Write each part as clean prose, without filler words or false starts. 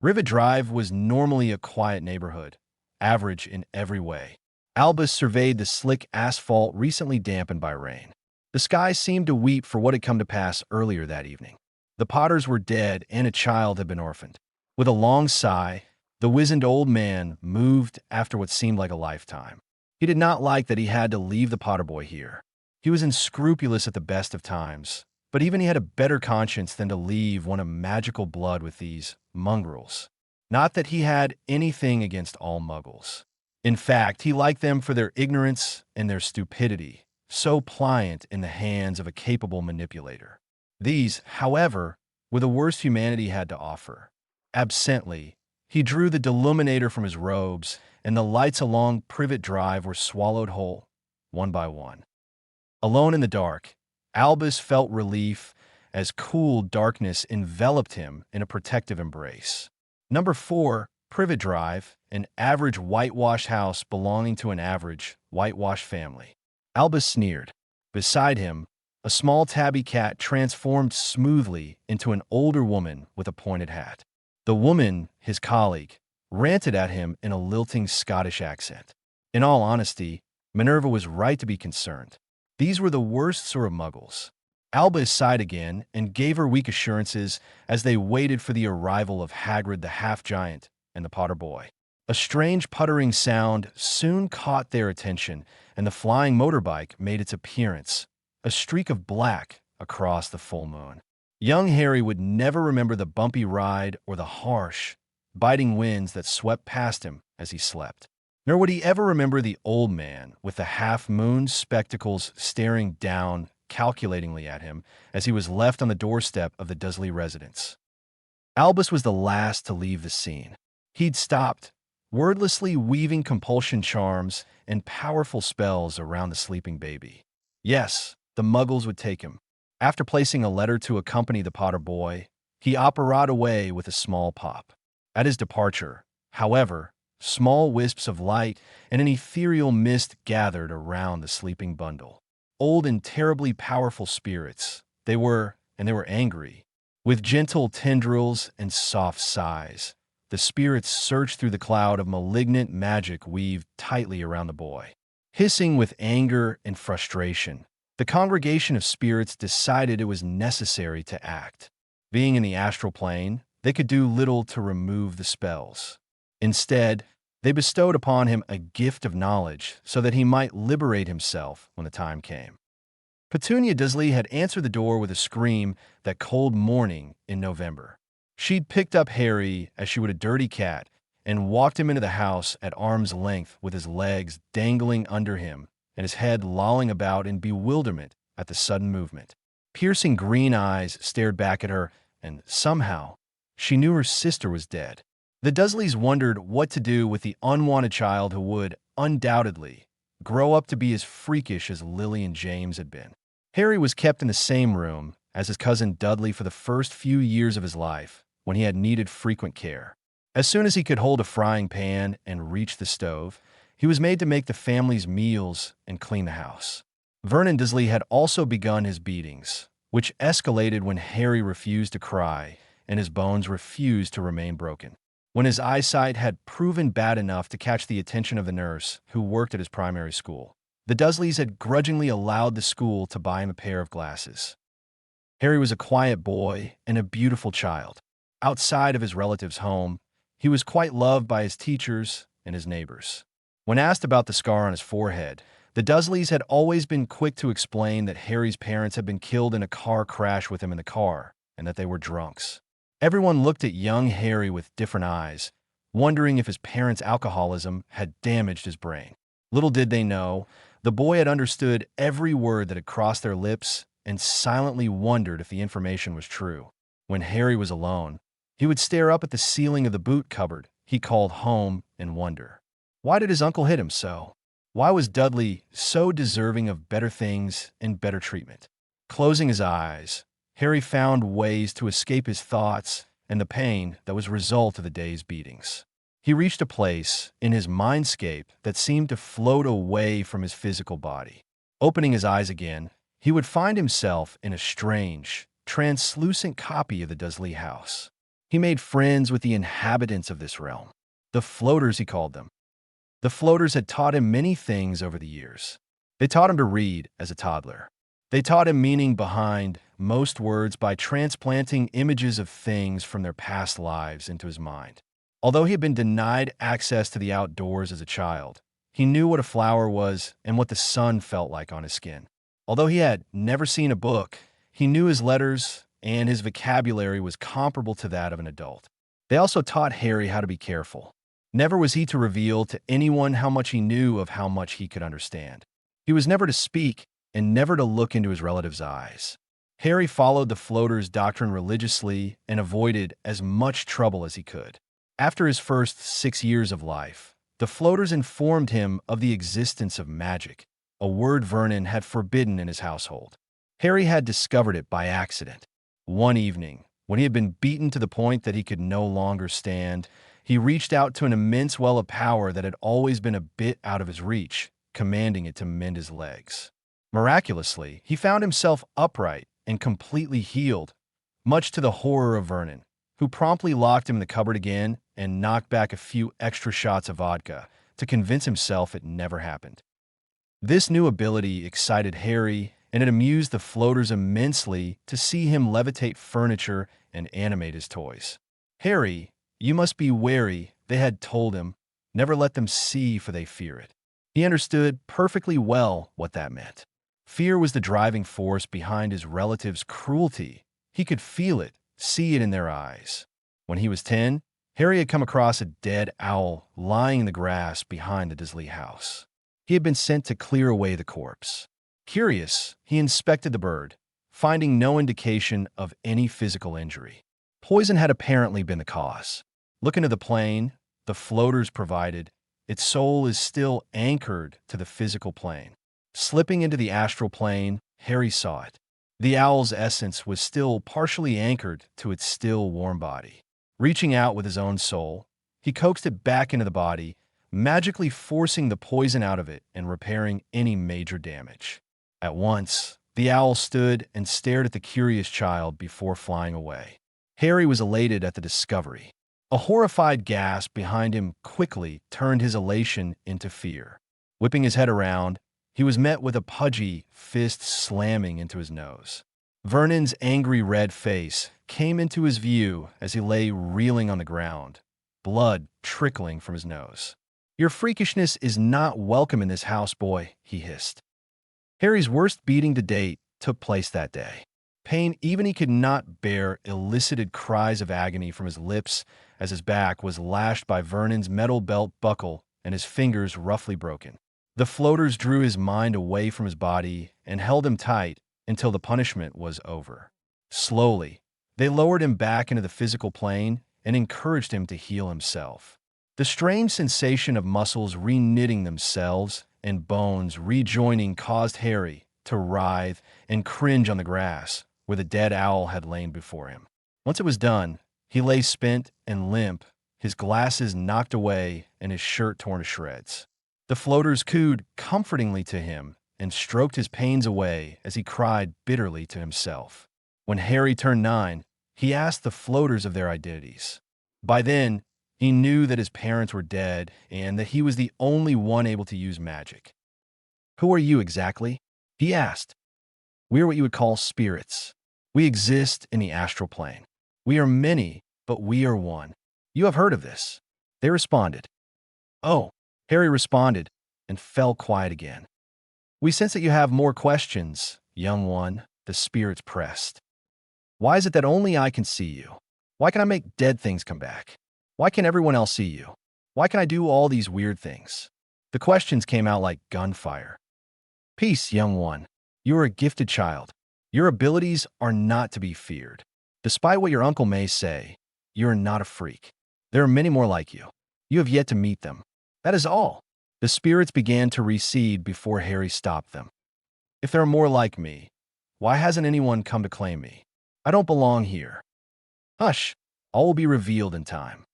Rivet Drive was normally a quiet neighborhood, average in every way. Albus surveyed the slick asphalt recently dampened by rain. The sky seemed to weep for what had come to pass earlier that evening. The Potters were dead and a child had been orphaned. With a long sigh, the wizened old man moved after what seemed like a lifetime. He did not like that he had to leave the Potter boy here. He was unscrupulous at the best of times, but even he had a better conscience than to leave one of magical blood with these mongrels. Not that he had anything against all muggles. In fact, he liked them for their ignorance and their stupidity, so pliant in the hands of a capable manipulator. These, however, were the worst humanity had to offer. Absently, he drew the deluminator from his robes, and the lights along Privet Drive were swallowed whole, one by one. Alone in the dark, Albus felt relief as cool darkness enveloped him in a protective embrace. Number 4, Privet Drive, an average whitewashed house belonging to an average whitewashed family. Albus sneered. Beside him, a small tabby cat transformed smoothly into an older woman with a pointed hat. The woman, his colleague, ranted at him in a lilting Scottish accent. In all honesty, Minerva was right to be concerned. These were the worst sort of muggles. Albus sighed again and gave her weak assurances as they waited for the arrival of Hagrid the half-giant and the Potter boy. A strange puttering sound soon caught their attention, and the flying motorbike made its appearance, a streak of black across the full moon. Young Harry would never remember the bumpy ride or the harsh, biting winds that swept past him as he slept. Nor would he ever remember the old man with the half-moon spectacles staring down calculatingly at him as he was left on the doorstep of the Dursley residence. Albus was the last to leave the scene. He'd stopped, wordlessly weaving compulsion charms and powerful spells around the sleeping baby. Yes, the muggles would take him. After placing a letter to accompany the Potter boy, he operated away with a small pop. At his departure, however, small wisps of light and an ethereal mist gathered around the sleeping bundle. Old and terribly powerful spirits, they were angry. With gentle tendrils and soft sighs, the spirits searched through the cloud of malignant magic weaved tightly around the boy. Hissing with anger and frustration, the congregation of spirits decided it was necessary to act. Being in the astral plane, they could do little to remove the spells. Instead, they bestowed upon him a gift of knowledge so that he might liberate himself when the time came. Petunia Dursley had answered the door with a scream that cold morning in November. She'd picked up Harry as she would a dirty cat and walked him into the house at arm's length with his legs dangling under him and his head lolling about in bewilderment at the sudden movement. Piercing green eyes stared back at her, and somehow, she knew her sister was dead. The Dursleys wondered what to do with the unwanted child who would, undoubtedly, grow up to be as freakish as Lily and James had been. Harry was kept in the same room as his cousin Dudley for the first few years of his life, when he had needed frequent care. As soon as he could hold a frying pan and reach the stove, he was made to make the family's meals and clean the house. Vernon Dursley had also begun his beatings, which escalated when Harry refused to cry and his bones refused to remain broken. When his eyesight had proven bad enough to catch the attention of the nurse who worked at his primary school, the Dursleys had grudgingly allowed the school to buy him a pair of glasses. Harry was a quiet boy and a beautiful child. Outside of his relative's home, he was quite loved by his teachers and his neighbors. When asked about the scar on his forehead, the Dursleys had always been quick to explain that Harry's parents had been killed in a car crash with him in the car and that they were drunks. Everyone looked at young Harry with different eyes, wondering if his parents' alcoholism had damaged his brain. Little did they know, the boy had understood every word that had crossed their lips and silently wondered if the information was true. When Harry was alone, he would stare up at the ceiling of the boot cupboard he called home and wonder, why did his uncle hit him so? Why was Dudley so deserving of better things and better treatment? Closing his eyes, Harry found ways to escape his thoughts and the pain that was a result of the day's beatings. He reached a place in his mindscape that seemed to float away from his physical body. Opening his eyes again, he would find himself in a strange, translucent copy of the Dursley house. He made friends with the inhabitants of this realm. The floaters, he called them. The floaters had taught him many things over the years. They taught him to read as a toddler. They taught him meaning behind most words by transplanting images of things from their past lives into his mind. Although he had been denied access to the outdoors as a child, he knew what a flower was and what the sun felt like on his skin. Although he had never seen a book, he knew his letters and his vocabulary was comparable to that of an adult. They also taught Harry how to be careful. Never was he to reveal to anyone how much he knew of how much he could understand. He was never to speak and never to look into his relatives' eyes. Harry followed the floaters' doctrine religiously and avoided as much trouble as he could. After his first 6 years of life, the floaters informed him of the existence of magic, a word Vernon had forbidden in his household. Harry had discovered it by accident. One evening, when he had been beaten to the point that he could no longer stand, he reached out to an immense well of power that had always been a bit out of his reach, commanding it to mend his legs. Miraculously, he found himself upright and completely healed, much to the horror of Vernon, who promptly locked him in the cupboard again and knocked back a few extra shots of vodka to convince himself it never happened. This new ability excited Harry, and it amused the floaters immensely to see him levitate furniture and animate his toys. "Harry, you must be wary," they had told him. "Never let them see, for they fear it." He understood perfectly well what that meant. Fear was the driving force behind his relatives' cruelty. He could feel it, see it in their eyes. When he was 10, Harry had come across a dead owl lying in the grass behind the Disley house. He had been sent to clear away the corpse. Curious, he inspected the bird, finding no indication of any physical injury. Poison had apparently been the cause. Look into the plane the floaters provided. Its soul is still anchored to the physical plane. Slipping into the astral plane, Harry saw it. The owl's essence was still partially anchored to its still warm body. Reaching out with his own soul, he coaxed it back into the body, magically forcing the poison out of it and repairing any major damage. At once, the owl stood and stared at the curious child before flying away. Harry was elated at the discovery. A horrified gasp behind him quickly turned his elation into fear. Whipping his head around, he was met with a pudgy fist slamming into his nose. Vernon's angry red face came into his view as he lay reeling on the ground, blood trickling from his nose. "Your freakishness is not welcome in this house, boy," he hissed. Harry's worst beating to date took place that day. Pain even he could not bear elicited cries of agony from his lips as his back was lashed by Vernon's metal belt buckle and his fingers roughly broken. The floaters drew his mind away from his body and held him tight until the punishment was over. Slowly, they lowered him back into the physical plane and encouraged him to heal himself. The strange sensation of muscles reknitting themselves and bones rejoining caused Harry to writhe and cringe on the grass where the dead owl had lain before him. Once it was done, he lay spent and limp, his glasses knocked away and his shirt torn to shreds. The floaters cooed comfortingly to him and stroked his pains away as he cried bitterly to himself. When Harry turned 9, he asked the floaters of their identities. By then, he knew that his parents were dead and that he was the only one able to use magic. "Who are you exactly?" he asked. "We are what you would call spirits. We exist in the astral plane. We are many, but we are one. You have heard of this." They responded. "Oh," Harry responded and fell quiet again. "We sense that you have more questions, young one," the spirits pressed. "Why is it that only I can see you? Why can I make dead things come back? Why can everyone else see you? Why can I do all these weird things?" The questions came out like gunfire. "Peace, young one. You are a gifted child. Your abilities are not to be feared. Despite what your uncle may say, you are not a freak. There are many more like you. You have yet to meet them. That is all." The spirits began to recede before Harry stopped them. "If there are more like me, why hasn't anyone come to claim me? I don't belong here." "Hush, all will be revealed in time."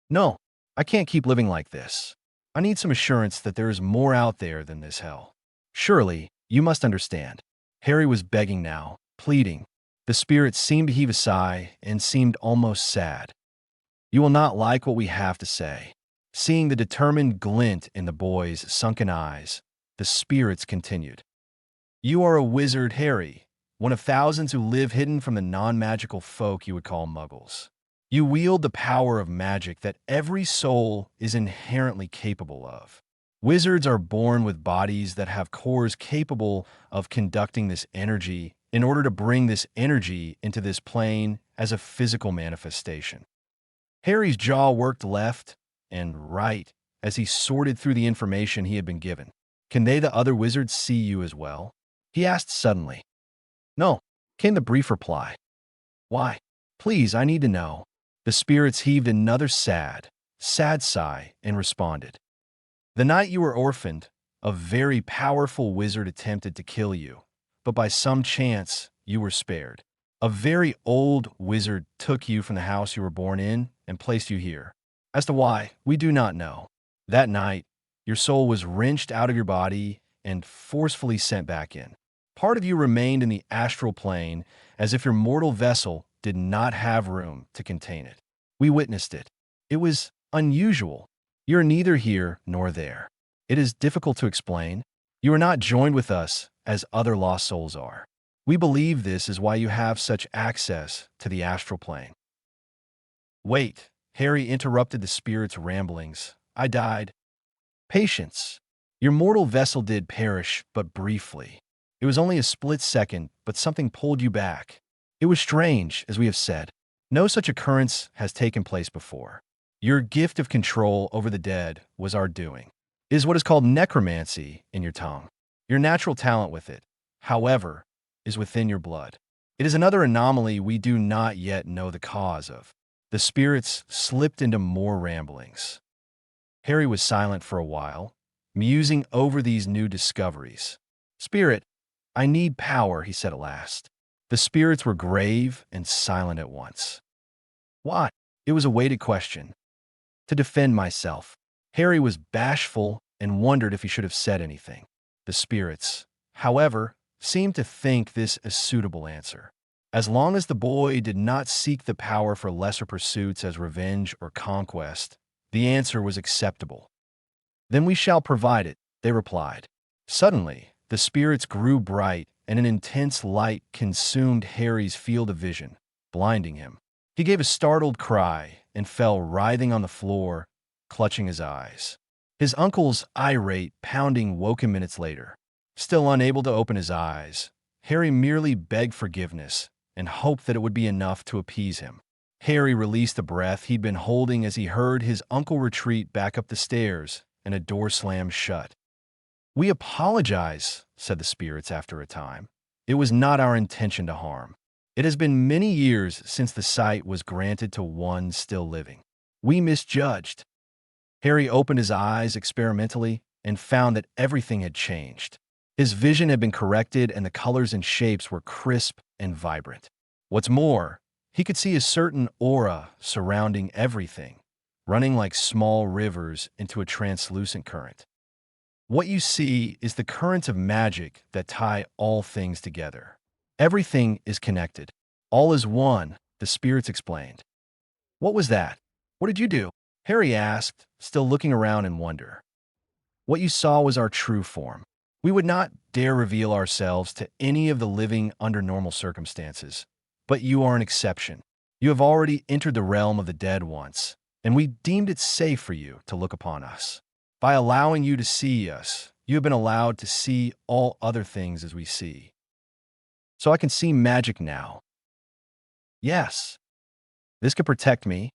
"No, I can't keep living like this. I need some assurance that there is more out there than this hell. Surely, you must understand." Harry was begging now, pleading. The spirit seemed to heave a sigh and seemed almost sad. You will not like what we have to say. Seeing the determined glint in the boy's sunken eyes, the spirits continued. You are a wizard, Harry, one of thousands who live hidden from the non-magical folk you would call muggles. You wield the power of magic that every soul is inherently capable of. Wizards are born with bodies that have cores capable of conducting this energy in order to bring this energy into this plane as a physical manifestation. Harry's jaw worked left and right as he sorted through the information he had been given. Can they, the other wizards, see you as well? He asked suddenly. No, came the brief reply. Why? Please, I need to know. The spirits heaved another sad sigh and responded. The night you were orphaned, a very powerful wizard attempted to kill you, but by some chance you were spared. A very old wizard took you from the house you were born in and placed you here. As to why, we do not know. That night, your soul was wrenched out of your body and forcefully sent back in. Part of you remained in the astral plane as if your mortal vessel did not have room to contain it. We witnessed it. It was unusual. You are neither here nor there. It is difficult to explain. You are not joined with us as other lost souls are. We believe this is why you have such access to the astral plane. Wait, Harry interrupted the spirit's ramblings. I died. Patience. Your mortal vessel did perish, but briefly. It was only a split second, but something pulled you back. It was strange, as we have said. No such occurrence has taken place before. Your gift of control over the dead was our doing. It is what is called necromancy in your tongue. Your natural talent with it, however, is within your blood. It is another anomaly we do not yet know the cause of. The spirits slipped into more ramblings. Harry was silent for a while, musing over these new discoveries. Spirit, I need power, he said at last. The spirits were grave and silent at once. What? It was a weighted question. To defend myself. Harry was bashful and wondered if he should have said anything. The spirits, however, seemed to think this a suitable answer. As long as the boy did not seek the power for lesser pursuits as revenge or conquest, the answer was acceptable. Then we shall provide it, they replied. Suddenly, the spirits grew bright and an intense light consumed Harry's field of vision, blinding him. He gave a startled cry and fell writhing on the floor, clutching his eyes. His uncle's irate pounding woke him minutes later. Still unable to open his eyes, Harry merely begged forgiveness and hoped that it would be enough to appease him. Harry released the breath he'd been holding as he heard his uncle retreat back up the stairs and a door slammed shut. We apologize, said the spirits after a time. It was not our intention to harm. It has been many years since the sight was granted to one still living. We misjudged. Harry opened his eyes experimentally and found that everything had changed. His vision had been corrected and the colors and shapes were crisp and vibrant. What's more, he could see a certain aura surrounding everything, running like small rivers into a translucent current. What you see is the currents of magic that tie all things together. Everything is connected. All is one, the spirits explained. What was that? What did you do? Harry asked, still looking around in wonder. What you saw was our true form. We would not dare reveal ourselves to any of the living under normal circumstances, but you are an exception. You have already entered the realm of the dead once, and we deemed it safe for you to look upon us. By allowing you to see us, you have been allowed to see all other things as we see. So I can see magic now. Yes. This could protect me.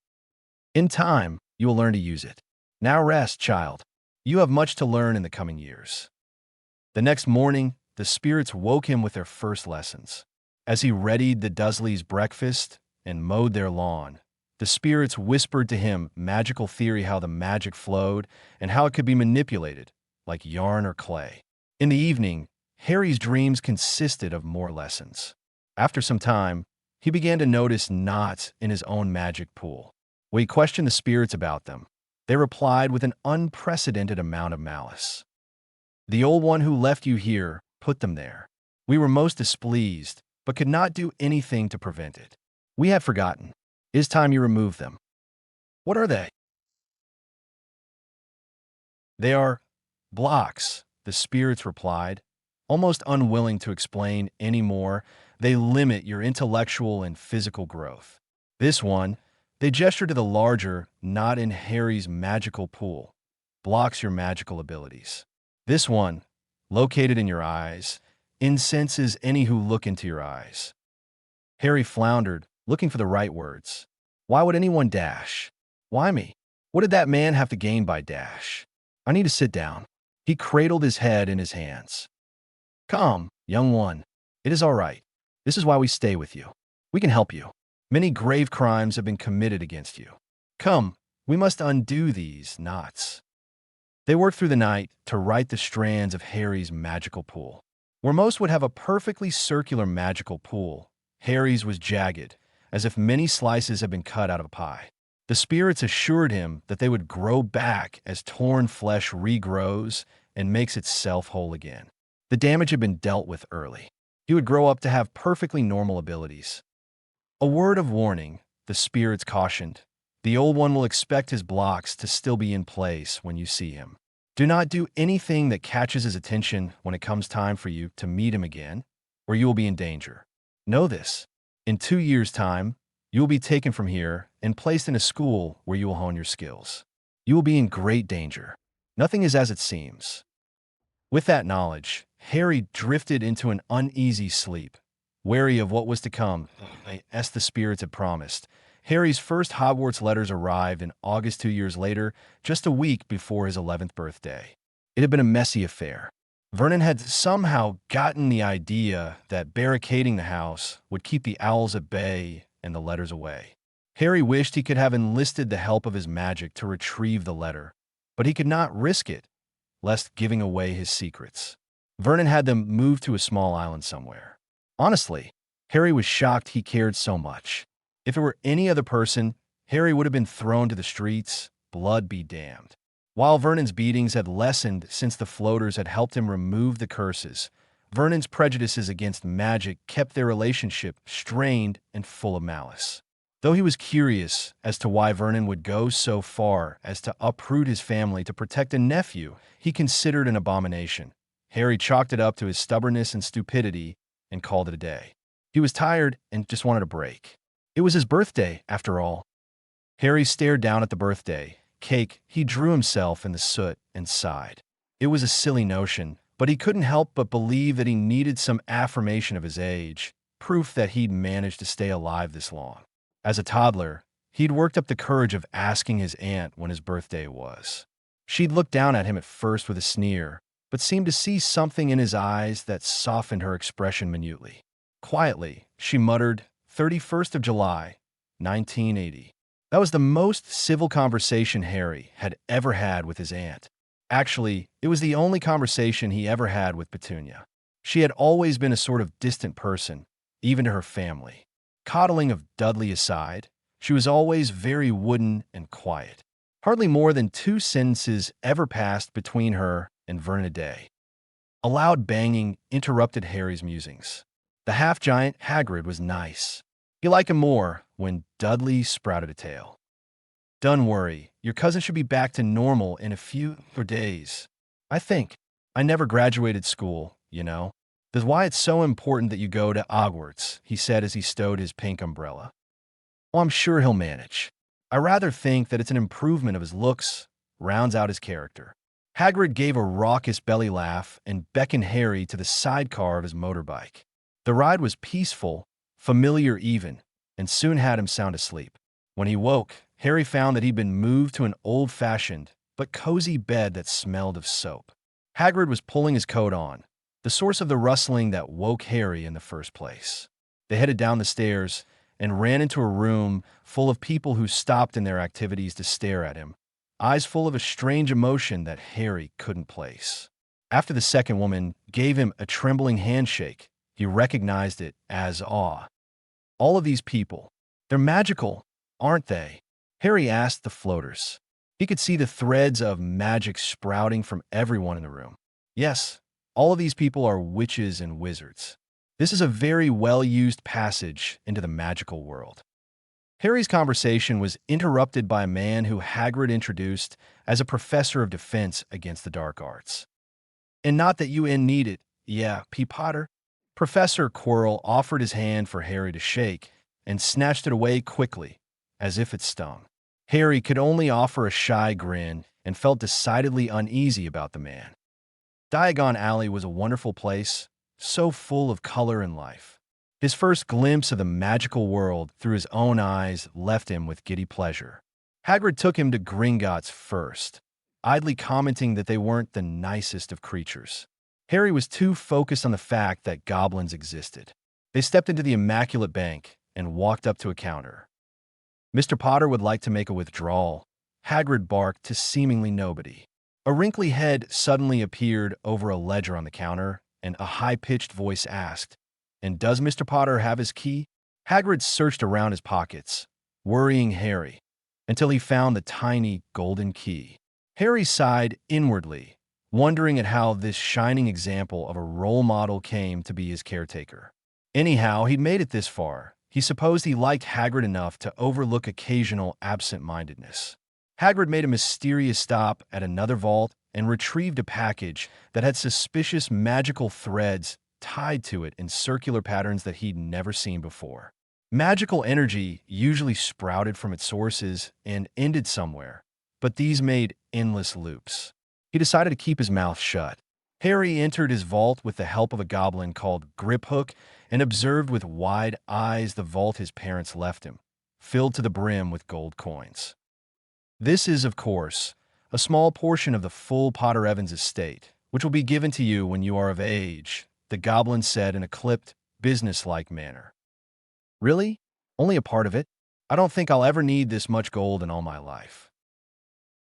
In time, you will learn to use it. Now rest, child. You have much to learn in the coming years. The next morning, the spirits woke him with their first lessons. As he readied the Dursleys' breakfast and mowed their lawn, the spirits whispered to him magical theory how the magic flowed and how it could be manipulated, like yarn or clay. In the evening, Harry's dreams consisted of more lessons. After some time, he began to notice knots in his own magic pool. When he questioned the spirits about them, they replied with an unprecedented amount of malice. The old one who left you here put them there. We were most displeased but could not do anything to prevent it. We had forgotten. It is time you remove them. What are they? They are blocks, the spirits replied, almost unwilling to explain any more. They limit your intellectual and physical growth. This one, they gesture to the larger, not in Harry's magical pool, blocks your magical abilities. This one, located in your eyes, incenses any who look into your eyes. Harry floundered, looking for the right words. Why would anyone dash? Why me? What did that man have to gain by dash? I need to sit down. He cradled his head in his hands. Come, young one. It is all right. This is why we stay with you. We can help you. Many grave crimes have been committed against you. Come, we must undo these knots. They worked through the night to right the strands of Harry's magical pool. Where most would have a perfectly circular magical pool, Harry's was jagged, as if many slices had been cut out of a pie. The spirits assured him that they would grow back as torn flesh regrows and makes itself whole again. The damage had been dealt with early. He would grow up to have perfectly normal abilities. A word of warning, the spirits cautioned. The old one will expect his blocks to still be in place when you see him. Do not do anything that catches his attention when it comes time for you to meet him again, or you will be in danger. Know this. In 2 years' time, you will be taken from here and placed in a school where you will hone your skills. You will be in great danger. Nothing is as it seems. With that knowledge, Harry drifted into an uneasy sleep, wary of what was to come, as the spirits had promised. Harry's first Hogwarts letters arrived in August 2 years later, just a week before his 11th birthday. It had been a messy affair. Vernon had somehow gotten the idea that barricading the house would keep the owls at bay and the letters away. Harry wished he could have enlisted the help of his magic to retrieve the letter, but he could not risk it, lest giving away his secrets. Vernon had them moved to a small island somewhere. Honestly, Harry was shocked he cared so much. If it were any other person, Harry would have been thrown to the streets, blood be damned. While Vernon's beatings had lessened since the floaters had helped him remove the curses, Vernon's prejudices against magic kept their relationship strained and full of malice. Though he was curious as to why Vernon would go so far as to uproot his family to protect a nephew he considered an abomination, Harry chalked it up to his stubbornness and stupidity and called it a day. He was tired and just wanted a break. It was his birthday, after all. Harry stared down at the birthday cake. He drew himself in the soot and sighed. It was a silly notion, but he couldn't help but believe that he needed some affirmation of his age, proof that he'd managed to stay alive this long. As a toddler, he'd worked up the courage of asking his aunt when his birthday was. She'd looked down at him at first with a sneer, but seemed to see something in his eyes that softened her expression minutely. Quietly, she muttered, 31st of July, 1980. That was the most civil conversation Harry had ever had with his aunt. Actually, it was the only conversation he ever had with Petunia. She had always been a sort of distant person, even to her family. Coddling of Dudley aside, she was always very wooden and quiet. Hardly more than 2 sentences ever passed between her and Vernon a day. A loud banging interrupted Harry's musings. The half-giant Hagrid was nice. He liked him more when Dudley sprouted a tail. Don't worry, your cousin should be back to normal in a few days. I think. I never graduated school, you know. That's why it's so important that you go to Hogwarts, he said as he stowed his pink umbrella. Oh, I'm sure he'll manage. I rather think that it's an improvement of his looks, rounds out his character. Hagrid gave a raucous belly laugh and beckoned Harry to the sidecar of his motorbike. The ride was peaceful, familiar even, and soon had him sound asleep. When he woke, Harry found that he'd been moved to an old-fashioned but cozy bed that smelled of soap. Hagrid was pulling his coat on, the source of the rustling that woke Harry in the first place. They headed down the stairs and ran into a room full of people who stopped in their activities to stare at him, eyes full of a strange emotion that Harry couldn't place. After the second woman gave him a trembling handshake, he recognized it as awe. All of these people, they're magical, aren't they? Harry asked the floaters. He could see the threads of magic sprouting from everyone in the room. Yes, all of these people are witches and wizards. This is a very well-used passage into the magical world. Harry's conversation was interrupted by a man who Hagrid introduced as a professor of defense against the dark arts. And not that you need it, yeah, P. Potter. Professor Quirrell offered his hand for Harry to shake and snatched it away quickly, as if it stung. Harry could only offer a shy grin and felt decidedly uneasy about the man. Diagon Alley was a wonderful place, so full of color and life. His first glimpse of the magical world through his own eyes left him with giddy pleasure. Hagrid took him to Gringotts first, idly commenting that they weren't the nicest of creatures. Harry was too focused on the fact that goblins existed. They stepped into the Immaculate Bank and walked up to a counter. Mr. Potter would like to make a withdrawal, Hagrid barked to seemingly nobody. A wrinkly head suddenly appeared over a ledger on the counter, and a high-pitched voice asked, "And does Mr. Potter have his key?" Hagrid searched around his pockets, worrying Harry, until he found the tiny golden key. Harry sighed inwardly, wondering at how this shining example of a role model came to be his caretaker. Anyhow, he'd made it this far. He supposed he liked Hagrid enough to overlook occasional absent-mindedness. Hagrid made a mysterious stop at another vault and retrieved a package that had suspicious magical threads tied to it in circular patterns that he'd never seen before. Magical energy usually sprouted from its sources and ended somewhere, but these made endless loops. He decided to keep his mouth shut. Harry entered his vault with the help of a goblin called Griphook and observed with wide eyes the vault his parents left him, filled to the brim with gold coins. This is, of course, a small portion of the full Potter Evans estate, which will be given to you when you are of age, the goblin said in a clipped, businesslike manner. Really? Only a part of it? I don't think I'll ever need this much gold in all my life.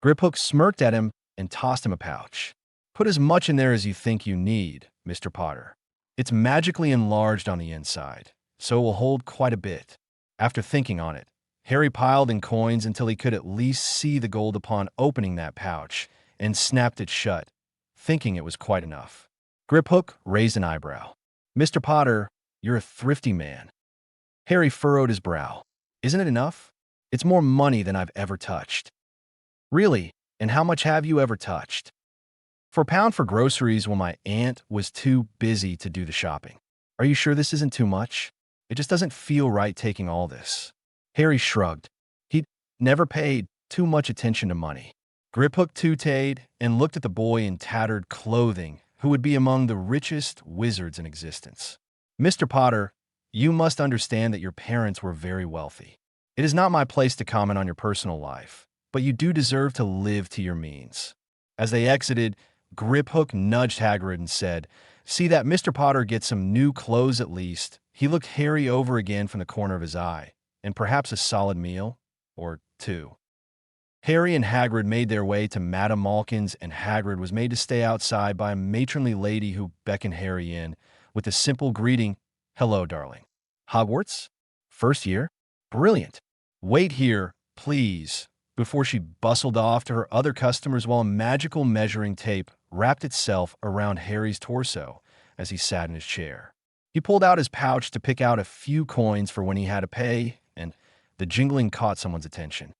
Griphook smirked at him and tossed him a pouch. Put as much in there as you think you need, Mr. Potter. It's magically enlarged on the inside, so it will hold quite a bit. After thinking on it, Harry piled in coins until he could at least see the gold upon opening that pouch and snapped it shut, thinking it was quite enough. Griphook raised an eyebrow. Mr. Potter, you're a thrifty man. Harry furrowed his brow. Isn't it enough? It's more money than I've ever touched. Really? And how much have you ever touched? For a pound for groceries when my aunt was too busy to do the shopping. Are you sure this isn't too much? It just doesn't feel right taking all this. Harry shrugged. He'd never paid too much attention to money. Griphook tooted and looked at the boy in tattered clothing who would be among the richest wizards in existence. Mr. Potter, you must understand that your parents were very wealthy. It is not my place to comment on your personal life, but you do deserve to live to your means. As they exited, Griphook nudged Hagrid and said, "See that Mr. Potter gets some new clothes at least." He looked Harry over again from the corner of his eye, and perhaps a solid meal, or two. Harry and Hagrid made their way to Madame Malkin's, and Hagrid was made to stay outside by a matronly lady who beckoned Harry in with a simple greeting, "Hello, darling. Hogwarts? First year? Brilliant. Wait here, please," before she bustled off to her other customers while a magical measuring tape wrapped itself around Harry's torso as he sat in his chair. He pulled out his pouch to pick out a few coins for when he had to pay, and the jingling caught someone's attention.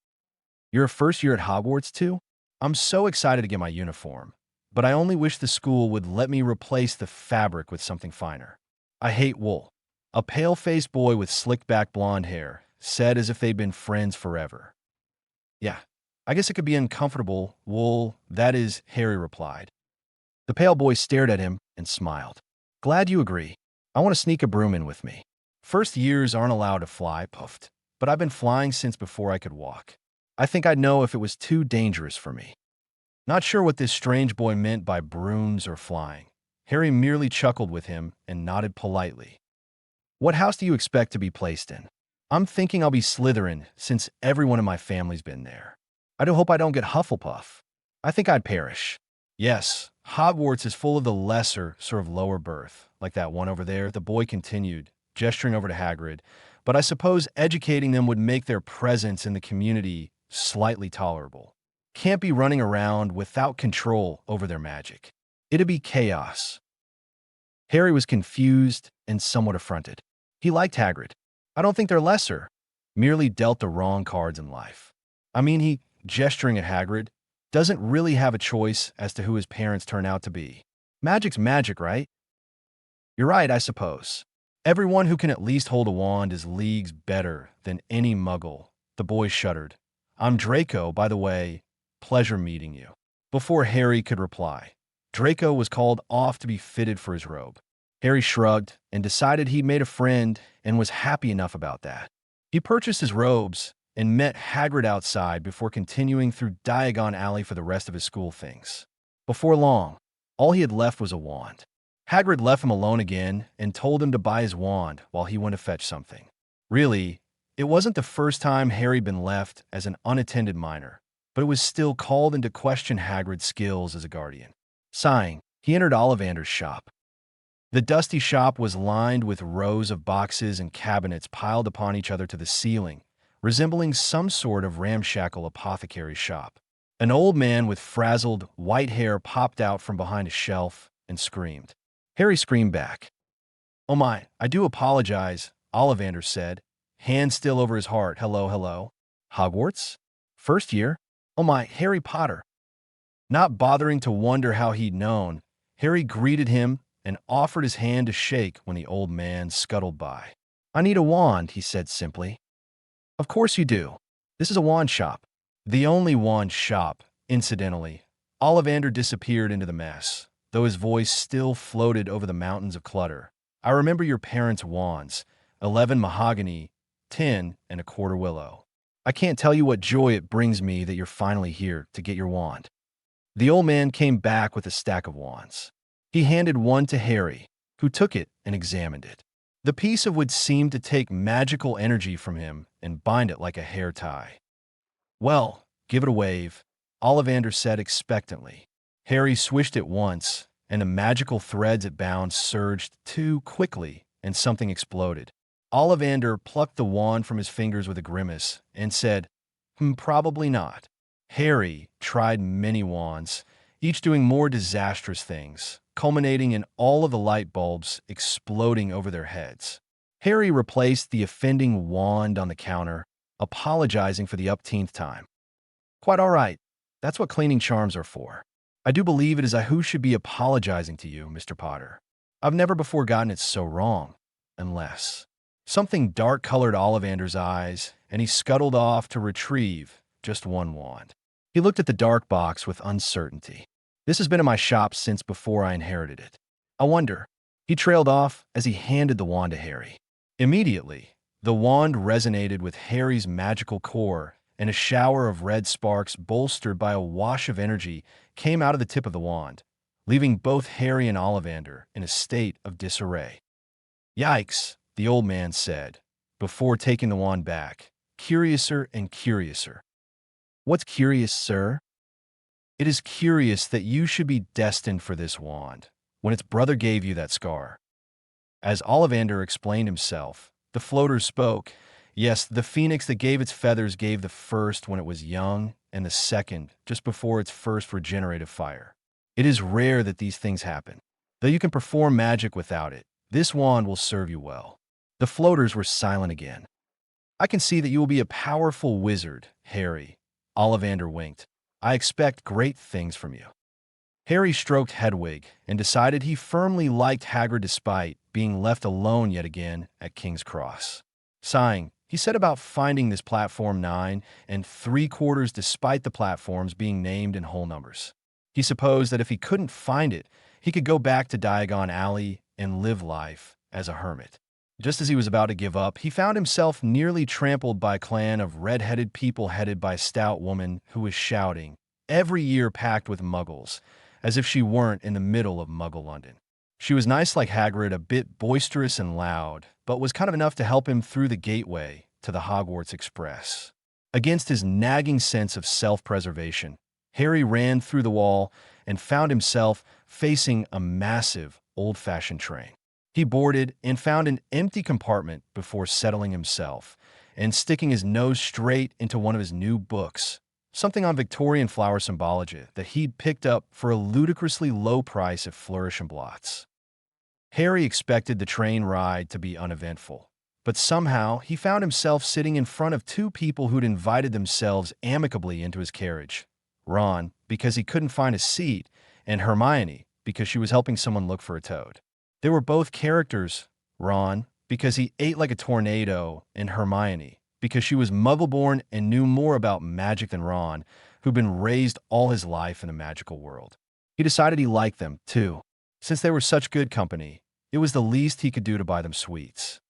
"You're a first year at Hogwarts, too? I'm so excited to get my uniform, but I only wish the school would let me replace the fabric with something finer. I hate wool." A pale-faced boy with slicked-back blonde hair said as if they'd been friends forever. "Yeah, I guess it could be uncomfortable, wool, that is," Harry replied. The pale boy stared at him and smiled. "Glad you agree. I want to sneak a broom in with me. First years aren't allowed to fly," puffed, "but I've been flying since before I could walk. I think I'd know if it was too dangerous for me." Not sure what this strange boy meant by brooms or flying, Harry merely chuckled with him and nodded politely. "What house do you expect to be placed in?" "I'm thinking I'll be Slytherin, since everyone in my family's been there. I do hope I don't get Hufflepuff. I think I'd perish." "Yes, Hogwarts is full of the lesser, sort of lower birth, like that one over there," the boy continued, gesturing over to Hagrid, "but I suppose educating them would make their presence in the community slightly tolerable. Can't be running around without control over their magic. It'd be chaos." Harry was confused and somewhat affronted. He liked Hagrid. I don't think they're lesser, merely dealt the wrong cards in life. I mean, he, gesturing at Hagrid, doesn't really have a choice as to who his parents turn out to be. Magic's magic, right? You're right, I suppose. Everyone who can at least hold a wand is leagues better than any muggle. The boy shuddered. I'm Draco, by the way. Pleasure meeting you. Before Harry could reply, Draco was called off to be fitted for his robe. Harry shrugged and decided he'd made a friend and was happy enough about that. He purchased his robes and met Hagrid outside before continuing through Diagon Alley for the rest of his school things. Before long, all he had left was a wand. Hagrid left him alone again and told him to buy his wand while he went to fetch something. Really, it wasn't the first time Harry'd been left as an unattended minor, but it was still called into question Hagrid's skills as a guardian. Sighing, he entered Ollivander's shop. The dusty shop was lined with rows of boxes and cabinets piled upon each other to the ceiling, resembling some sort of ramshackle apothecary shop. An old man with frazzled, white hair popped out from behind a shelf and screamed. Harry screamed back. Oh my, I do apologize, Ollivander said, hand still over his heart. Hello, hello. Hogwarts? First year? Oh my, Harry Potter. Not bothering to wonder how he'd known, Harry greeted him and offered his hand to shake when the old man scuttled by. I need a wand, he said simply. Of course you do. This is a wand shop. The only wand shop, incidentally. Ollivander disappeared into the mess, though his voice still floated over the mountains of clutter. I remember your parents' wands, 11 mahogany, 10 and a quarter willow. I can't tell you what joy it brings me that you're finally here to get your wand. The old man came back with a stack of wands. He handed one to Harry, who took it and examined it. The piece of wood seemed to take magical energy from him and bind it like a hair tie. Well, give it a wave, Ollivander said expectantly. Harry swished it once, and the magical threads it bound surged too quickly, and something exploded. Ollivander plucked the wand from his fingers with a grimace and said, probably not. Harry tried many wands, each doing more disastrous things, culminating in all of the light bulbs exploding over their heads. Harry replaced the offending wand on the counter, apologizing for the upteenth time. Quite all right. That's what cleaning charms are for. I do believe it is I who should be apologizing to you, Mr. Potter. I've never before gotten it so wrong. Unless... Something dark colored Ollivander's eyes, and he scuttled off to retrieve just one wand. He looked at the dark box with uncertainty. This has been in my shop since before I inherited it. I wonder. He trailed off as he handed the wand to Harry. Immediately, the wand resonated with Harry's magical core, and a shower of red sparks bolstered by a wash of energy came out of the tip of the wand, leaving both Harry and Ollivander in a state of disarray. Yikes, the old man said, before taking the wand back, curiouser and curiouser. What's curious, sir? It is curious that you should be destined for this wand, when its brother gave you that scar. As Ollivander explained himself, the floater spoke. Yes, the phoenix that gave its feathers gave the first when it was young, and the second just before its first regenerative fire. It is rare that these things happen. Though you can perform magic without it, this wand will serve you well. The floaters were silent again. I can see that you will be a powerful wizard, Harry. Ollivander winked. I expect great things from you. Harry stroked Hedwig and decided he firmly liked Hagrid despite being left alone yet again at King's Cross. Sighing, he set about finding this platform 9 3/4 despite the platforms being named in whole numbers. He supposed that if he couldn't find it, he could go back to Diagon Alley and live life as a hermit. Just as he was about to give up, he found himself nearly trampled by a clan of red-headed people headed by a stout woman who was shouting, every year packed with muggles, as if she weren't in the middle of Muggle London. She was nice like Hagrid, a bit boisterous and loud, but was kind of enough to help him through the gateway to the Hogwarts Express. Against his nagging sense of self-preservation, Harry ran through the wall and found himself facing a massive, old-fashioned train. He boarded and found an empty compartment before settling himself and sticking his nose straight into one of his new books, something on Victorian flower symbology that he'd picked up for a ludicrously low price at Flourish and Blots. Harry expected the train ride to be uneventful, but somehow he found himself sitting in front of two people who'd invited themselves amicably into his carriage. Ron, because he couldn't find a seat, and Hermione, because she was helping someone look for a toad. They were both characters, Ron, because he ate like a tornado, and Hermione, because she was muggle-born and knew more about magic than Ron, who'd been raised all his life in the magical world. He decided he liked them, too. Since they were such good company, it was the least he could do to buy them sweets.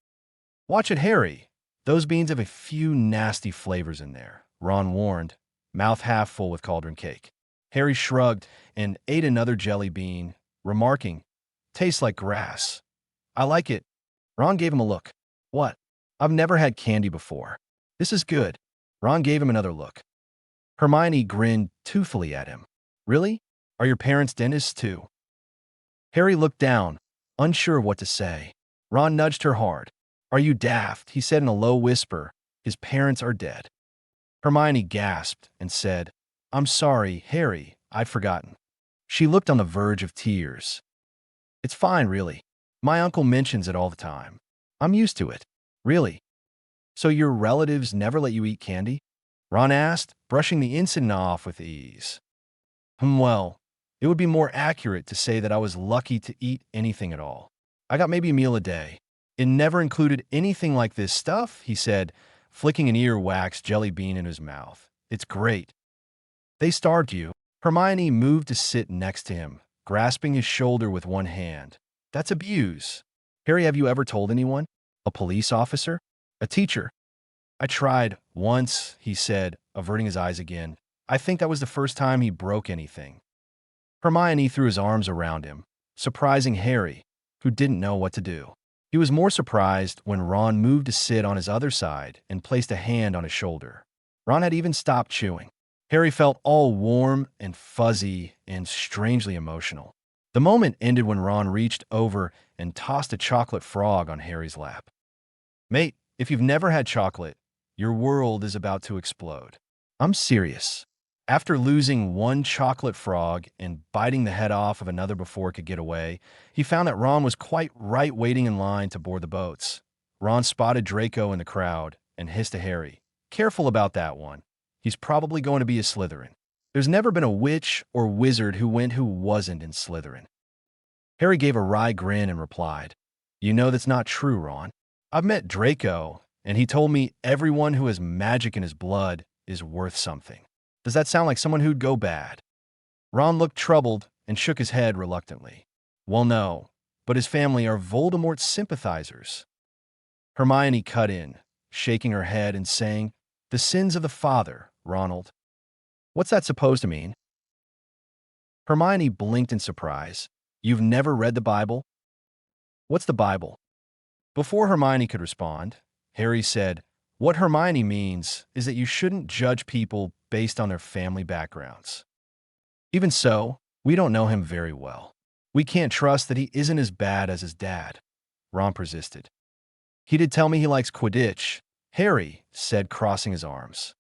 "Watch it, Harry. Those beans have a few nasty flavors in there," Ron warned, mouth half full with cauldron cake. Harry shrugged and ate another jelly bean, remarking, "Tastes like grass." "I like it." Ron gave him a look. "What? I've never had candy before. This is good." Ron gave him another look. Hermione grinned toothfully at him. "Really? Are your parents dentists too?" Harry looked down, unsure of what to say. Ron nudged her hard. "Are you daft?" he said in a low whisper. "His parents are dead." Hermione gasped and said, "I'm sorry, Harry, I'd forgotten." She looked on the verge of tears. "It's fine, really. My uncle mentions it all the time. I'm used to it. Really." "So your relatives never let you eat candy?" Ron asked, brushing the incident off with ease. Well, it would be more accurate to say that I was lucky to eat anything at all. I got maybe a meal a day. It never included anything like this stuff," he said, flicking an earwax jelly bean in his mouth. "It's great." "They starved you." Hermione moved to sit next to him, grasping his shoulder with one hand. "That's abuse." "Harry, have you ever told anyone? A police officer? A teacher?" "I tried once," he said, averting his eyes again. "I think that was the first time he broke anything." Hermione threw his arms around him, surprising Harry, who didn't know what to do. He was more surprised when Ron moved to sit on his other side and placed a hand on his shoulder. Ron had even stopped chewing. Harry felt all warm and fuzzy and strangely emotional. The moment ended when Ron reached over and tossed a chocolate frog on Harry's lap. "Mate, if you've never had chocolate, your world is about to explode." "I'm serious." After losing one chocolate frog and biting the head off of another before it could get away, he found that Ron was quite right waiting in line to board the boats. Ron spotted Draco in the crowd and hissed to Harry, "Careful about that one. He's probably going to be a Slytherin." There's never been a witch or wizard who wasn't in Slytherin. Harry gave a wry grin and replied, "You know that's not true, Ron. I've met Draco, and he told me everyone who has magic in his blood is worth something." "Does that sound like someone who'd go bad?" Ron looked troubled and shook his head reluctantly. "Well, no, but his family are Voldemort's sympathizers." Hermione cut in, shaking her head and saying, "The sins of the father, Ronald." "What's that supposed to mean?" Hermione blinked in surprise. "You've never read the Bible?" "What's the Bible?" Before Hermione could respond, Harry said, "What Hermione means is that you shouldn't judge people based on their family backgrounds. Even so, we don't know him very well. We can't trust that he isn't as bad as his dad." Ron persisted. "He did tell me he likes Quidditch," Harry said, crossing his arms.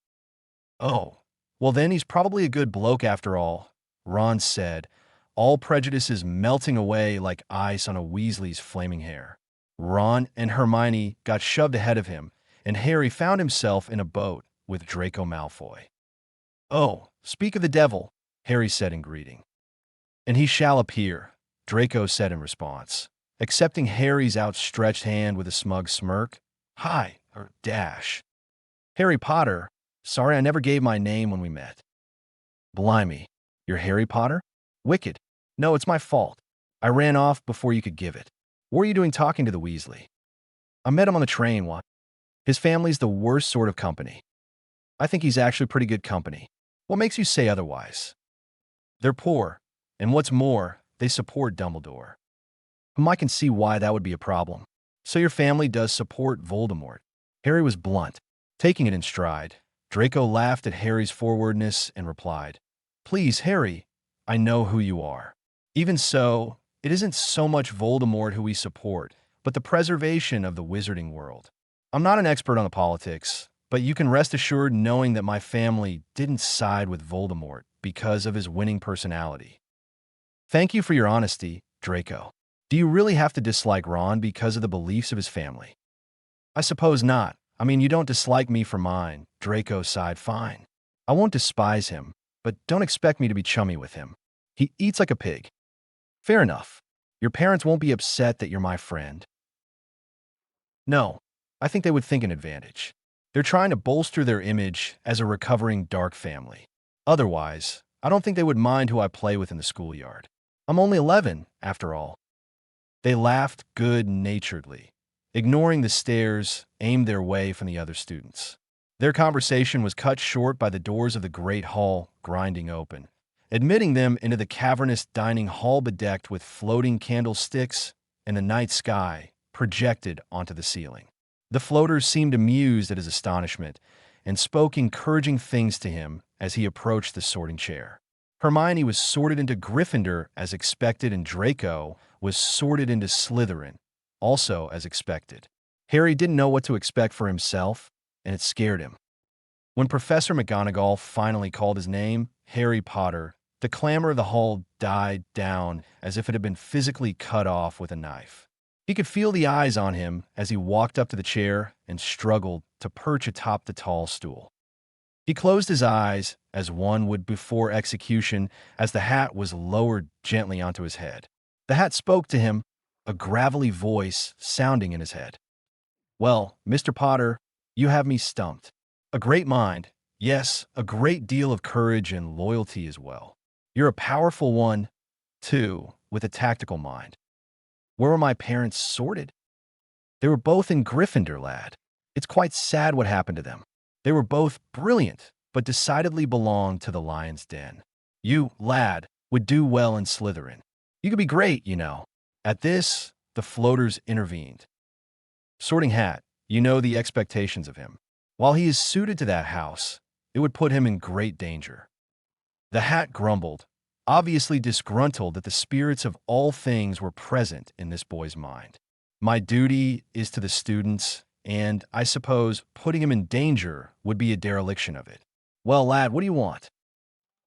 "Oh, well then he's probably a good bloke after all," Ron said, all prejudices melting away like ice on a Weasley's flaming hair. Ron and Hermione got shoved ahead of him, and Harry found himself in a boat with Draco Malfoy. "Oh, speak of the devil," Harry said in greeting. "And he shall appear," Draco said in response, accepting Harry's outstretched hand with a smug smirk. "Hi, or Dash. Harry Potter. Sorry I never gave my name when we met." "Blimey, you're Harry Potter? Wicked. No, it's my fault. I ran off before you could give it. What were you doing talking to the Weasley?" "I met him on the train once. His family's the worst sort of company." "I think he's actually pretty good company." "What makes you say otherwise?" "They're poor, and what's more, they support Dumbledore." "I can see why that would be a problem. So your family does support Voldemort." Harry was blunt, taking it in stride. Draco laughed at Harry's forwardness and replied, "Please, Harry, I know who you are. Even so, it isn't so much Voldemort who we support, but the preservation of the wizarding world. I'm not an expert on the politics, but you can rest assured knowing that my family didn't side with Voldemort because of his winning personality." "Thank you for your honesty, Draco." Do you really have to dislike Ron because of the beliefs of his family? I suppose not. I mean, you don't dislike me for mine. Draco sighed. Fine. I won't despise him, but don't expect me to be chummy with him. He eats like a pig. Fair enough. Your parents won't be upset that you're my friend. No, I think they would think an advantage. They're trying to bolster their image as a recovering dark family. Otherwise, I don't think they would mind who I play with in the schoolyard. I'm only 11, after all. They laughed good-naturedly, ignoring the stares aimed their way from the other students. Their conversation was cut short by the doors of the great hall grinding open, admitting them into the cavernous dining hall bedecked with floating candlesticks and the night sky projected onto the ceiling. The floaters seemed amused at his astonishment and spoke encouraging things to him as he approached the sorting chair. Hermione was sorted into Gryffindor as expected, and Draco was sorted into Slytherin, also as expected. Harry didn't know what to expect for himself, and it scared him. When Professor McGonagall finally called his name, Harry Potter, the clamor of the hall died down as if it had been physically cut off with a knife. He could feel the eyes on him as he walked up to the chair and struggled to perch atop the tall stool. He closed his eyes as one would before execution as the hat was lowered gently onto his head. The hat spoke to him, a gravelly voice sounding in his head. Well, Mr. Potter, you have me stumped. A great mind, yes, a great deal of courage and loyalty as well. You're a powerful one, too, with a tactical mind. Where were my parents sorted? They were both in Gryffindor, lad. It's quite sad what happened to them. They were both brilliant, but decidedly belonged to the lion's den. You, lad, would do well in Slytherin. You could be great, you know. At this, the floaters intervened. Sorting Hat, you know the expectations of him. While he is suited to that house, it would put him in great danger. The hat grumbled, obviously disgruntled that the spirits of all things were present in this boy's mind. My duty is to the students, and I suppose putting him in danger would be a dereliction of it. Well, lad, what do you want?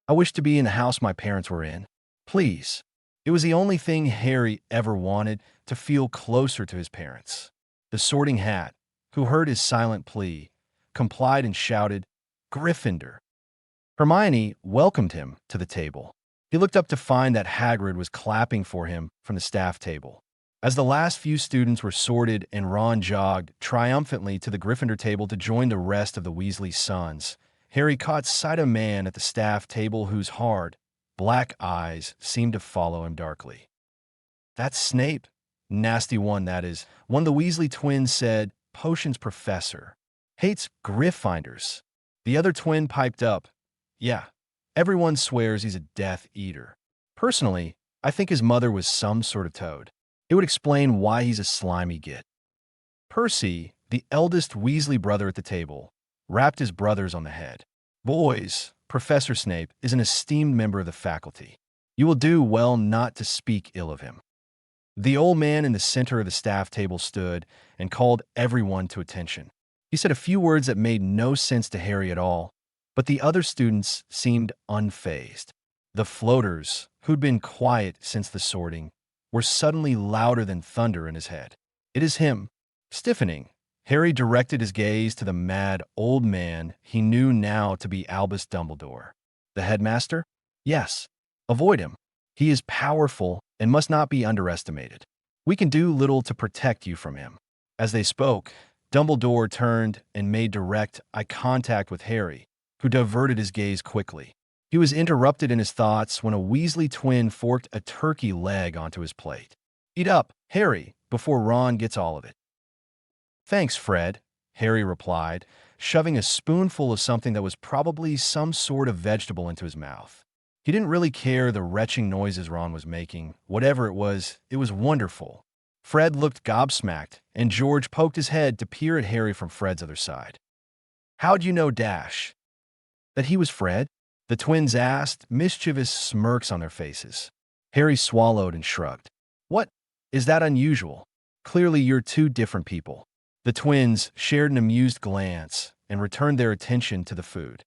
I wish to be in the house my parents were in. Please. It was the only thing Harry ever wanted, to feel closer to his parents. The Sorting Hat, who heard his silent plea, complied and shouted, Gryffindor. Hermione welcomed him to the table. He looked up to find that Hagrid was clapping for him from the staff table. As the last few students were sorted and Ron jogged triumphantly to the Gryffindor table to join the rest of the Weasley sons, Harry caught sight of a man at the staff table whose hard, black eyes seemed to follow him darkly. That's Snape. Nasty one, that is. One of the Weasley twins said, Potions Professor. Hates Gryffindors. The other twin piped up, Yeah, everyone swears he's a Death Eater. Personally, I think his mother was some sort of toad. It would explain why he's a slimy git. Percy, the eldest Weasley brother at the table, rapped his brothers on the head. Boys, Professor Snape is an esteemed member of the faculty. You will do well not to speak ill of him. The old man in the center of the staff table stood and called everyone to attention. He said a few words that made no sense to Harry at all, but the other students seemed unfazed. The floaters, who'd been quiet since the sorting, were suddenly louder than thunder in his head. It is him. Stiffening, Harry directed his gaze to the mad old man he knew now to be Albus Dumbledore. The headmaster? Yes. Avoid him. He is powerful and must not be underestimated. We can do little to protect you from him. As they spoke, Dumbledore turned and made direct eye contact with Harry, who diverted his gaze quickly. He was interrupted in his thoughts when a Weasley twin forked a turkey leg onto his plate. Eat up, Harry, before Ron gets all of it. Thanks, Fred, Harry replied, shoving a spoonful of something that was probably some sort of vegetable into his mouth. He didn't really care the retching noises Ron was making. Whatever it was wonderful. Fred looked gobsmacked, and George poked his head to peer at Harry from Fred's other side. How'd you know, Dash? That he was Fred? The twins asked, mischievous smirks on their faces. Harry swallowed and shrugged. What? Is that unusual? Clearly you're two different people. The twins shared an amused glance and returned their attention to the food.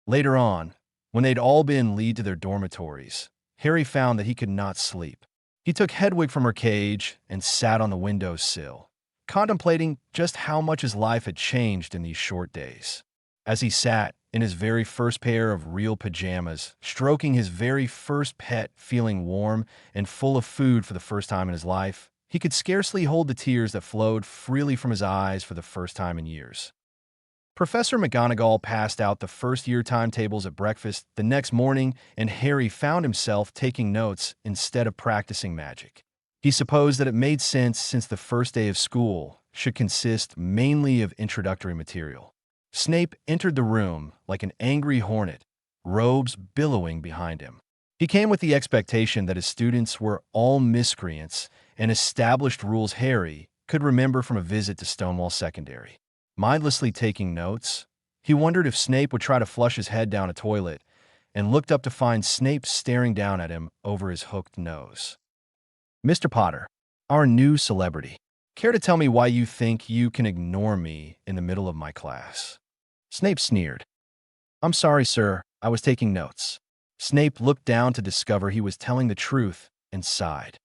Later on, when they'd all been lead to their dormitories, Harry found that he could not sleep. He took Hedwig from her cage and sat on the windowsill, contemplating just how much his life had changed in these short days. As he sat in his very first pair of real pajamas, stroking his very first pet, feeling warm and full of food for the first time in his life, he could scarcely hold the tears that flowed freely from his eyes for the first time in years. Professor McGonagall passed out the first-year timetables at breakfast the next morning, and Harry found himself taking notes instead of practicing magic. He supposed that it made sense since the first day of school should consist mainly of introductory material. Snape entered the room like an angry hornet, robes billowing behind him. He came with the expectation that his students were all miscreants and established rules Harry could remember from a visit to Stonewall Secondary. Mindlessly taking notes, he wondered if Snape would try to flush his head down a toilet, and looked up to find Snape staring down at him over his hooked nose. "Mr. Potter, our new celebrity, care to tell me why you think you can ignore me in the middle of my class?" Snape sneered. "I'm sorry, sir, I was taking notes." Snape looked down to discover he was telling the truth and sighed.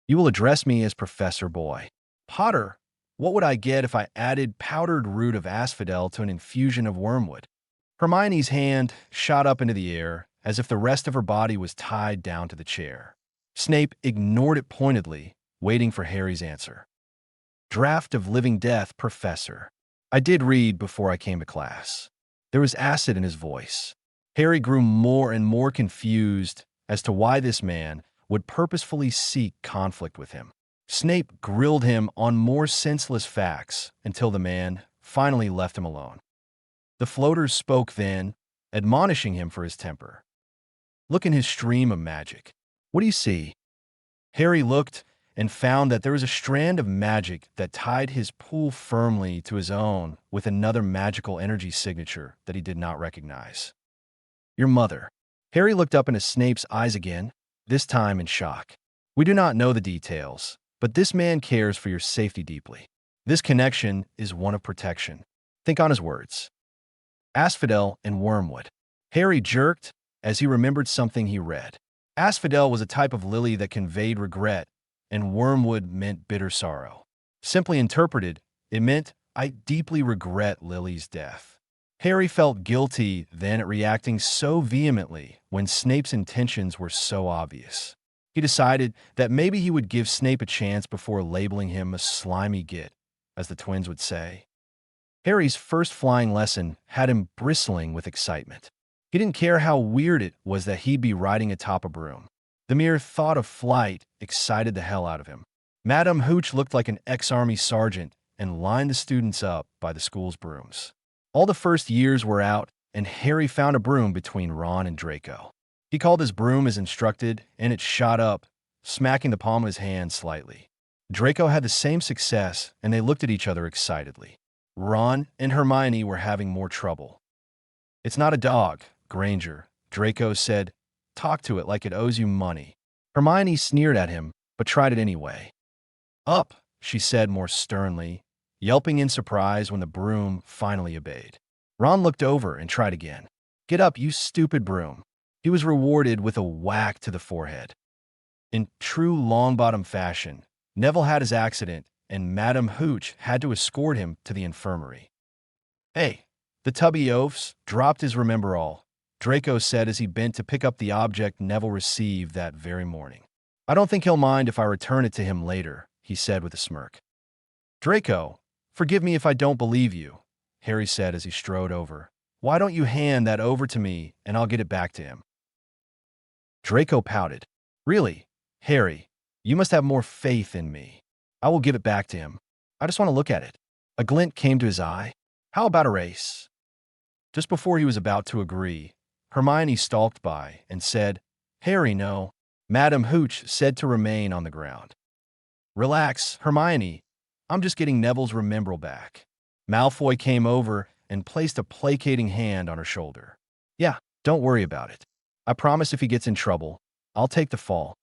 "You will address me as Professor Boy. Potter, what would I get if I added powdered root of asphodel to an infusion of wormwood?" Hermione's hand shot up into the air as if the rest of her body was tied down to the chair. Snape ignored it pointedly, waiting for Harry's answer. "Draft of living death, Professor. I did read before I came to class." There was acid in his voice. Harry grew more and more confused as to why this man would purposefully seek conflict with him. Snape grilled him on more senseless facts until the man finally left him alone. The floaters spoke then, admonishing him for his temper. "Look in his stream of magic. What do you see?" Harry looked and found that there was a strand of magic that tied his pool firmly to his own with another magical energy signature that he did not recognize. "Your mother." Harry looked up into Snape's eyes again, this time in shock. "We do not know the details, but this man cares for your safety deeply. This connection is one of protection. Think on his words. Asphodel and wormwood." Harry jerked as he remembered something he read. Asphodel was a type of lily that conveyed regret, and wormwood meant bitter sorrow. Simply interpreted, it meant, "I deeply regret Lily's death." Harry felt guilty then at reacting so vehemently when Snape's intentions were so obvious. He decided that maybe he would give Snape a chance before labeling him a slimy git, as the twins would say. Harry's first flying lesson had him bristling with excitement. He didn't care how weird it was that he'd be riding atop a broom. The mere thought of flight excited the hell out of him. Madame Hooch looked like an ex-army sergeant and lined the students up by the school's brooms. All the first years were out, and Harry found a broom between Ron and Draco. He called his broom as instructed, and it shot up, smacking the palm of his hand slightly. Draco had the same success, and they looked at each other excitedly. Ron and Hermione were having more trouble. "It's not a dog, Granger," Draco said. "Talk to it like it owes you money." Hermione sneered at him, but tried it anyway. "Up," she said more sternly, yelping in surprise when the broom finally obeyed. Ron looked over and tried again. "Get up, you stupid broom." He was rewarded with a whack to the forehead. In true Longbottom fashion, Neville had his accident, and Madame Hooch had to escort him to the infirmary. "Hey." The tubby oafs dropped his remember-all, Draco said as he bent to pick up the object Neville received that very morning. "I don't think he'll mind if I return it to him later," he said with a smirk. "Draco, forgive me if I don't believe you," Harry said as he strode over. "Why don't you hand that over to me and I'll get it back to him?" Draco pouted. "Really, Harry, you must have more faith in me. I will give it back to him. I just want to look at it." A glint came to his eye. "How about a race?" Just before he was about to agree, Hermione stalked by and said, "Harry, no." Madame Hooch said to remain on the ground. "Relax, Hermione. I'm just getting Neville's remembrall back." Malfoy came over and placed a placating hand on her shoulder. "Yeah, don't worry about it. I promise if he gets in trouble, I'll take the fall."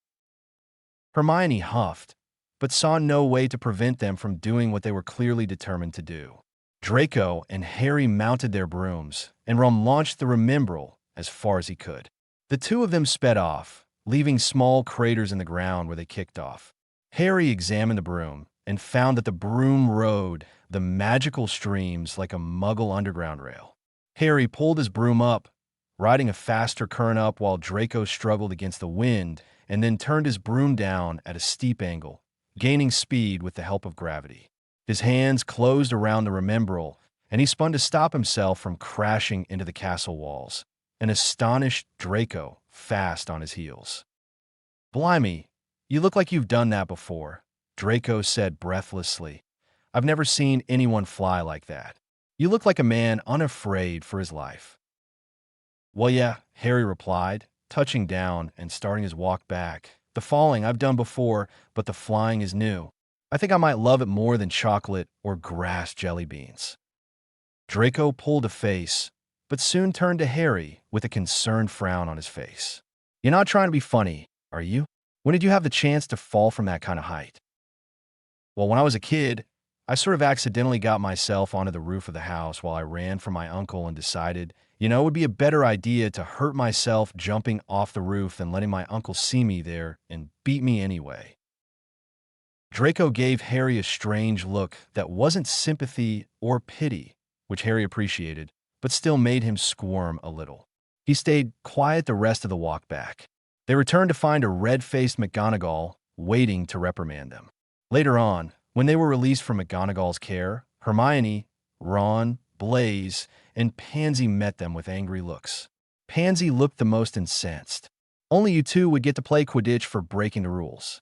Hermione huffed, but saw no way to prevent them from doing what they were clearly determined to do. Draco and Harry mounted their brooms, and Ron launched the remembrall as far as he could. The two of them sped off, leaving small craters in the ground where they kicked off. Harry examined the broom and found that the broom rode the magical streams like a Muggle underground rail. Harry pulled his broom up, riding a faster current up while Draco struggled against the wind, and then turned his broom down at a steep angle, gaining speed with the help of gravity. His hands closed around the Remembrall, and he spun to stop himself from crashing into the castle walls, an astonished Draco fast on his heels. "Blimey, you look like you've done that before," Draco said breathlessly. "I've never seen anyone fly like that. You look like a man unafraid for his life." "Well, yeah," Harry replied, touching down and starting his walk back. "The falling I've done before, but the flying is new. I think I might love it more than chocolate or grass jelly beans." Draco pulled a face, but soon turned to Harry with a concerned frown on his face. "You're not trying to be funny, are you? When did you have the chance to fall from that kind of height?" "Well, when I was a kid, I sort of accidentally got myself onto the roof of the house while I ran from my uncle and decided, it would be a better idea to hurt myself jumping off the roof than letting my uncle see me there and beat me anyway." Draco gave Harry a strange look that wasn't sympathy or pity, which Harry appreciated, but still made him squirm a little. He stayed quiet the rest of the walk back. They returned to find a red-faced McGonagall waiting to reprimand them. Later on, when they were released from McGonagall's care, Hermione, Ron, Blaise, and Pansy met them with angry looks. Pansy looked the most incensed. "Only you two would get to play Quidditch for breaking the rules."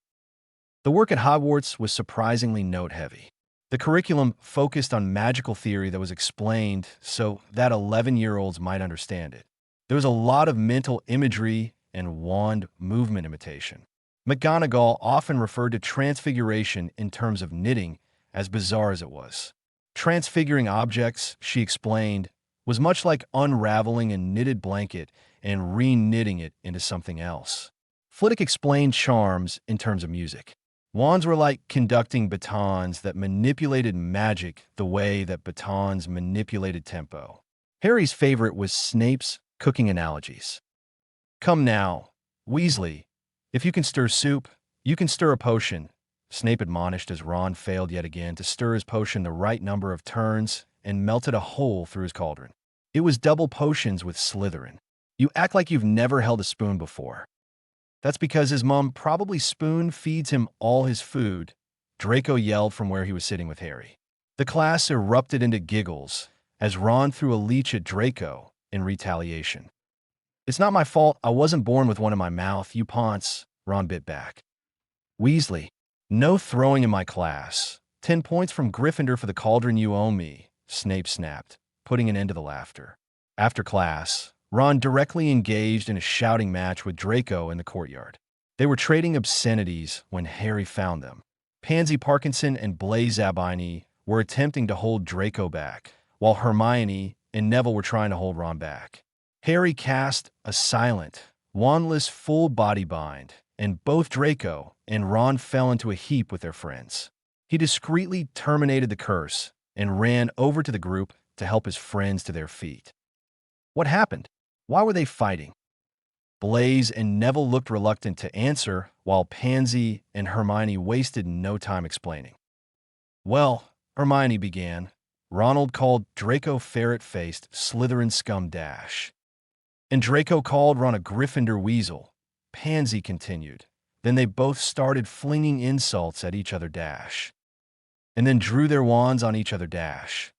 The work at Hogwarts was surprisingly note-heavy. The curriculum focused on magical theory that was explained so that 11-year-olds might understand it. There was a lot of mental imagery and wand movement imitation. McGonagall often referred to transfiguration in terms of knitting, as bizarre as it was. Transfiguring objects, she explained, was much like unraveling a knitted blanket and re-knitting it into something else. Flitwick explained charms in terms of music. Wands were like conducting batons that manipulated magic the way that batons manipulated tempo. Harry's favorite was Snape's cooking analogies. "Come now, Weasley, if you can stir soup, you can stir a potion," Snape admonished as Ron failed yet again to stir his potion the right number of turns and melted a hole through his cauldron. It was double potions with Slytherin. "You act like you've never held a spoon before." "That's because his mom probably spoon feeds him all his food," Draco yelled from where he was sitting with Harry. The class erupted into giggles as Ron threw a leech at Draco in retaliation. "It's not my fault I wasn't born with one in my mouth, you ponce," Ron bit back. "Weasley, no throwing in my class. 10 points from Gryffindor for the cauldron you owe me," Snape snapped, putting an end to the laughter. After class, Ron directly engaged in a shouting match with Draco in the courtyard. They were trading obscenities when Harry found them. Pansy Parkinson and Blaise Zabini were attempting to hold Draco back, while Hermione and Neville were trying to hold Ron back. Harry cast a silent, wandless full body bind, and both Draco and Ron fell into a heap with their friends. He discreetly terminated the curse and ran over to the group to help his friends to their feet. What happened? Why were they fighting? Blaise and Neville looked reluctant to answer, while Pansy and Hermione wasted no time explaining. "Well," Hermione began, "Ronald called Draco ferret-faced Slytherin scum dash. And Draco called Ron a Gryffindor weasel," Pansy continued. "Then they both started flinging insults at each other dash. And then drew their wands on each other dash.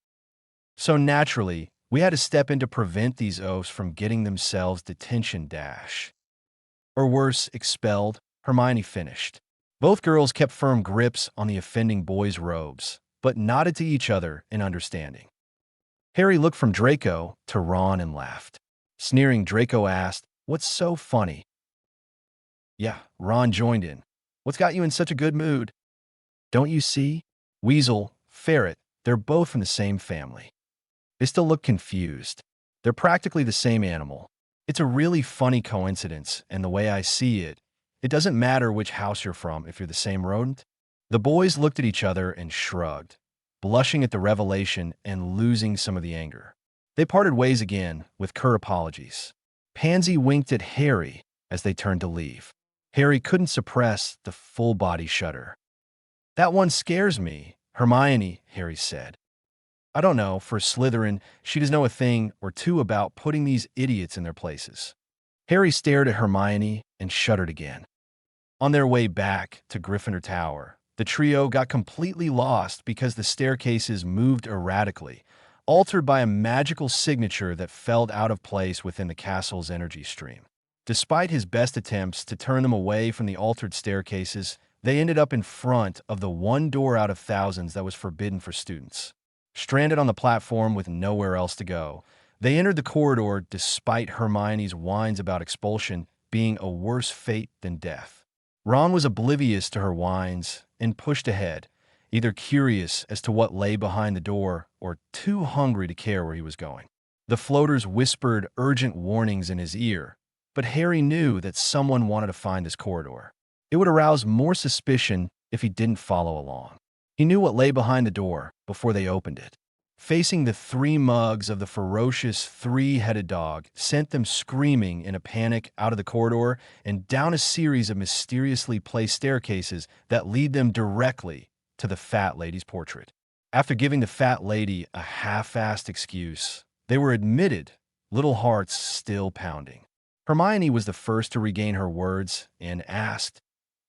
So naturally, we had to step in to prevent these oafs from getting themselves detention dash. Or worse, expelled," Hermione finished. Both girls kept firm grips on the offending boys' robes, but nodded to each other in understanding. Harry looked from Draco to Ron and laughed. Sneering, Draco asked, "What's so funny?" "Yeah," Ron joined in. "What's got you in such a good mood?" "Don't you see? Weasel, ferret, they're both from the same family." They still look confused. They're practically the same animal. It's a really funny coincidence, and the way I see it, it doesn't matter which house you're from if you're the same rodent. The boys looked at each other and shrugged, blushing at the revelation and losing some of the anger. They parted ways again with curt apologies. Pansy winked at Harry as they turned to leave. Harry couldn't suppress the full-body shudder. "That one scares me, Hermione," Harry said. "I don't know, for Slytherin, she does know a thing or two about putting these idiots in their places." Harry stared at Hermione and shuddered again. On their way back to Gryffindor Tower, the trio got completely lost because the staircases moved erratically, altered by a magical signature that felt out of place within the castle's energy stream. Despite his best attempts to turn them away from the altered staircases, they ended up in front of the one door out of thousands that was forbidden for students. Stranded on the platform with nowhere else to go, they entered the corridor despite Hermione's whines about expulsion being a worse fate than death. Ron was oblivious to her whines and pushed ahead, either curious as to what lay behind the door or too hungry to care where he was going. The floaters whispered urgent warnings in his ear, but Harry knew that someone wanted to find this corridor. It would arouse more suspicion if he didn't follow along. He knew what lay behind the door before they opened it. Facing the three mugs of the ferocious three-headed dog sent them screaming in a panic out of the corridor and down a series of mysteriously placed staircases that lead them directly to the fat lady's portrait. After giving the fat lady a half-assed excuse, they were admitted, little hearts still pounding. Hermione was the first to regain her words and asked,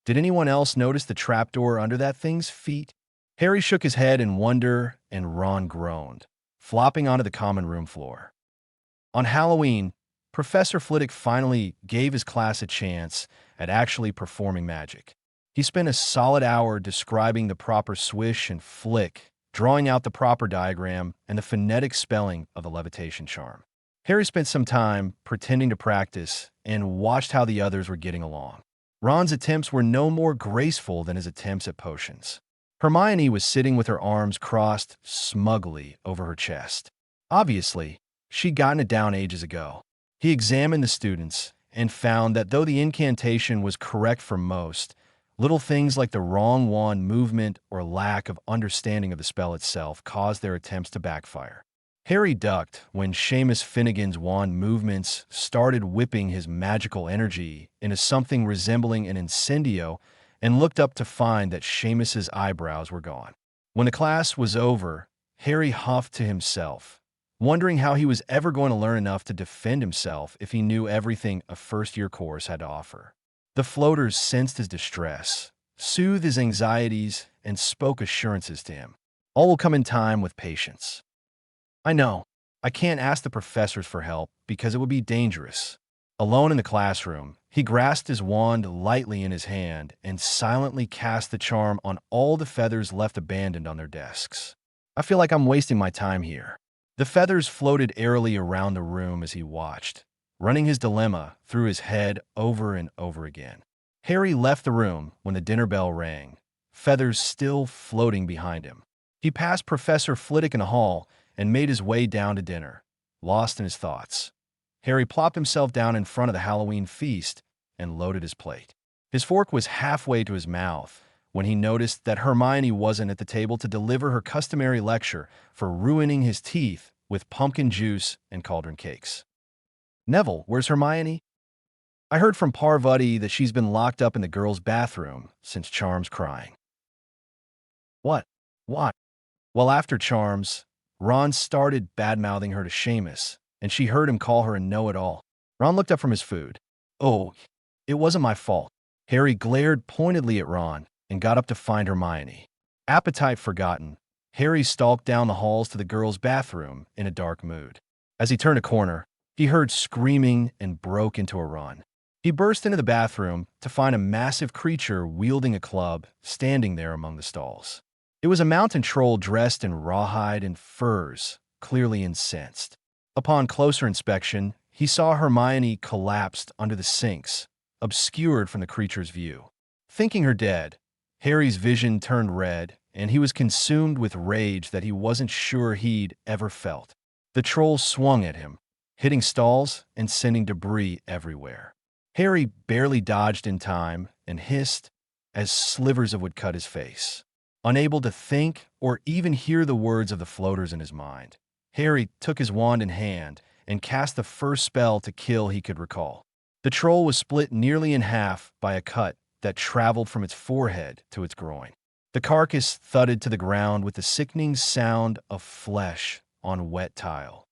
"Did anyone else notice the trapdoor under that thing's feet?" Harry shook his head in wonder, and Ron groaned, flopping onto the common room floor. On Halloween, Professor Flitwick finally gave his class a chance at actually performing magic. He spent a solid hour describing the proper swish and flick, drawing out the proper diagram, and the phonetic spelling of the levitation charm. Harry spent some time pretending to practice and watched how the others were getting along. Ron's attempts were no more graceful than his attempts at potions. Hermione was sitting with her arms crossed smugly over her chest. Obviously, she'd gotten it down ages ago. He examined the students and found that though the incantation was correct for most, little things like the wrong wand movement or lack of understanding of the spell itself caused their attempts to backfire. Harry ducked when Seamus Finnegan's wand movements started whipping his magical energy into something resembling an incendio and looked up to find that Seamus's eyebrows were gone. When the class was over, Harry huffed to himself, wondering how he was ever going to learn enough to defend himself if he knew everything a first-year course had to offer. The floaters sensed his distress, soothed his anxieties, and spoke assurances to him. All will come in time with patience. "I know. I can't ask the professors for help because it would be dangerous." Alone in the classroom, he grasped his wand lightly in his hand and silently cast the charm on all the feathers left abandoned on their desks. "I feel like I'm wasting my time here." The feathers floated airily around the room as he watched, running his dilemma through his head over and over again. Harry left the room when the dinner bell rang, feathers still floating behind him. He passed Professor Flitwick in the hall and made his way down to dinner, lost in his thoughts. Harry plopped himself down in front of the Halloween feast and loaded his plate. His fork was halfway to his mouth when he noticed that Hermione wasn't at the table to deliver her customary lecture for ruining his teeth with pumpkin juice and cauldron cakes. "Neville, where's Hermione? I heard from Parvati that she's been locked up in the girls' bathroom since Charm's crying." "What? Why?" Well, after Charms, Ron started bad-mouthing her to Seamus, and she heard him call her a know-it-all. Ron looked up from his food. "Oh, it wasn't my fault." Harry glared pointedly at Ron and got up to find Hermione. Appetite forgotten, Harry stalked down the halls to the girls' bathroom in a dark mood. As he turned a corner, he heard screaming and broke into a run. He burst into the bathroom to find a massive creature wielding a club standing there among the stalls. It was a mountain troll dressed in rawhide and furs, clearly incensed. Upon closer inspection, he saw Hermione collapsed under the sinks, obscured from the creature's view. Thinking her dead, Harry's vision turned red, and he was consumed with rage that he wasn't sure he'd ever felt. The troll swung at him, hitting stalls and sending debris everywhere. Harry barely dodged in time and hissed as slivers of wood cut his face. Unable to think or even hear the words of the floaters in his mind, Harry took his wand in hand and cast the first spell to kill he could recall. The troll was split nearly in half by a cut that traveled from its forehead to its groin. The carcass thudded to the ground with the sickening sound of flesh on wet tile.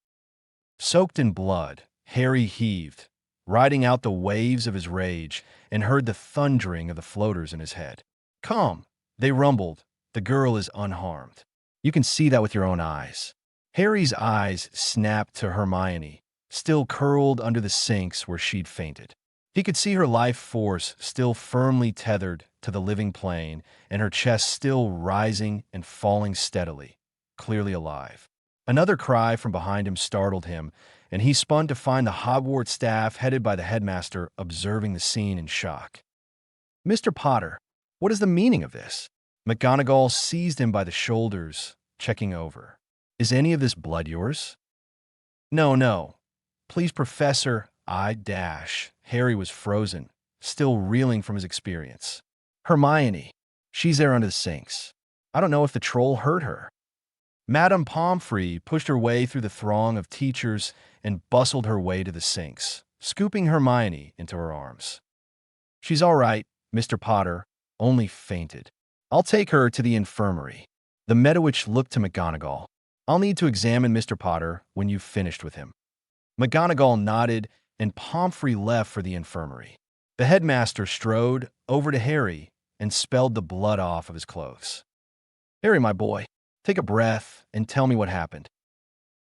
Soaked in blood, Harry heaved, riding out the waves of his rage, and heard the thundering of the floaters in his head. "Come," they rumbled. "The girl is unharmed. You can see that with your own eyes." Harry's eyes snapped to Hermione, still curled under the sinks where she'd fainted. He could see her life force still firmly tethered to the living plane, and her chest still rising and falling steadily, clearly alive. Another cry from behind him startled him, and he spun to find the Hogwarts staff headed by the headmaster observing the scene in shock. "Mr. Potter, what is the meaning of this?" McGonagall seized him by the shoulders, checking over. "Is any of this blood yours?" "No, no. Please, Professor, Harry was frozen, still reeling from his experience. "Hermione, she's there under the sinks. I don't know if the troll hurt her." Madame Pomfrey pushed her way through the throng of teachers and bustled her way to the sinks, scooping Hermione into her arms. "She's all right, Mr. Potter, only fainted. I'll take her to the infirmary." The Medowitch looked to McGonagall. "I'll need to examine Mr. Potter when you've finished with him." McGonagall nodded, and Pomfrey left for the infirmary. The headmaster strode over to Harry and spelled the blood off of his clothes. "Harry, my boy, take a breath and tell me what happened."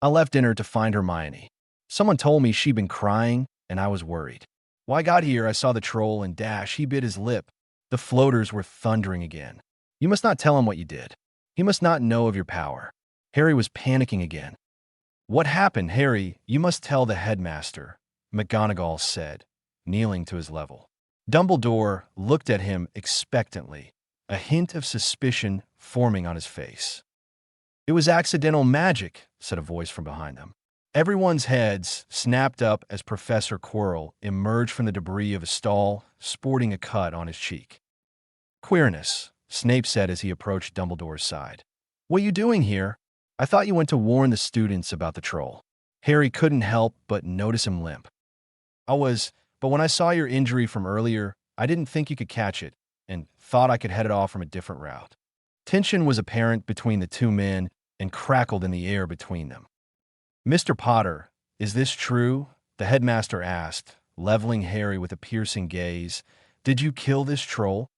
"I left dinner to find Hermione. Someone told me she'd been crying, and I was worried. When I got here, I saw the troll, and he bit his lip." The floaters were thundering again. "You must not tell him what you did. He must not know of your power." Harry was panicking again. "What happened, Harry? You must tell the headmaster," McGonagall said, kneeling to his level. Dumbledore looked at him expectantly, a hint of suspicion forming on his face. "It was accidental magic," said a voice from behind them. Everyone's heads snapped up as Professor Quirrell emerged from the debris of a stall, sporting a cut on his cheek. "Queerness," Snape said as he approached Dumbledore's side. "What are you doing here? I thought you went to warn the students about the troll." Harry couldn't help but notice him limp. But when I saw your injury from earlier, I didn't think you could catch it, and thought I could head it off from a different route." Tension was apparent between the two men and crackled in the air between them. "Mr. Potter, is this true?" the headmaster asked, leveling Harry with a piercing gaze. "Did you kill this troll?"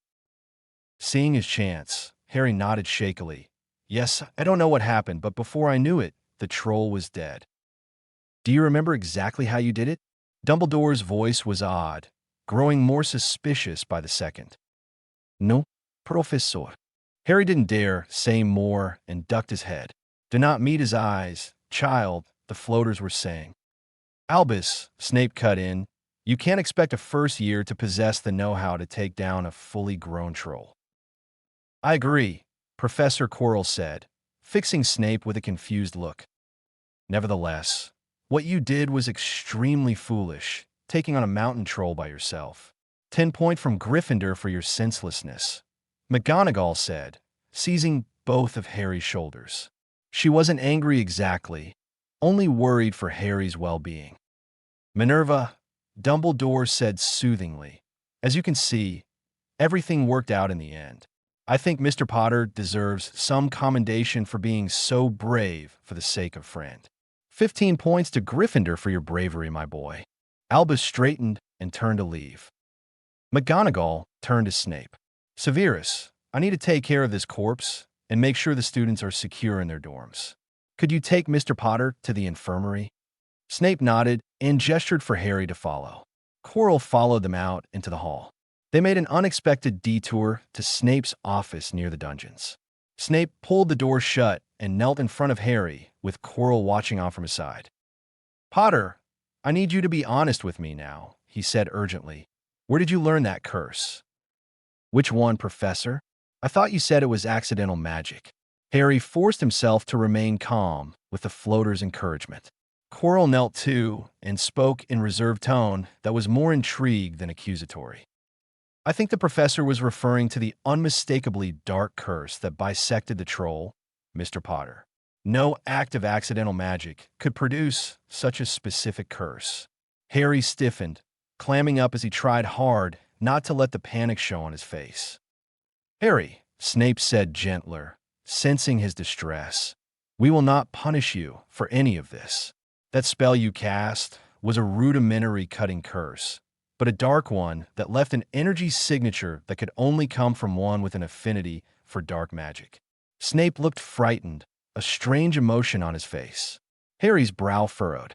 Seeing his chance, Harry nodded shakily. "Yes, I don't know what happened, but before I knew it, the troll was dead." "Do you remember exactly how you did it?" Dumbledore's voice was odd, growing more suspicious by the second. "No, Professor." Harry didn't dare say more and ducked his head. "Do not meet his eyes, child," the floaters were saying. "Albus," Snape cut in, "you can't expect a first year to possess the know-how to take down a fully grown troll." "I agree," Professor Quirrell said, fixing Snape with a confused look. "Nevertheless, what you did was extremely foolish, taking on a mountain troll by yourself. 10 points from Gryffindor for your senselessness," McGonagall said, seizing both of Harry's shoulders. She wasn't angry exactly, only worried for Harry's well-being. "Minerva," Dumbledore said soothingly, "as you can see, everything worked out in the end. I think Mr. Potter deserves some commendation for being so brave for the sake of friend. 15 points to Gryffindor for your bravery, my boy." Albus straightened and turned to leave. McGonagall turned to Snape. "Severus, I need to take care of this corpse and make sure the students are secure in their dorms. Could you take Mr. Potter to the infirmary?" Snape nodded and gestured for Harry to follow. Quirrell followed them out into the hall. They made an unexpected detour to Snape's office near the dungeons. Snape pulled the door shut and knelt in front of Harry, with Quirrell watching on from his side. "Potter, I need you to be honest with me now," he said urgently. "Where did you learn that curse?" "Which one, Professor? I thought you said it was accidental magic." Harry forced himself to remain calm with the floater's encouragement. Quirrell knelt too and spoke in reserved tone that was more intrigued than accusatory. "I think the professor was referring to the unmistakably dark curse that bisected the troll, Mr. Potter. No act of accidental magic could produce such a specific curse." Harry stiffened, clamming up as he tried hard not to let the panic show on his face. "Harry," Snape said gentler, sensing his distress, "we will not punish you for any of this. That spell you cast was a rudimentary cutting curse, but a dark one that left an energy signature that could only come from one with an affinity for dark magic." Snape looked frightened, a strange emotion on his face. Harry's brow furrowed.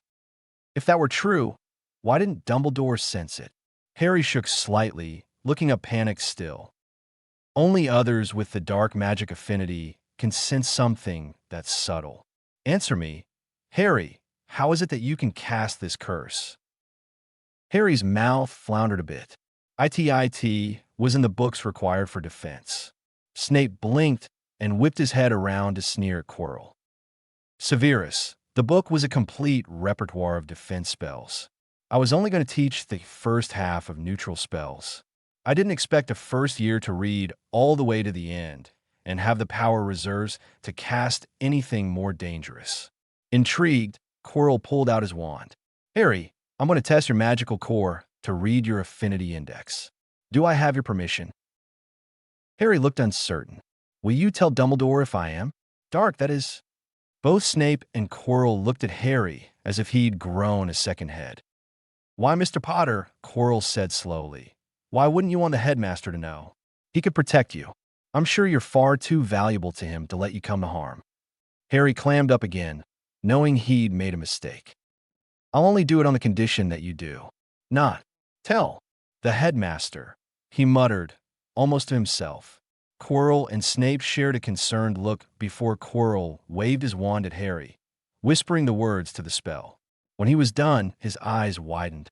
If that were true, why didn't Dumbledore sense it? Harry shook slightly, looking up panicked still. Only others with the dark magic affinity can sense something that's subtle. Answer me, Harry, how is it that you can cast this curse? Harry's mouth floundered a bit. "It was in the books required for defense." Snape blinked and whipped his head around to sneer at Quirrell. "Severus, the book was a complete repertoire of defense spells. I was only going to teach the first half of neutral spells. I didn't expect a first year to read all the way to the end and have the power reserves to cast anything more dangerous." Intrigued, Quirrell pulled out his wand. "Harry, I'm going to test your magical core to read your affinity index. Do I have your permission?" Harry looked uncertain. "Will you tell Dumbledore if I am? Dark, that is." Both Snape and Quirrell looked at Harry as if he'd grown a second head. "Why, Mr. Potter," Quirrell said slowly, "why wouldn't you want the headmaster to know? He could protect you. I'm sure you're far too valuable to him to let you come to harm." Harry clammed up again, knowing he'd made a mistake. "I'll only do it on the condition that you do. Not tell the headmaster," he muttered, almost to himself. Quirrell and Snape shared a concerned look before Quirrell waved his wand at Harry, whispering the words to the spell. When he was done, his eyes widened.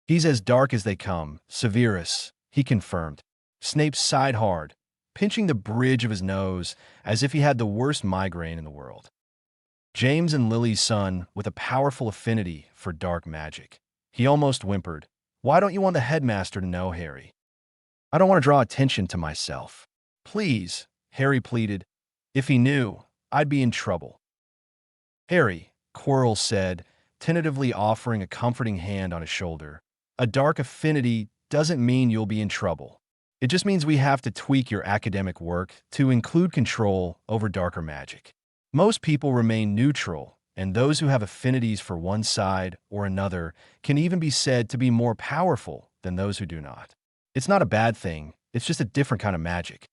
"He's as dark as they come, Severus," he confirmed. Snape sighed hard, pinching the bridge of his nose as if he had the worst migraine in the world. "James and Lily's son with a powerful affinity for dark magic." He almost whimpered. "Why don't you want the headmaster to know, Harry?" "I don't want to draw attention to myself." "Please," Harry pleaded. "If he knew, I'd be in trouble." "Harry," Quirrell said, tentatively offering a comforting hand on his shoulder, "a dark affinity doesn't mean you'll be in trouble. It just means we have to tweak your academic work to include control over darker magic. Most people remain neutral, and those who have affinities for one side or another can even be said to be more powerful than those who do not. It's not a bad thing, it's just a different kind of magic."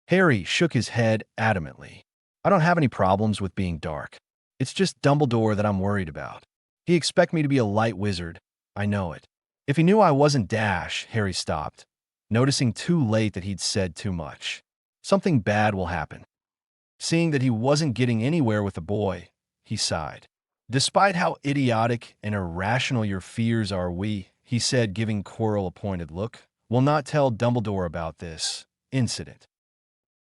Harry shook his head adamantly. "I don't have any problems with being dark. It's just Dumbledore that I'm worried about. He expects me to be a light wizard. I know it. If he knew I wasn't Dash," Harry stopped, noticing too late that he'd said too much. "Something bad will happen." Seeing that he wasn't getting anywhere with the boy, he sighed. "Despite how idiotic and irrational your fears are, he said, giving Quirrell a pointed look, "will not tell Dumbledore about this incident."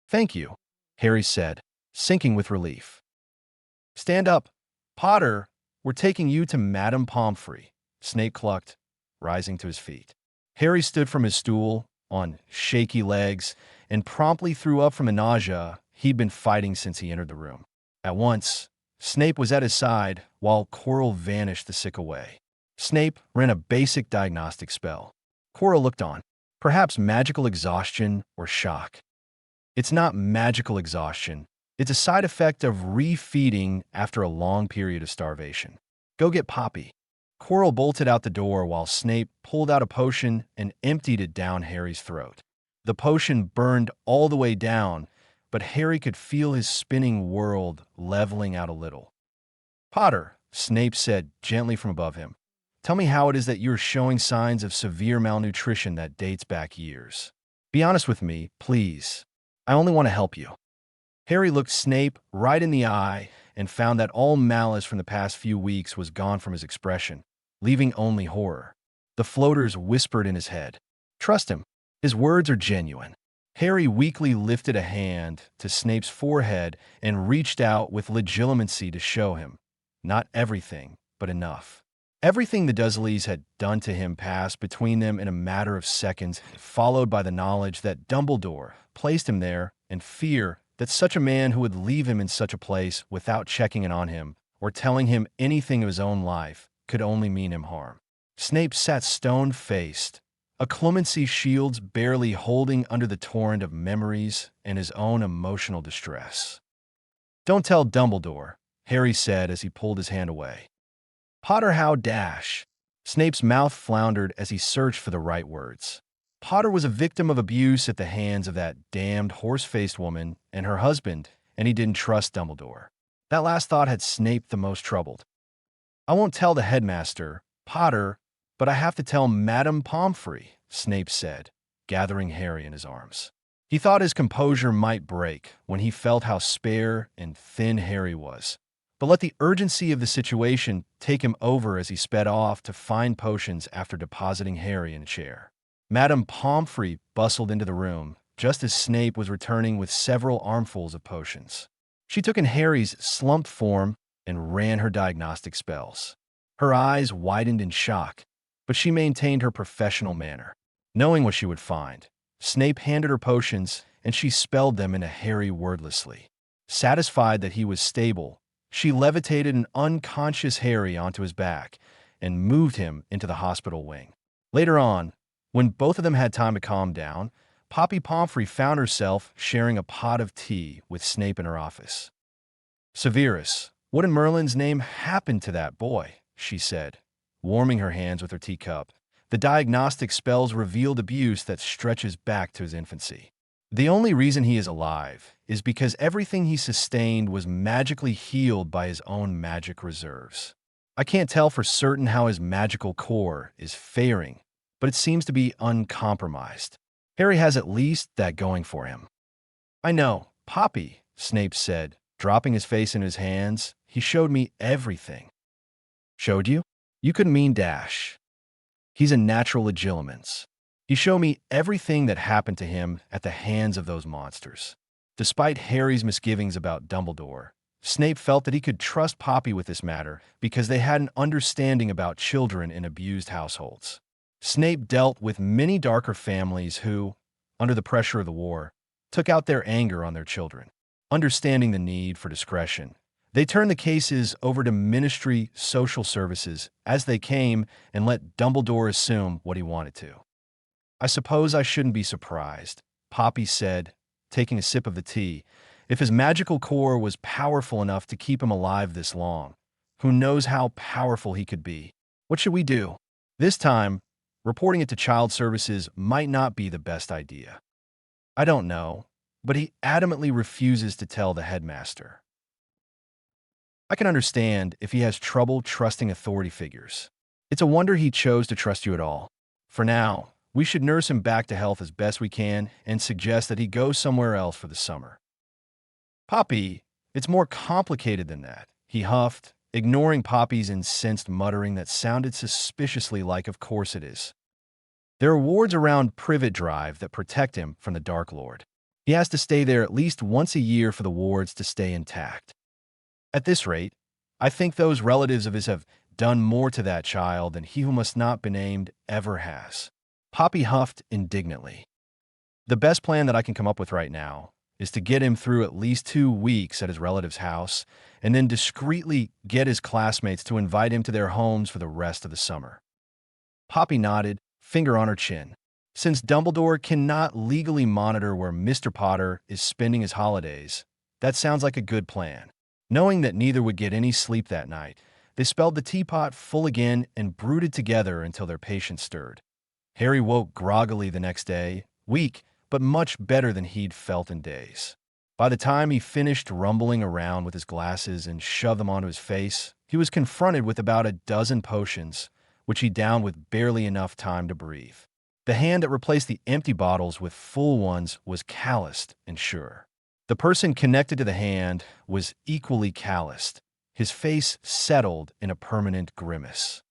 "Thank you," Harry said, sinking with relief. "Stand up. Potter, we're taking you to Madame Pomfrey," Snape clucked, rising to his feet. Harry stood from his stool, on shaky legs, and promptly threw up from the nausea he'd been fighting since he entered the room. At once, Snape was at his side, while Quirrell vanished the sick away. Snape ran a basic diagnostic spell. Quirrell looked on. Perhaps magical exhaustion or shock. "It's not magical exhaustion. It's a side effect of refeeding after a long period of starvation. Go get Poppy." Quirrell bolted out the door while Snape pulled out a potion and emptied it down Harry's throat. The potion burned all the way down, but Harry could feel his spinning world leveling out a little. "Potter," Snape said gently from above him, "tell me how it is that you're showing signs of severe malnutrition that dates back years. Be honest with me, please. I only want to help you." Harry looked Snape right in the eye and found that all malice from the past few weeks was gone from his expression, leaving only horror. The floaters whispered in his head. "Trust him. His words are genuine." Harry weakly lifted a hand to Snape's forehead and reached out with legitimacy to show him. Not everything, but enough. Everything the Dursleys had done to him passed between them in a matter of seconds, followed by the knowledge that Dumbledore placed him there and fear that such a man who would leave him in such a place without checking in on him or telling him anything of his own life could only mean him harm. Snape sat stone-faced, a clemency shields barely holding under the torrent of memories and his own emotional distress. "Don't tell Dumbledore," Harry said as he pulled his hand away. "Potter how dash." Snape's mouth floundered as he searched for the right words. Potter was a victim of abuse at the hands of that damned horse-faced woman and her husband, and he didn't trust Dumbledore. That last thought had Snape the most troubled. "I won't tell the headmaster, Potter, but I have to tell Madame Pomfrey," Snape said, gathering Harry in his arms. He thought his composure might break when he felt how spare and thin Harry was, but let the urgency of the situation take him over as he sped off to find potions after depositing Harry in a chair. Madame Pomfrey bustled into the room just as Snape was returning with several armfuls of potions. She took in Harry's slumped form and ran her diagnostic spells. Her eyes widened in shock, but she maintained her professional manner. Knowing what she would find, Snape handed her potions and she spelled them into Harry wordlessly. Satisfied that he was stable, she levitated an unconscious Harry onto his back and moved him into the hospital wing. Later on, when both of them had time to calm down, Poppy Pomfrey found herself sharing a pot of tea with Snape in her office. "Severus, what in Merlin's name happened to that boy?" she said, warming her hands with her teacup. The diagnostic spells revealed abuse that stretches back to his infancy. "The only reason he is alive is because everything he sustained was magically healed by his own magic reserves. I can't tell for certain how his magical core is faring, but it seems to be uncompromised. Harry has at least that going for him." "I know, Poppy," Snape said, dropping his face in his hands. "He showed me everything." "Showed you? You couldn't mean dash. He's a natural legilimens. He showed me everything that happened to him at the hands of those monsters." Despite Harry's misgivings about Dumbledore, Snape felt that he could trust Poppy with this matter because they had an understanding about children in abused households. Snape dealt with many darker families who, under the pressure of the war, took out their anger on their children. Understanding the need for discretion, they turned the cases over to Ministry Social Services as they came and let Dumbledore assume what he wanted to. "I suppose I shouldn't be surprised," Poppy said, taking a sip of the tea. "If his magical core was powerful enough to keep him alive this long, who knows how powerful he could be? What should we do?" This time, reporting it to Child Services might not be the best idea. "I don't know, but he adamantly refuses to tell the headmaster." "I can understand if he has trouble trusting authority figures. It's a wonder he chose to trust you at all. For now, we should nurse him back to health as best we can and suggest that he go somewhere else for the summer." "Poppy, it's more complicated than that," he huffed, ignoring Poppy's incensed muttering that sounded suspiciously like "of course it is." "There are wards around Privet Drive that protect him from the Dark Lord. He has to stay there at least once a year for the wards to stay intact. At this rate, I think those relatives of his have done more to that child than he who must not be named ever has." Poppy huffed indignantly. "The best plan that I can come up with right now is to get him through at least 2 weeks at his relative's house and then discreetly get his classmates to invite him to their homes for the rest of the summer." Poppy nodded, finger on her chin. Since Dumbledore cannot legally monitor where Mr. Potter is spending his holidays, that sounds like a good plan. Knowing that neither would get any sleep that night, they spelled the teapot full again and brooded together until their patience stirred. Harry woke groggily the next day, weak, but much better than he'd felt in days. By the time he finished rumbling around with his glasses and shoved them onto his face, he was confronted with about a dozen potions, which he downed with barely enough time to breathe. The hand that replaced the empty bottles with full ones was calloused and sure. The person connected to the hand was equally calloused, his face settled in a permanent grimace.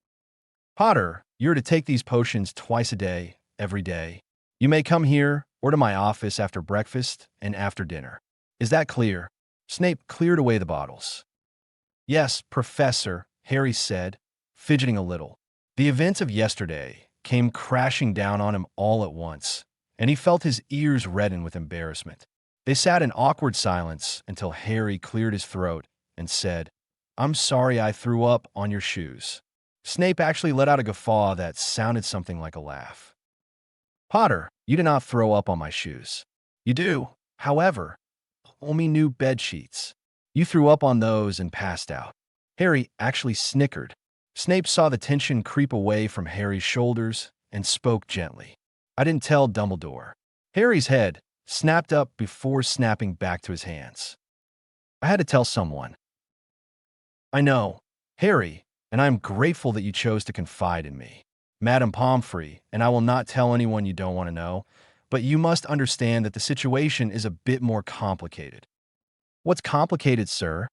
"Potter, you're to take these potions twice a day, every day. You may come here or to my office after breakfast and after dinner. Is that clear?" Snape cleared away the bottles. "Yes, Professor," Harry said, fidgeting a little. The events of yesterday came crashing down on him all at once, and he felt his ears redden with embarrassment. They sat in awkward silence until Harry cleared his throat and said, "I'm sorry I threw up on your shoes." Snape actually let out a guffaw that sounded something like a laugh. Potter, you did not throw up on my shoes. You do, however, owe me new bed sheets. You threw up on those and passed out. Harry actually snickered. Snape saw the tension creep away from Harry's shoulders and spoke gently. I didn't tell Dumbledore. Harry's head snapped up before snapping back to his hands. I had to tell someone. I know, Harry, and I am grateful that you chose to confide in me. Madame Pomfrey, and I will not tell anyone you don't want to know, but you must understand that the situation is a bit more complicated. What's complicated, sir?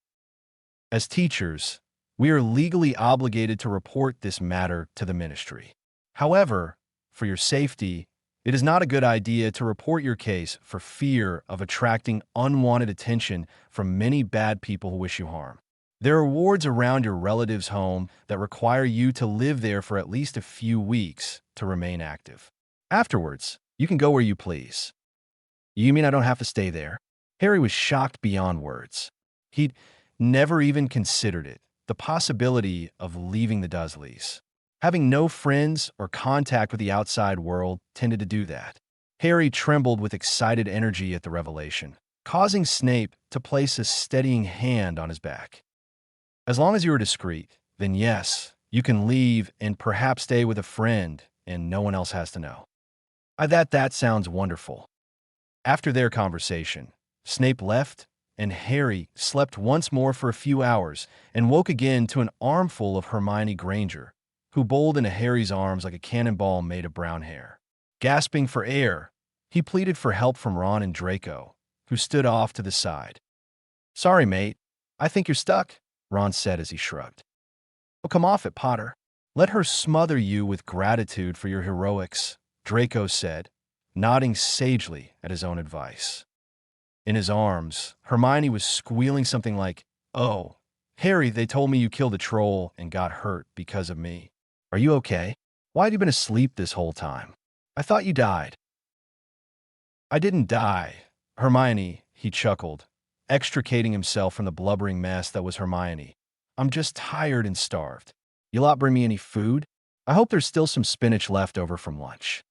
As teachers, we are legally obligated to report this matter to the ministry. However, for your safety, it is not a good idea to report your case for fear of attracting unwanted attention from many bad people who wish you harm. There are wards around your relative's home that require you to live there for at least a few weeks to remain active. Afterwards, you can go where you please. You mean I don't have to stay there? Harry was shocked beyond words. He'd never even considered it, the possibility of leaving the Dursleys. Having no friends or contact with the outside world tended to do that. Harry trembled with excited energy at the revelation, causing Snape to place a steadying hand on his back. As long as you are discreet, then yes, you can leave and perhaps stay with a friend and no one else has to know. That sounds wonderful. After their conversation, Snape left, and Harry slept once more for a few hours and woke again to an armful of Hermione Granger, who bowled into Harry's arms like a cannonball made of brown hair. Gasping for air, he pleaded for help from Ron and Draco, who stood off to the side. Sorry, mate. I think you're stuck, Ron said as he shrugged. Oh, come off it, Potter. Let her smother you with gratitude for your heroics, Draco said, nodding sagely at his own advice. In his arms, Hermione was squealing something like, Oh, Harry, they told me you killed a troll and got hurt because of me. Are you okay? Why have you been asleep this whole time? I thought you died. I didn't die, Hermione, he chuckled, extricating himself from the blubbering mess that was Hermione. I'm just tired and starved. You lot bring me any food? I hope there's still some spinach left over from lunch.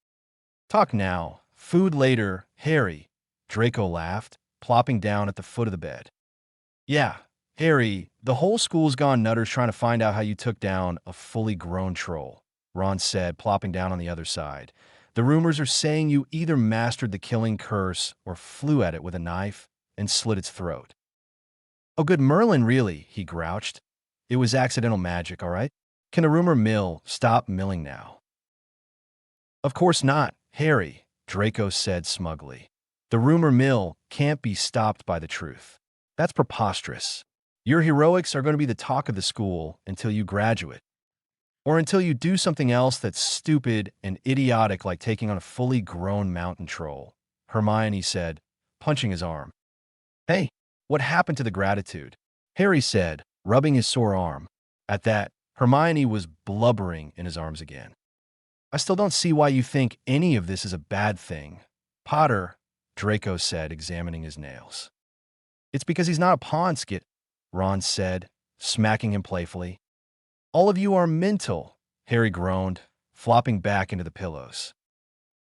Talk now. Food later, Harry, Draco laughed, plopping down at the foot of the bed. Yeah, Harry, the whole school's gone nutters trying to find out how you took down a fully grown troll, Ron said, plopping down on the other side. The rumors are saying you either mastered the killing curse or flew at it with a knife and slit its throat. Oh, good Merlin, really, he grouched. It was accidental magic, all right? Can the rumor mill stop milling now? Of course not, Harry, Draco said smugly. The rumor mill can't be stopped by the truth. That's preposterous. Your heroics are going to be the talk of the school until you graduate. Or until you do something else that's stupid and idiotic like taking on a fully grown mountain troll, Hermione said, punching his arm. Hey, what happened to the gratitude? Harry said, rubbing his sore arm. At that, Hermione was blubbering in his arms again. I still don't see why you think any of this is a bad thing. Potter, Draco said, examining his nails. It's because he's not a pawn, Skit, Ron said, smacking him playfully. All of you are mental, Harry groaned, flopping back into the pillows.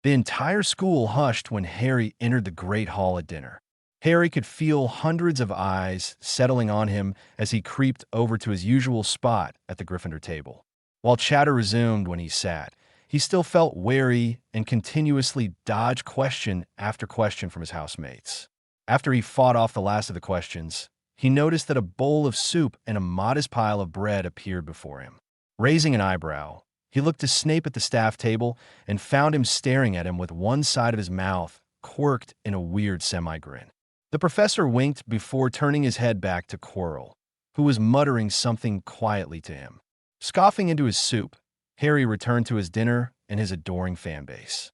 The entire school hushed when Harry entered the great hall at dinner. Harry could feel hundreds of eyes settling on him as he creeped over to his usual spot at the Gryffindor table. While chatter resumed when he sat, he still felt wary and continuously dodged question after question from his housemates. After he fought off the last of the questions, he noticed that a bowl of soup and a modest pile of bread appeared before him. Raising an eyebrow, he looked to Snape at the staff table and found him staring at him with one side of his mouth quirked in a weird semi-grin. The professor winked before turning his head back to Quirrell, who was muttering something quietly to him. Scoffing into his soup, Harry returned to his dinner and his adoring fanbase.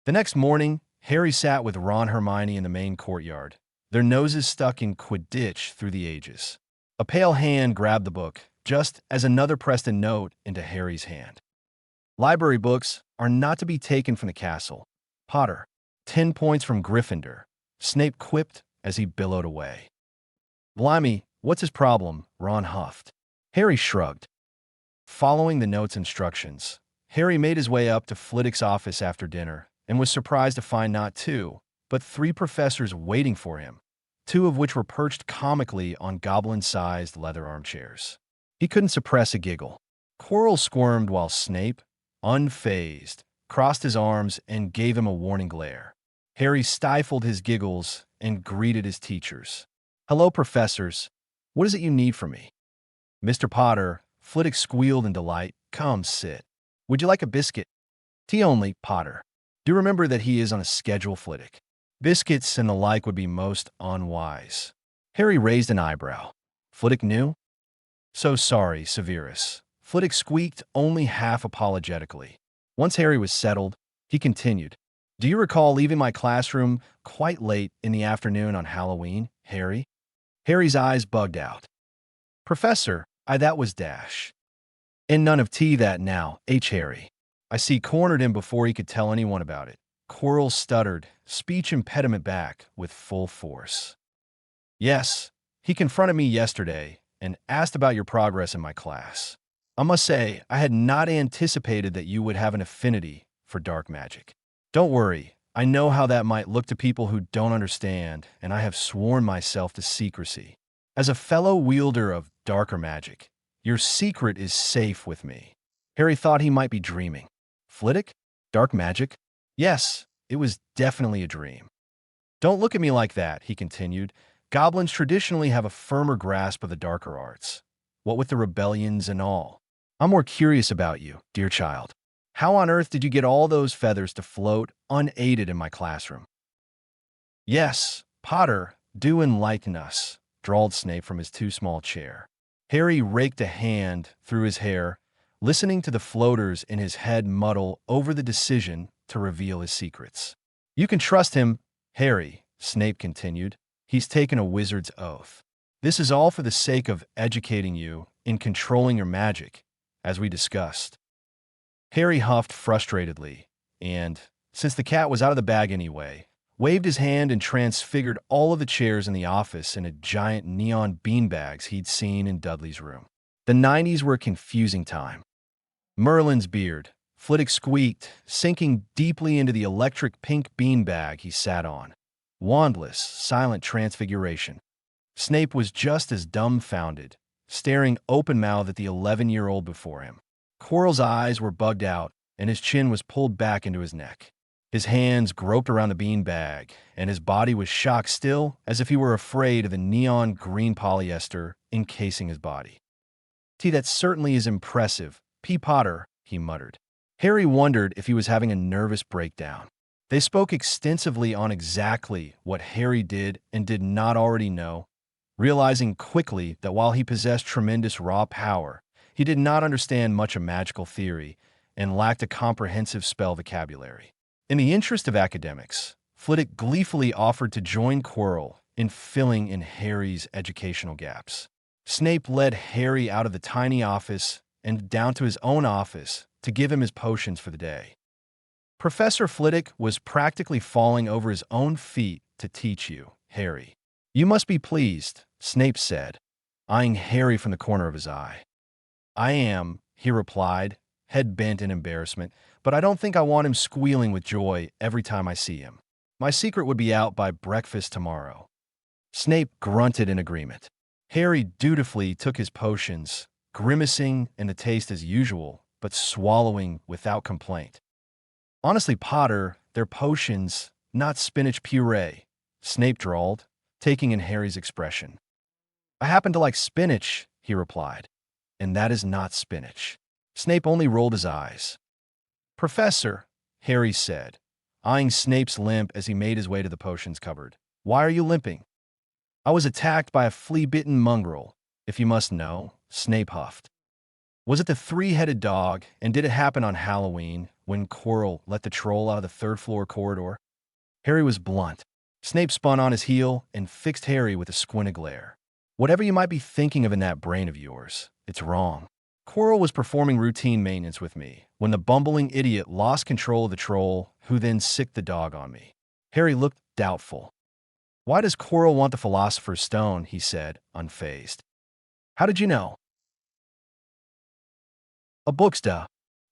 The next morning, Harry sat with Ron and Hermione in the main courtyard, their noses stuck in Quidditch through the ages. A pale hand grabbed the book, just as another pressed a note into Harry's hand. Library books are not to be taken from the castle. Potter, 10 points from Gryffindor, Snape quipped as he billowed away. Blimey, what's his problem? Ron huffed. Harry shrugged. Following the note's instructions, Harry made his way up to Flitwick's office after dinner and was surprised to find not two, but three professors waiting for him, two of which were perched comically on goblin-sized leather armchairs. He couldn't suppress a giggle. Quirrell squirmed while Snape, unfazed, crossed his arms and gave him a warning glare. Harry stifled his giggles and greeted his teachers. "Hello, professors. What is it you need from me?" "Mr. Potter," Flitwick squealed in delight. "Come, sit. Would you like a biscuit?" "Tea only, Potter. Do remember that he is on a schedule, Flitwick. Biscuits and the like would be most unwise." Harry raised an eyebrow. "Flitwick knew?" "So sorry, Severus." Flitwick squeaked only half apologetically. Once Harry was settled, he continued. "Do you recall leaving my classroom quite late in the afternoon on Halloween, Harry?" Harry's eyes bugged out. "Professor, that was dash. And none of tea that now, Harry." I cornered him before he could tell anyone about it. Quirrell stuttered, speech impediment back with full force. "Yes, he confronted me yesterday and asked about your progress in my class. I must say, I had not anticipated that you would have an affinity for dark magic. Don't worry, I know how that might look to people who don't understand, and I have sworn myself to secrecy. As a fellow wielder of darker magic, your secret is safe with me." Harry thought he might be dreaming. Flitwick? Dark magic? Yes, it was definitely a dream. "Don't look at me like that," he continued. "Goblins traditionally have a firmer grasp of the darker arts. What with the rebellions and all. I'm more curious about you, dear child. How on earth did you get all those feathers to float unaided in my classroom?" "Yes, Potter, do enlighten us," drawled Snape from his too small chair. Harry raked a hand through his hair, listening to the floaters in his head muddle over the decision to reveal his secrets. "You can trust him, Harry," Snape continued. "He's taken a wizard's oath. This is all for the sake of educating you in controlling your magic, as we discussed." Harry huffed frustratedly and, since the cat was out of the bag anyway, waved his hand and transfigured all of the chairs in the office into giant neon beanbags he'd seen in Dudley's room. The 90s were a confusing time. Merlin's beard, Flitwick squeaked, sinking deeply into the electric pink beanbag he sat on. Wandless, silent transfiguration. Snape was just as dumbfounded, staring open-mouthed at the 11-year-old before him. Quirrell's eyes were bugged out, and his chin was pulled back into his neck. His hands groped around the beanbag, and his body was shocked still, as if he were afraid of the neon green polyester encasing his body. "That certainly is impressive, P. Potter," he muttered. Harry wondered if he was having a nervous breakdown. They spoke extensively on exactly what Harry did and did not already know, realizing quickly that while he possessed tremendous raw power, he did not understand much of magical theory and lacked a comprehensive spell vocabulary. In the interest of academics, Flitwick gleefully offered to join Quirrell in filling in Harry's educational gaps. Snape led Harry out of the tiny office and down to his own office to give him his potions for the day. "Professor Flitwick was practically falling over his own feet to teach you, Harry. You must be pleased," Snape said, eyeing Harry from the corner of his eye. "I am," he replied, head bent in embarrassment, "but I don't think I want him squealing with joy every time I see him. My secret would be out by breakfast tomorrow." Snape grunted in agreement. Harry dutifully took his potions, grimacing in the taste as usual, but swallowing without complaint. "Honestly, Potter, they're potions, not spinach puree," Snape drawled, taking in Harry's expression. "I happen to like spinach," he replied, "and that is not spinach." Snape only rolled his eyes. "Professor," Harry said, eyeing Snape's limp as he made his way to the potions cupboard. "Why are you limping?" "I was attacked by a flea-bitten mongrel, if you must know," Snape huffed. "Was it the three-headed dog, and did it happen on Halloween, when Quirrell let the troll out of the third-floor corridor?" Harry was blunt. Snape spun on his heel and fixed Harry with a squinted glare. "Whatever you might be thinking of in that brain of yours, it's wrong. Quirrell was performing routine maintenance with me when the bumbling idiot lost control of the troll, who then sicked the dog on me." Harry looked doubtful. "Why does Quirrell want the Philosopher's Stone?" he said, unfazed. "How did you know?" A book's duh.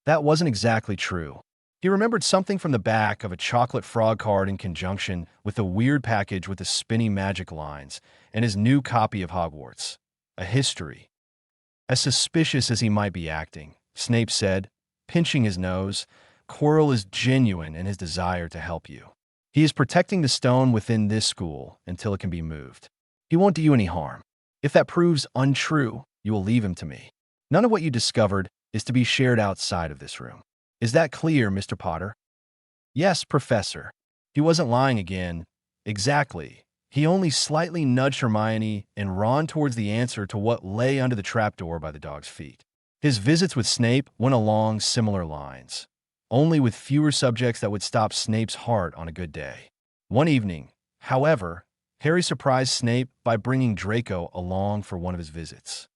That wasn't exactly true. He remembered something from the back of a chocolate frog card in conjunction with the weird package with the spinny magic lines and his new copy of Hogwarts. A history. As suspicious as he might be acting, Snape said, pinching his nose, Quirrell is genuine in his desire to help you. He is protecting the stone within this school until it can be moved. He won't do you any harm. If that proves untrue, you will leave him to me. None of what you discovered is to be shared outside of this room. Is that clear, Mr. Potter? Yes, Professor. He wasn't lying again. Exactly. He only slightly nudged Hermione and Ron towards the answer to what lay under the trapdoor by the dog's feet. His visits with Snape went along similar lines, only with fewer subjects that would stop Snape's heart on a good day. One evening, however, Harry surprised Snape by bringing Draco along for one of his visits.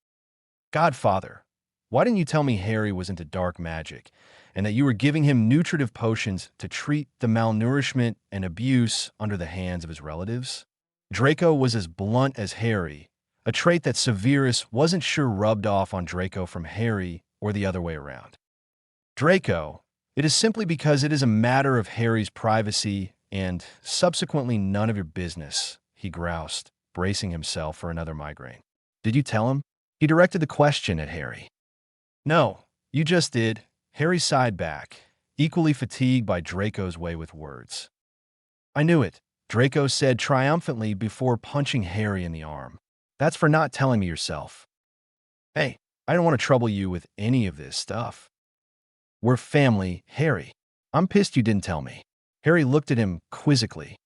Godfather, why didn't you tell me Harry was into dark magic and that you were giving him nutritive potions to treat the malnourishment and abuse under the hands of his relatives? Draco was as blunt as Harry, a trait that Severus wasn't sure rubbed off on Draco from Harry or the other way around. Draco, it is simply because it is a matter of Harry's privacy and subsequently none of your business, he groused, bracing himself for another migraine. Did you tell him? He directed the question at Harry. No, you just did. Harry sighed back, equally fatigued by Draco's way with words. I knew it, Draco said triumphantly before punching Harry in the arm. That's for not telling me yourself. Hey, I don't want to trouble you with any of this stuff. We're family, Harry. I'm pissed you didn't tell me. Harry looked at him quizzically.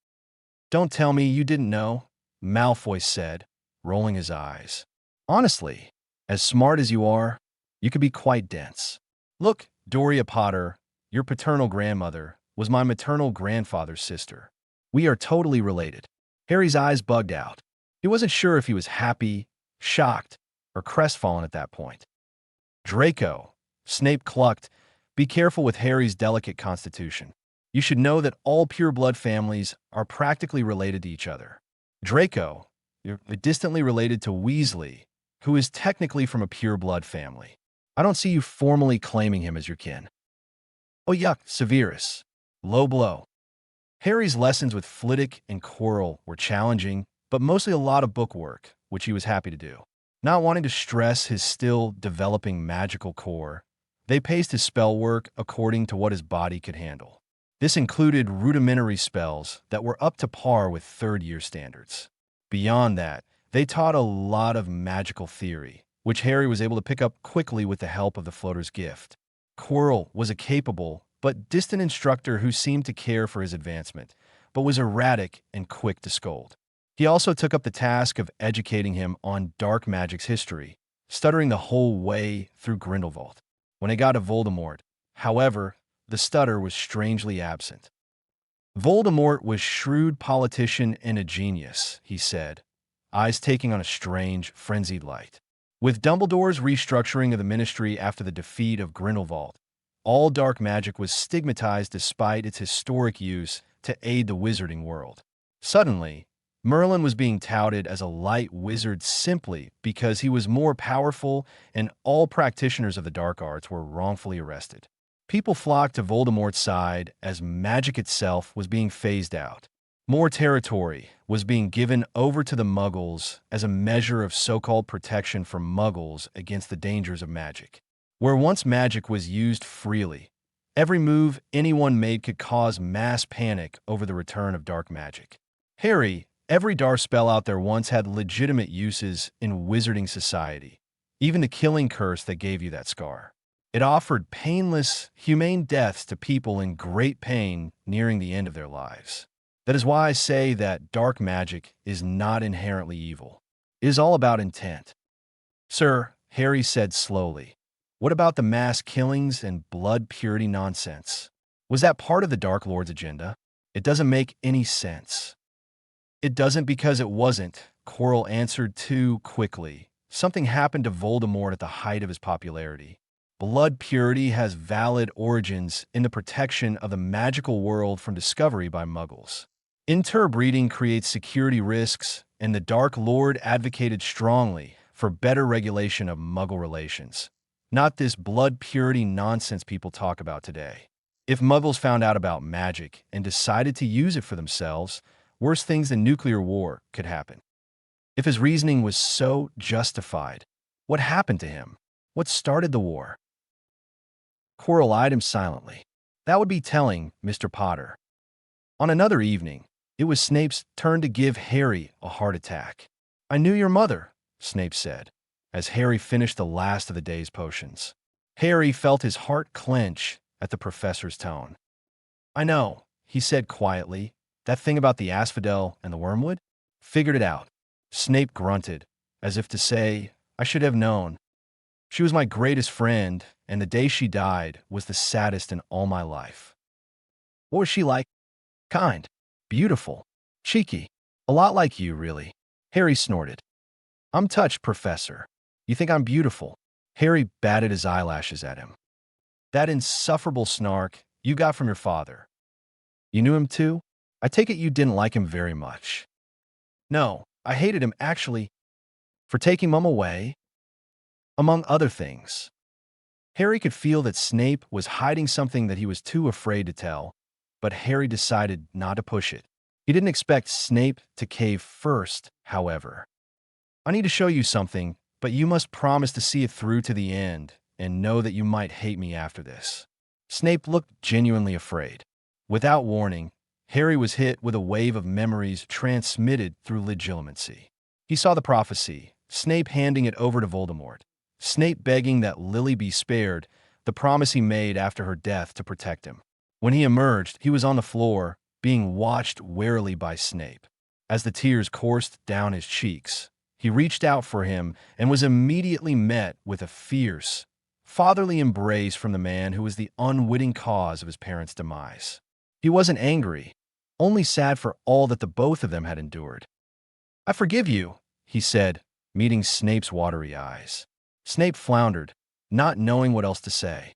Don't tell me you didn't know, Malfoy said, rolling his eyes. Honestly, as smart as you are, you could be quite dense. Look, Doria Potter, your paternal grandmother, was my maternal grandfather's sister. We are totally related. Harry's eyes bugged out. He wasn't sure if he was happy, shocked, or crestfallen at that point. Draco, Snape clucked, be careful with Harry's delicate constitution. You should know that all pure-blood families are practically related to each other. Draco, you're distantly related to Weasley, who is technically from a pure-blood family. I don't see you formally claiming him as your kin. Oh yuck, Severus. Low blow. Harry's lessons with Flitwick and Quirrell were challenging, but mostly a lot of bookwork, which he was happy to do. Not wanting to stress his still developing magical core, they paced his spell work according to what his body could handle. This included rudimentary spells that were up to par with third-year standards. Beyond that, they taught a lot of magical theory, which Harry was able to pick up quickly with the help of the Floater's Gift. Quirrell was a capable but distant instructor who seemed to care for his advancement, but was erratic and quick to scold. He also took up the task of educating him on dark magic's history, stuttering the whole way through Grindelwald. When it got to Voldemort, however, the stutter was strangely absent. Voldemort was shrewd politician and a genius, he said, eyes taking on a strange, frenzied light. With Dumbledore's restructuring of the Ministry after the defeat of Grindelwald, all dark magic was stigmatized despite its historic use to aid the wizarding world. Suddenly, Merlin was being touted as a light wizard simply because he was more powerful and all practitioners of the dark arts were wrongfully arrested. People flocked to Voldemort's side as magic itself was being phased out. More territory was being given over to the Muggles as a measure of so-called protection for Muggles against the dangers of magic. Where once magic was used freely, every move anyone made could cause mass panic over the return of dark magic. Harry, every dark spell out there once had legitimate uses in wizarding society, even the killing curse that gave you that scar. It offered painless, humane deaths to people in great pain nearing the end of their lives. That is why I say that dark magic is not inherently evil. It is all about intent. Sir, Harry said slowly, what about the mass killings and blood purity nonsense? Was that part of the Dark Lord's agenda? It doesn't make any sense. It doesn't because it wasn't, Quirrell answered too quickly. Something happened to Voldemort at the height of his popularity. Blood purity has valid origins in the protection of the magical world from discovery by Muggles. Interbreeding creates security risks, and the Dark Lord advocated strongly for better regulation of Muggle relations. Not this blood purity nonsense people talk about today. If Muggles found out about magic and decided to use it for themselves, worse things than nuclear war could happen. If his reasoning was so justified, what happened to him? What started the war? Quirrell eyed him silently. That would be telling, Mr. Potter. On another evening, it was Snape's turn to give Harry a heart attack. I knew your mother, Snape said, as Harry finished the last of the day's potions. Harry felt his heart clench at the professor's tone. I know, he said quietly. That thing about the asphodel and the wormwood? Figured it out. Snape grunted, as if to say, I should have known. She was my greatest friend, and the day she died was the saddest in all my life. What was she like? Kind, beautiful, cheeky. A lot like you, really. Harry snorted. I'm touched, Professor. You think I'm beautiful? Harry batted his eyelashes at him. That insufferable snark you got from your father. You knew him too? I take it you didn't like him very much. No, I hated him, actually, for taking Mum away, among other things. Harry could feel that Snape was hiding something that he was too afraid to tell, but Harry decided not to push it. He didn't expect Snape to cave first, however. I need to show you something, but you must promise to see it through to the end and know that you might hate me after this. Snape looked genuinely afraid. Without warning, Harry was hit with a wave of memories transmitted through legilimency. He saw the prophecy, Snape handing it over to Voldemort, Snape begging that Lily be spared, the promise he made after her death to protect him. When he emerged, he was on the floor, being watched warily by Snape. As the tears coursed down his cheeks, he reached out for him and was immediately met with a fierce, fatherly embrace from the man who was the unwitting cause of his parents' demise. He wasn't angry, only sad for all that the both of them had endured. I forgive you, he said, meeting Snape's watery eyes. Snape floundered, not knowing what else to say.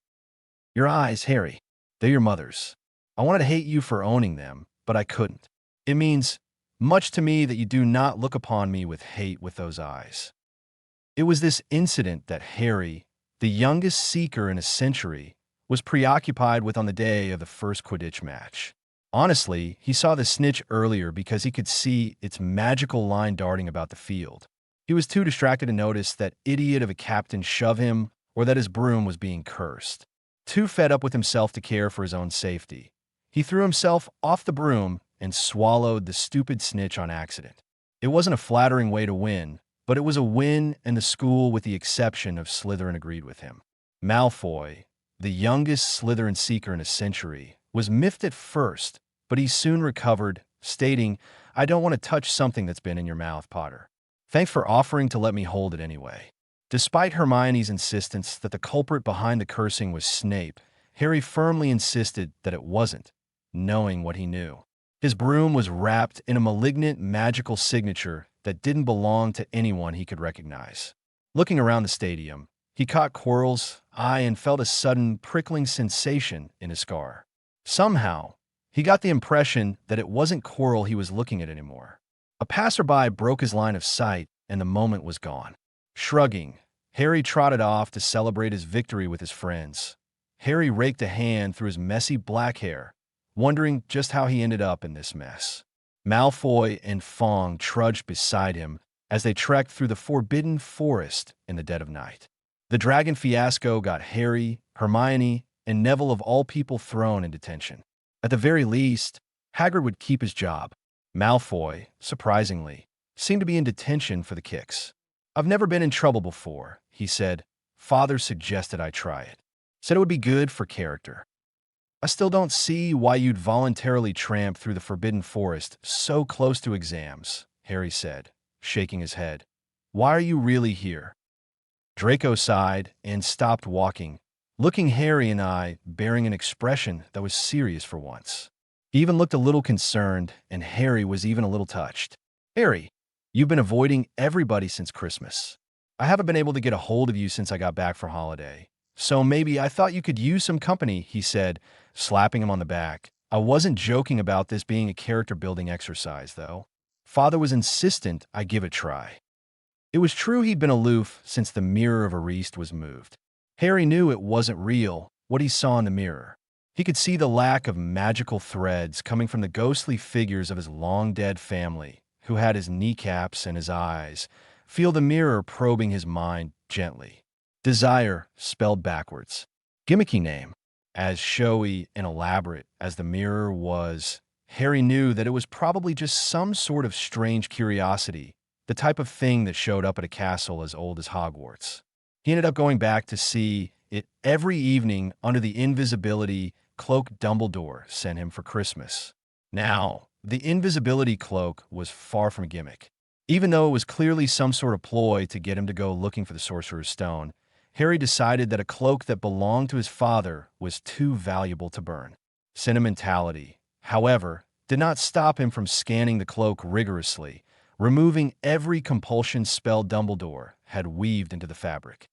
Your eyes, Harry, they're your mother's. I wanted to hate you for owning them, but I couldn't. It means much to me that you do not look upon me with hate with those eyes. It was this incident that Harry, the youngest Seeker in a century, was preoccupied with on the day of the first Quidditch match. Honestly, he saw the snitch earlier because he could see its magical line darting about the field. He was too distracted to notice that idiot of a captain shove him or that his broom was being cursed. Too fed up with himself to care for his own safety, he threw himself off the broom and swallowed the stupid snitch on accident. It wasn't a flattering way to win, but it was a win, and the school, with the exception of Slytherin, agreed with him. Malfoy, the youngest Slytherin Seeker in a century, was miffed at first, but he soon recovered, stating, I don't want to touch something that's been in your mouth, Potter. Thanks for offering to let me hold it anyway. Despite Hermione's insistence that the culprit behind the cursing was Snape, Harry firmly insisted that it wasn't, knowing what he knew. His broom was wrapped in a malignant magical signature that didn't belong to anyone he could recognize. Looking around the stadium, he caught Quirrell's eye and felt a sudden prickling sensation in his scar. Somehow, he got the impression that it wasn't Quirrell he was looking at anymore. A passerby broke his line of sight, and the moment was gone. Shrugging, Harry trotted off to celebrate his victory with his friends. Harry raked a hand through his messy black hair, wondering just how he ended up in this mess. Malfoy and Fong trudged beside him as they trekked through the forbidden forest in the dead of night. The dragon fiasco got Harry, Hermione, and Neville of all people thrown in detention. At the very least, Hagrid would keep his job. Malfoy, surprisingly, seemed to be in detention for the kicks. I've never been in trouble before, he said. Father suggested I try it. Said it would be good for character. I still don't see why you'd voluntarily tramp through the forbidden forest so close to exams, Harry said, shaking his head. Why are you really here? Draco sighed and stopped walking, looking Harry and I bearing an expression that was serious for once. He even looked a little concerned, and Harry was even a little touched. Harry, you've been avoiding everybody since Christmas. I haven't been able to get a hold of you since I got back for holiday. So maybe I thought you could use some company, he said, slapping him on the back. I wasn't joking about this being a character-building exercise, though. Father was insistent I give it a try. It was true he'd been aloof since the mirror of Ariste was moved. Harry knew it wasn't real, what he saw in the mirror. He could see the lack of magical threads coming from the ghostly figures of his long-dead family, who had his kneecaps and his eyes, feel the mirror probing his mind gently. Desire, spelled backwards. Gimmicky name. As showy and elaborate as the mirror was, Harry knew that it was probably just some sort of strange curiosity, the type of thing that showed up at a castle as old as Hogwarts. He ended up going back to see it every evening under the invisibility cloak Dumbledore sent him for Christmas. Now, the invisibility cloak was far from a gimmick. Even though it was clearly some sort of ploy to get him to go looking for the Sorcerer's Stone, Harry decided that a cloak that belonged to his father was too valuable to burn. Sentimentality, however, did not stop him from scanning the cloak rigorously, removing every compulsion spell Dumbledore had weaved into the fabric.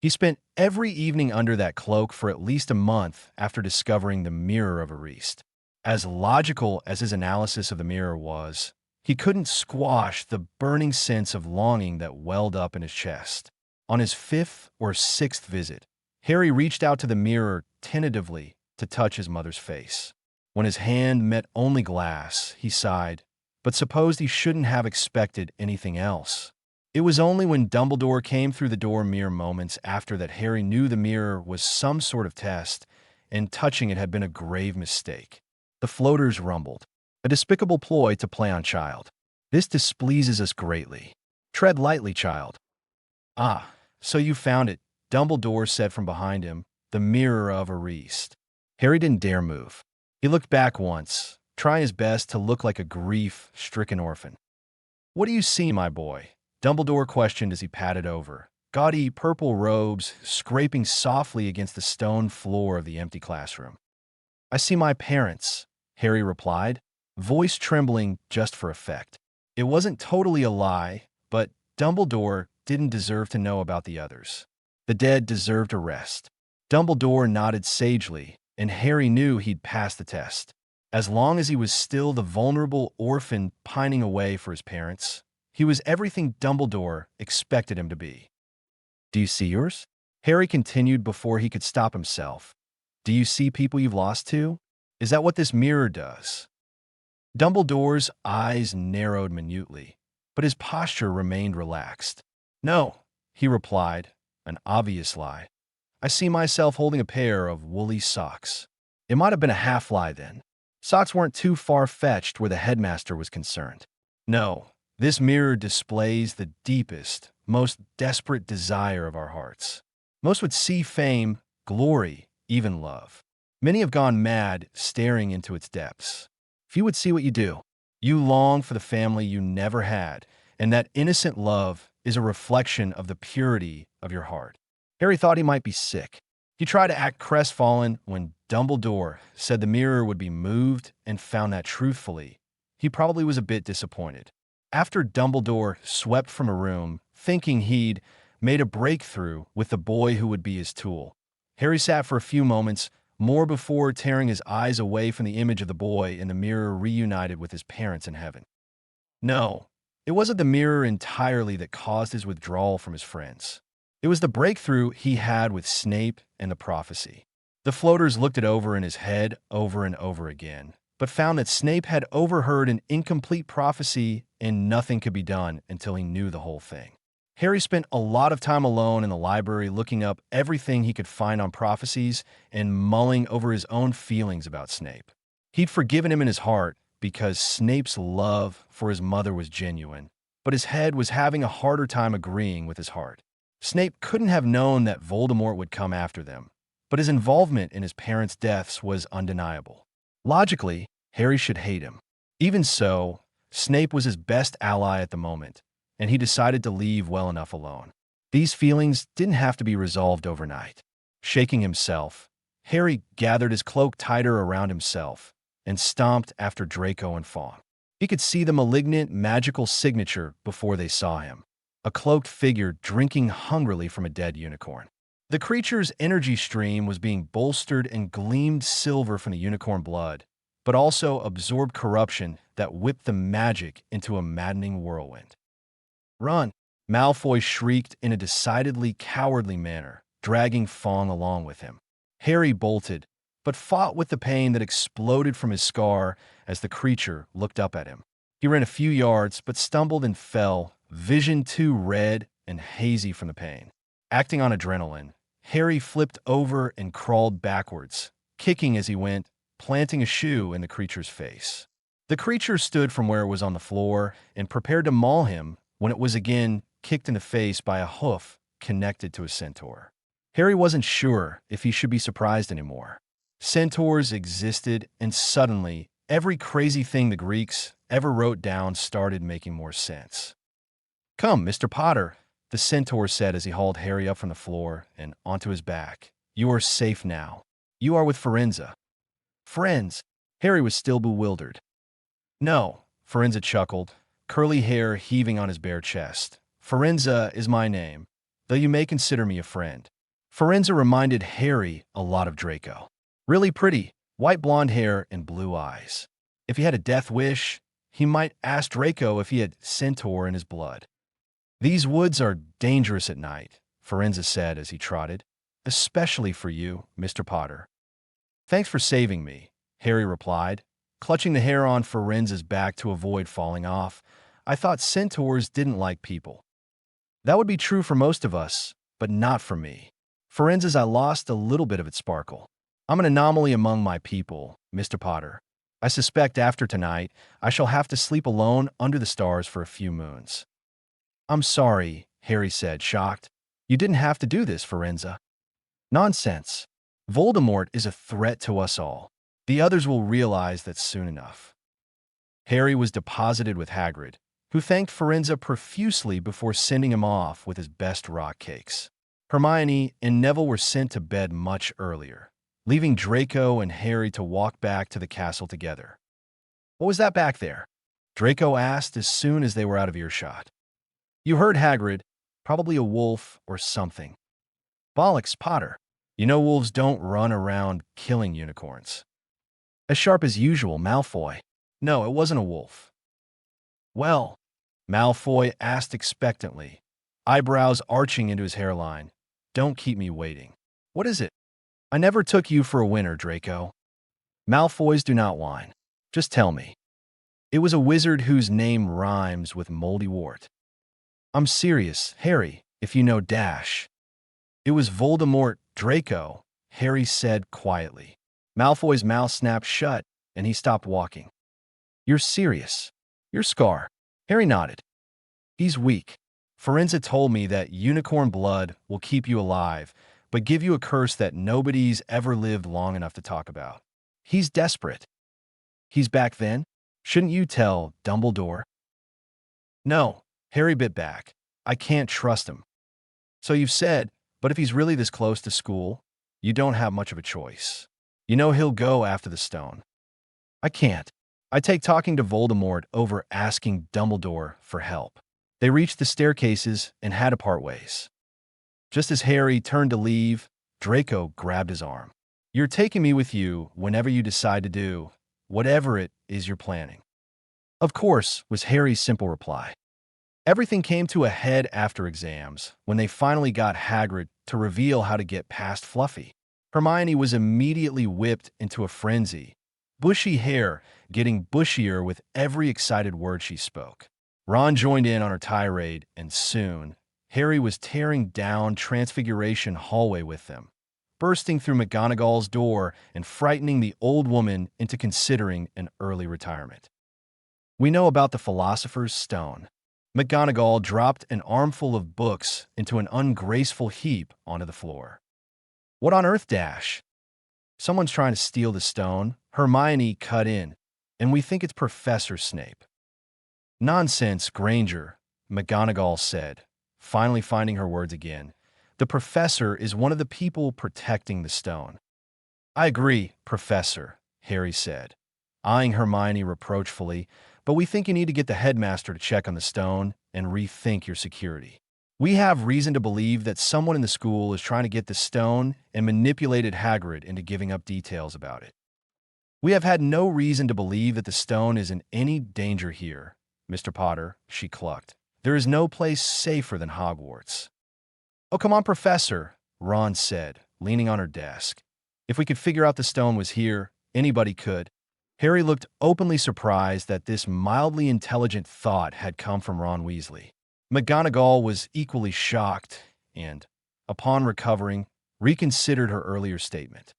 He spent every evening under that cloak for at least a month after discovering the Mirror of Erist. As logical as his analysis of the mirror was, he couldn't squash the burning sense of longing that welled up in his chest. On his 5th or 6th visit, Harry reached out to the mirror tentatively to touch his mother's face. When his hand met only glass, he sighed, but supposed he shouldn't have expected anything else. It was only when Dumbledore came through the door mere moments after that Harry knew the mirror was some sort of test, and touching it had been a grave mistake. The floaters rumbled, a despicable ploy to play on child. This displeases us greatly. Tread lightly, child. Ah, so you found it, Dumbledore said from behind him, the Mirror of Erist. Harry didn't dare move. He looked back once, trying his best to look like a grief-stricken orphan. What do you see, my boy? Dumbledore questioned as he padded over, gaudy purple robes scraping softly against the stone floor of the empty classroom. I see my parents, Harry replied, voice trembling just for effect. It wasn't totally a lie, but Dumbledore didn't deserve to know about the others. The dead deserved a rest. Dumbledore nodded sagely, and Harry knew he'd passed the test. As long as he was still the vulnerable orphan pining away for his parents, he was everything Dumbledore expected him to be. Do you see yours? Harry continued before he could stop himself. Do you see people you've lost to? Is that what this mirror does? Dumbledore's eyes narrowed minutely, but his posture remained relaxed. No, he replied, an obvious lie. I see myself holding a pair of woolly socks. It might have been a half-lie then. Socks weren't too far-fetched where the headmaster was concerned. No, this mirror displays the deepest, most desperate desire of our hearts. Most would see fame, glory, even love. Many have gone mad staring into its depths. If you would see what you do, you long for the family you never had, and that innocent love is a reflection of the purity of your heart. Harry thought he might be sick. He tried to act crestfallen when Dumbledore said the mirror would be moved and found that truthfully, he probably was a bit disappointed. After Dumbledore swept from a room, thinking he'd made a breakthrough with the boy who would be his tool, Harry sat for a few moments more before tearing his eyes away from the image of the boy in the mirror reunited with his parents in heaven. No, it wasn't the mirror entirely that caused his withdrawal from his friends. It was the breakthrough he had with Snape and the prophecy. The floaters looked it over in his head over and over again, but found that Snape had overheard an incomplete prophecy and nothing could be done until he knew the whole thing. Harry spent a lot of time alone in the library looking up everything he could find on prophecies and mulling over his own feelings about Snape. He'd forgiven him in his heart because Snape's love for his mother was genuine, but his head was having a harder time agreeing with his heart. Snape couldn't have known that Voldemort would come after them, but his involvement in his parents' deaths was undeniable. Logically, Harry should hate him. Even so, Snape was his best ally at the moment, and he decided to leave well enough alone. These feelings didn't have to be resolved overnight. Shaking himself, Harry gathered his cloak tighter around himself and stomped after Draco and Fawn. He could see the malignant, magical signature before they saw him, a cloaked figure drinking hungrily from a dead unicorn. The creature's energy stream was being bolstered and gleamed silver from the unicorn blood, but also absorbed corruption that whipped the magic into a maddening whirlwind. Run! Malfoy shrieked in a decidedly cowardly manner, dragging Fong along with him. Harry bolted, but fought with the pain that exploded from his scar as the creature looked up at him. He ran a few yards, but stumbled and fell, vision too red and hazy from the pain. Acting on adrenaline, Harry flipped over and crawled backwards, kicking as he went, planting a shoe in the creature's face. The creature stood from where it was on the floor and prepared to maul him when it was again kicked in the face by a hoof connected to a centaur. Harry wasn't sure if he should be surprised anymore. Centaurs existed, and suddenly, every crazy thing the Greeks ever wrote down started making more sense. "Come, Mr. Potter," the centaur said as he hauled Harry up from the floor and onto his back. "You are safe now. You are with Forenza." "Friends?" Harry was still bewildered. "No," Forenza chuckled, curly hair heaving on his bare chest. "Forenza is my name, though you may consider me a friend." Forenza reminded Harry a lot of Draco. Really pretty, white blonde hair and blue eyes. If he had a death wish, he might ask Draco if he had centaur in his blood. "These woods are dangerous at night," Forenza said as he trotted. "Especially for you, Mr. Potter." "Thanks for saving me," Harry replied, clutching the hair on Forenza's back to avoid falling off. "I thought centaurs didn't like people." "That would be true for most of us, but not for me. Forenza's I lost a little bit of its sparkle. I'm an anomaly among my people, Mr. Potter. I suspect after tonight, I shall have to sleep alone under the stars for a few moons." "I'm sorry," Harry said, shocked. "You didn't have to do this, Forenza." "Nonsense. Voldemort is a threat to us all. The others will realize that soon enough." Harry was deposited with Hagrid, who thanked Forenza profusely before sending him off with his best rock cakes. Hermione and Neville were sent to bed much earlier, leaving Draco and Harry to walk back to the castle together. "What was that back there?" Draco asked as soon as they were out of earshot. "You heard Hagrid. Probably a wolf or something." "Bollocks, Potter. You know wolves don't run around killing unicorns." "As sharp as usual, Malfoy." "No, it wasn't a wolf." "Well," Malfoy asked expectantly, eyebrows arching into his hairline, "don't keep me waiting." "What is it?" "I never took you for a winner, Draco." Malfoys do not whine. "Just tell me." "It was a wizard whose name rhymes with moldy wart." "I'm serious, Harry, if you know Dash." "It was Voldemort, Draco," Harry said quietly. Malfoy's mouth snapped shut, and he stopped walking. "You're serious?" "Your scar." Harry nodded. "He's weak. Forenza told me that unicorn blood will keep you alive, but give you a curse that nobody's ever lived long enough to talk about. He's desperate." "He's back then? Shouldn't you tell Dumbledore?" "No," Harry bit back. "I can't trust him." "So you've said, but if he's really this close to school, you don't have much of a choice. You know he'll go after the stone." "I can't. I take talking to Voldemort over asking Dumbledore for help." They reached the staircases and had to part ways. Just as Harry turned to leave, Draco grabbed his arm. "You're taking me with you whenever you decide to do whatever it is you're planning." "Of course," was Harry's simple reply. Everything came to a head after exams, when they finally got Hagrid to reveal how to get past Fluffy. Hermione was immediately whipped into a frenzy, bushy hair getting bushier with every excited word she spoke. Ron joined in on her tirade, and soon, Harry was tearing down Transfiguration hallway with them, bursting through McGonagall's door and frightening the old woman into considering an early retirement. "We know about the Philosopher's Stone." McGonagall dropped an armful of books into an ungraceful heap onto the floor. "What on earth, Dash?" "Someone's trying to steal the stone," Hermione cut in, "and we think it's Professor Snape." "Nonsense, Granger," McGonagall said, finally finding her words again. "The professor is one of the people protecting the stone." "I agree, Professor," Harry said, eyeing Hermione reproachfully, "but we think you need to get the headmaster to check on the stone and rethink your security. We have reason to believe that someone in the school is trying to get the stone and manipulated Hagrid into giving up details about it." "We have had no reason to believe that the stone is in any danger here, Mr. Potter," she clucked. "There is no place safer than Hogwarts." "Oh, come on, Professor," Ron said, leaning on her desk. If we could figure out the stone was here, anybody could. Harry looked openly surprised that this mildly intelligent thought had come from Ron Weasley. McGonagall was equally shocked and, upon recovering, reconsidered her earlier statement.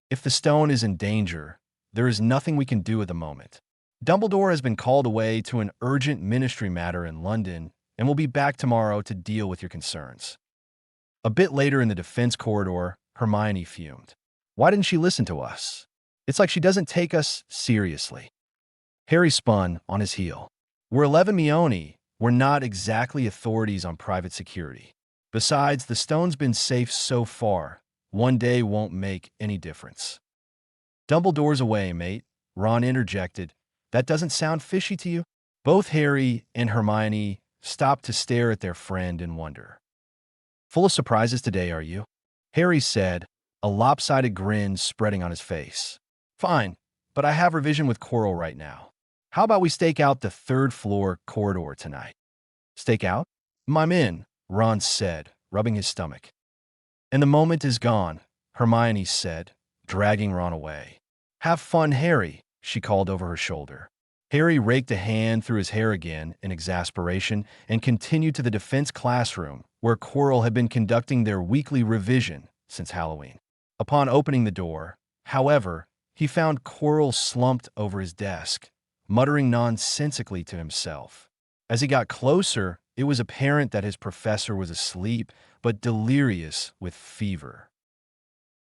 If the stone is in danger, there is nothing we can do at the moment. Dumbledore has been called away to an urgent ministry matter in London and will be back tomorrow to deal with your concerns. A bit later in the defense corridor, Hermione fumed. Why didn't she listen to us? It's like she doesn't take us seriously. Harry spun on his heel. We're 11 Mione. We're not exactly authorities on private security. Besides, the stone's been safe so far. One day won't make any difference. Dumbledore's away, mate, Ron interjected. That doesn't sound fishy to you? Both Harry and Hermione stopped to stare at their friend in wonder. Full of surprises today, are you? Harry said, a lopsided grin spreading on his face. Fine, but I have revision with Quirrell right now. How about we stake out the third-floor corridor tonight? Stake out? I'm in, Ron said, rubbing his stomach. And the moment is gone, Hermione said, dragging Ron away. Have fun, Harry, she called over her shoulder. Harry raked a hand through his hair again in exasperation and continued to the defense classroom, where Quirrell had been conducting their weekly revision since Halloween. Upon opening the door, however, he found Quirrell slumped over his desk, muttering nonsensically to himself. As he got closer, it was apparent that his professor was asleep, but delirious with fever.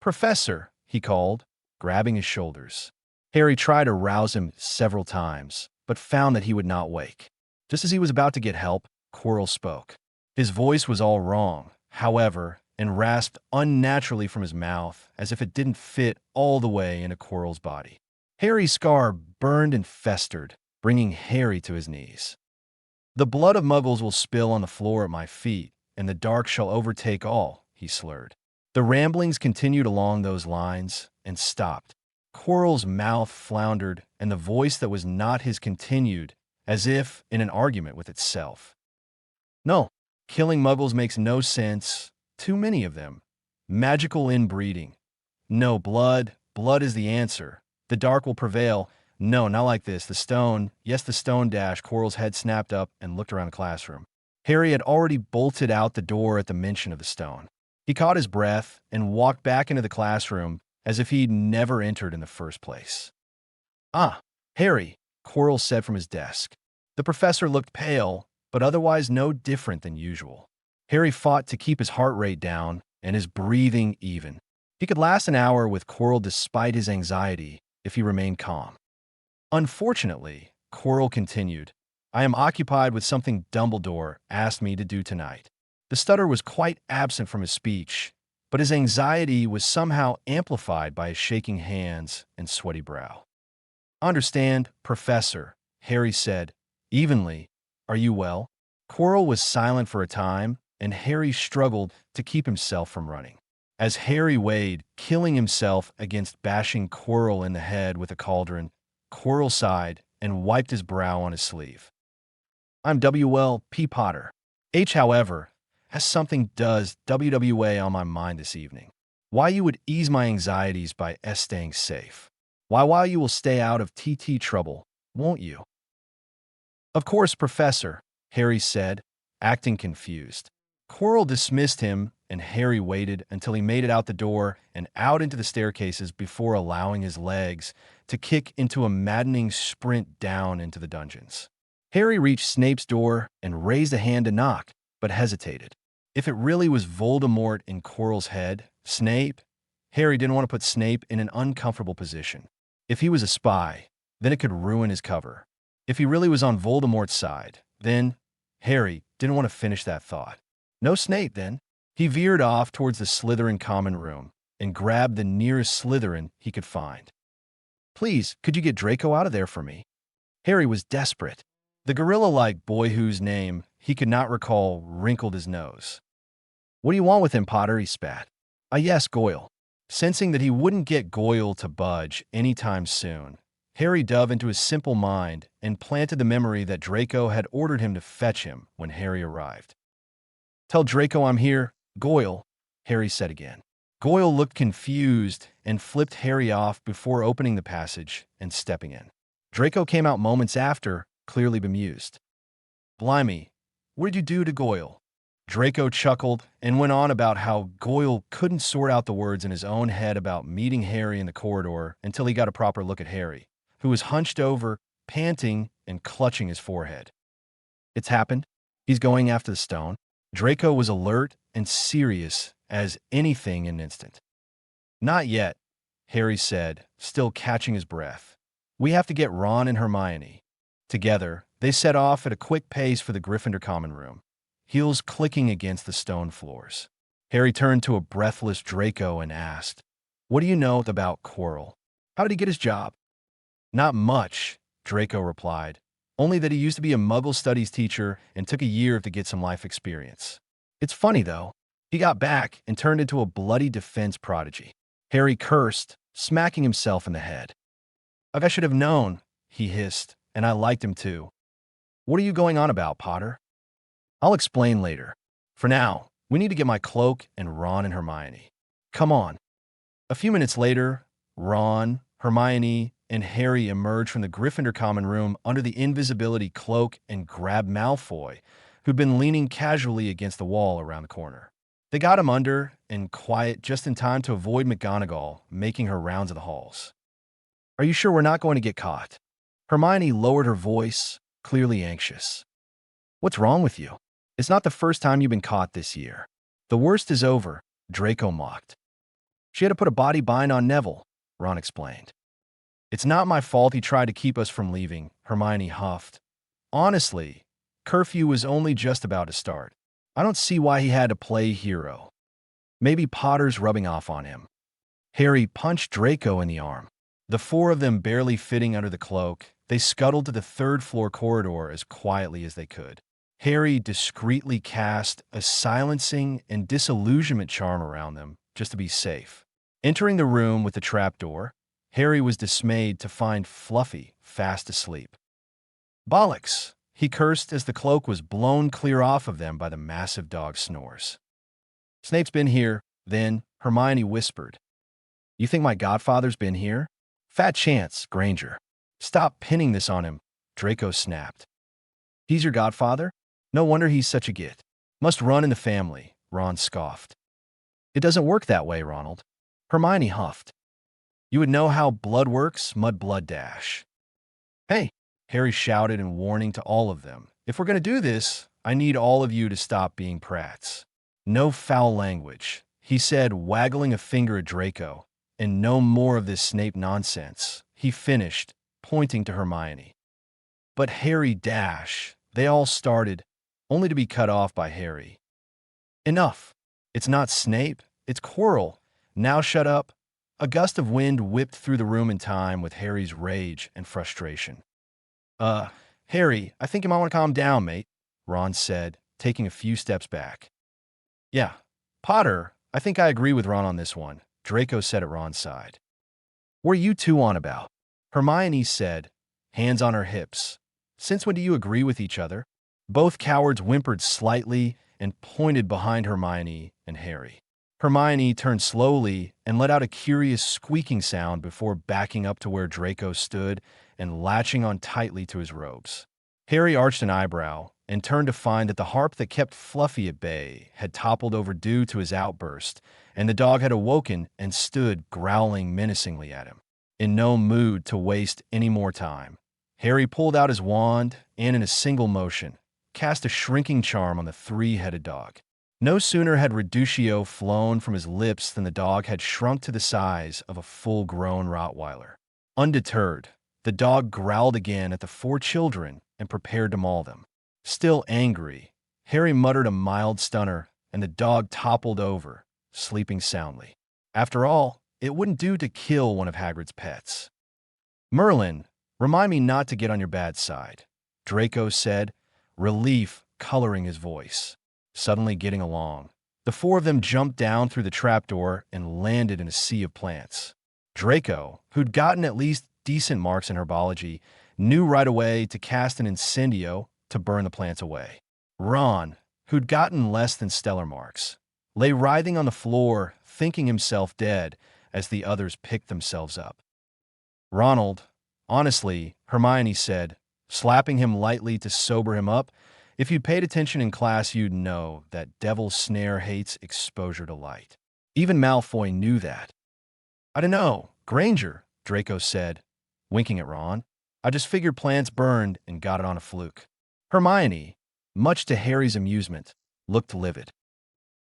Professor, he called, grabbing his shoulders. Harry tried to rouse him several times, but found that he would not wake. Just as he was about to get help, Quirrell spoke. His voice was all wrong, however, and rasped unnaturally from his mouth as if it didn't fit all the way into Quirrell's body. Harry's scar burned and festered, bringing Harry to his knees. The blood of muggles will spill on the floor at my feet, and the dark shall overtake all, he slurred. The ramblings continued along those lines and stopped. Quirrell's mouth floundered, and the voice that was not his continued, as if in an argument with itself. No, killing muggles makes no sense. Too many of them. Magical inbreeding. No, blood is the answer. The dark will prevail. No, not like this. The stone. Yes, the stone dash. Quirrell's head snapped up and looked around the classroom. Harry had already bolted out the door at the mention of the stone. He caught his breath and walked back into the classroom as if he'd never entered in the first place. Ah, Harry, Quirrell said from his desk. The professor looked pale, but otherwise no different than usual. Harry fought to keep his heart rate down and his breathing even. He could last an hour with Quirrell despite his anxiety if he remained calm. Unfortunately, Quirrell continued, I am occupied with something Dumbledore asked me to do tonight. The stutter was quite absent from his speech, but his anxiety was somehow amplified by his shaking hands and sweaty brow. Understand, Professor, Harry said, evenly. Are you well? Quirrell was silent for a time, and Harry struggled to keep himself from running. As Harry weighed, killing himself against bashing Quirrell in the head with a cauldron, Quirrell sighed and wiped his brow on his sleeve. I'm W.L. P. Potter. H, however, has something does WWA on my mind this evening. Why you would ease my anxieties by staying safe. Why you will stay out of TT trouble, won't you? Of course, Professor, Harry said, acting confused. Quirrell dismissed him, and Harry waited until he made it out the door and out into the staircases before allowing his legs to kick into a maddening sprint down into the dungeons. Harry reached Snape's door and raised a hand to knock, but hesitated. If it really was Voldemort in Quirrell's head, Snape, Harry didn't want to put Snape in an uncomfortable position. If he was a spy, then it could ruin his cover. If he really was on Voldemort's side, then Harry didn't want to finish that thought. No Snape, then. He veered off towards the Slytherin common room and grabbed the nearest Slytherin he could find. Please, could you get Draco out of there for me? Harry was desperate. The gorilla-like boy whose name he could not recall wrinkled his nose. What do you want with him, Potter? He spat. Yes, Goyle. Sensing that he wouldn't get Goyle to budge anytime soon, Harry dove into his simple mind and planted the memory that Draco had ordered him to fetch him when Harry arrived. Tell Draco I'm here, Goyle, Harry said again. Goyle looked confused and flipped Harry off before opening the passage and stepping in. Draco came out moments after, clearly bemused. Blimey, what did you do to Goyle? Draco chuckled and went on about how Goyle couldn't sort out the words in his own head about meeting Harry in the corridor until he got a proper look at Harry, who was hunched over, panting and clutching his forehead. It's happened. He's going after the stone. Draco was alert and serious as anything in an instant. Not yet, Harry said, still catching his breath. We have to get Ron and Hermione. Together, they set off at a quick pace for the Gryffindor common room, heels clicking against the stone floors. Harry turned to a breathless Draco and asked, What do you know about Quirrell? How did he get his job? Not much, Draco replied. Only that he used to be a Muggle studies teacher and took a year to get some life experience. It's funny, though. He got back and turned into a bloody defense prodigy. Harry cursed, smacking himself in the head. I should have known, he hissed, and I liked him too. What are you going on about, Potter? I'll explain later. For now, we need to get my cloak and Ron and Hermione. Come on. A few minutes later, Ron, Hermione, and Harry emerged from the Gryffindor common room under the invisibility cloak and grabbed Malfoy, who'd been leaning casually against the wall around the corner. They got him under and quiet just in time to avoid McGonagall making her rounds of the halls. Are you sure we're not going to get caught? Hermione lowered her voice, clearly anxious. What's wrong with you? It's not the first time you've been caught this year. The worst is over, Draco mocked. She had to put a body bind on Neville, Ron explained. It's not my fault he tried to keep us from leaving, Hermione huffed. Honestly, curfew was only just about to start. I don't see why he had to play hero. Maybe Potter's rubbing off on him. Harry punched Draco in the arm. The four of them barely fitting under the cloak, they scuttled to the third-floor corridor as quietly as they could. Harry discreetly cast a silencing and disillusionment charm around them just to be safe. Entering the room with the trapdoor, Harry was dismayed to find Fluffy fast asleep. Bollocks! He cursed as the cloak was blown clear off of them by the massive dog's snores. Snape's been here, then, Hermione whispered. You think my godfather's been here? Fat chance, Granger. Stop pinning this on him, Draco snapped. He's your godfather? No wonder he's such a git. Must run in the family, Ron scoffed. It doesn't work that way, Ronald. Hermione huffed. You would know how blood works, mudblood dash. Hey, Harry shouted in warning to all of them. If we're going to do this, I need all of you to stop being prats. No foul language, he said, waggling a finger at Draco. And no more of this Snape nonsense, he finished, pointing to Hermione. But Harry dash, they all started, only to be cut off by Harry. Enough. It's not Snape, it's Quirrell. Now shut up. A gust of wind whipped through the room in time with Harry's rage and frustration. Harry, I think you might want to calm down, mate, Ron said, taking a few steps back. Yeah, Potter, I think I agree with Ron on this one, Draco said at Ron's side. What are you two on about? Hermione said, hands on her hips. Since when do you agree with each other? Both cowards whimpered slightly and pointed behind Hermione and Harry. Hermione turned slowly and let out a curious squeaking sound before backing up to where Draco stood and latching on tightly to his robes. Harry arched an eyebrow and turned to find that the harp that kept Fluffy at bay had toppled over due to his outburst, and the dog had awoken and stood growling menacingly at him. In no mood to waste any more time, Harry pulled out his wand and, in a single motion, cast a shrinking charm on the three-headed dog. No sooner had Reductio flown from his lips than the dog had shrunk to the size of a full-grown Rottweiler. Undeterred, the dog growled again at the four children and prepared to maul them. Still angry, Harry muttered a mild stunner, and the dog toppled over, sleeping soundly. After all, it wouldn't do to kill one of Hagrid's pets. Merlin, remind me not to get on your bad side, Draco said, relief coloring his voice. Suddenly getting along, the four of them jumped down through the trapdoor and landed in a sea of plants. Draco, who'd gotten at least decent marks in herbology, knew right away to cast an incendio to burn the plants away. Ron, who'd gotten less than stellar marks, lay writhing on the floor, thinking himself dead as the others picked themselves up. Ronald, honestly, Hermione said, slapping him lightly to sober him up, if you'd paid attention in class, you'd know that Devil's Snare hates exposure to light. Even Malfoy knew that. I don't know, Granger, Draco said, winking at Ron. I just figured plants burned and got it on a fluke. Hermione, much to Harry's amusement, looked livid.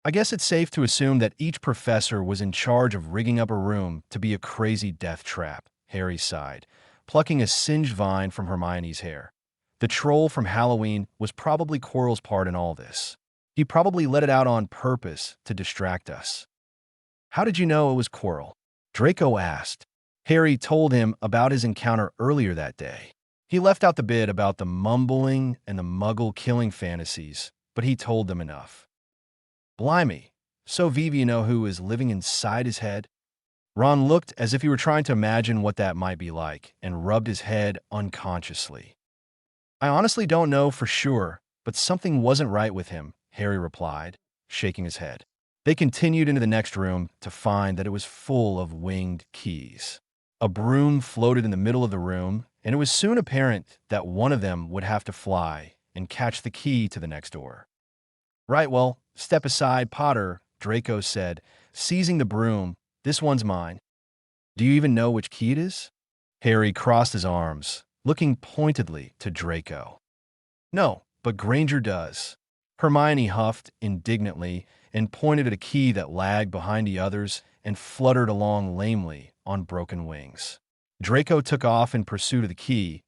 I guess it's safe to assume that each professor was in charge of rigging up a room to be a crazy death trap, Harry sighed, plucking a singed vine from Hermione's hair. The troll from Halloween was probably Quirrell's part in all this. He probably let it out on purpose to distract us. How did you know it was Quirrell? Draco asked. Harry told him about his encounter earlier that day. He left out the bit about the mumbling and the muggle-killing fantasies, but he told them enough. Blimey, so Vivi know who is living inside his head? Ron looked as if he were trying to imagine what that might be like and rubbed his head unconsciously. I honestly don't know for sure, but something wasn't right with him, Harry replied, shaking his head. They continued into the next room to find that it was full of winged keys. A broom floated in the middle of the room, and it was soon apparent that one of them would have to fly and catch the key to the next door. Right, well, step aside, Potter, Draco said, seizing the broom. This one's mine. Do you even know which key it is? Harry crossed his arms, looking pointedly to Draco. No, but Granger does. Hermione huffed indignantly and pointed at a key that lagged behind the others and fluttered along lamely on broken wings. Draco took off in pursuit of the key,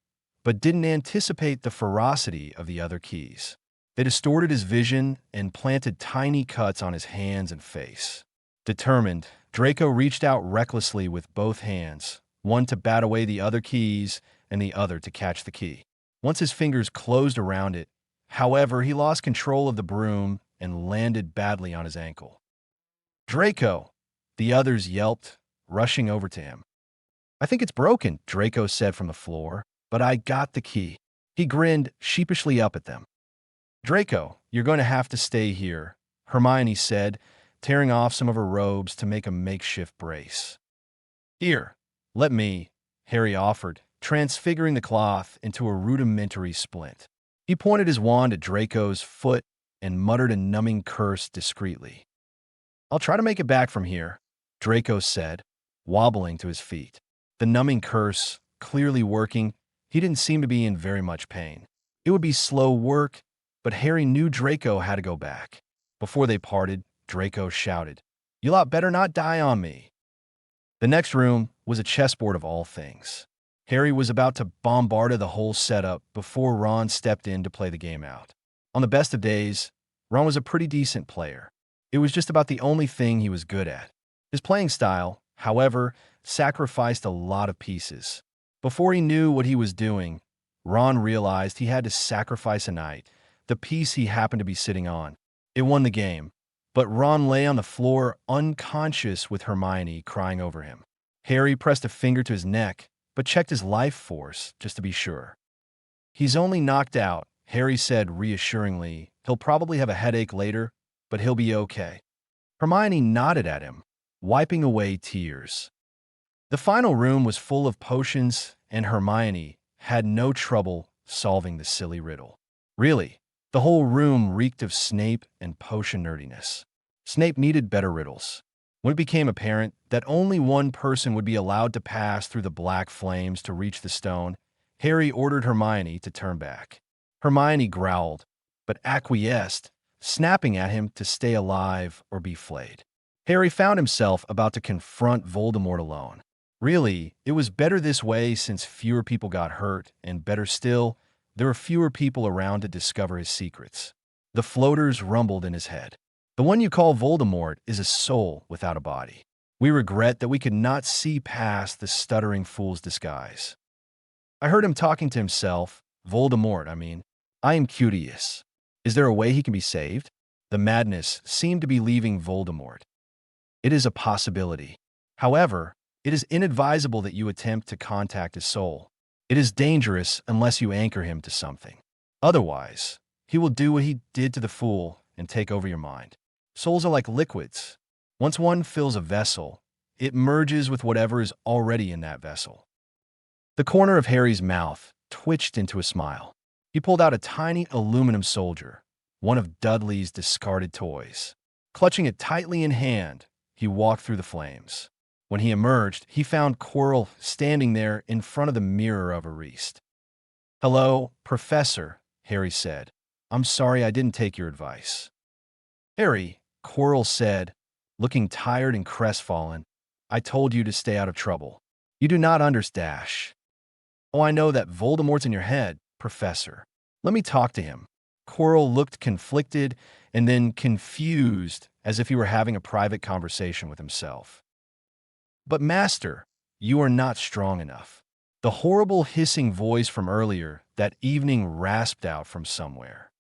but didn't anticipate the ferocity of the other keys. They distorted his vision and planted tiny cuts on his hands and face. Determined, Draco reached out recklessly with both hands, one to bat away the other keys and the other to catch the key. Once his fingers closed around it, however, he lost control of the broom and landed badly on his ankle. Draco! The others yelped, rushing over to him. I think it's broken, Draco said from the floor, but I got the key. He grinned sheepishly up at them. Draco, you're going to have to stay here, Hermione said, tearing off some of her robes to make a makeshift brace. Here, let me, Harry offered, transfiguring the cloth into a rudimentary splint. He pointed his wand at Draco's foot and muttered a numbing curse discreetly. I'll try to make it back from here, Draco said, wobbling to his feet. The numbing curse, clearly working, he didn't seem to be in very much pain. It would be slow work, but Harry knew Draco had to go back. Before they parted, Draco shouted, You lot better not die on me. The next room was a chessboard of all things. Harry was about to bombard the whole setup before Ron stepped in to play the game out. On the best of days, Ron was a pretty decent player. It was just about the only thing he was good at. His playing style, however, sacrificed a lot of pieces. Before he knew what he was doing, Ron realized he had to sacrifice a knight, the piece he happened to be sitting on. It won the game, but Ron lay on the floor unconscious with Hermione crying over him. Harry pressed a finger to his neck, but checked his life force just to be sure. He's only knocked out, Harry said reassuringly. He'll probably have a headache later, but he'll be okay. Hermione nodded at him, wiping away tears. The final room was full of potions, and Hermione had no trouble solving the silly riddle. Really, the whole room reeked of Snape and potion nerdiness. Snape needed better riddles. When it became apparent that only one person would be allowed to pass through the black flames to reach the stone, Harry ordered Hermione to turn back. Hermione growled, but acquiesced, snapping at him to stay alive or be flayed. Harry found himself about to confront Voldemort alone. Really, it was better this way since fewer people got hurt, and better still, there were fewer people around to discover his secrets. The floaters rumbled in his head. The one you call Voldemort is a soul without a body. We regret that we could not see past the stuttering fool's disguise. I heard him talking to himself, Voldemort, I mean. I am curious. Is there a way he can be saved? The madness seemed to be leaving Voldemort. It is a possibility. However, it is inadvisable that you attempt to contact his soul. It is dangerous unless you anchor him to something. Otherwise, he will do what he did to the fool and take over your mind. Souls are like liquids. Once one fills a vessel, it merges with whatever is already in that vessel. The corner of Harry's mouth twitched into a smile. He pulled out a tiny aluminum soldier, one of Dudley's discarded toys. Clutching it tightly in hand, he walked through the flames. When he emerged, he found Quirrell standing there in front of the mirror of Ariste. "Hello, Professor," Harry said. "I'm sorry I didn't take your advice." "Harry," Quirrell said, looking tired and crestfallen, "I told you to stay out of trouble. You do not understand. Oh, I know that Voldemort's in your head, Professor. Let me talk to him." Quirrell looked conflicted and then confused, as if he were having a private conversation with himself. "But Master, you are not strong enough." The horrible hissing voice from earlier that evening rasped out from somewhere.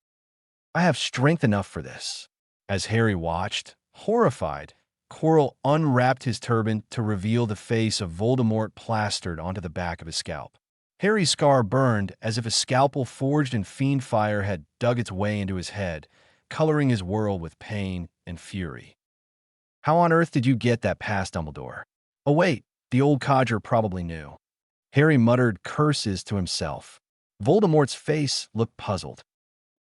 "I have strength enough for this." As Harry watched, horrified, Quirrell unwrapped his turban to reveal the face of Voldemort plastered onto the back of his scalp. Harry's scar burned as if a scalpel forged in fiend fire had dug its way into his head, coloring his world with pain and fury. "How on earth did you get that past Dumbledore?" "Oh wait, the old codger probably knew." Harry muttered curses to himself. Voldemort's face looked puzzled.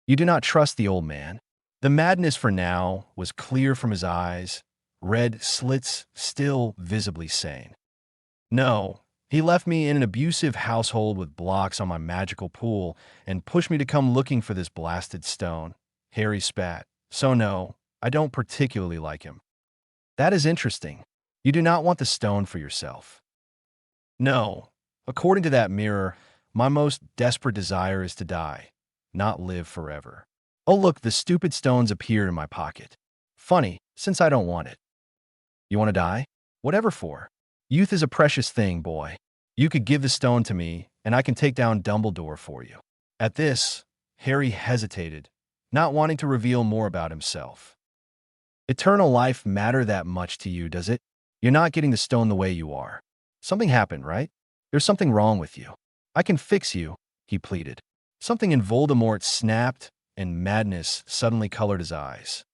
"You do not trust the old man?" The madness for now was clear from his eyes, red slits still visibly sane. "No. He left me in an abusive household with blocks on my magical pool and pushed me to come looking for this blasted stone." Harry spat. "So no, I don't particularly like him." "That is interesting. You do not want the stone for yourself." "No. According to that mirror, my most desperate desire is to die, not live forever." "Oh look, the stupid stone's appeared in my pocket. Funny, since I don't want it." "You want to die? Whatever for? Youth is a precious thing, boy. You could give the stone to me, and I can take down Dumbledore for you." At this, Harry hesitated, not wanting to reveal more about himself. "Eternal life matter that much to you, does it? You're not getting the stone the way you are. Something happened, right? There's something wrong with you. I can fix you," he pleaded. Something in Voldemort snapped, and madness suddenly colored his eyes.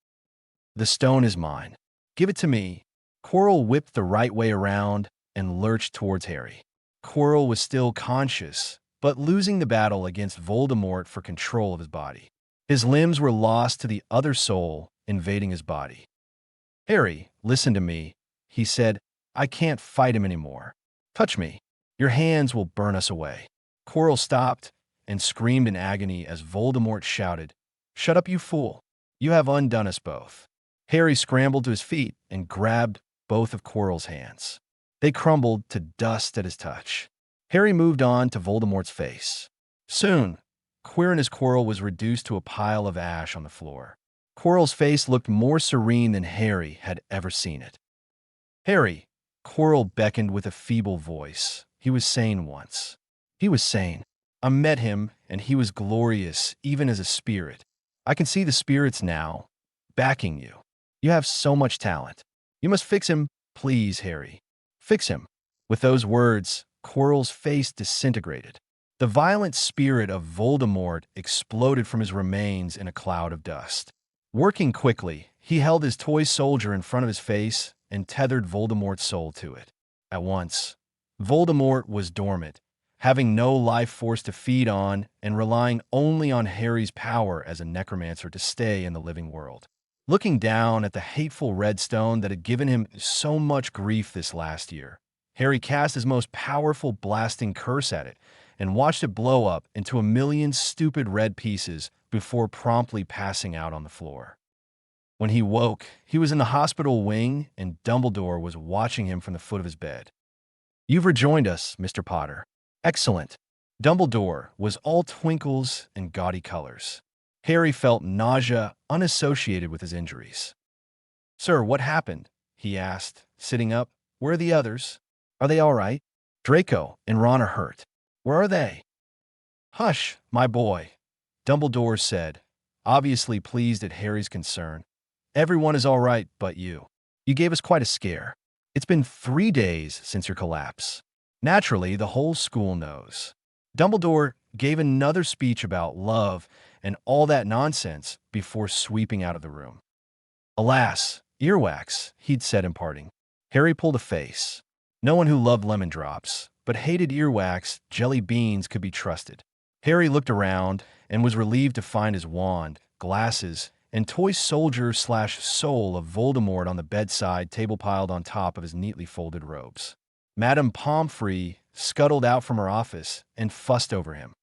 "The stone is mine. Give it to me." Quirrell whipped the right way around and lurched towards Harry. Quirrell was still conscious, but losing the battle against Voldemort for control of his body. His limbs were lost to the other soul invading his body. "Harry, listen to me," he said. "I can't fight him anymore. Touch me. Your hands will burn us away." Quirrell stopped and screamed in agony as Voldemort shouted, "Shut up, you fool. You have undone us both." Harry scrambled to his feet and grabbed both of Quirrell's hands. They crumbled to dust at his touch. Harry moved on to Voldemort's face. Soon, Quirinus Quirrell was reduced to a pile of ash on the floor. Quirrell's face looked more serene than Harry had ever seen it. "Harry," Quirrell beckoned with a feeble voice. He was sane once. He was sane. I met him, and he was glorious, even as a spirit. I can see the spirits now, backing you. You have so much talent. You must fix him, please, Harry. Fix him." With those words, Quirrell's face disintegrated. The violent spirit of Voldemort exploded from his remains in a cloud of dust. Working quickly, he held his toy soldier in front of his face and tethered Voldemort's soul to it. At once, Voldemort was dormant, having no life force to feed on and relying only on Harry's power as a necromancer to stay in the living world. Looking down at the hateful red stone that had given him so much grief this last year, Harry cast his most powerful blasting curse at it and watched it blow up into a million stupid red pieces before promptly passing out on the floor. When he woke, he was in the hospital wing and Dumbledore was watching him from the foot of his bed. "You've rejoined us, Mr. Potter." "Excellent." Dumbledore was all twinkles and gaudy colors. Harry felt nausea unassociated with his injuries. "Sir, what happened?" he asked, sitting up. "Where are the others? Are they all right? Draco and Ron are hurt. Where are they?" "Hush, my boy," Dumbledore said, obviously pleased at Harry's concern. "Everyone is all right but you. You gave us quite a scare. It's been 3 days since your collapse. Naturally, the whole school knows." Dumbledore gave another speech about love and all that nonsense before sweeping out of the room. Alas, earwax, he'd said in parting. Harry pulled a face. No one who loved lemon drops, but hated earwax, jelly beans could be trusted. Harry looked around and was relieved to find his wand, glasses, and toy soldier/soul of Voldemort on the bedside table piled on top of his neatly folded robes. Madame Pomfrey scuttled out from her office and fussed over him.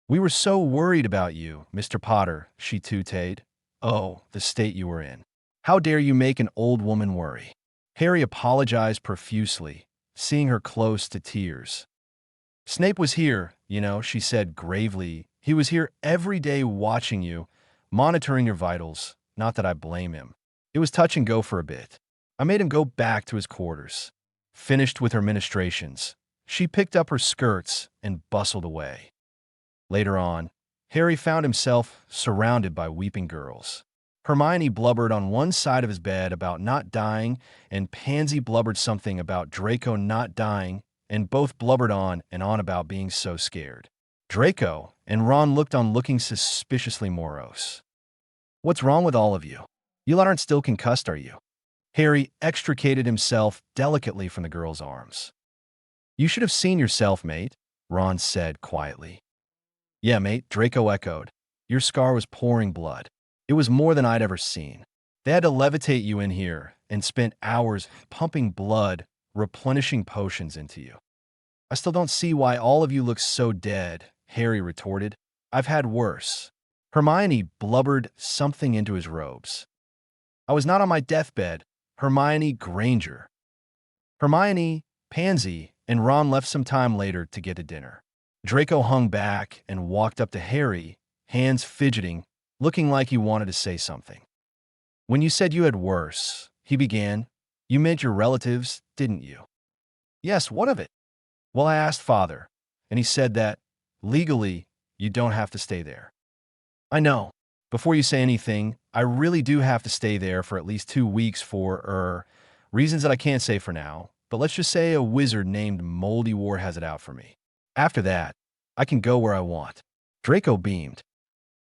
"We were so worried about you, Mr. Potter," she tooted. "Oh, the state you were in. How dare you make an old woman worry?" Harry apologized profusely, seeing her close to tears. "Snape was here, you know," she said gravely. "He was here every day watching you, monitoring your vitals. Not that I blame him. It was touch and go for a bit. I made him go back to his quarters." Finished with her ministrations, she picked up her skirts and bustled away. Later on, Harry found himself surrounded by weeping girls. Hermione blubbered on one side of his bed about not dying, and Pansy blubbered something about Draco not dying, and both blubbered on and on about being so scared. Draco and Ron looked on looking suspiciously morose. "What's wrong with all of you? You lot aren't still concussed, are you?" Harry extricated himself delicately from the girl's arms. "You should have seen yourself, mate," Ron said quietly. "Yeah, mate," Draco echoed. "Your scar was pouring blood. It was more than I'd ever seen. They had to levitate you in here and spent hours pumping blood, replenishing potions into you." "I still don't see why all of you look so dead," Harry retorted. "I've had worse." Hermione blubbered something into his robes. "I was not on my deathbed." Hermione Granger. Hermione, Pansy, and Ron left some time later to get to dinner. Draco hung back and walked up to Harry, hands fidgeting, looking like he wanted to say something. "When you said you had worse," he began, "you meant your relatives, didn't you?" "Yes, what of it?" "Well, I asked Father, and he said that, legally, you don't have to stay there." "I know. Before you say anything, I really do have to stay there for at least 2 weeks for, reasons that I can't say for now, but let's just say a wizard named Moldy War has it out for me. After that, I can go where I want." Draco beamed.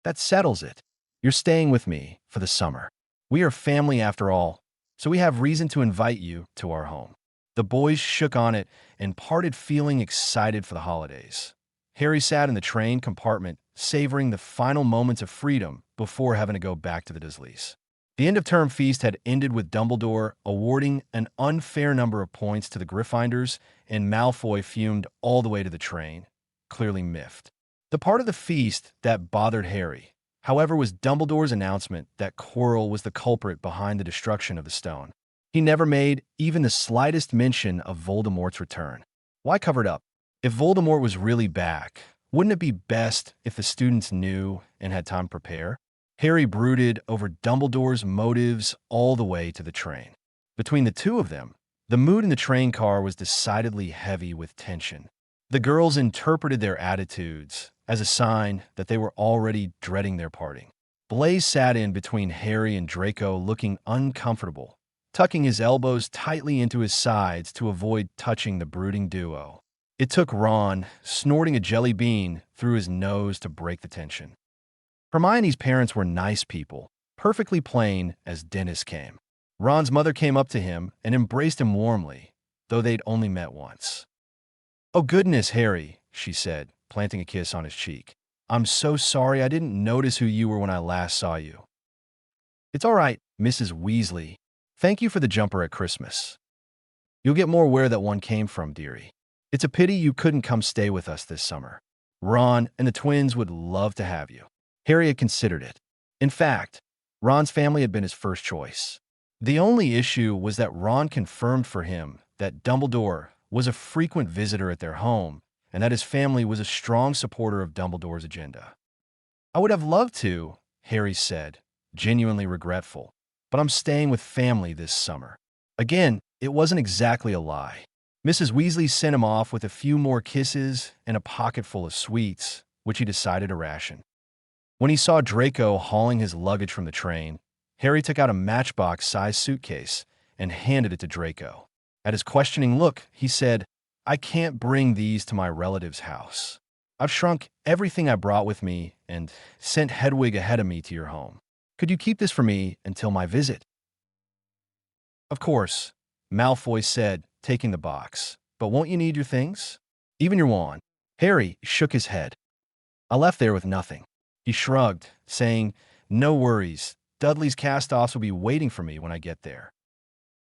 "That settles it. You're staying with me for the summer. We are family after all, so we have reason to invite you to our home." The boys shook on it and parted feeling excited for the holidays. Harry sat in the train compartment, savoring the final moments of freedom before having to go back to the Dursleys. The end-of-term feast had ended with Dumbledore awarding an unfair number of points to the Gryffindors, and Malfoy fumed all the way to the train, clearly miffed. The part of the feast that bothered Harry, however, was Dumbledore's announcement that Quirrell was the culprit behind the destruction of the stone. He never made even the slightest mention of Voldemort's return. Why cover it up? If Voldemort was really back, wouldn't it be best if the students knew and had time to prepare? Harry brooded over Dumbledore's motives all the way to the train. Between the two of them, the mood in the train car was decidedly heavy with tension. The girls interpreted their attitudes as a sign that they were already dreading their parting. Blaise sat in between Harry and Draco looking uncomfortable, tucking his elbows tightly into his sides to avoid touching the brooding duo. It took Ron snorting a jelly bean through his nose to break the tension. Hermione's parents were nice people, perfectly plain as Dennis came. Ron's mother came up to him and embraced him warmly, though they'd only met once. "Oh goodness, Harry," she said, planting a kiss on his cheek. "I'm so sorry I didn't notice who you were when I last saw you." "It's all right, Mrs. Weasley. Thank you for the jumper at Christmas. You'll get more where that one came from, dearie. It's a pity you couldn't come stay with us this summer. Ron and the twins would love to have you." Harry had considered it. In fact, Ron's family had been his first choice. The only issue was that Ron confirmed for him that Dumbledore was a frequent visitor at their home and that his family was a strong supporter of Dumbledore's agenda. "I would have loved to," Harry said, genuinely regretful, "but I'm staying with family this summer." Again, it wasn't exactly a lie. Mrs. Weasley sent him off with a few more kisses and a pocket full of sweets, which he decided to ration. When he saw Draco hauling his luggage from the train, Harry took out a matchbox-sized suitcase and handed it to Draco. At his questioning look, he said, "I can't bring these to my relative's house. I've shrunk everything I brought with me and sent Hedwig ahead of me to your home. Could you keep this for me until my visit?" Of course, Malfoy said, taking the box. But won't you need your things? Even your wand? Harry shook his head. I left there with nothing. He shrugged, saying, No worries. Dudley's cast-offs will be waiting for me when I get there.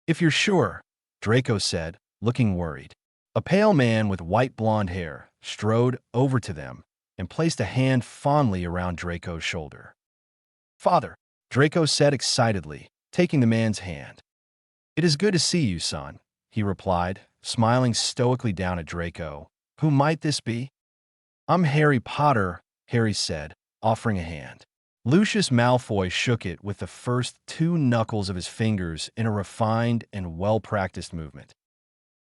If you're sure, Draco said, looking worried. A pale man with white blonde hair strode over to them and placed a hand fondly around Draco's shoulder. Father, Draco said excitedly, taking the man's hand. It is good to see you, son, he replied, smiling stoically down at Draco. Who might this be? I'm Harry Potter, Harry said, offering a hand. Lucius Malfoy shook it with the first two knuckles of his fingers in a refined and well-practiced movement.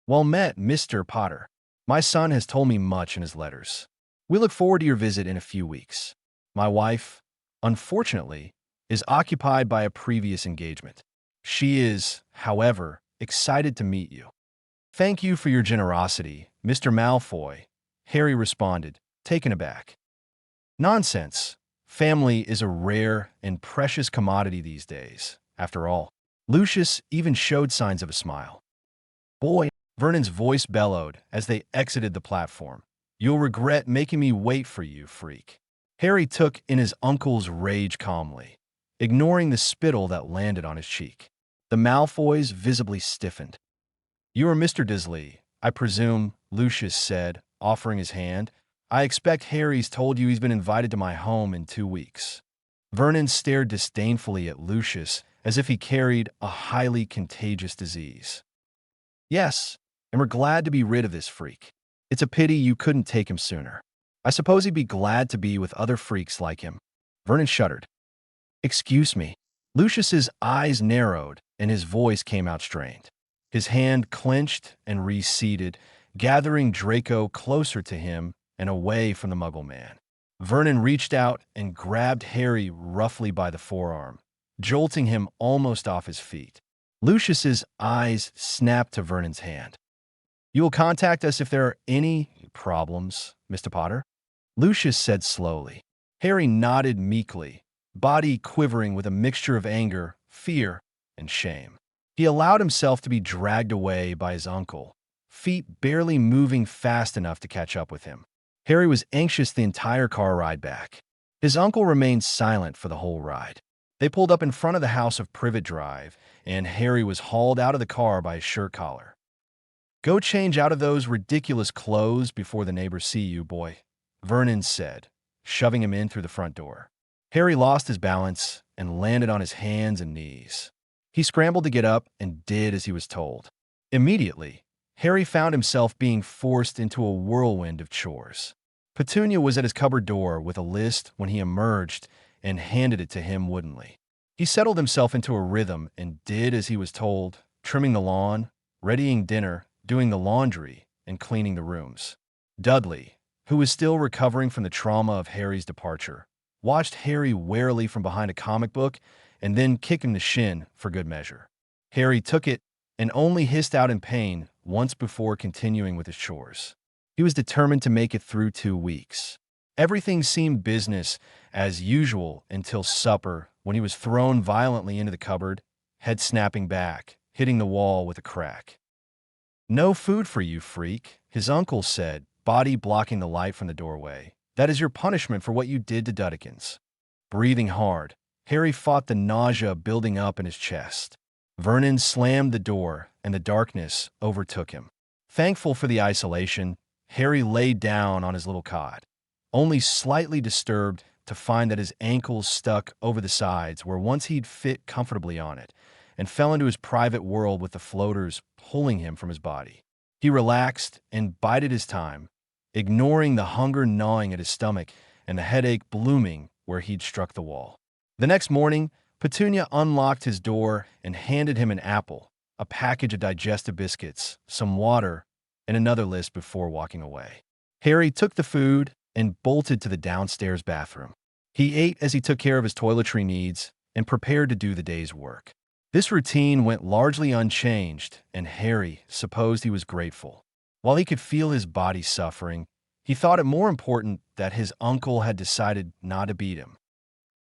Well met, Mr. Potter. My son has told me much in his letters. We look forward to your visit in a few weeks. My wife, unfortunately, is occupied by a previous engagement. She is, however, excited to meet you. Thank you for your generosity, Mr. Malfoy, Harry responded, taken aback. Nonsense. Family is a rare and precious commodity these days, after all. Lucius even showed signs of a smile. Boy, Vernon's voice bellowed as they exited the platform. You'll regret making me wait for you, freak. Harry took in his uncle's rage calmly, ignoring the spittle that landed on his cheek. The Malfoys visibly stiffened. You are Mr. Disley, I presume, Lucius said, offering his hand. I expect Harry's told you he's been invited to my home in 2 weeks. Vernon stared disdainfully at Lucius as if he carried a highly contagious disease. Yes, and we're glad to be rid of this freak. It's a pity you couldn't take him sooner. I suppose he'd be glad to be with other freaks like him. Vernon shuddered. Excuse me. Lucius's eyes narrowed and his voice came out strained. His hand clenched and receded, gathering Draco closer to him and away from the Muggle man. Vernon reached out and grabbed Harry roughly by the forearm, jolting him almost off his feet. Lucius's eyes snapped to Vernon's hand. You will contact us if there are any problems, Mr. Potter? Lucius said slowly. Harry nodded meekly, body quivering with a mixture of anger, fear, and shame. He allowed himself to be dragged away by his uncle, feet barely moving fast enough to catch up with him. Harry was anxious the entire car ride back. His uncle remained silent for the whole ride. They pulled up in front of the house of Privet Drive, and Harry was hauled out of the car by his shirt collar. Go change out of those ridiculous clothes before the neighbors see you, boy, Vernon said, shoving him in through the front door. Harry lost his balance and landed on his hands and knees. He scrambled to get up and did as he was told. Immediately, Harry found himself being forced into a whirlwind of chores. Petunia was at his cupboard door with a list when he emerged and handed it to him woodenly. He settled himself into a rhythm and did as he was told, trimming the lawn, readying dinner, doing the laundry, and cleaning the rooms. Dudley, who was still recovering from the trauma of Harry's departure, watched Harry warily from behind a comic book and then kicked him the shin for good measure. Harry took it and only hissed out in pain once before continuing with his chores. He was determined to make it through 2 weeks. Everything seemed business as usual until supper, when he was thrown violently into the cupboard, head snapping back, hitting the wall with a crack. No food for you, freak, his uncle said, body blocking the light from the doorway. That is your punishment for what you did to Duddekins. Breathing hard, Harry fought the nausea building up in his chest. Vernon slammed the door, and the darkness overtook him. Thankful for the isolation, Harry lay down on his little cot, only slightly disturbed to find that his ankles stuck over the sides where once he'd fit comfortably on it, and fell into his private world with the floaters pulling him from his body. He relaxed and bided his time, ignoring the hunger gnawing at his stomach and the headache blooming where he'd struck the wall. The next morning, Petunia unlocked his door and handed him an apple, a package of digestive biscuits, some water, and another list before walking away. Harry took the food and bolted to the downstairs bathroom. He ate as he took care of his toiletry needs and prepared to do the day's work. This routine went largely unchanged, and Harry supposed he was grateful. While he could feel his body suffering, he thought it more important that his uncle had decided not to beat him.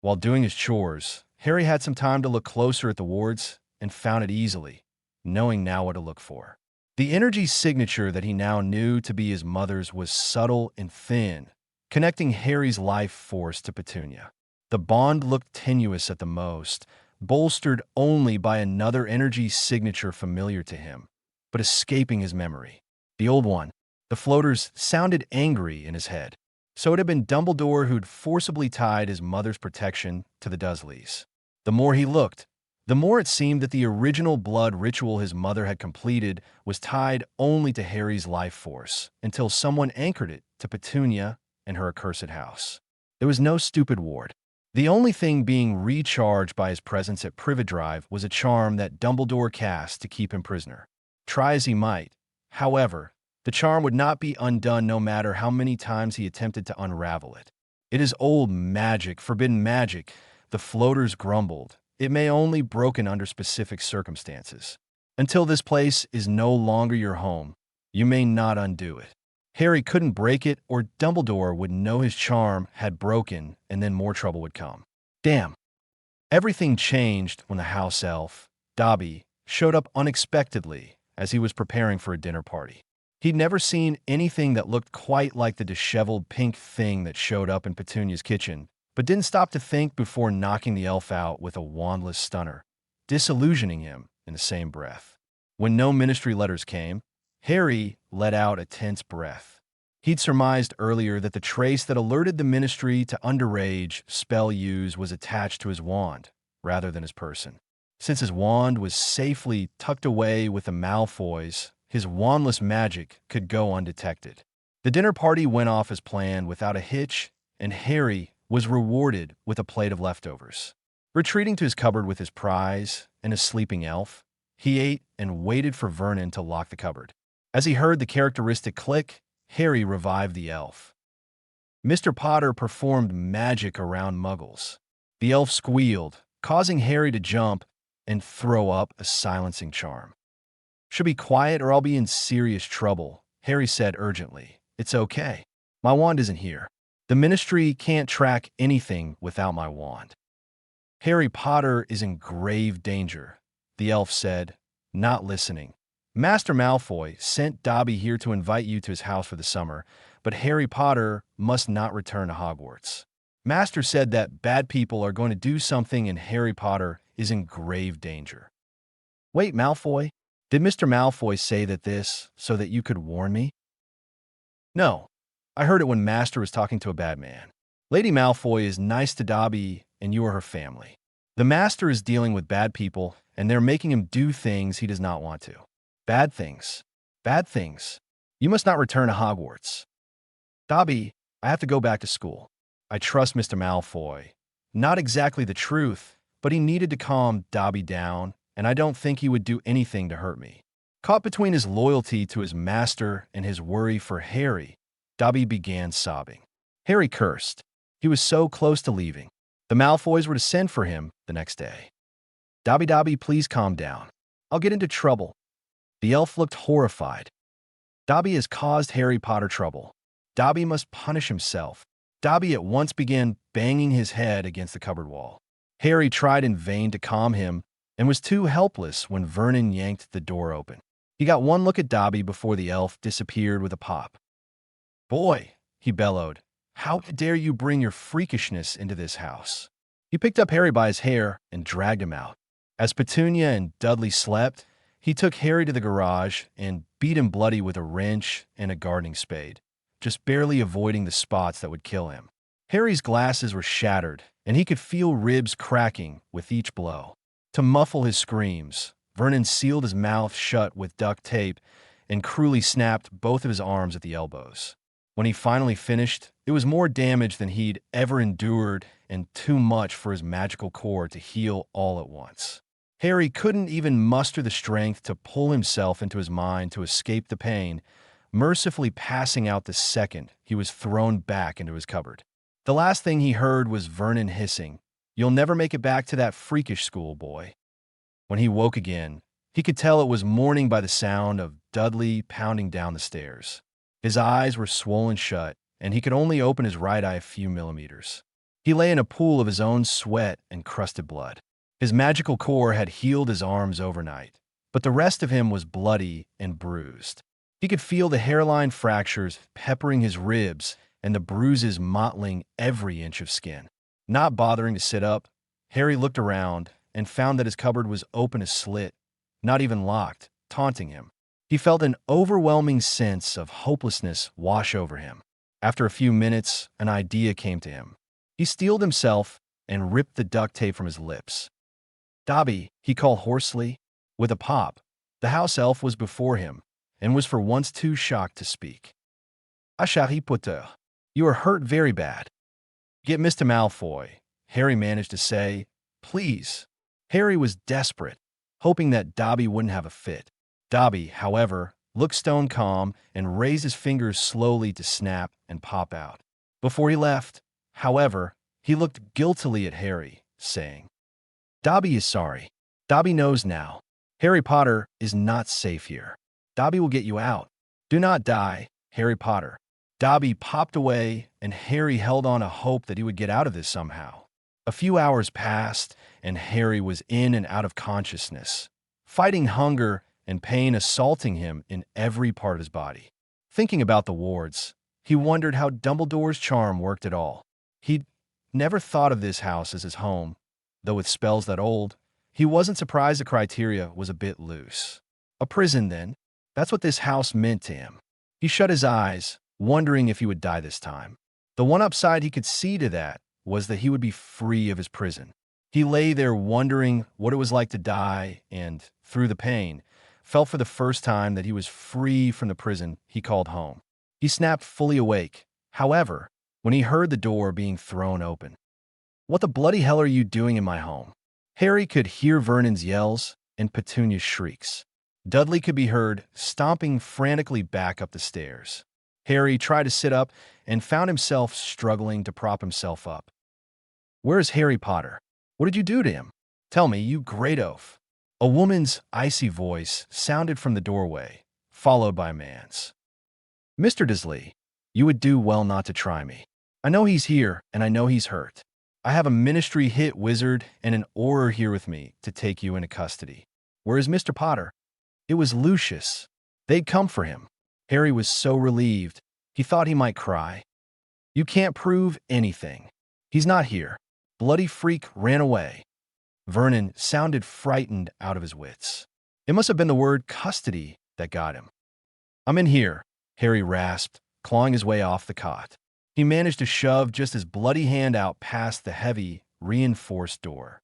While doing his chores, Harry had some time to look closer at the wards and found it easily, knowing now what to look for. The energy signature that he now knew to be his mother's was subtle and thin, connecting Harry's life force to Petunia. The bond looked tenuous at the most, bolstered only by another energy signature familiar to him, but escaping his memory. The old one. The floaters sounded angry in his head. So it had been Dumbledore who'd forcibly tied his mother's protection to the Dursleys. The more he looked, the more it seemed that the original blood ritual his mother had completed was tied only to Harry's life force, until someone anchored it to Petunia and her accursed house. There was no stupid ward. The only thing being recharged by his presence at Privet Drive was a charm that Dumbledore cast to keep him prisoner. Try as he might, however, the charm would not be undone no matter how many times he attempted to unravel it. It is old magic, forbidden magic, the floaters grumbled. It may only be broken under specific circumstances. Until this place is no longer your home, you may not undo it. Harry couldn't break it, or Dumbledore would know his charm had broken, and then more trouble would come. Damn. Everything changed when the house elf, Dobby, showed up unexpectedly as he was preparing for a dinner party. He'd never seen anything that looked quite like the disheveled pink thing that showed up in Petunia's kitchen, but didn't stop to think before knocking the elf out with a wandless stunner, disillusioning him in the same breath. When no ministry letters came, Harry let out a tense breath. He'd surmised earlier that the trace that alerted the ministry to underage spell use was attached to his wand, rather than his person. Since his wand was safely tucked away with the Malfoys, his wandless magic could go undetected. The dinner party went off as planned without a hitch, and Harry was rewarded with a plate of leftovers. Retreating to his cupboard with his prize and his sleeping elf, he ate and waited for Vernon to lock the cupboard. As he heard the characteristic click, Harry revived the elf. Mr. Potter performed magic around Muggles. The elf squealed, causing Harry to jump and throw up a silencing charm. "Should be quiet or I'll be in serious trouble," Harry said urgently. "It's okay. My wand isn't here. The ministry can't track anything without my wand." "Harry Potter is in grave danger," the elf said, not listening. "Master Malfoy sent Dobby here to invite you to his house for the summer, but Harry Potter must not return to Hogwarts. Master said that bad people are going to do something and Harry Potter is in grave danger." "Wait, Malfoy, did Mr. Malfoy say this so that you could warn me?" "No, I heard it when Master was talking to a bad man. Lady Malfoy is nice to Dobby and you are her family. The Master is dealing with bad people and they're making him do things he does not want to. Bad things. Bad things. You must not return to Hogwarts. Dobby, I have to go back to school. I trust Mr. Malfoy. Not exactly the truth, but he needed to calm Dobby down, and I don't think he would do anything to hurt me." Caught between his loyalty to his master and his worry for Harry, Dobby began sobbing. Harry cursed. He was so close to leaving. The Malfoys were to send for him the next day. Dobby, please calm down. I'll get into trouble." The elf looked horrified. Dobby has caused Harry Potter trouble. Dobby must punish himself. Dobby at once began banging his head against the cupboard wall. Harry tried in vain to calm him and was too helpless when Vernon yanked the door open. He got one look at Dobby before the elf disappeared with a pop. "Boy," he bellowed, "how dare you bring your freakishness into this house?" He picked up Harry by his hair and dragged him out. As Petunia and Dudley slept, he took Harry to the garage and beat him bloody with a wrench and a gardening spade, just barely avoiding the spots that would kill him. Harry's glasses were shattered, and he could feel ribs cracking with each blow. To muffle his screams, Vernon sealed his mouth shut with duct tape and cruelly snapped both of his arms at the elbows. When he finally finished, it was more damage than he'd ever endured and too much for his magical core to heal all at once. Harry couldn't even muster the strength to pull himself into his mind to escape the pain, mercifully passing out the second he was thrown back into his cupboard. The last thing he heard was Vernon hissing, "You'll never make it back to that freakish school, boy." When he woke again, he could tell it was morning by the sound of Dudley pounding down the stairs. His eyes were swollen shut, and he could only open his right eye a few millimeters. He lay in a pool of his own sweat and crusted blood. His magical core had healed his arms overnight, but the rest of him was bloody and bruised. He could feel the hairline fractures peppering his ribs and the bruises mottling every inch of skin. Not bothering to sit up, Harry looked around and found that his cupboard was open a slit, not even locked, taunting him. He felt an overwhelming sense of hopelessness wash over him. After a few minutes, an idea came to him. He steeled himself and ripped the duct tape from his lips. "Dobby," he called hoarsely. With a pop, the house elf was before him and was for once too shocked to speak. "Ah, Harry Potter, you are hurt very bad." "Get Mr. Malfoy," Harry managed to say. "Please." Harry was desperate, hoping that Dobby wouldn't have a fit. Dobby, however, looked stone calm and raised his fingers slowly to snap and pop out. Before he left, however, he looked guiltily at Harry, saying, "Dobby is sorry. Dobby knows now. Harry Potter is not safe here. Dobby will get you out. Do not die, Harry Potter." Dobby popped away, and Harry held on to hope that he would get out of this somehow. A few hours passed, and Harry was in and out of consciousness, fighting hunger and pain assaulting him in every part of his body. Thinking about the wards, he wondered how Dumbledore's charm worked at all. He'd never thought of this house as his home, though with spells that old, he wasn't surprised the criteria was a bit loose. A prison, then. That's what this house meant to him. He shut his eyes, wondering if he would die this time. The one upside he could see to that was that he would be free of his prison. He lay there wondering what it was like to die and, through the pain, felt for the first time that he was free from the prison he called home. He snapped fully awake, however, when he heard the door being thrown open. "What the bloody hell are you doing in my home?" Harry could hear Vernon's yells and Petunia's shrieks. Dudley could be heard stomping frantically back up the stairs. Harry tried to sit up and found himself struggling to prop himself up. "Where is Harry Potter? What did you do to him? Tell me, you great oaf." A woman's icy voice sounded from the doorway, followed by a man's. "Mr. Dursley, you would do well not to try me. I know he's here, and I know he's hurt. I have a ministry hit wizard and an auror here with me to take you into custody. Where is Mr. Potter?" It was Lucius. They'd come for him. Harry was so relieved, he thought he might cry. "You can't prove anything. He's not here. Bloody freak ran away." Vernon sounded frightened out of his wits. It must have been the word custody that got him. "I'm in here," Harry rasped, clawing his way off the cot. He managed to shove just his bloody hand out past the heavy, reinforced door.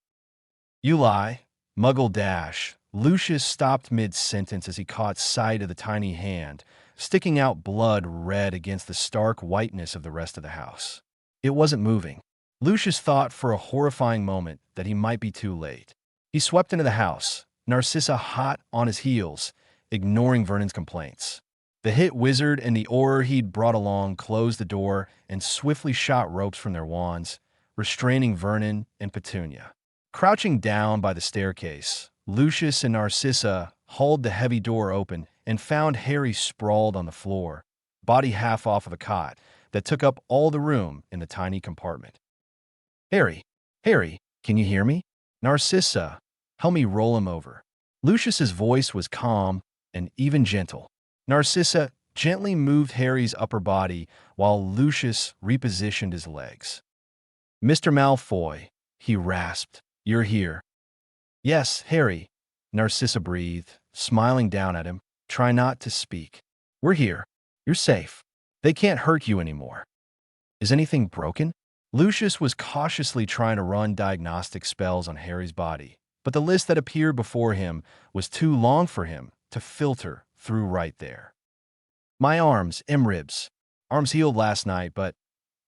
"You lie, Muggle Dash." Lucius stopped mid-sentence as he caught sight of the tiny hand, sticking out blood red against the stark whiteness of the rest of the house. It wasn't moving. Lucius thought for a horrifying moment that he might be too late. He swept into the house, Narcissa hot on his heels, ignoring Vernon's complaints. The hit wizard and the auror he'd brought along closed the door and swiftly shot ropes from their wands, restraining Vernon and Petunia. Crouching down by the staircase, Lucius and Narcissa hauled the heavy door open and found Harry sprawled on the floor, body half off of a cot that took up all the room in the tiny compartment. Harry, can you hear me? Narcissa, help me roll him over." Lucius's voice was calm and even gentle. Narcissa gently moved Harry's upper body while Lucius repositioned his legs. "Mr. Malfoy," he rasped, "you're here." "Yes, Harry," Narcissa breathed, smiling down at him. "Try not to speak. We're here. You're safe. They can't hurt you anymore." "Is anything broken?" Lucius was cautiously trying to run diagnostic spells on Harry's body, but the list that appeared before him was too long for him to filter through right there. "My arms, ribs. Arms healed last night, but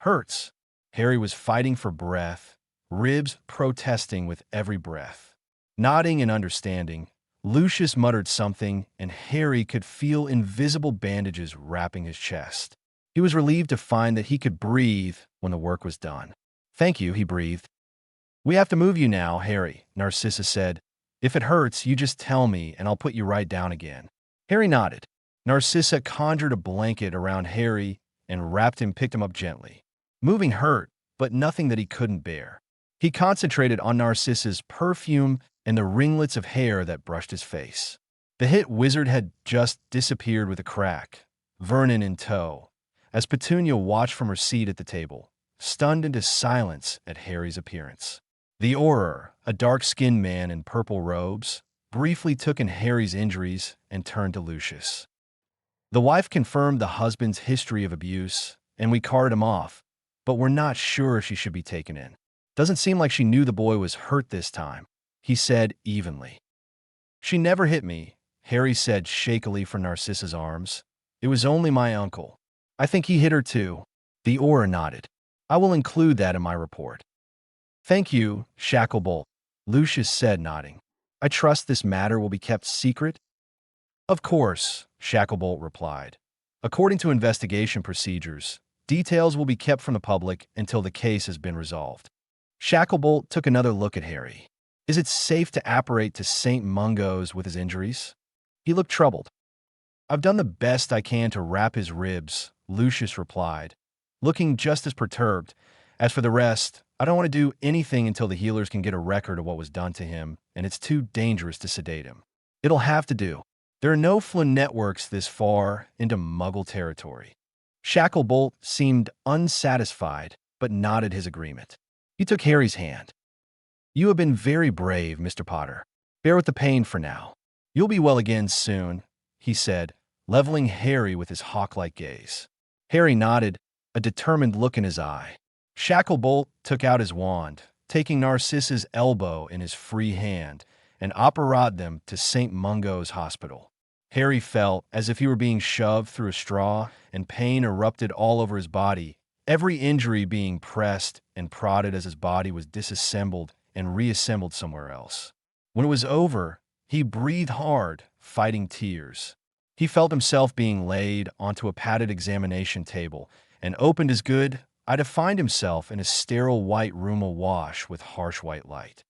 hurts." Harry was fighting for breath, ribs protesting with every breath. Nodding in understanding, Lucius muttered something, and Harry could feel invisible bandages wrapping his chest. He was relieved to find that he could breathe when the work was done. "Thank you," he breathed. "We have to move you now, Harry," Narcissa said. "If it hurts, you just tell me, and I'll put you right down again." Harry nodded. Narcissa conjured a blanket around Harry and picked him up gently. Moving hurt, but nothing that he couldn't bear. He concentrated on Narcissa's perfume and the ringlets of hair that brushed his face. The hit wizard had just disappeared with a crack, Vernon in tow, as Petunia watched from her seat at the table, stunned into silence at Harry's appearance. The Auror, a dark-skinned man in purple robes, briefly took in Harry's injuries and turned to Lucius. The wife confirmed the husband's history of abuse, and we carted him off, but we're not sure if she should be taken in. Doesn't seem like she knew the boy was hurt this time, he said evenly. She never hit me, Harry said shakily from Narcissa's arms. It was only my uncle. I think he hit her too. The Auror nodded. I will include that in my report. Thank you, Shacklebolt, Lucius said, nodding. I trust this matter will be kept secret? Of course, Shacklebolt replied. According to investigation procedures, details will be kept from the public until the case has been resolved. Shacklebolt took another look at Harry. Is it safe to apparate to St. Mungo's with his injuries? He looked troubled. I've done the best I can to wrap his ribs, Lucius replied, looking just as perturbed. As for the rest, I don't want to do anything until the healers can get a record of what was done to him, and it's too dangerous to sedate him. It'll have to do. There are no Flynn networks this far into Muggle territory. Shacklebolt seemed unsatisfied, but nodded his agreement. He took Harry's hand. You have been very brave, Mr. Potter. Bear with the pain for now. You'll be well again soon, he said, leveling Harry with his hawk-like gaze. Harry nodded, a determined look in his eye. Shacklebolt took out his wand, taking Narcissa's elbow in his free hand, and apparat them to St. Mungo's Hospital. Harry felt as if he were being shoved through a straw, and pain erupted all over his body, every injury being pressed and prodded as his body was disassembled and reassembled somewhere else. When it was over, he breathed hard, fighting tears. He felt himself being laid onto a padded examination table and opened his good eye to find himself in a sterile white room awash with harsh white light.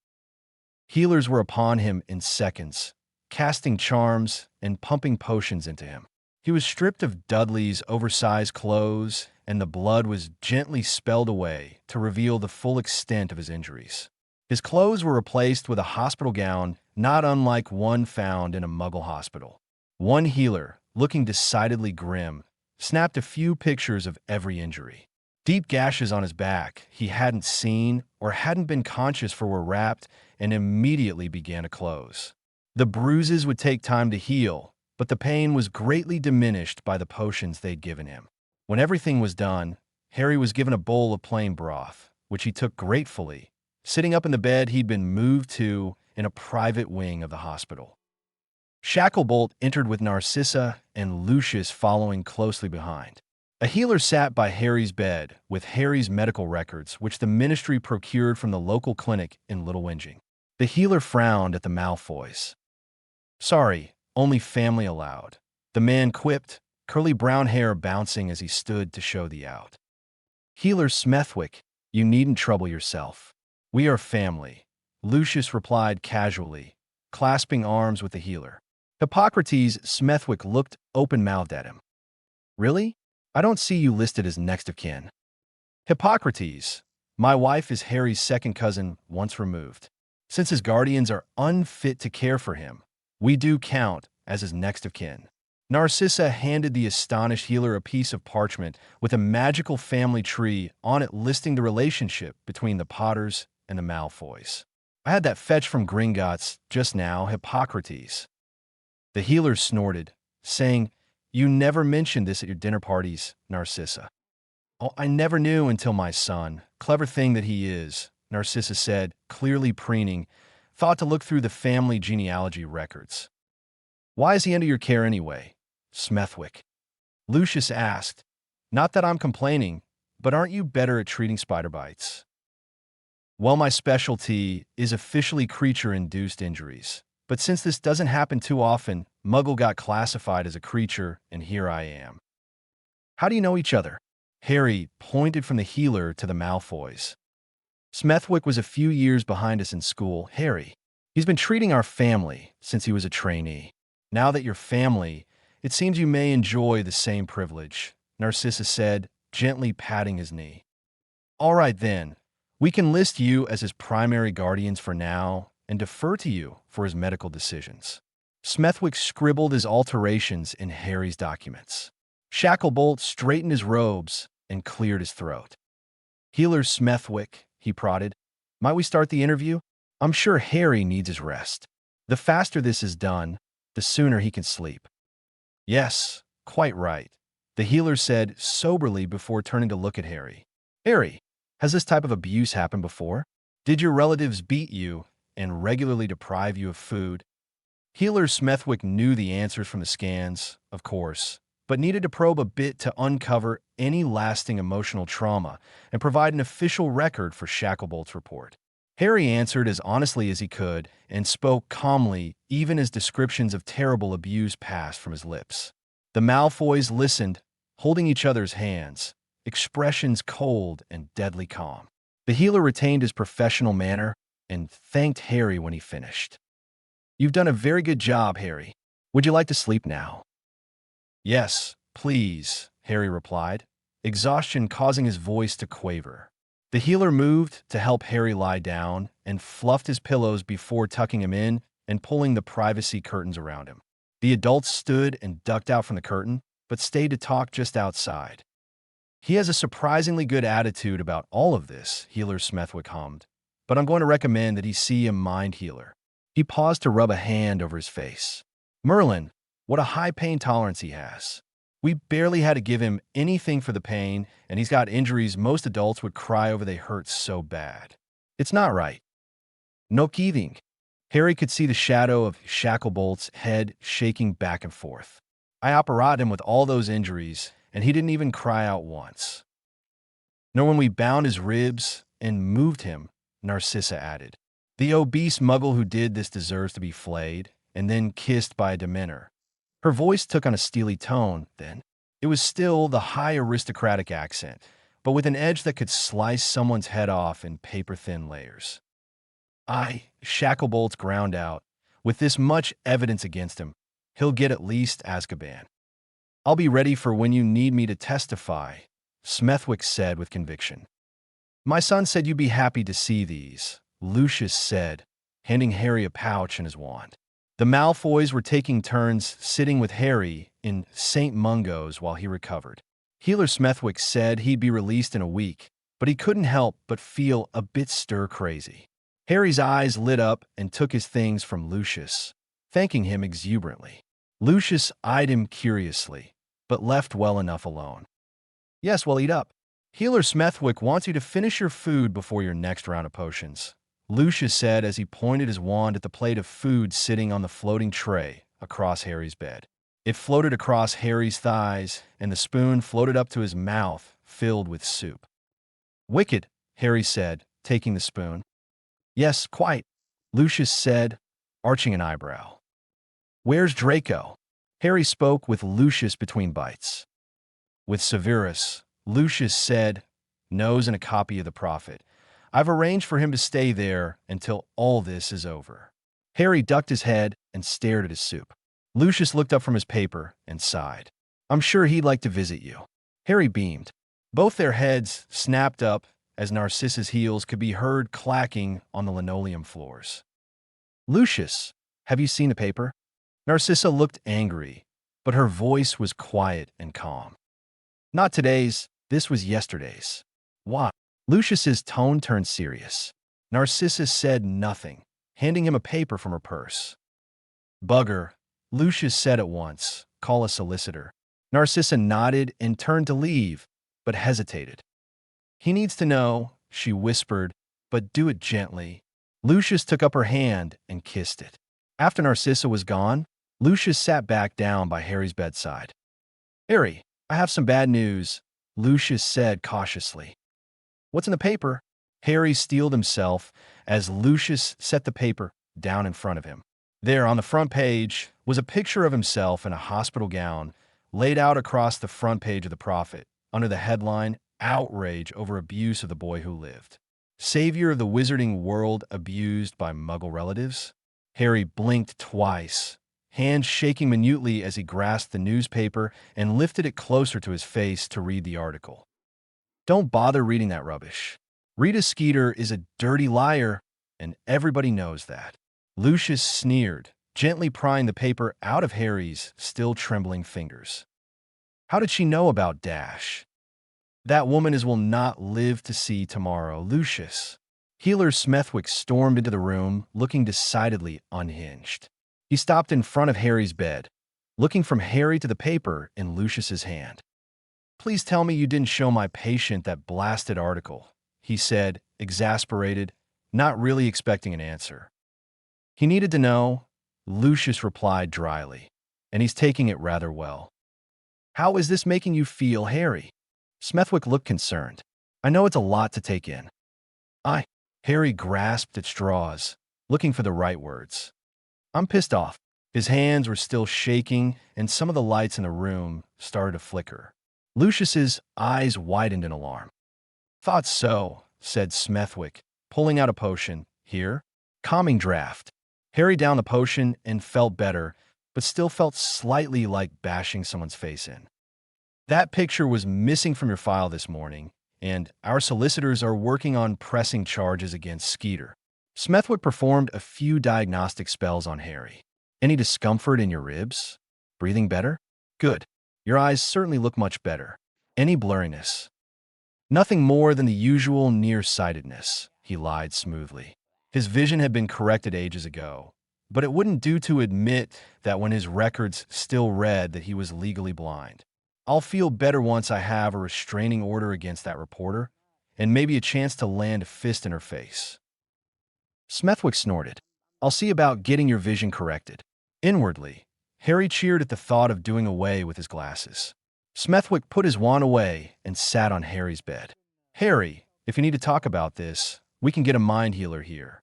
Healers were upon him in seconds, casting charms and pumping potions into him. He was stripped of Dudley's oversized clothes, and the blood was gently spelled away to reveal the full extent of his injuries. His clothes were replaced with a hospital gown not unlike one found in a Muggle hospital. One healer, looking decidedly grim, snapped a few pictures of every injury. Deep gashes on his back he hadn't seen or hadn't been conscious for were wrapped and immediately began to close. The bruises would take time to heal, but the pain was greatly diminished by the potions they'd given him. When everything was done, Harry was given a bowl of plain broth, which he took gratefully, sitting up in the bed he'd been moved to in a private wing of the hospital. Shacklebolt entered with Narcissa and Lucius following closely behind. A healer sat by Harry's bed with Harry's medical records, which the ministry procured from the local clinic in Little Whinging. The healer frowned at the Malfoys. Sorry, only family allowed, the man quipped, curly brown hair bouncing as he stood to show the out. Healer Smethwick, you needn't trouble yourself. We are family, Lucius replied casually, clasping arms with the healer. Hippocrates Smethwick looked open-mouthed at him. Really? I don't see you listed as next of kin. Hippocrates, my wife is Harry's second cousin once removed. Since his guardians are unfit to care for him, we do count as his next of kin. Narcissa handed the astonished healer a piece of parchment with a magical family tree on it listing the relationship between the Potters and the Malfoys. I had that fetched from Gringotts just now, Hippocrates. The healer snorted, saying, You never mentioned this at your dinner parties, Narcissa. Oh, I never knew until my son, clever thing that he is, Narcissa said, clearly preening, thought to look through the family genealogy records. Why is he under your care anyway, Smethwick? Lucius asked. Not that I'm complaining, but aren't you better at treating spider bites? Well, my specialty is officially creature-induced injuries. But since this doesn't happen too often, Muggle got classified as a creature, and here I am. How do you know each other? Harry pointed from the healer to the Malfoys. Smethwick was a few years behind us in school, Harry. He's been treating our family since he was a trainee. Now that you're family, it seems you may enjoy the same privilege, Narcissa said, gently patting his knee. All right then, we can list you as his primary guardians for now and defer to you for his medical decisions. Smethwick scribbled his alterations in Harry's documents. Shacklebolt straightened his robes and cleared his throat. "Healer Smethwick," he prodded. "Might we start the interview? I'm sure Harry needs his rest. The faster this is done, the sooner he can sleep." "Yes, quite right," the healer said soberly before turning to look at Harry. "Harry, has this type of abuse happened before? Did your relatives beat you and regularly deprive you of food?" Healer Smethwick knew the answers from the scans, of course, but needed to probe a bit to uncover any lasting emotional trauma and provide an official record for Shacklebolt's report. Harry answered as honestly as he could and spoke calmly even as descriptions of terrible abuse passed from his lips. The Malfoys listened, holding each other's hands, expressions cold and deadly calm. The healer retained his professional manner and thanked Harry when he finished. "You've done a very good job, Harry. Would you like to sleep now?" "Yes, please," Harry replied, exhaustion causing his voice to quaver. The healer moved to help Harry lie down and fluffed his pillows before tucking him in and pulling the privacy curtains around him. The adults stood and ducked out from the curtain, but stayed to talk just outside. "He has a surprisingly good attitude about all of this," Healer Smethwick hummed, "but I'm going to recommend that he see a mind healer." He paused to rub a hand over his face. "Merlin, what a high pain tolerance he has. We barely had to give him anything for the pain, and he's got injuries most adults would cry over they hurt so bad. It's not right." "No kidding." Harry could see the shadow of Shacklebolt's head shaking back and forth. "I operated him with all those injuries, and he didn't even cry out once." "Nor when we bound his ribs and moved him," Narcissa added. "The obese muggle who did this deserves to be flayed and then kissed by a Dementor." Her voice took on a steely tone, then. It was still the high aristocratic accent, but with an edge that could slice someone's head off in paper-thin layers. Shacklebolt ground out. "With this much evidence against him, he'll get at least Azkaban." "I'll be ready for when you need me to testify," Smethwick said with conviction. "My son said you'd be happy to see these," Lucius said, handing Harry a pouch and his wand. The Malfoys were taking turns sitting with Harry in St. Mungo's while he recovered. Healer Smethwick said he'd be released in a week, but he couldn't help but feel a bit stir-crazy. Harry's eyes lit up and took his things from Lucius, thanking him exuberantly. Lucius eyed him curiously, but left well enough alone. "Yes, well, eat up. Healer Smethwick wants you to finish your food before your next round of potions," Lucius said as he pointed his wand at the plate of food sitting on the floating tray across Harry's bed. It floated across Harry's thighs, and the spoon floated up to his mouth, filled with soup. "Wicked," Harry said, taking the spoon. "Yes, quite," Lucius said, arching an eyebrow. "Where's Draco?" Harry spoke with Lucius between bites. "With Severus," Lucius said, nose in a copy of the Prophet. "I've arranged for him to stay there until all this is over." Harry ducked his head and stared at his soup. Lucius looked up from his paper and sighed. "I'm sure he'd like to visit you." Harry beamed. Both their heads snapped up as Narcissa's heels could be heard clacking on the linoleum floors. "Lucius, have you seen the paper?" Narcissa looked angry, but her voice was quiet and calm. "Not today's, this was yesterday's." "Why?" Lucius's tone turned serious. Narcissa said nothing, handing him a paper from her purse. "Bugger," Lucius said at once. "Call a solicitor." Narcissa nodded and turned to leave, but hesitated. "He needs to know," she whispered, "but do it gently." Lucius took up her hand and kissed it. After Narcissa was gone, Lucius sat back down by Harry's bedside. "Harry, I have some bad news," Lucius said cautiously. "What's in the paper?" Harry steeled himself as Lucius set the paper down in front of him. There, on the front page, was a picture of himself in a hospital gown, laid out across the front page of the Prophet, under the headline, "Outrage over abuse of the boy who lived. Savior of the wizarding world abused by Muggle relatives?" Harry blinked twice, hands shaking minutely as he grasped the newspaper and lifted it closer to his face to read the article. "Don't bother reading that rubbish. Rita Skeeter is a dirty liar, and everybody knows that." Lucius sneered, gently prying the paper out of Harry's still trembling fingers. How did she know about Dash? That woman will not live to see tomorrow, Lucius. Healer Smethwick stormed into the room, looking decidedly unhinged. He stopped in front of Harry's bed, looking from Harry to the paper in Lucius's hand. Please tell me you didn't show my patient that blasted article, he said, exasperated, not really expecting an answer. He needed to know, Lucius replied dryly, and he's taking it rather well. How is this making you feel, Harry? Smethwick looked concerned. I know it's a lot to take in. Harry grasped at straws, looking for the right words. I'm pissed off. His hands were still shaking, and some of the lights in the room started to flicker. Lucius's eyes widened in alarm. Thought so, said Smethwick, pulling out a potion. Here? Calming draft. Harry downed the potion and felt better, but still felt slightly like bashing someone's face in. That picture was missing from your file this morning, and our solicitors are working on pressing charges against Skeeter. Smethwick performed a few diagnostic spells on Harry. Any discomfort in your ribs? Breathing better? Good. Your eyes certainly look much better. Any blurriness? Nothing more than the usual nearsightedness, he lied smoothly. His vision had been corrected ages ago, but it wouldn't do to admit that when his records still read that he was legally blind. I'll feel better once I have a restraining order against that reporter, and maybe a chance to land a fist in her face. Smethwick snorted. I'll see about getting your vision corrected. Inwardly, Harry cheered at the thought of doing away with his glasses. Smethwick put his wand away and sat on Harry's bed. Harry, if you need to talk about this, we can get a mind healer here.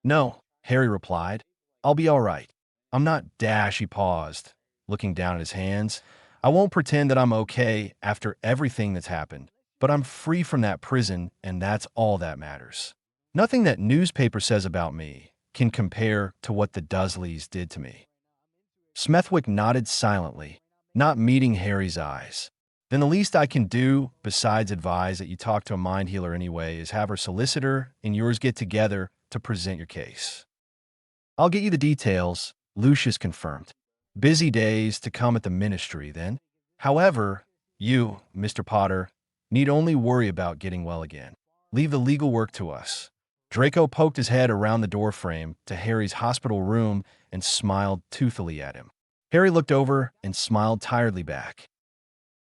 No, Harry replied. I'll be all right. I'm not Dash, he paused, looking down at his hands. I won't pretend that I'm okay after everything that's happened, but I'm free from that prison, and that's all that matters. Nothing that newspaper says about me can compare to what the Dursleys did to me. Smethwick nodded silently, not meeting Harry's eyes. Then the least I can do, besides advise that you talk to a mind healer anyway, is have her solicitor and yours get together to present your case. I'll get you the details, Lucius confirmed. Busy days to come at the ministry, then. However, you, Mr. Potter, need only worry about getting well again. Leave the legal work to us. Draco poked his head around the doorframe to Harry's hospital room and smiled toothily at him. Harry looked over and smiled tiredly back.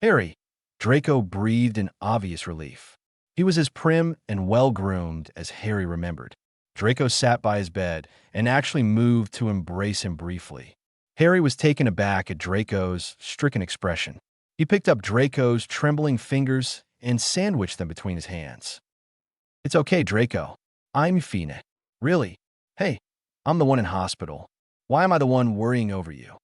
Harry, Draco breathed in obvious relief. He was as prim and well-groomed as Harry remembered. Draco sat by his bed and actually moved to embrace him briefly. Harry was taken aback at Draco's stricken expression. He picked up Draco's trembling fingers and sandwiched them between his hands. It's okay, Draco. I'm Fina. Really? Hey, I'm the one in hospital. Why am I the one worrying over you?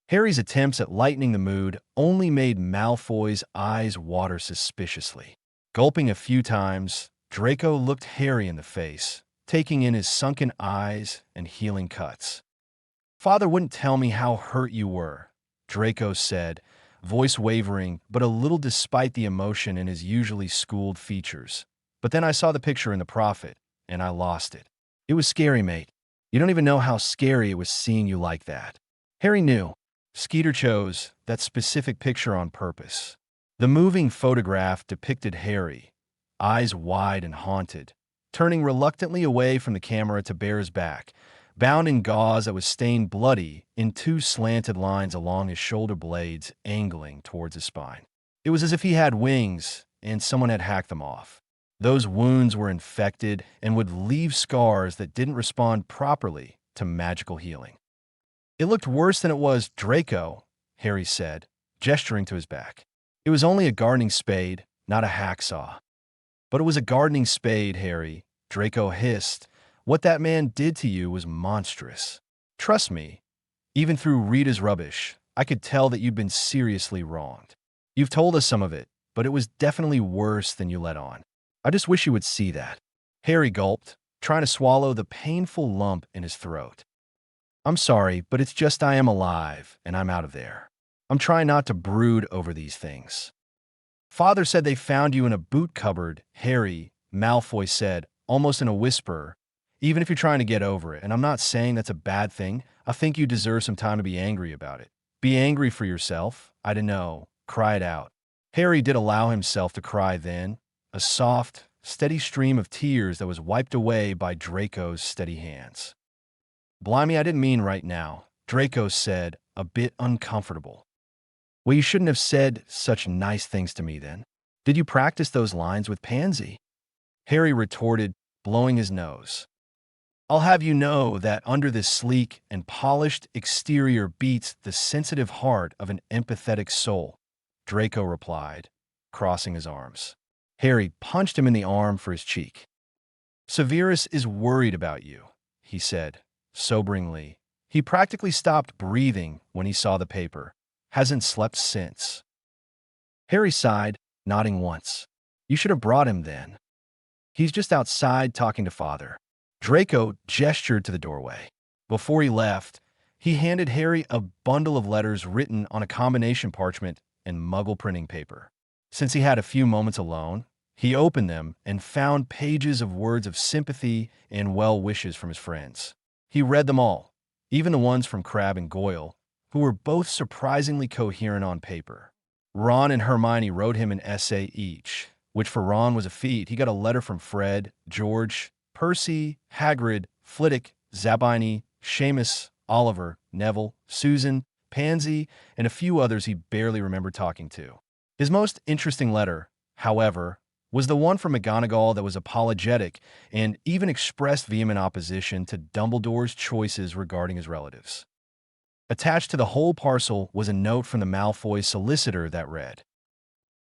Harry's attempts at lightening the mood only made Malfoy's eyes water suspiciously. Gulping a few times, Draco looked Harry in the face, taking in his sunken eyes and healing cuts. Father wouldn't tell me how hurt you were, Draco said, voice wavering, but a little despite the emotion in his usually schooled features. But then I saw the picture in the Prophet, and I lost it. It was scary, mate. You don't even know how scary it was seeing you like that. Harry knew. Skeeter chose that specific picture on purpose. The moving photograph depicted Harry, eyes wide and haunted, turning reluctantly away from the camera to bare his back, bound in gauze that was stained bloody in two slanted lines along his shoulder blades angling towards his spine. It was as if he had wings and someone had hacked them off. Those wounds were infected and would leave scars that didn't respond properly to magical healing. It looked worse than it was, Draco, Harry said, gesturing to his back. It was only a gardening spade, not a hacksaw. But it was a gardening spade, Harry, Draco hissed. What that man did to you was monstrous. Trust me, even through Rita's rubbish, I could tell that you'd been seriously wronged. You've told us some of it, but it was definitely worse than you let on. I just wish you would see that. Harry gulped, trying to swallow the painful lump in his throat. I'm sorry, but it's just I am alive, and I'm out of there. I'm trying not to brood over these things. Father said they found you in a boot cupboard, Harry, Malfoy said, almost in a whisper, even if you're trying to get over it. And I'm not saying that's a bad thing. I think you deserve some time to be angry about it. Be angry for yourself. I don't know. Cry it out. Harry did allow himself to cry then, a soft, steady stream of tears that was wiped away by Draco's steady hands. Blimey, I didn't mean right now, Draco said, a bit uncomfortable. Well, you shouldn't have said such nice things to me then. Did you practice those lines with Pansy? Harry retorted, blowing his nose. I'll have you know that under this sleek and polished exterior beats the sensitive heart of an empathetic soul, Draco replied, crossing his arms. Harry punched him in the arm for his cheek. Severus is worried about you, he said, soberingly. He practically stopped breathing when he saw the paper. Hasn't slept since. Harry sighed, nodding once. You should have brought him then. He's just outside talking to Father. Draco gestured to the doorway. Before he left, he handed Harry a bundle of letters written on a combination parchment and muggle printing paper. Since he had a few moments alone, he opened them and found pages of words of sympathy and well wishes from his friends. He read them all, even the ones from Crabbe and Goyle, who were both surprisingly coherent on paper. Ron and Hermione wrote him an essay each, which for Ron was a feat. He got a letter from Fred, George, Percy, Hagrid, Flitwick, Zabini, Seamus, Oliver, Neville, Susan, Pansy, and a few others he barely remembered talking to. His most interesting letter, however, was the one from McGonagall that was apologetic and even expressed vehement opposition to Dumbledore's choices regarding his relatives. Attached to the whole parcel was a note from the Malfoy solicitor that read,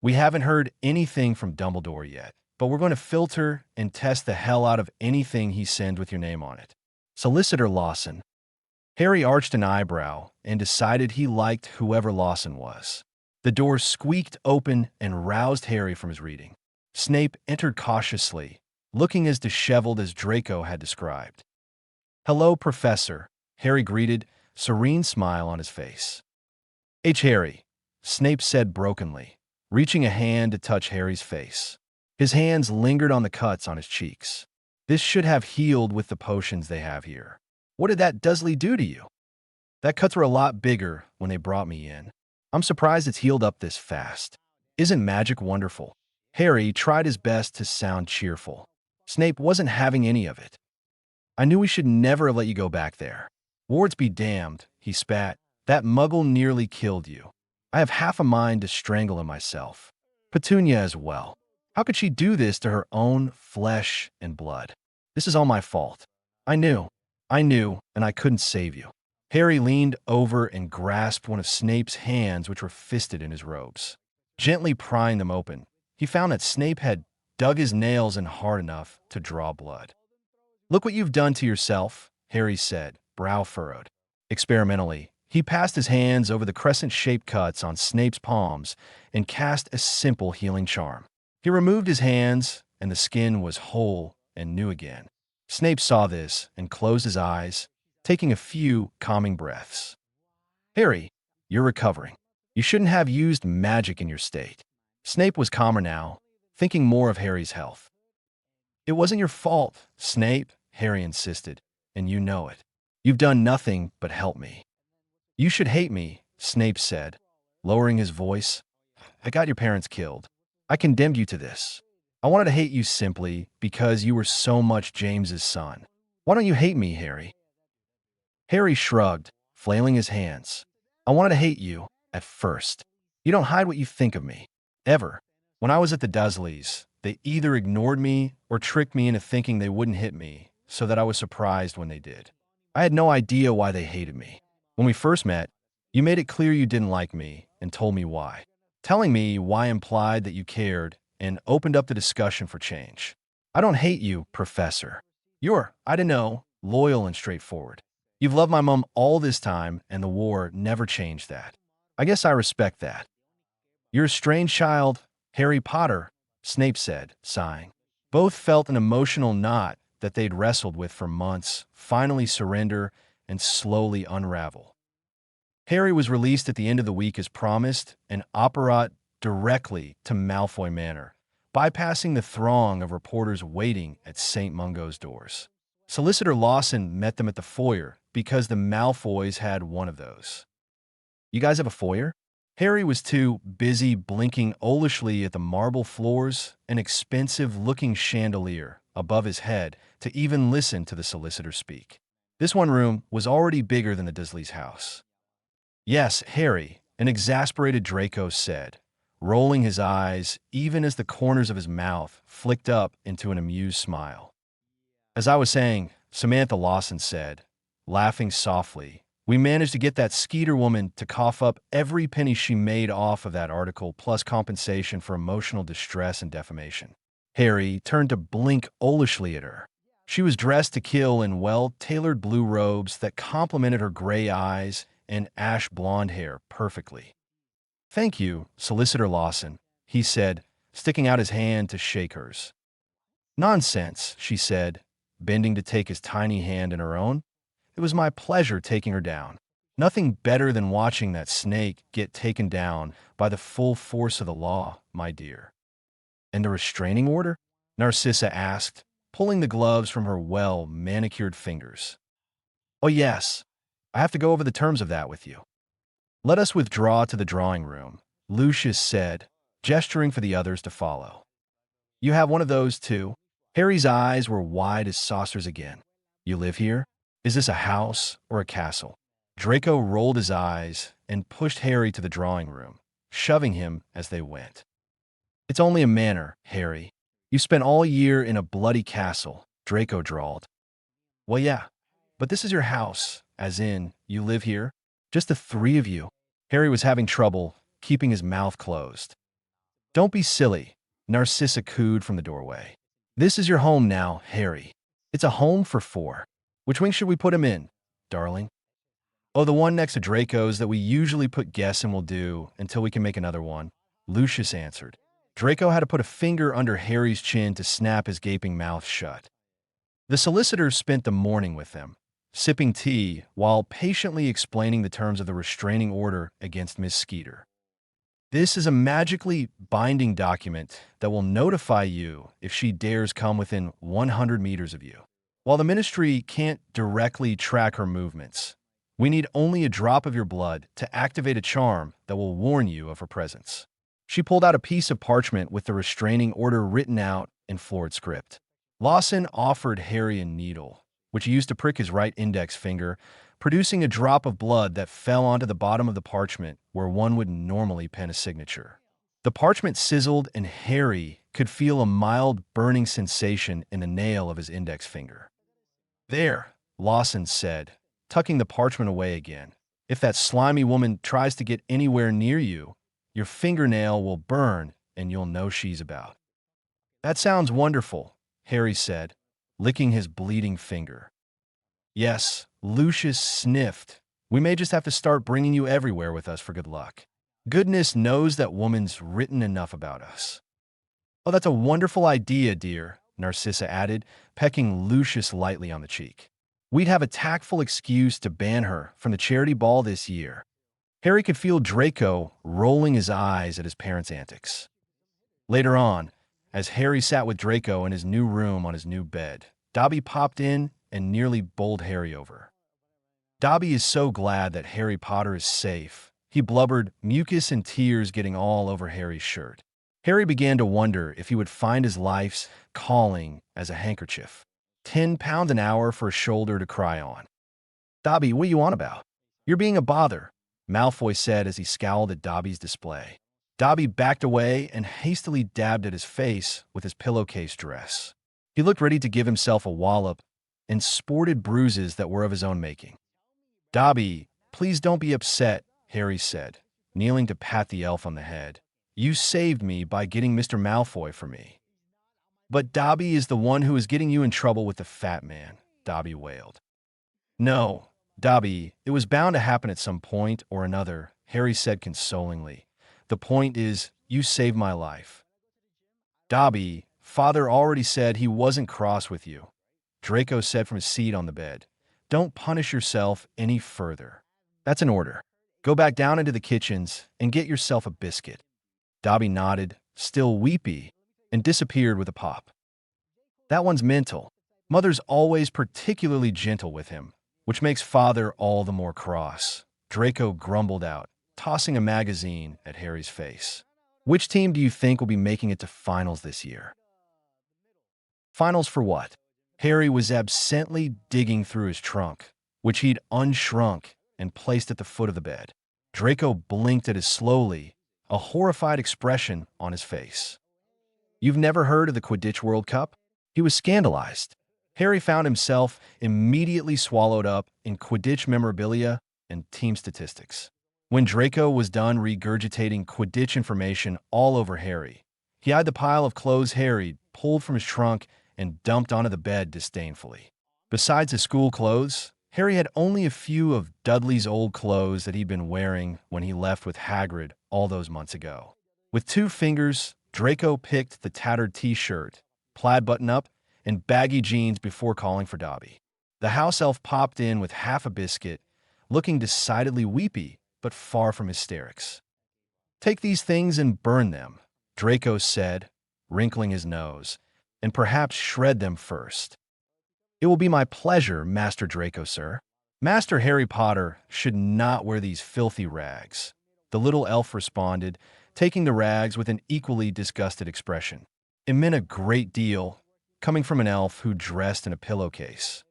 "We haven't heard anything from Dumbledore yet, but we're going to filter and test the hell out of anything he sends with your name on it. Solicitor Lawson." Harry arched an eyebrow and decided he liked whoever Lawson was. The door squeaked open and roused Harry from his reading. Snape entered cautiously, looking as disheveled as Draco had described. "Hello, Professor," Harry greeted, serene smile on his face. Harry," Snape said brokenly, reaching a hand to touch Harry's face. His hands lingered on the cuts on his cheeks. "This should have healed with the potions they have here. What did that Dudley do to you?" "That cuts were a lot bigger when they brought me in. I'm surprised it's healed up this fast. Isn't magic wonderful?" Harry tried his best to sound cheerful. Snape wasn't having any of it. "I knew we should never have let you go back there. Wards be damned," he spat. "That muggle nearly killed you. I have half a mind to strangle him myself. Petunia as well. How could she do this to her own flesh and blood? This is all my fault. I knew, and I couldn't save you." Harry leaned over and grasped one of Snape's hands, which were fisted in his robes. Gently prying them open, he found that Snape had dug his nails in hard enough to draw blood. "Look what you've done to yourself," Harry said, brow furrowed. Experimentally, he passed his hands over the crescent-shaped cuts on Snape's palms and cast a simple healing charm. He removed his hands, and the skin was whole and new again. Snape saw this and closed his eyes, taking a few calming breaths. "Harry, you're recovering. You shouldn't have used magic in your state." Snape was calmer now, thinking more of Harry's health. "It wasn't your fault, Snape," Harry insisted, "and you know it. You've done nothing but help me." "You should hate me," Snape said, lowering his voice. "I got your parents killed. I condemned you to this. I wanted to hate you simply because you were so much James's son. Why don't you hate me, Harry?" Harry shrugged, flailing his hands. "I wanted to hate you, at first. You don't hide what you think of me. Ever. When I was at the Dursleys, they either ignored me or tricked me into thinking they wouldn't hit me, so that I was surprised when they did. I had no idea why they hated me. When we first met, you made it clear you didn't like me and told me why. Telling me why implied that you cared and opened up the discussion for change. I don't hate you, Professor. You're, I don't know, loyal and straightforward. You've loved my mom all this time, and the war never changed that. I guess I respect that. You're a strange child, Harry Potter," Snape said, sighing. Both felt an emotional knot that they'd wrestled with for months finally surrender and slowly unravel. Harry was released at the end of the week as promised and operated directly to Malfoy Manor, bypassing the throng of reporters waiting at St. Mungo's doors. Solicitor Lawson met them at the foyer because the Malfoys had one of those. You guys have a foyer? Harry was too busy blinking owlishly at the marble floors and expensive-looking chandelier above his head to even listen to the solicitor speak. This one room was already bigger than the Dursley's house. Yes, Harry, an exasperated Draco said, rolling his eyes even as the corners of his mouth flicked up into an amused smile. As I was saying, Samantha Lawson said, laughing softly, we managed to get that Skeeter woman to cough up every penny she made off of that article plus compensation for emotional distress and defamation. Harry turned to blink owlishly at her. She was dressed to kill in well-tailored blue robes that complemented her gray eyes and ash blonde hair perfectly. Thank you, Solicitor Lawson, he said, sticking out his hand to shake hers. Nonsense, she said, bending to take his tiny hand in her own. It was my pleasure taking her down. Nothing better than watching that snake get taken down by the full force of the law, my dear. And the restraining order? Narcissa asked, pulling the gloves from her well-manicured fingers. Oh yes, I have to go over the terms of that with you. Let us withdraw to the drawing room, Lucius said, gesturing for the others to follow. You have one of those too? Harry's eyes were wide as saucers again. You live here? Is this a house or a castle? Draco rolled his eyes and pushed Harry to the drawing room, shoving him as they went. It's only a manor, Harry. You spent all year in a bloody castle, Draco drawled. Well, yeah, but this is your house, as in, you live here? Just the three of you. Harry was having trouble keeping his mouth closed. Don't be silly, Narcissa cooed from the doorway. This is your home now, Harry. It's a home for four. Which wing should we put him in, darling? Oh, the one next to Draco's that we usually put guests in will do until we can make another one, Lucius answered. Draco had to put a finger under Harry's chin to snap his gaping mouth shut. The solicitor spent the morning with them, sipping tea while patiently explaining the terms of the restraining order against Miss Skeeter. This is a magically binding document that will notify you if she dares come within 100 meters of you. While the ministry can't directly track her movements, we need only a drop of your blood to activate a charm that will warn you of her presence. She pulled out a piece of parchment with the restraining order written out in florid script. Lawson offered Harry a needle, which he used to prick his right index finger, producing a drop of blood that fell onto the bottom of the parchment where one would normally pen a signature. The parchment sizzled and Harry could feel a mild burning sensation in the nail of his index finger. There, Lawson said, tucking the parchment away again. If that slimy woman tries to get anywhere near you, your fingernail will burn and you'll know she's about. That sounds wonderful, Harry said, licking his bleeding finger. Yes, Lucius sniffed. We may just have to start bringing you everywhere with us for good luck. Goodness knows that woman's written enough about us. Oh, that's a wonderful idea, dear, Narcissa added, pecking Lucius lightly on the cheek. We'd have a tactful excuse to ban her from the charity ball this year. Harry could feel Draco rolling his eyes at his parents' antics. Later on, as Harry sat with Draco in his new room on his new bed, Dobby popped in and nearly bowled Harry over. Dobby is so glad that Harry Potter is safe. He blubbered, mucus and tears getting all over Harry's shirt. Harry began to wonder if he would find his life's calling as a handkerchief. 10 pounds an hour for a shoulder to cry on. Dobby, what are you on about? You're being a bother, Malfoy said as he scowled at Dobby's display. Dobby backed away and hastily dabbed at his face with his pillowcase dress. He looked ready to give himself a wallop and sported bruises that were of his own making. Dobby, please don't be upset, Harry said, kneeling to pat the elf on the head. You saved me by getting Mr. Malfoy for me. But Dobby is the one who is getting you in trouble with the fat man, Dobby wailed. No, Dobby, it was bound to happen at some point or another, Harry said consolingly. The point is, you saved my life. Dobby, Father already said he wasn't cross with you, Draco said from his seat on the bed. Don't punish yourself any further. That's an order. Go back down into the kitchens and get yourself a biscuit. Dobby nodded, still weepy, and disappeared with a pop. That one's mental, Mother's always particularly gentle with him, which makes Father all the more cross. Draco grumbled out, tossing a magazine at Harry's face. Which team do you think will be making it to finals this year? Finals for what? Harry was absently digging through his trunk, which he'd unshrunk and placed at the foot of the bed. Draco blinked at it slowly, a horrified expression on his face. You've never heard of the Quidditch World Cup? He was scandalized. Harry found himself immediately swallowed up in Quidditch memorabilia and team statistics. When Draco was done regurgitating Quidditch information all over Harry, he eyed the pile of clothes Harry pulled from his trunk and dumped onto the bed disdainfully. Besides his school clothes, Harry had only a few of Dudley's old clothes that he'd been wearing when he left with Hagrid all those months ago. With 2 fingers, Draco picked the tattered t-shirt, plaid button-up, and baggy jeans before calling for Dobby. The house elf popped in with half a biscuit, looking decidedly weepy, but far from hysterics. Take these things and burn them, Draco said, wrinkling his nose, and perhaps shred them first. It will be my pleasure, Master Draco, sir. Master Harry Potter should not wear these filthy rags, the little elf responded, taking the rags with an equally disgusted expression. It meant a great deal, coming from an elf who dressed in a pillowcase.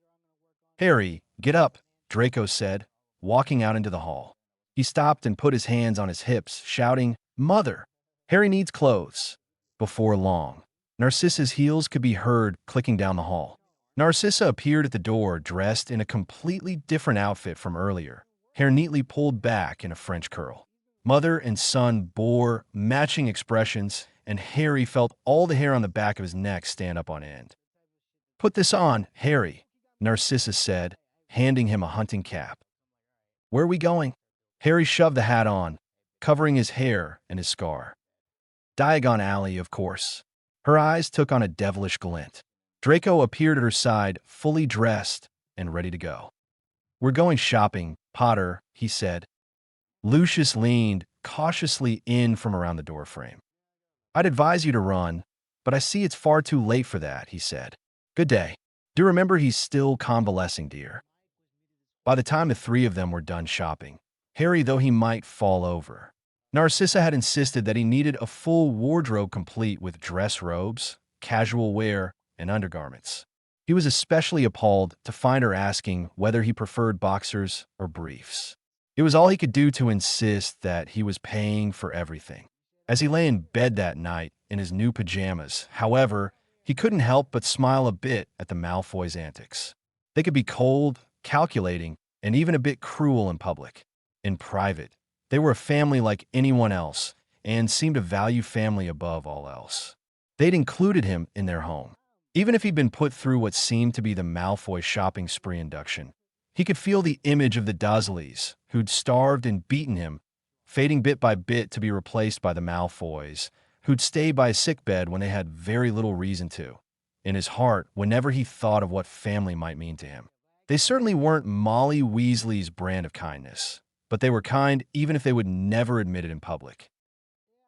Harry, get up, Draco said, walking out into the hall. He stopped and put his hands on his hips, shouting, Mother! Harry needs clothes. Before long, Narcissa's heels could be heard clicking down the hall. Narcissa appeared at the door dressed in a completely different outfit from earlier, hair neatly pulled back in a French curl. Mother and son bore matching expressions, and Harry felt all the hair on the back of his neck stand up on end. Put this on, Harry, Narcissa said, handing him a hunting cap. Where are we going? Harry shoved the hat on, covering his hair and his scar. Diagon Alley, of course. Her eyes took on a devilish glint. Draco appeared at her side, fully dressed and ready to go. We're going shopping, Potter, he said. Lucius leaned cautiously in from around the doorframe. I'd advise you to run, but I see it's far too late for that, he said. Good day. Do remember he's still convalescing, dear. By the time the 3 of them were done shopping, Harry, though he might fall over, Narcissa had insisted that he needed a full wardrobe complete with dress robes, casual wear, and undergarments. He was especially appalled to find her asking whether he preferred boxers or briefs. It was all he could do to insist that he was paying for everything. As he lay in bed that night in his new pajamas, however, he couldn't help but smile a bit at the Malfoys' antics. They could be cold, calculating, and even a bit cruel in public. In private, they were a family like anyone else and seemed to value family above all else. They'd included him in their home. Even if he'd been put through what seemed to be the Malfoy shopping spree induction, he could feel the image of the Dursleys, who'd starved and beaten him, fading bit by bit to be replaced by the Malfoys, who'd stay by his sickbed when they had very little reason to, in his heart whenever he thought of what family might mean to him. They certainly weren't Molly Weasley's brand of kindness, but they were kind even if they would never admit it in public.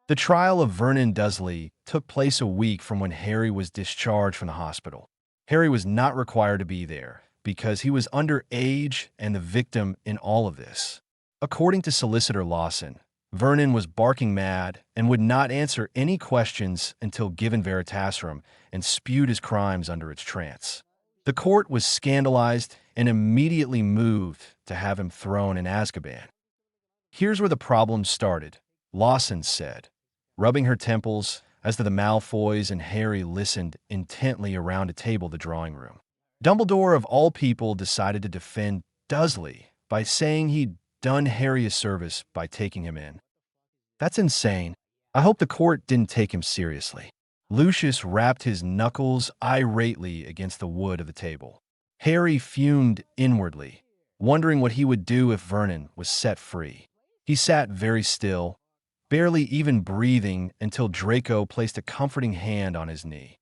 The trial of Vernon Dursley took place a week from when Harry was discharged from the hospital. Harry was not required to be there because he was underage and the victim in all of this. According to Solicitor Lawson, Vernon was barking mad and would not answer any questions until given Veritaserum and spewed his crimes under its trance. The court was scandalized and immediately moved to have him thrown in Azkaban. Here's where the problem started, Lawson said, rubbing her temples as the Malfoys and Harry listened intently around a table in the drawing room. Dumbledore, of all people, decided to defend Dursley by saying he'd done Harry a service by taking him in. That's insane. I hope the court didn't take him seriously. Lucius rapped his knuckles irately against the wood of the table. Harry fumed inwardly, wondering what he would do if Vernon was set free. He sat very still, barely even breathing until Draco placed a comforting hand on his knee.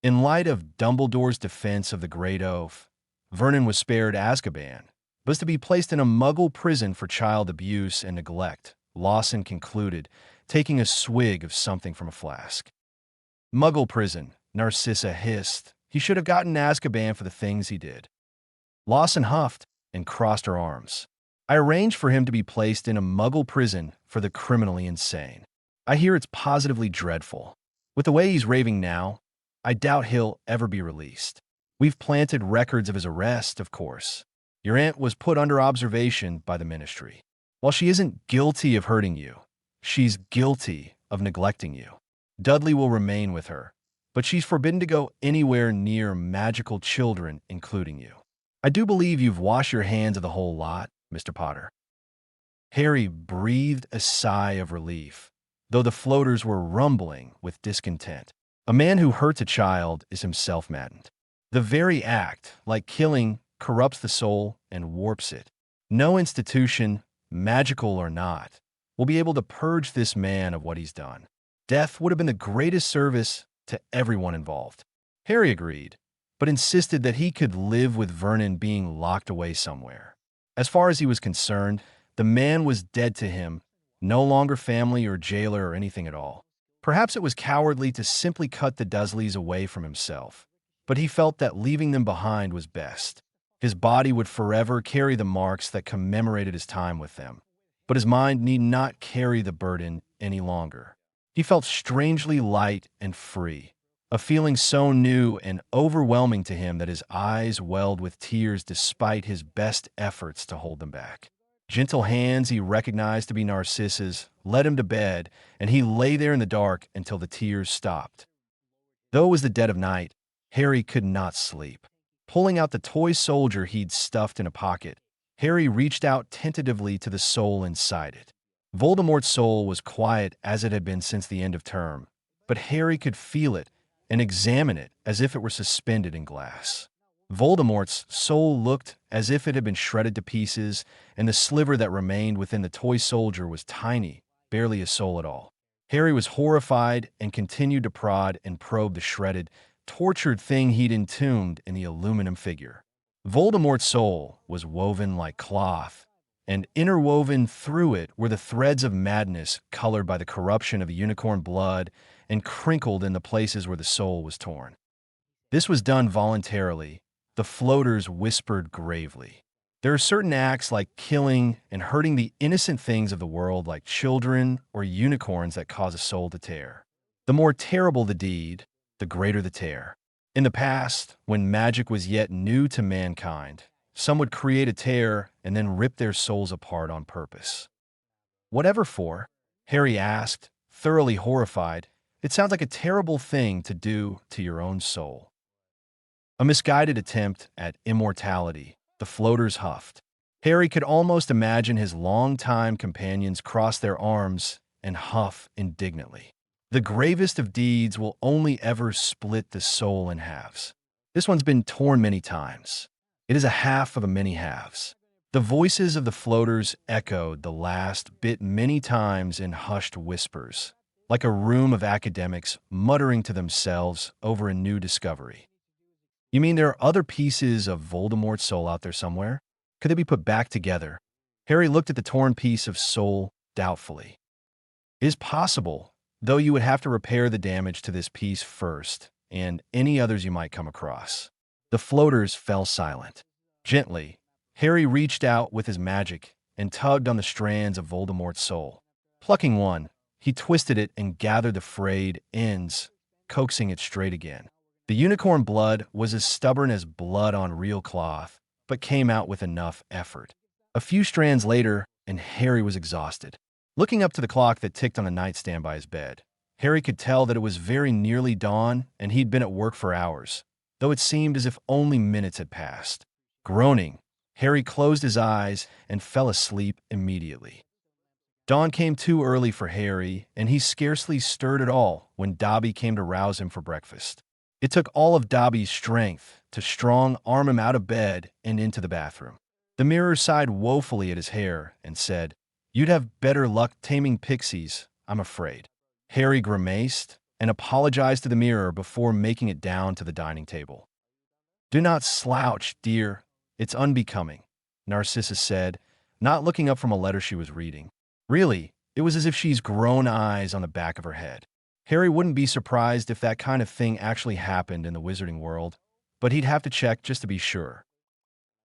In light of Dumbledore's defense of the Great Oath, Vernon was spared Azkaban, but was to be placed in a Muggle prison for child abuse and neglect, Lawson concluded, taking a swig of something from a flask. Muggle prison, Narcissa hissed, He should have gotten Azkaban for the things he did. Lawson huffed and crossed her arms. I arranged for him to be placed in a muggle prison for the criminally insane. I hear it's positively dreadful. With the way he's raving now, I doubt he'll ever be released. We've planted records of his arrest, of course. Your aunt was put under observation by the ministry. While she isn't guilty of hurting you, she's guilty of neglecting you. Dudley will remain with her, but she's forbidden to go anywhere near magical children, including you. I do believe you've washed your hands of the whole lot, Mr. Potter. Harry breathed a sigh of relief, though the floaters were rumbling with discontent. A man who hurts a child is himself maddened. The very act, like killing, corrupts the soul and warps it. No institution, magical or not, will be able to purge this man of what he's done. Death would have been the greatest service to everyone involved. Harry agreed, but insisted that he could live with Vernon being locked away somewhere. As far as he was concerned, the man was dead to him, no longer family or jailer or anything at all. Perhaps it was cowardly to simply cut the Dursleys away from himself, but he felt that leaving them behind was best. His body would forever carry the marks that commemorated his time with them, but his mind need not carry the burden any longer. He felt strangely light and free, a feeling so new and overwhelming to him that his eyes welled with tears despite his best efforts to hold them back. Gentle hands he recognized to be Narcissa's led him to bed, and he lay there in the dark until the tears stopped. Though it was the dead of night, Harry could not sleep. Pulling out the toy soldier he'd stuffed in a pocket, Harry reached out tentatively to the soul inside it. Voldemort's soul was quiet as it had been since the end of term, but Harry could feel it and examine it as if it were suspended in glass. Voldemort's soul looked as if it had been shredded to pieces, and the sliver that remained within the toy soldier was tiny, barely a soul at all. Harry was horrified and continued to prod and probe the shredded, tortured thing he'd entombed in the aluminum figure. Voldemort's soul was woven like cloth, and interwoven through it were the threads of madness colored by the corruption of unicorn blood and crinkled in the places where the soul was torn. This was done voluntarily, the floaters whispered gravely. There are certain acts like killing and hurting the innocent things of the world like children or unicorns that cause a soul to tear. The more terrible the deed, the greater the tear. In the past, when magic was yet new to mankind, some would create a tear and then rip their souls apart on purpose. Whatever for? Harry asked, thoroughly horrified. It sounds like a terrible thing to do to your own soul. A misguided attempt at immortality, the floaters huffed. Harry could almost imagine his longtime companions cross their arms and huff indignantly. The gravest of deeds will only ever split the soul in halves. This one's been torn many times. It is a half of a many halves. The voices of the floaters echoed the last bit many times in hushed whispers, like a room of academics muttering to themselves over a new discovery. You mean there are other pieces of Voldemort's soul out there somewhere? Could they be put back together? Harry looked at the torn piece of soul doubtfully. It is possible, though you would have to repair the damage to this piece first, and any others you might come across. The floaters fell silent. Gently, Harry reached out with his magic and tugged on the strands of Voldemort's soul. Plucking one, he twisted it and gathered the frayed ends, coaxing it straight again. The unicorn blood was as stubborn as blood on real cloth, but came out with enough effort. A few strands later, and Harry was exhausted. Looking up to the clock that ticked on the nightstand by his bed, Harry could tell that it was very nearly dawn and he'd been at work for hours, though it seemed as if only minutes had passed. Groaning, Harry closed his eyes and fell asleep immediately. Dawn came too early for Harry, and he scarcely stirred at all when Dobby came to rouse him for breakfast. It took all of Dobby's strength to strong-arm him out of bed and into the bathroom. The mirror sighed woefully at his hair and said, "You'd have better luck taming pixies, I'm afraid." Harry grimaced and apologized to the mirror before making it down to the dining table. "Do not slouch, dear. It's unbecoming," Narcissa said, not looking up from a letter she was reading. Really, it was as if she's grown eyes on the back of her head. Harry wouldn't be surprised if that kind of thing actually happened in the wizarding world, but he'd have to check just to be sure.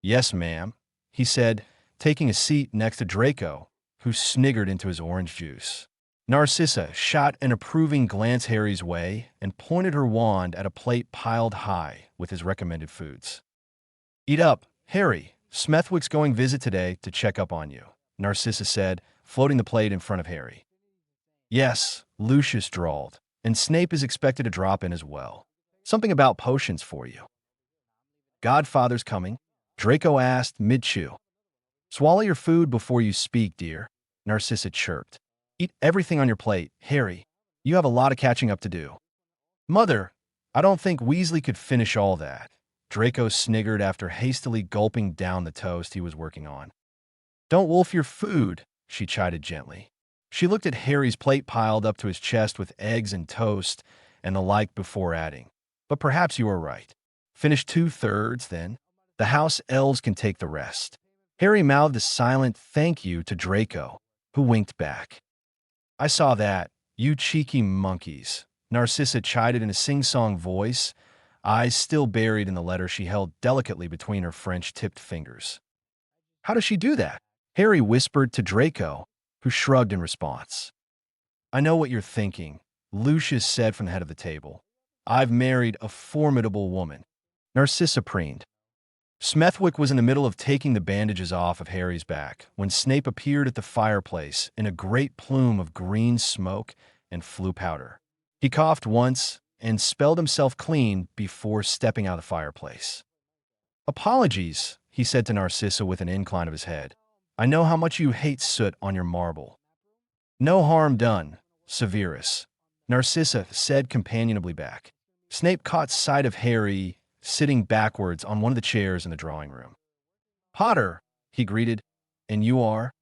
"Yes, ma'am," he said, taking a seat next to Draco, who sniggered into his orange juice. Narcissa shot an approving glance Harry's way and pointed her wand at a plate piled high with his recommended foods. "Eat up, Harry. Smethwick's going visit today to check up on you," Narcissa said, floating the plate in front of Harry. "Yes," Lucius drawled, "and Snape is expected to drop in as well. Something about potions for you." "Godfather's coming?" Draco asked mid-chew. "Swallow your food before you speak, dear," Narcissa chirped. "Eat everything on your plate, Harry. You have a lot of catching up to do." "Mother, I don't think Weasley could finish all that," Draco sniggered after hastily gulping down the toast he was working on. "Don't wolf your food," she chided gently. She looked at Harry's plate piled up to his chest with eggs and toast and the like before adding, "But perhaps you are right. Finish 2/3, then. The house elves can take the rest." Harry mouthed a silent thank you to Draco, who winked back. "I saw that, you cheeky monkeys," Narcissa chided in a sing-song voice, eyes still buried in the letter she held delicately between her French-tipped fingers. "How does she do that?" Harry whispered to Draco, who shrugged in response. "I know what you're thinking," Lucius said from the head of the table. "I've married a formidable woman." Narcissa preened. Smethwick was in the middle of taking the bandages off of Harry's back when Snape appeared at the fireplace in a great plume of green smoke and flue powder. He coughed once and spelled himself clean before stepping out of the fireplace. "Apologies," he said to Narcissa with an incline of his head. "I know how much you hate soot on your marble." "No harm done, Severus," Narcissa said companionably back. Snape caught sight of Harry sitting backwards on one of the chairs in the drawing room. "Potter," he greeted, "and you are?"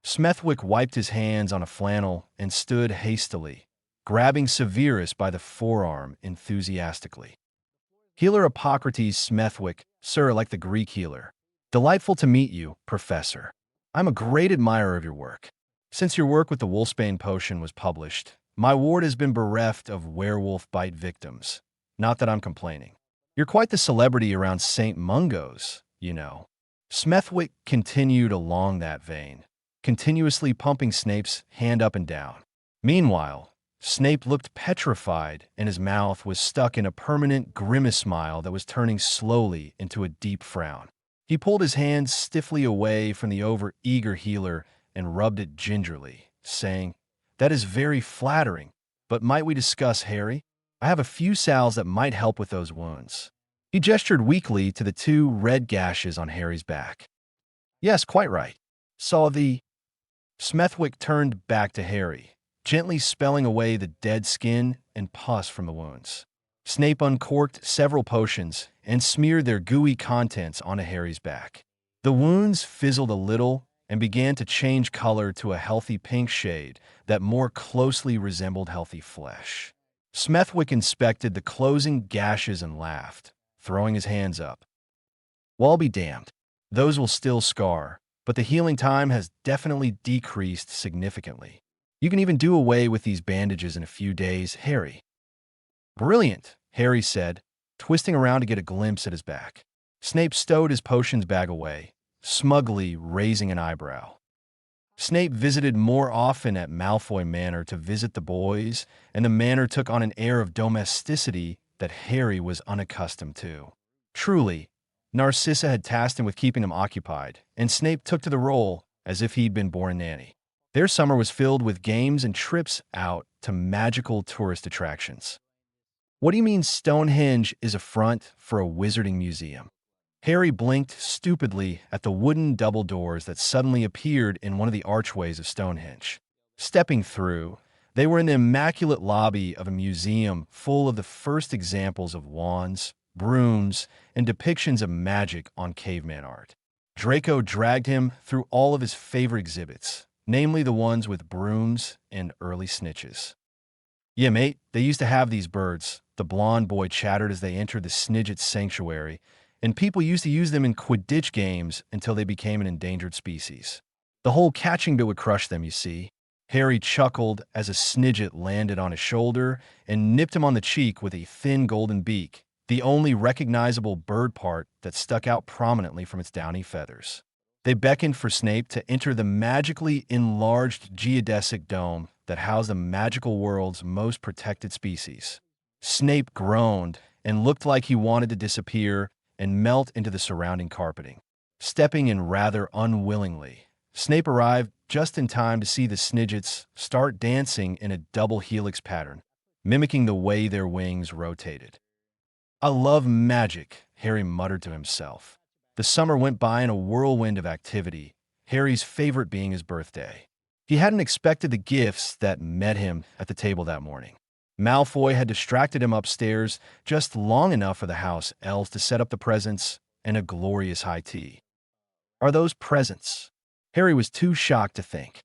Smethwick wiped his hands on a flannel and stood hastily, grabbing Severus by the forearm enthusiastically. "Healer Hippocrates Smethwick, sir, like the Greek healer. Delightful to meet you, Professor. I'm a great admirer of your work. Since your work with the Wolfsbane potion was published, my ward has been bereft of werewolf bite victims. Not that I'm complaining. You're quite the celebrity around St. Mungo's, you know." Smethwick continued along that vein, continuously pumping Snape's hand up and down. Meanwhile, Snape looked petrified, and his mouth was stuck in a permanent grimace smile that was turning slowly into a deep frown. He pulled his hand stiffly away from the over-eager healer and rubbed it gingerly, saying, "That is very flattering, but might we discuss, Harry? I have a few salves that might help with those wounds." He gestured weakly to the 2 red gashes on Harry's back. "Yes, quite right. Saw the—" Smethwick turned back to Harry, gently spelling away the dead skin and pus from the wounds. Snape uncorked several potions and smeared their gooey contents onto Harry's back. The wounds fizzled a little and began to change color to a healthy pink shade that more closely resembled healthy flesh. Smethwick inspected the closing gashes and laughed, throwing his hands up. "Well, I'll be damned. Those will still scar, but the healing time has definitely decreased significantly. You can even do away with these bandages in a few days, Harry." "Brilliant," Harry said, twisting around to get a glimpse at his back. Snape stowed his potions bag away, smugly raising an eyebrow. Snape visited more often at Malfoy Manor to visit the boys, and the manor took on an air of domesticity that Harry was unaccustomed to. Truly, Narcissa had tasked him with keeping him occupied, and Snape took to the role as if he'd been born a nanny. Their summer was filled with games and trips out to magical tourist attractions. "What do you mean Stonehenge is a front for a wizarding museum?" Harry blinked stupidly at the wooden double doors that suddenly appeared in one of the archways of Stonehenge. Stepping through, they were in the immaculate lobby of a museum full of the first examples of wands, brooms, and depictions of magic on caveman art. Draco dragged him through all of his favorite exhibits, namely the ones with brooms and early snitches. "Yeah, mate, they used to have these birds," the blonde boy chattered as they entered the Snidget Sanctuary, "and people used to use them in Quidditch games until they became an endangered species. The whole catching bit would crush them, you see." Harry chuckled as a snidget landed on his shoulder and nipped him on the cheek with a thin golden beak, the only recognizable bird part that stuck out prominently from its downy feathers. They beckoned for Snape to enter the magically enlarged geodesic dome that housed the magical world's most protected species. Snape groaned and looked like he wanted to disappear and melt into the surrounding carpeting. Stepping in rather unwillingly, Snape arrived just in time to see the Snidgets start dancing in a double helix pattern, mimicking the way their wings rotated. "I love magic," Harry muttered to himself. The summer went by in a whirlwind of activity, Harry's favorite being his birthday. He hadn't expected the gifts that met him at the table that morning. Malfoy had distracted him upstairs just long enough for the house elves to set up the presents and a glorious high tea. Are those presents? Harry was too shocked to think.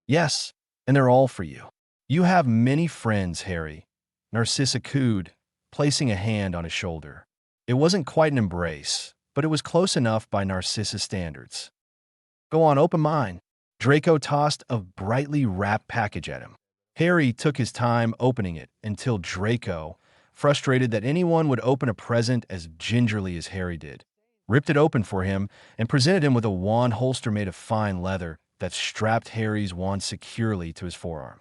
Yes, and they're all for you. You have many friends, Harry. Narcissa cooed, placing a hand on his shoulder. It wasn't quite an embrace, but it was close enough by Narcissa's standards. Go on, open mine. Draco tossed a brightly wrapped package at him. Harry took his time opening it until Draco, frustrated that anyone would open a present as gingerly as Harry did, ripped it open for him and presented him with a wand holster made of fine leather that strapped Harry's wand securely to his forearm.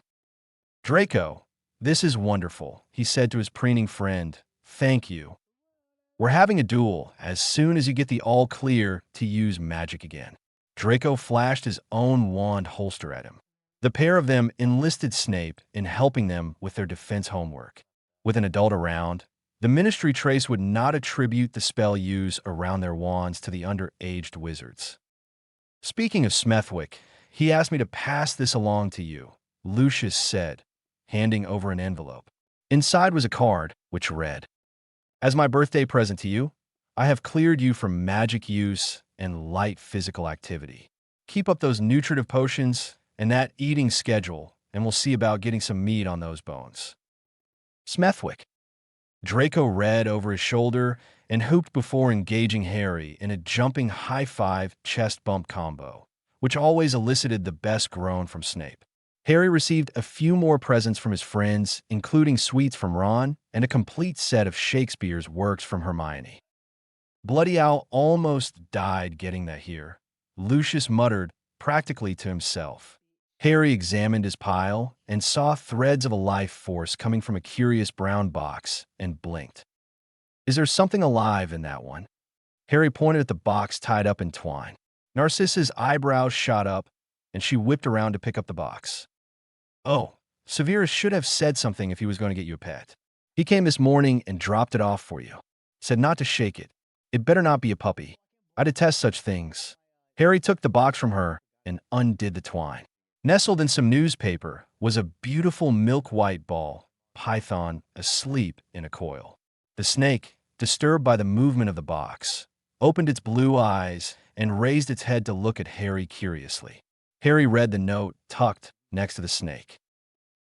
Draco, this is wonderful, he said to his preening friend. Thank you. We're having a duel as soon as you get the all clear to use magic again. Draco flashed his own wand holster at him. The pair of them enlisted Snape in helping them with their defense homework. With an adult around, the Ministry Trace would not attribute the spell use around their wands to the underaged wizards. Speaking of Smethwick, he asked me to pass this along to you, Lucius said, handing over an envelope. Inside was a card, which read, As my birthday present to you, I have cleared you from magic use and light physical activity. Keep up those nutritive potions and that eating schedule, and we'll see about getting some meat on those bones. Smethwick. Draco read over his shoulder and hooped before engaging Harry in a jumping high-five chest bump combo, which always elicited the best groan from Snape. Harry received a few more presents from his friends, including sweets from Ron and a complete set of Shakespeare's works from Hermione. Bloody Owl almost died getting that here, Lucius muttered practically to himself. Harry examined his pile and saw threads of a life force coming from a curious brown box and blinked. Is there something alive in that one? Harry pointed at the box tied up in twine. Narcissa's eyebrows shot up, and she whipped around to pick up the box. Oh, Severus should have said something if he was going to get you a pet. He came this morning and dropped it off for you. Said not to shake it. It better not be a puppy. I detest such things. Harry took the box from her and undid the twine. Nestled in some newspaper was a beautiful milk-white ball, python, asleep in a coil. The snake, disturbed by the movement of the box, opened its blue eyes and raised its head to look at Harry curiously. Harry read the note tucked next to the snake.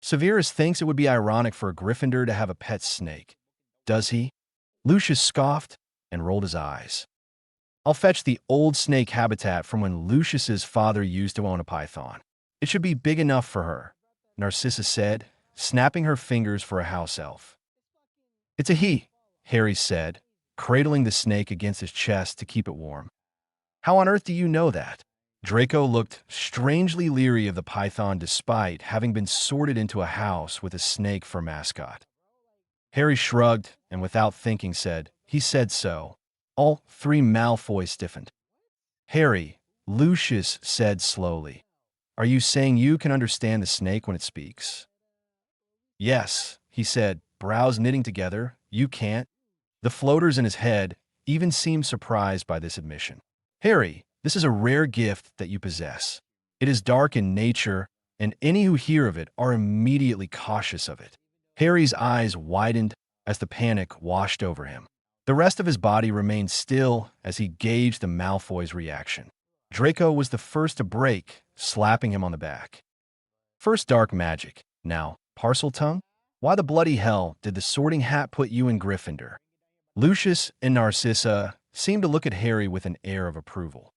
Severus thinks it would be ironic for a Gryffindor to have a pet snake. Does he? Lucius scoffed and rolled his eyes. I'll fetch the old snake habitat from when Lucius's father used to own a python. It should be big enough for her, Narcissa said, snapping her fingers for a house elf. It's a he, Harry said, cradling the snake against his chest to keep it warm. How on earth do you know that? Draco looked strangely leery of the python despite having been sorted into a house with a snake for mascot. Harry shrugged and without thinking said, He said so. All three Malfoy stiffened. Harry, Lucius said slowly, Are you saying you can understand the snake when it speaks? Yes, he said, brows knitting together. You can't? The floaters in his head even seemed surprised by this admission. Harry, this is a rare gift that you possess. It is dark in nature, and any who hear of it are immediately cautious of it. Harry's eyes widened as the panic washed over him. The rest of his body remained still as he gauged the Malfoy's reaction. Draco was the first to break, slapping him on the back. First dark magic, now Parseltongue? Why the bloody hell did the Sorting Hat put you in Gryffindor? Lucius and Narcissa seemed to look at Harry with an air of approval.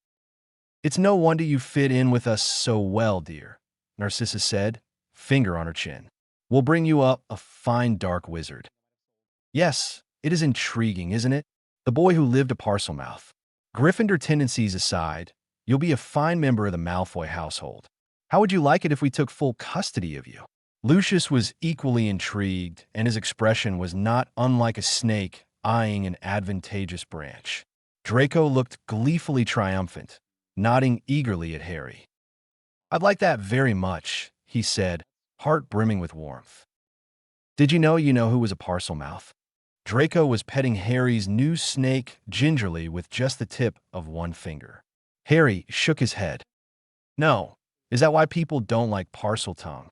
It's no wonder you fit in with us so well, dear. Narcissa said, finger on her chin. We'll bring you up a fine dark wizard. Yes, it is intriguing, isn't it? The boy who lived a Parselmouth. Gryffindor tendencies aside, you'll be a fine member of the Malfoy household. How would you like it if we took full custody of you? Lucius was equally intrigued, and his expression was not unlike a snake eyeing an advantageous branch. Draco looked gleefully triumphant, nodding eagerly at Harry. I'd like that very much, he said, heart brimming with warmth. Did you know who was a Parselmouth? Draco was petting Harry's new snake gingerly with just the tip of one finger. Harry shook his head. No, is that why people don't like Parseltongue?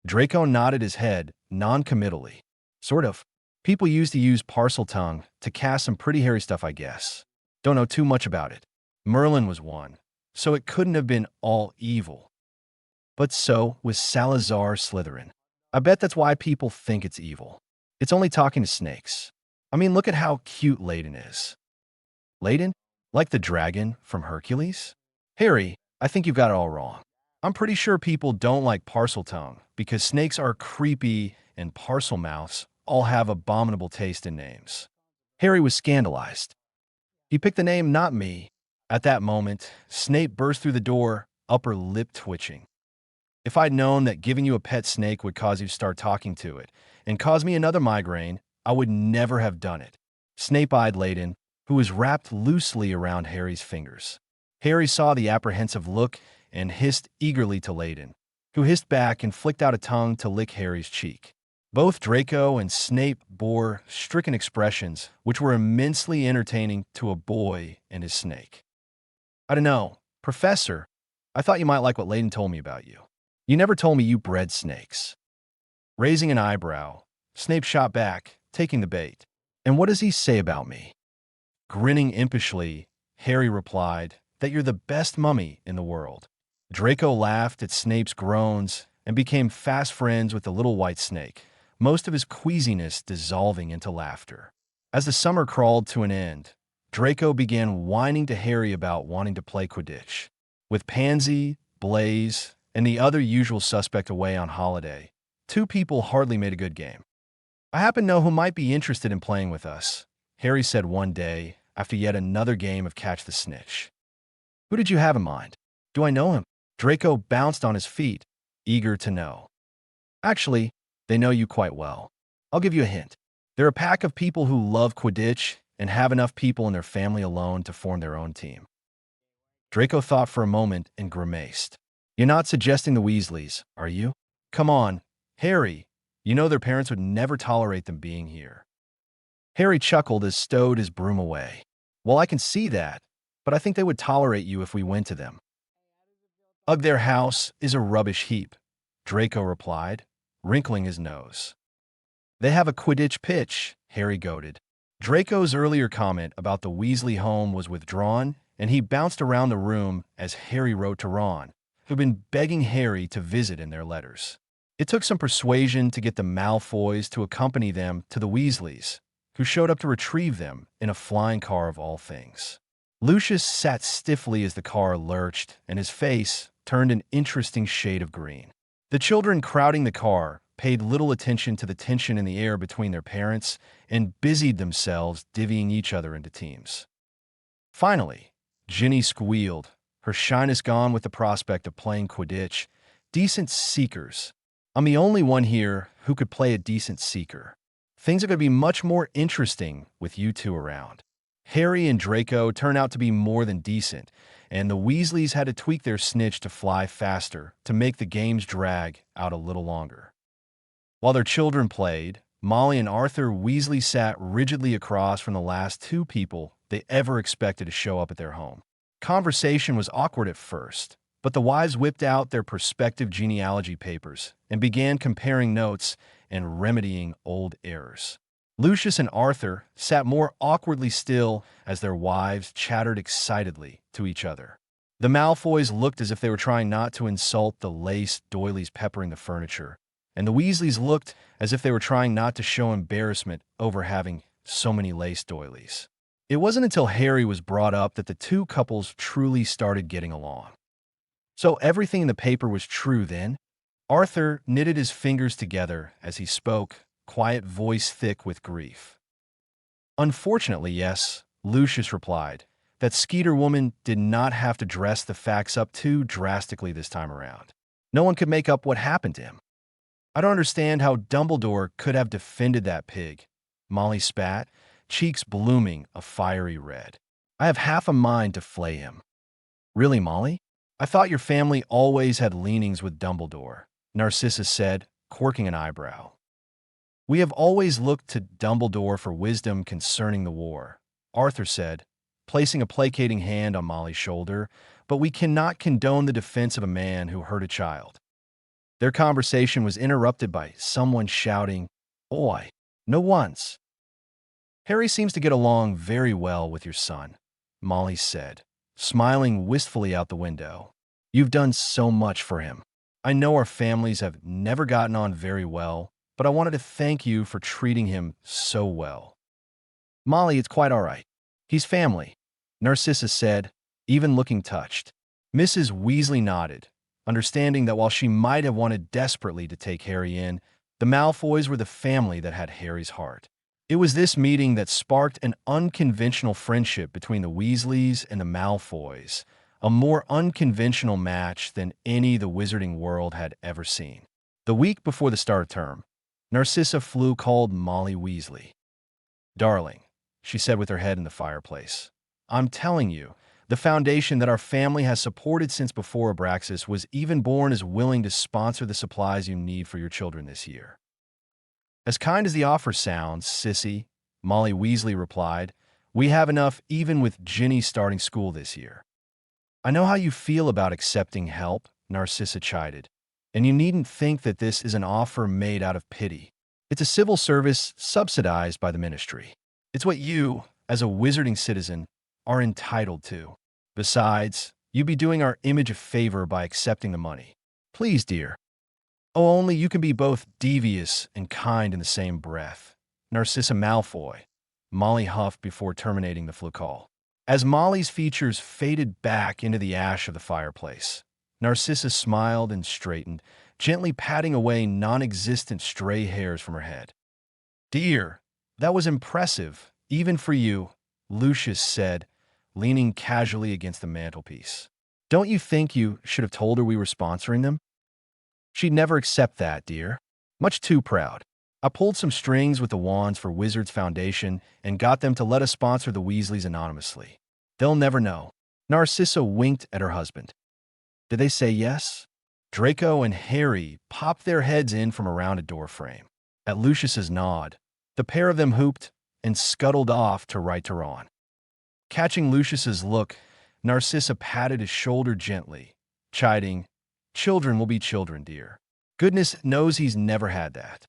Draco nodded his head non-committally. Sort of. People used to use Parseltongue to cast some pretty hairy stuff, I guess. Don't know too much about it. Merlin was one, so it couldn't have been all evil. But so was Salazar Slytherin. I bet that's why people think it's evil. It's only talking to snakes. I mean, look at how cute Layden is. Layden? Like the dragon from Hercules? Harry, I think you've got it all wrong. I'm pretty sure people don't like Parseltongue because snakes are creepy and Parselmouths all have abominable taste in names. Harry was scandalized. He picked the name, not me. At that moment, Snape burst through the door, upper lip twitching. If I'd known that giving you a pet snake would cause you to start talking to it and cause me another migraine, I would never have done it. Snape eyed Layden, who was wrapped loosely around Harry's fingers. Harry saw the apprehensive look and hissed eagerly to Layden, who hissed back and flicked out a tongue to lick Harry's cheek. Both Draco and Snape bore stricken expressions, which were immensely entertaining to a boy and his snake. I don't know, Professor, I thought you might like what Layden told me about you. You never told me you bred snakes. Raising an eyebrow, Snape shot back, taking the bait. And what does he say about me? Grinning impishly, Harry replied that you're the best mummy in the world. Draco laughed at Snape's groans and became fast friends with the little white snake, most of his queasiness dissolving into laughter. As the summer crawled to an end, Draco began whining to Harry about wanting to play Quidditch. With Pansy, Blaze, and the other usual suspect away on holiday, two people hardly made a good game. I happen to know who might be interested in playing with us, Harry said one day after yet another game of Catch the Snitch. Who did you have in mind? Do I know him? Draco bounced on his feet, eager to know. Actually, they know you quite well. I'll give you a hint. They're a pack of people who love Quidditch and have enough people in their family alone to form their own team. Draco thought for a moment and grimaced. You're not suggesting the Weasleys, are you? Come on, Harry. You know their parents would never tolerate them being here. Harry chuckled as stowed his broom away. Well, I can see that, but I think they would tolerate you if we went to them. Ugh, their house is a rubbish heap, Draco replied, wrinkling his nose. They have a Quidditch pitch, Harry goaded. Draco's earlier comment about the Weasley home was withdrawn, and he bounced around the room as Harry wrote to Ron, who'd been begging Harry to visit in their letters. It took some persuasion to get the Malfoys to accompany them to the Weasleys, who showed up to retrieve them in a flying car of all things. Lucius sat stiffly as the car lurched, and his face turned an interesting shade of green. The children crowding the car paid little attention to the tension in the air between their parents and busied themselves divvying each other into teams. Finally, Ginny squealed, her shyness gone with the prospect of playing Quidditch. Decent seekers. I'm the only one here who could play a decent seeker. Things are going to be much more interesting with you two around. Harry and Draco turned out to be more than decent, and the Weasleys had to tweak their snitch to fly faster to make the games drag out a little longer. While their children played, Molly and Arthur Weasley sat rigidly across from the last two people they ever expected to show up at their home. Conversation was awkward at first, but the wives whipped out their prospective genealogy papers and began comparing notes and remedying old errors. Lucius and Arthur sat more awkwardly still as their wives chattered excitedly to each other. The Malfoys looked as if they were trying not to insult the lace doilies peppering the furniture, and the Weasleys looked as if they were trying not to show embarrassment over having so many lace doilies. It wasn't until Harry was brought up that the two couples truly started getting along. So everything in the paper was true then? Arthur knitted his fingers together as he spoke, quiet voice thick with grief. Unfortunately, yes, Lucius replied. That Skeeter woman did not have to dress the facts up too drastically this time around. No one could make up what happened to him. I don't understand how Dumbledore could have defended that pig. Molly spat, cheeks blooming a fiery red. I have half a mind to flay him. Really, Molly? I thought your family always had leanings with Dumbledore, Narcissa said, quirking an eyebrow. We have always looked to Dumbledore for wisdom concerning the war, Arthur said, placing a placating hand on Molly's shoulder, but we cannot condone the defense of a man who hurt a child. Their conversation was interrupted by someone shouting, Oi, no once. Harry seems to get along very well with your son, Molly said, smiling wistfully out the window. You've done so much for him. I know our families have never gotten on very well, but I wanted to thank you for treating him so well. Molly, it's quite all right. He's family, Narcissa said, even looking touched. Mrs. Weasley nodded, understanding that while she might have wanted desperately to take Harry in, the Malfoys were the family that had Harry's heart. It was this meeting that sparked an unconventional friendship between the Weasleys and the Malfoys, a more unconventional match than any the wizarding world had ever seen. The week before the start of term, Narcissa Flew called Molly Weasley. Darling, she said with her head in the fireplace, I'm telling you, the foundation that our family has supported since before Abraxas was even born is willing to sponsor the supplies you need for your children this year. As kind as the offer sounds, sissy, Molly Weasley replied, we have enough even with Ginny starting school this year. I know how you feel about accepting help, Narcissa chided, and you needn't think that this is an offer made out of pity. It's a civil service subsidized by the ministry. It's what you, as a wizarding citizen, are entitled to. Besides, you'd be doing our image a favor by accepting the money. Please, dear. Oh, only you can be both devious and kind in the same breath. Narcissa Malfoy, Molly huffed before terminating the flu call. As Molly's features faded back into the ash of the fireplace, Narcissa smiled and straightened, gently patting away non-existent stray hairs from her head. Dear, that was impressive, even for you, Lucius said, leaning casually against the mantelpiece. Don't you think you should have told her we were sponsoring them? She'd never accept that, dear. Much too proud. I pulled some strings with the Wands for Wizards Foundation and got them to let us sponsor the Weasleys anonymously. They'll never know. Narcissa winked at her husband. Did they say yes? Draco and Harry popped their heads in from around a doorframe. At Lucius's nod, the pair of them hooped and scuttled off to right to Ron. Catching Lucius's look, Narcissa patted his shoulder gently, chiding, Children will be children, dear. Goodness knows he's never had that.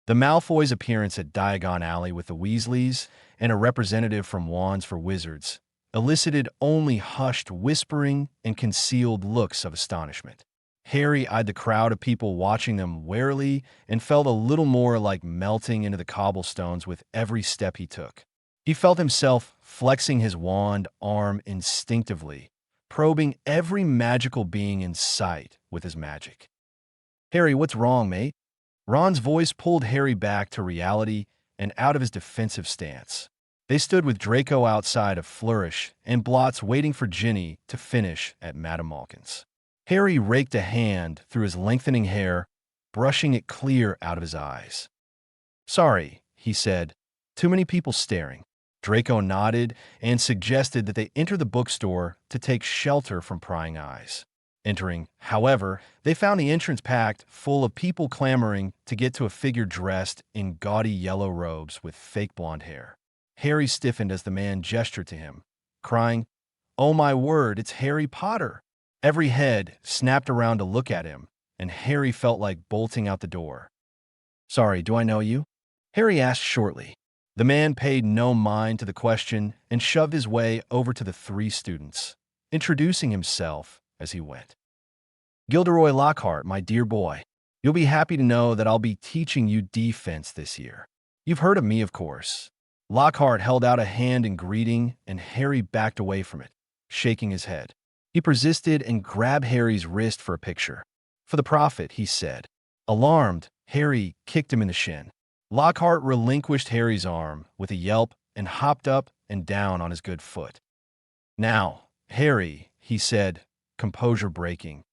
The Malfoys' appearance at Diagon Alley with the Weasleys and a representative from Wands for Wizards elicited only hushed whispering and concealed looks of astonishment. Harry eyed the crowd of people watching them warily and felt a little more like melting into the cobblestones with every step he took. He felt himself flexing his wand arm instinctively, probing every magical being in sight with his magic. Harry, what's wrong, mate? Ron's voice pulled Harry back to reality and out of his defensive stance. They stood with Draco outside of Flourish and Blotts waiting for Ginny to finish at Madame Malkin's. Harry raked a hand through his lengthening hair, brushing it clear out of his eyes. Sorry, he said. Too many people staring. Draco nodded and suggested that they enter the bookstore to take shelter from prying eyes. Entering, however, they found the entrance packed full of people clamoring to get to a figure dressed in gaudy yellow robes with fake blonde hair. Harry stiffened as the man gestured to him, crying, Oh my word, it's Harry Potter! Every head snapped around to look at him, and Harry felt like bolting out the door. Sorry, do I know you? Harry asked shortly. The man paid no mind to the question and shoved his way over to the three students, introducing himself as he went. Gilderoy Lockhart, my dear boy, you'll be happy to know that I'll be teaching you defense this year. You've heard of me, of course. Lockhart held out a hand in greeting, and Harry backed away from it, shaking his head. He persisted and grabbed Harry's wrist for a picture. "For the Prophet," he said. Alarmed, Harry kicked him in the shin. Lockhart relinquished Harry's arm with a yelp and hopped up and down on his good foot. "Now, Harry," he said, composure breaking.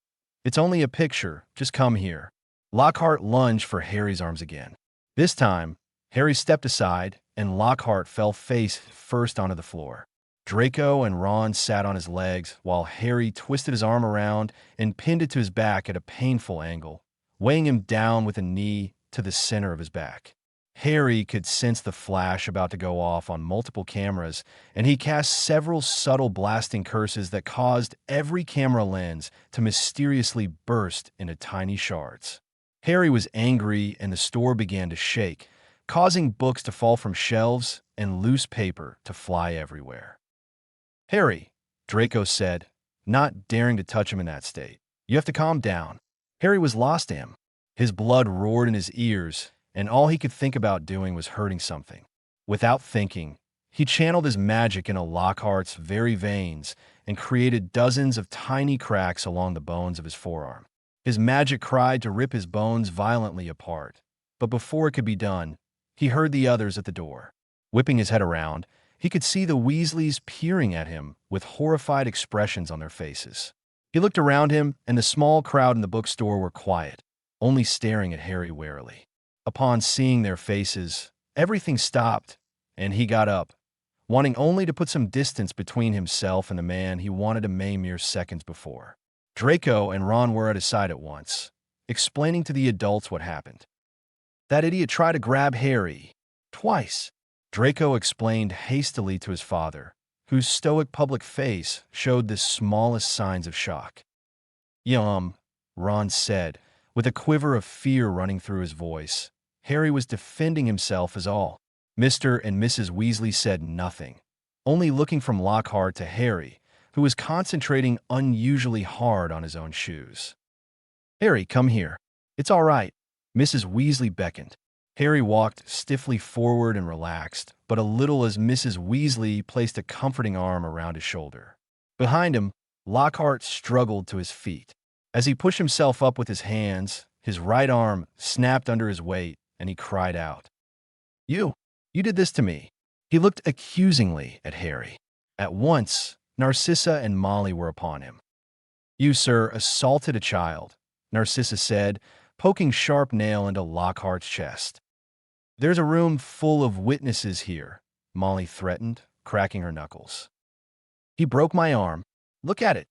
"It's only a picture. Just come here." Lockhart lunged for Harry's arms again. This time, Harry stepped aside, and Lockhart fell face first onto the floor. Draco and Ron sat on his legs while Harry twisted his arm around and pinned it to his back at a painful angle, weighing him down with a knee to the center of his back. Harry could sense the flash about to go off on multiple cameras, and he cast several subtle blasting curses that caused every camera lens to mysteriously burst into tiny shards. Harry was angry, and the store began to shake, causing books to fall from shelves and loose paper to fly everywhere. "Harry," Draco said, not daring to touch him in that state. "You have to calm down." Harry was lost to him. His blood roared in his ears, and all he could think about doing was hurting something. Without thinking, he channeled his magic into Lockhart's very veins and created dozens of tiny cracks along the bones of his forearm. His magic cried to rip his bones violently apart, but before it could be done, he heard the others at the door. Whipping his head around, he could see the Weasleys peering at him with horrified expressions on their faces. He looked around him, and the small crowd in the bookstore were quiet, only staring at Harry warily. Upon seeing their faces, everything stopped, and he got up, wanting only to put some distance between himself and the man he wanted to maim mere seconds before. Draco and Ron were at his side at once, explaining to the adults what happened. "That idiot tried to grab Harry. Twice." Draco explained hastily to his father, whose stoic public face showed the smallest signs of shock. Ron said, with a quiver of fear running through his voice. Harry was defending himself as all. Mr. and Mrs. Weasley said nothing, only looking from Lockhart to Harry, who was concentrating unusually hard on his own shoes. "Harry, come here. It's all right." Mrs. Weasley beckoned. Harry walked stiffly forward and relaxed, but a little as Mrs. Weasley placed a comforting arm around his shoulder. Behind him, Lockhart struggled to his feet. As he pushed himself up with his hands, his right arm snapped under his weight, and he cried out, You did this to me." He looked accusingly at Harry. At once, Narcissa and Molly were upon him. "You, sir, assaulted a child," Narcissa said, poking sharp nail into Lockhart's chest. "There's a room full of witnesses here," Molly threatened, cracking her knuckles. "He broke my arm. Look at it."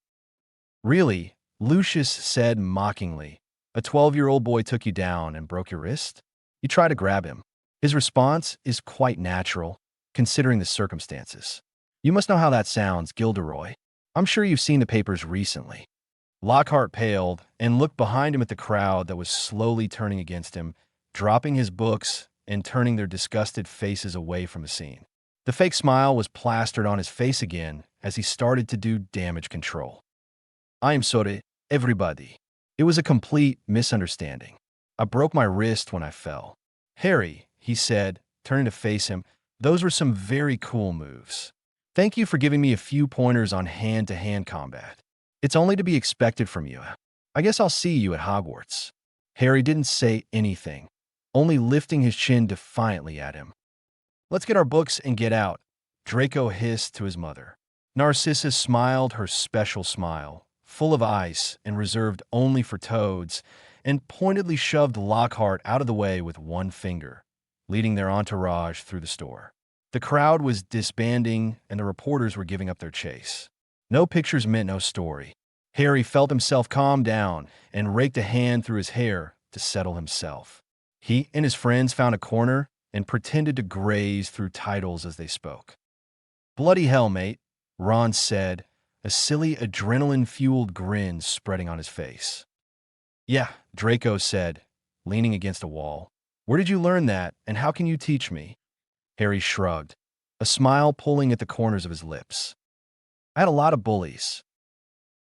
"Really?" Lucius said mockingly. "A 12-year-old boy took you down and broke your wrist? You try to grab him." His response is quite natural, considering the circumstances. "You must know how that sounds, Gilderoy. I'm sure you've seen the papers recently." Lockhart paled and looked behind him at the crowd that was slowly turning against him, dropping his books and turning their disgusted faces away from the scene. The fake smile was plastered on his face again as he started to do damage control. "I'm sorry, everybody. It was a complete misunderstanding. I broke my wrist when I fell." "Harry," he said, turning to face him, "those were some very cool moves. Thank you for giving me a few pointers on hand-to-hand combat. It's only to be expected from you. I guess I'll see you at Hogwarts." Harry didn't say anything, only lifting his chin defiantly at him. "Let's get our books and get out," Draco hissed to his mother. Narcissa smiled her special smile, full of ice and reserved only for toads, and pointedly shoved Lockhart out of the way with one finger, leading their entourage through the store. The crowd was disbanding, and the reporters were giving up their chase. No pictures meant no story. Harry felt himself calm down and raked a hand through his hair to settle himself. He and his friends found a corner and pretended to graze through titles as they spoke. "Bloody hell, mate," Ron said, a silly adrenaline-fueled grin spreading on his face. "Yeah," Draco said, leaning against a wall. "Where did you learn that, and how can you teach me?" Harry shrugged, a smile pulling at the corners of his lips. "I had a lot of bullies."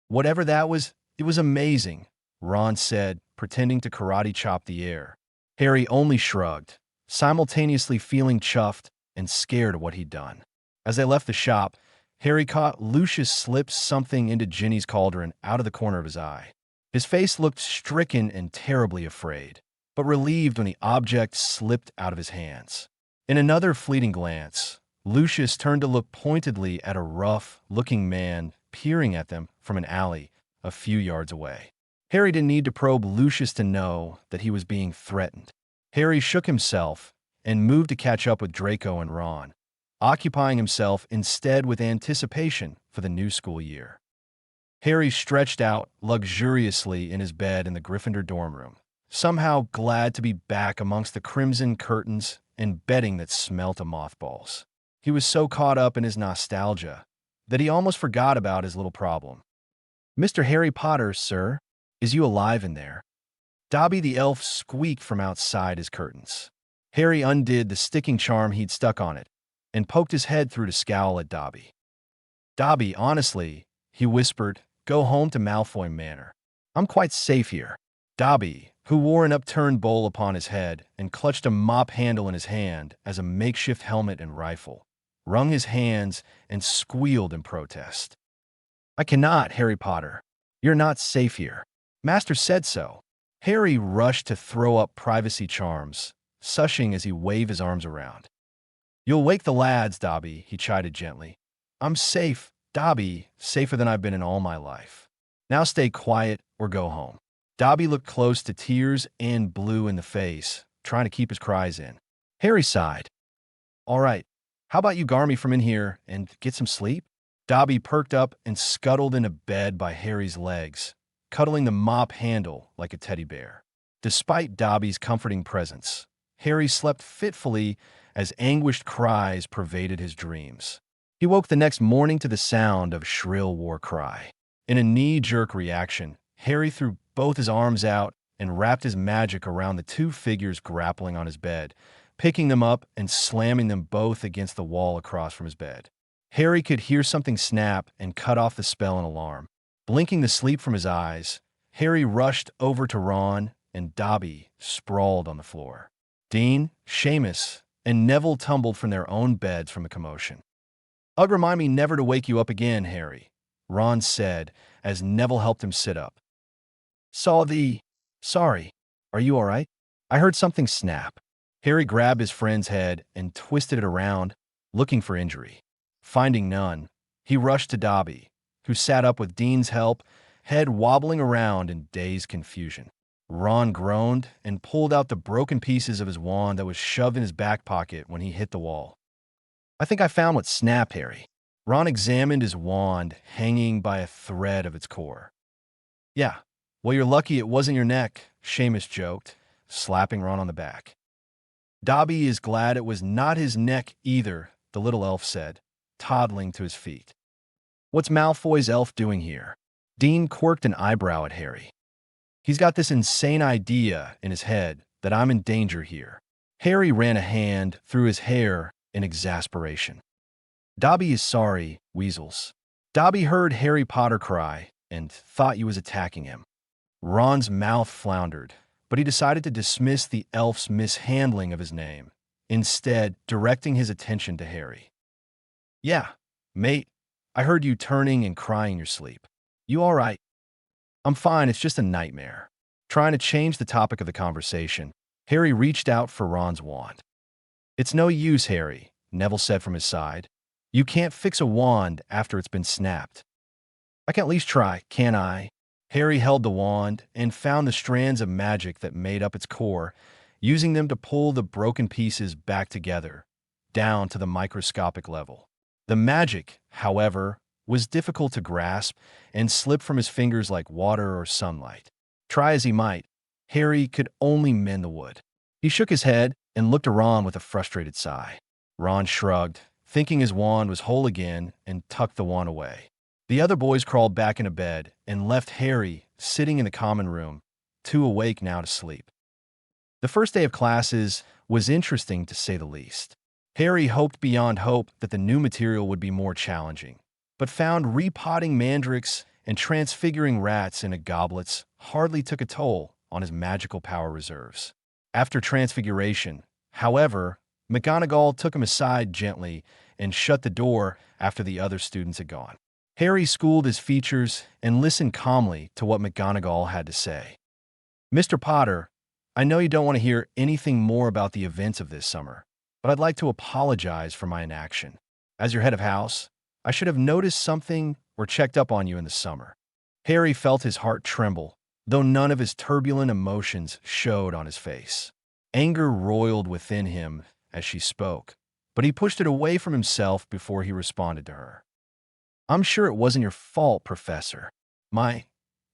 "Whatever that was, it was amazing," Ron said, pretending to karate chop the air. Harry only shrugged, simultaneously feeling chuffed and scared of what he'd done. As they left the shop, Harry caught Lucius slip something into Ginny's cauldron out of the corner of his eye. His face looked stricken and terribly afraid, but relieved when the object slipped out of his hands. In another fleeting glance, Lucius turned to look pointedly at a rough-looking man peering at them from an alley a few yards away. Harry didn't need to probe Lucius to know that he was being threatened. Harry shook himself and moved to catch up with Draco and Ron, occupying himself instead with anticipation for the new school year. Harry stretched out luxuriously in his bed in the Gryffindor dorm room, somehow glad to be back amongst the crimson curtains and bedding that smelt of mothballs. He was so caught up in his nostalgia that he almost forgot about his little problem. "Mr. Harry Potter, sir, is you alive in there?" Dobby the elf squeaked from outside his curtains. Harry undid the sticking charm he'd stuck on it and poked his head through to scowl at Dobby. "Dobby, honestly," he whispered, "go home to Malfoy Manor. I'm quite safe here." Dobby, who wore an upturned bowl upon his head and clutched a mop handle in his hand as a makeshift helmet and rifle, wrung his hands and squealed in protest. "I cannot, Harry Potter. You're not safe here. Master said so." Harry rushed to throw up privacy charms, sushing as he waved his arms around. "You'll wake the lads, Dobby," he chided gently. "I'm safe, Dobby, safer than I've been in all my life. Now stay quiet or go home." Dobby looked close to tears and blue in the face, trying to keep his cries in. Harry sighed. "All right, how about you gar me from in here and get some sleep?" Dobby perked up and scuttled into bed by Harry's legs, cuddling the mop handle like a teddy bear. Despite Dobby's comforting presence, Harry slept fitfully as anguished cries pervaded his dreams. He woke the next morning to the sound of shrill war cry. In a knee-jerk reaction, Harry threw both his arms out and wrapped his magic around the two figures grappling on his bed, picking them up and slamming them both against the wall across from his bed. Harry could hear something snap and cut off the spell and alarm. Blinking the sleep from his eyes, Harry rushed over to Ron and Dobby sprawled on the floor. Dean, Seamus, and Neville tumbled from their own beds from a commotion. "Ugh, remind me never to wake you up again, Harry," Ron said as Neville helped him sit up. Sorry, are you all right? I heard something snap." Harry grabbed his friend's head and twisted it around, looking for injury. Finding none, he rushed to Dobby, who sat up with Dean's help, head wobbling around in dazed confusion. Ron groaned and pulled out the broken pieces of his wand that was shoved in his back pocket when he hit the wall. "I think I found what snapped, Harry." Ron examined his wand, hanging by a thread of its core. "Yeah, well, you're lucky it wasn't your neck," Seamus joked, slapping Ron on the back. "Dobby is glad it was not his neck either," the little elf said, toddling to his feet. "What's Malfoy's elf doing here?" Dean quirked an eyebrow at Harry. "He's got this insane idea in his head that I'm in danger here." Harry ran a hand through his hair in exasperation. "Dobby is sorry, weasels." Dobby heard Harry Potter cry and thought he was attacking him. Ron's mouth floundered, but he decided to dismiss the elf's mishandling of his name, instead directing his attention to Harry. "Yeah, mate, I heard you turning and crying in your sleep. You all right?" "I'm fine, it's just a nightmare." Trying to change the topic of the conversation, Harry reached out for Ron's wand. "It's no use, Harry," Neville said from his side. "You can't fix a wand after it's been snapped." "I can at least try, can't I?" Harry held the wand and found the strands of magic that made up its core, using them to pull the broken pieces back together, down to the microscopic level. The magic, however, was difficult to grasp and slipped from his fingers like water or sunlight. Try as he might, Harry could only mend the wood. He shook his head and looked at Ron with a frustrated sigh. Ron shrugged, thinking his wand was whole again, and tucked the wand away. The other boys crawled back into bed and left Harry sitting in the common room, too awake now to sleep. The first day of classes was interesting to say the least. Harry hoped beyond hope that the new material would be more challenging, but found repotting mandrakes and transfiguring rats into goblets hardly took a toll on his magical power reserves. After transfiguration, however, McGonagall took him aside gently and shut the door after the other students had gone. Harry schooled his features and listened calmly to what McGonagall had to say. "Mr. Potter, I know you don't want to hear anything more about the events of this summer, but I'd like to apologize for my inaction. As your head of house, I should have noticed something or checked up on you in the summer." Harry felt his heart tremble, though none of his turbulent emotions showed on his face. Anger roiled within him as she spoke, but he pushed it away from himself before he responded to her. "I'm sure it wasn't your fault, Professor. My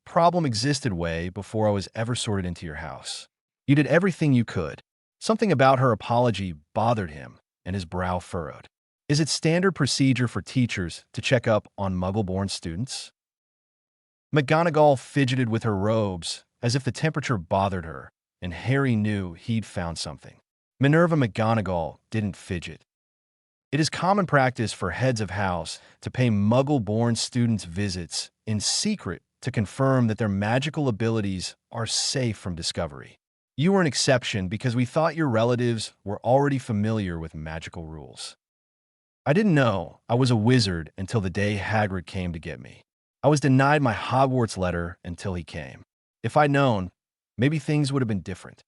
problem existed way before I was ever sorted into your house. You did everything you could." Something about her apology bothered him, and his brow furrowed. "Is it standard procedure for teachers to check up on Muggle-born students?" McGonagall fidgeted with her robes as if the temperature bothered her, and Harry knew he'd found something. Minerva McGonagall didn't fidget. It is common practice for heads of house to pay Muggle-born students visits in secret to confirm that their magical abilities are safe from discovery. You were an exception because we thought your relatives were already familiar with magical rules. I didn't know I was a wizard until the day Hagrid came to get me. I was denied my Hogwarts letter until he came. If I'd known, maybe things would have been different.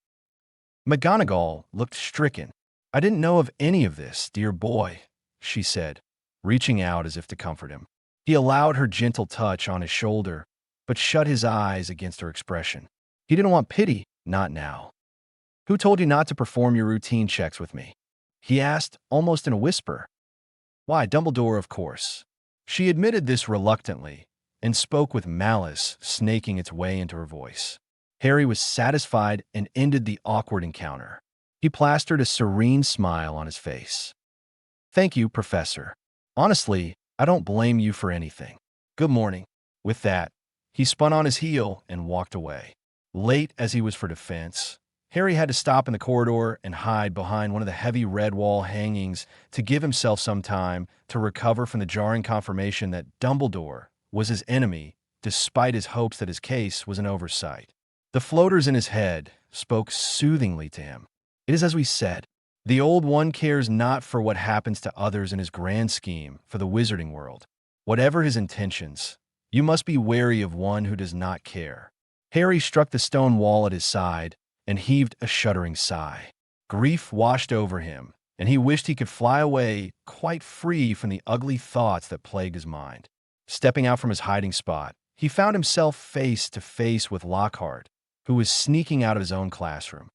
McGonagall looked stricken. "I didn't know of any of this, dear boy," she said, reaching out as if to comfort him. He allowed her gentle touch on his shoulder, but shut his eyes against her expression. He didn't want pity, not now. "Who told you not to perform your routine checks with me?" he asked, almost in a whisper. "Why, Dumbledore, of course." She admitted this reluctantly, and spoke with malice snaking its way into her voice. Harry was satisfied and ended the awkward encounter. He plastered a serene smile on his face. "Thank you, Professor. Honestly, I don't blame you for anything. Good morning." With that, he spun on his heel and walked away. Late as he was for defense, Harry had to stop in the corridor and hide behind one of the heavy red wall hangings to give himself some time to recover from the jarring confirmation that Dumbledore was his enemy, despite his hopes that his case was an oversight. The floaters in his head spoke soothingly to him. It is as we said. The Old One cares not for what happens to others in his grand scheme for the wizarding world. Whatever his intentions, you must be wary of one who does not care. Harry struck the stone wall at his side and heaved a shuddering sigh. Grief washed over him, and he wished he could fly away quite free from the ugly thoughts that plagued his mind. Stepping out from his hiding spot, he found himself face to face with Lockhart, who was sneaking out of his own classroom.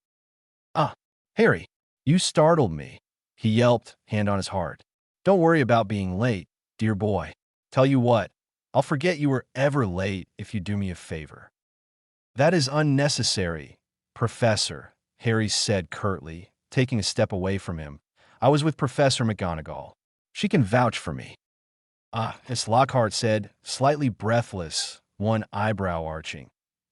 "Ah, Harry, you startled me," he yelped, hand on his heart. "Don't worry about being late, dear boy. Tell you what, I'll forget you were ever late if you do me a favor." "That is unnecessary, Professor," Harry said curtly, taking a step away from him. "I was with Professor McGonagall. She can vouch for me." "Ah," Miss Lockhart said, slightly breathless, one eyebrow arching.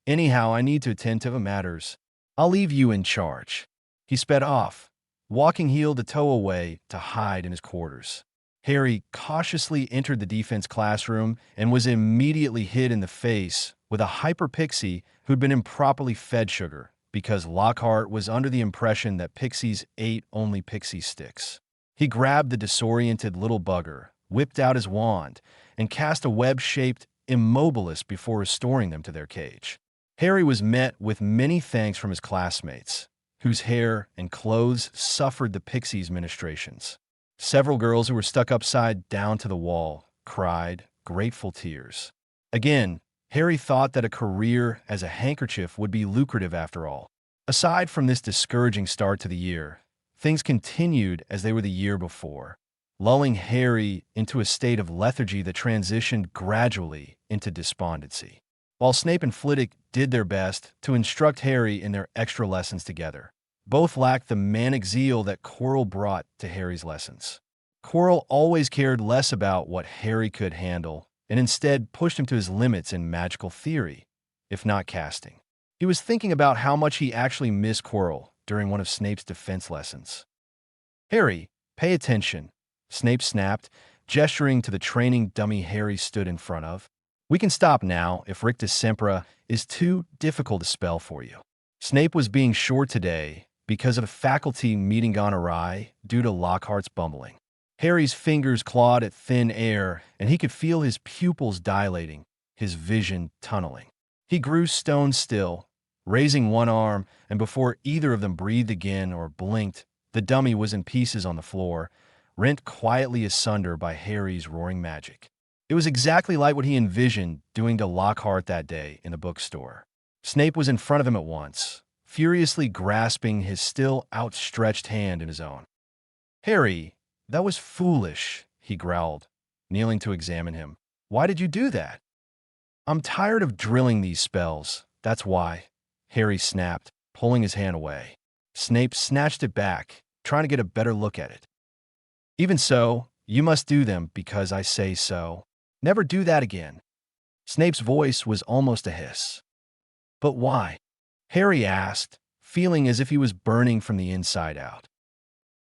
"Anyhow, I need to attend to the matters. I'll leave you in charge." He sped off, walking heel to toe away to hide in his quarters. Harry cautiously entered the defense classroom and was immediately hit in the face with a hyper-pixie who'd been improperly fed sugar because Lockhart was under the impression that pixies ate only pixie sticks. He grabbed the disoriented little bugger, whipped out his wand, and cast a web-shaped immobilis before restoring them to their cage. Harry was met with many thanks from his classmates, whose hair and clothes suffered the pixies' ministrations. Several girls who were stuck upside down to the wall cried grateful tears. Again, Harry thought that a career as a handkerchief would be lucrative after all. Aside from this discouraging start to the year, things continued as they were the year before, lulling Harry into a state of lethargy that transitioned gradually into despondency. While Snape and Flitwick did their best to instruct Harry in their extra lessons together, both lacked the manic zeal that Quirrell brought to Harry's lessons. Quirrell always cared less about what Harry could handle and instead pushed him to his limits in magical theory, if not casting. He was thinking about how much he actually missed Quirrell during one of Snape's defense lessons. "Harry, pay attention," Snape snapped, gesturing to the training dummy Harry stood in front of. "We can stop now if Rictus Sempra is too difficult to spell for you." Snape was being short today because of a faculty meeting gone awry due to Lockhart's bumbling. Harry's fingers clawed at thin air, and he could feel his pupils dilating, his vision tunneling. He grew stone still, raising one arm, and before either of them breathed again or blinked, the dummy was in pieces on the floor, rent quietly asunder by Harry's roaring magic. It was exactly like what he envisioned doing to Lockhart that day in the bookstore. Snape was in front of him at once, furiously grasping his still outstretched hand in his own. "Harry, that was foolish," he growled, kneeling to examine him. "Why did you do that?" "I'm tired of drilling these spells, that's why," Harry snapped, pulling his hand away. Snape snatched it back, trying to get a better look at it. "Even so, you must do them because I say so. Never do that again." Snape's voice was almost a hiss. "But why?" Harry asked, feeling as if he was burning from the inside out.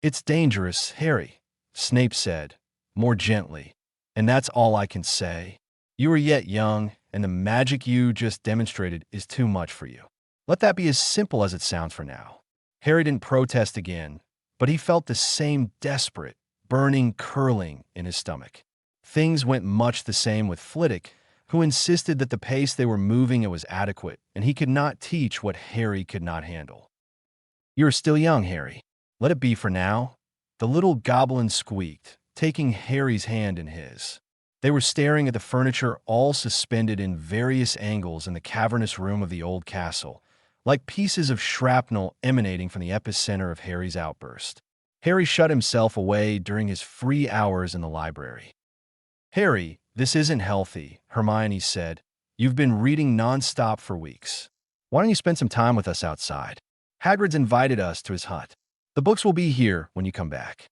"It's dangerous, Harry," Snape said, more gently, "and that's all I can say. You are yet young, and the magic you just demonstrated is too much for you. Let that be as simple as it sounds for now." Harry didn't protest again, but he felt the same desperate, burning curling in his stomach. Things went much the same with Flitwick, who insisted that the pace they were moving at was adequate, and he could not teach what Harry could not handle. "You are still young, Harry. Let it be for now," the little goblin squeaked, taking Harry's hand in his. They were staring at the furniture all suspended in various angles in the cavernous room of the old castle, like pieces of shrapnel emanating from the epicenter of Harry's outburst. Harry shut himself away during his free hours in the library. "Harry, this isn't healthy," Hermione said. "You've been reading non-stop for weeks. Why don't you spend some time with us outside? Hagrid's invited us to his hut. The books will be here when you come back."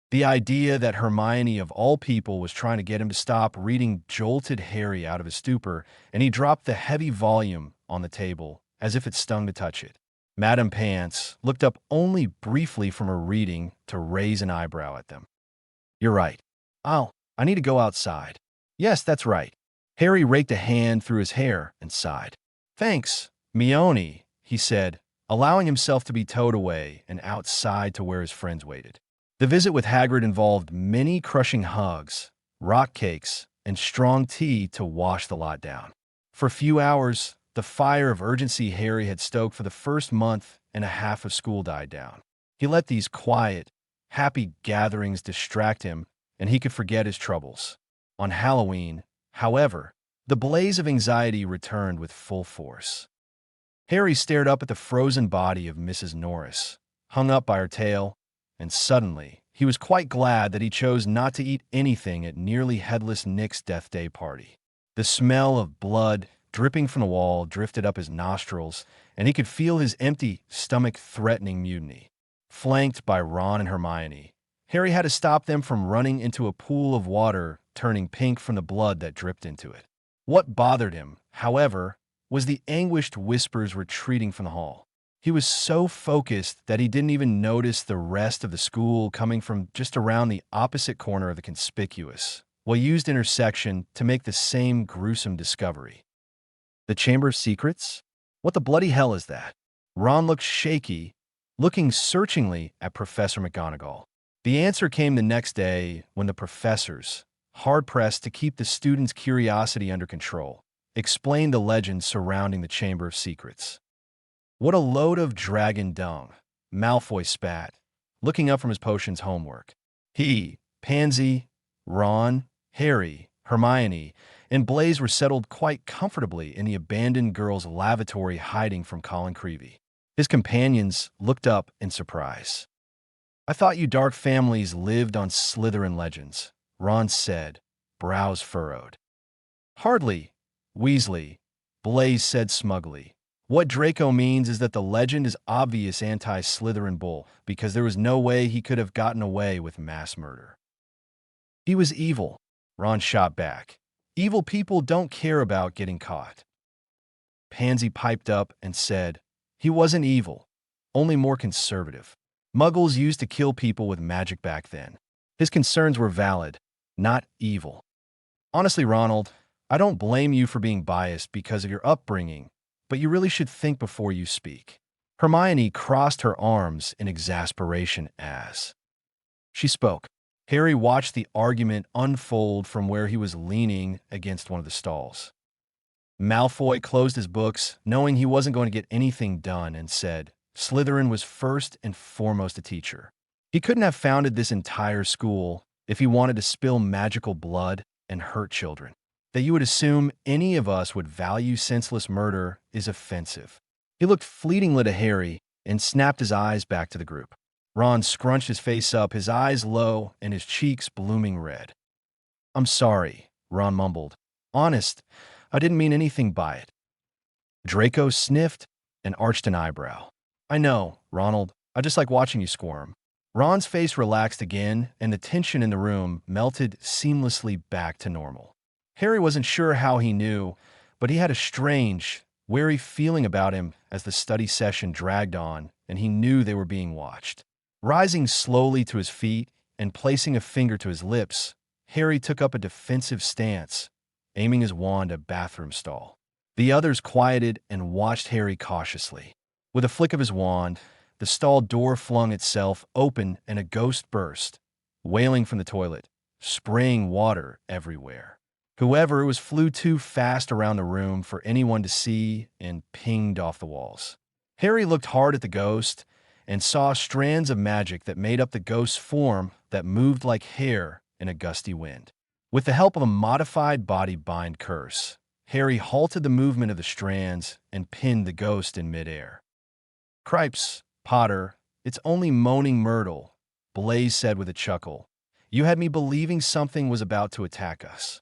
The idea that Hermione, of all people, was trying to get him to stop reading jolted Harry out of his stupor, and he dropped the heavy volume on the table, as if it stung to touch it. Madame Pants looked up only briefly from her reading to raise an eyebrow at them. "You're right. I need to go outside." "Yes, that's right." Harry raked a hand through his hair and sighed. "Thanks, Hermione," he said, allowing himself to be towed away and outside to where his friends waited. The visit with Hagrid involved many crushing hugs, rock cakes, and strong tea to wash the lot down. For a few hours, the fire of urgency Harry had stoked for the first month and a half of school died down. He let these quiet, happy gatherings distract him, and he could forget his troubles. On Halloween, however, the blaze of anxiety returned with full force. Harry stared up at the frozen body of Mrs. Norris, hung up by her tail, and suddenly he was quite glad that he chose not to eat anything at nearly headless Nick's death day party. The smell of blood dripping from the wall drifted up his nostrils, and he could feel his empty stomach threatening mutiny. Flanked by Ron and Hermione, Harry had to stop them from running into a pool of water turning pink from the blood that dripped into it. What bothered him, however, was the anguished whispers retreating from the hall. He was so focused that he didn't even notice the rest of the school coming from just around the opposite corner of the conspicuous, well-used intersection to make the same gruesome discovery. The Chamber of Secrets? What the bloody hell is that? Ron looked shaky, looking searchingly at Professor McGonagall. The answer came the next day when the professors, hard-pressed to keep the students' curiosity under control, explained the legend surrounding the Chamber of Secrets. "What a load of dragon dung," Malfoy spat, looking up from his potions homework. He, Pansy, Ron, Harry, Hermione, and Blaise were settled quite comfortably in the abandoned girls' lavatory hiding from Colin Creevey. His companions looked up in surprise. "I thought you dark families lived on Slytherin legends," Ron said, brows furrowed. "Hardly, Weasley," Blaise said smugly. "What Draco means is that the legend is obvious anti-Slytherin bull because there was no way he could have gotten away with mass murder." "He was evil," Ron shot back. "Evil people don't care about getting caught." Pansy piped up and said, "He wasn't evil, only more conservative. Muggles used to kill people with magic back then. His concerns were valid, not evil." "Honestly, Ronald, I don't blame you for being biased because of your upbringing, but you really should think before you speak." Hermione crossed her arms in exasperation as she spoke. Harry watched the argument unfold from where he was leaning against one of the stalls. Malfoy closed his books, knowing he wasn't going to get anything done, and said, Slytherin was first and foremost a teacher. He couldn't have founded this entire school if he wanted to spill magical blood and hurt children. That you would assume any of us would value senseless murder is offensive. He looked fleetingly to Harry and snapped his eyes back to the group. Ron scrunched his face up, his eyes low and his cheeks blooming red. "I'm sorry," Ron mumbled. "Honest, I didn't mean anything by it." Draco sniffed and arched an eyebrow. "I know, Ronald. I just like watching you squirm." Ron's face relaxed again, and the tension in the room melted seamlessly back to normal. Harry wasn't sure how he knew, but he had a strange, wary feeling about him as the study session dragged on, and he knew they were being watched. Rising slowly to his feet and placing a finger to his lips, Harry took up a defensive stance, aiming his wand at a bathroom stall. The others quieted and watched Harry cautiously. With a flick of his wand, the stall door flung itself open and a ghost burst, wailing from the toilet, spraying water everywhere. Whoever was flew too fast around the room for anyone to see and pinged off the walls. Harry looked hard at the ghost and saw strands of magic that made up the ghost's form that moved like hair in a gusty wind. With the help of a modified body bind curse, Harry halted the movement of the strands and pinned the ghost in midair. "Cripes, Potter, it's only moaning Myrtle," Blaise said with a chuckle. "You had me believing something was about to attack us."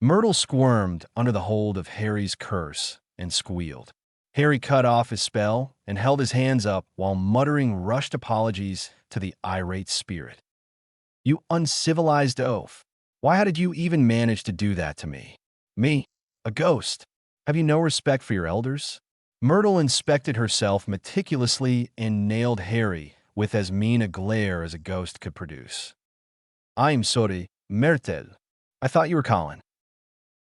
Myrtle squirmed under the hold of Harry's curse and squealed. Harry cut off his spell and held his hands up while muttering rushed apologies to the irate spirit. "You uncivilized oaf. Why did you even manage to do that to me? Me, a ghost. Have you no respect for your elders?" Myrtle inspected herself meticulously and nailed Harry with as mean a glare as a ghost could produce. "I'm sorry, Myrtle. I thought you were Colin."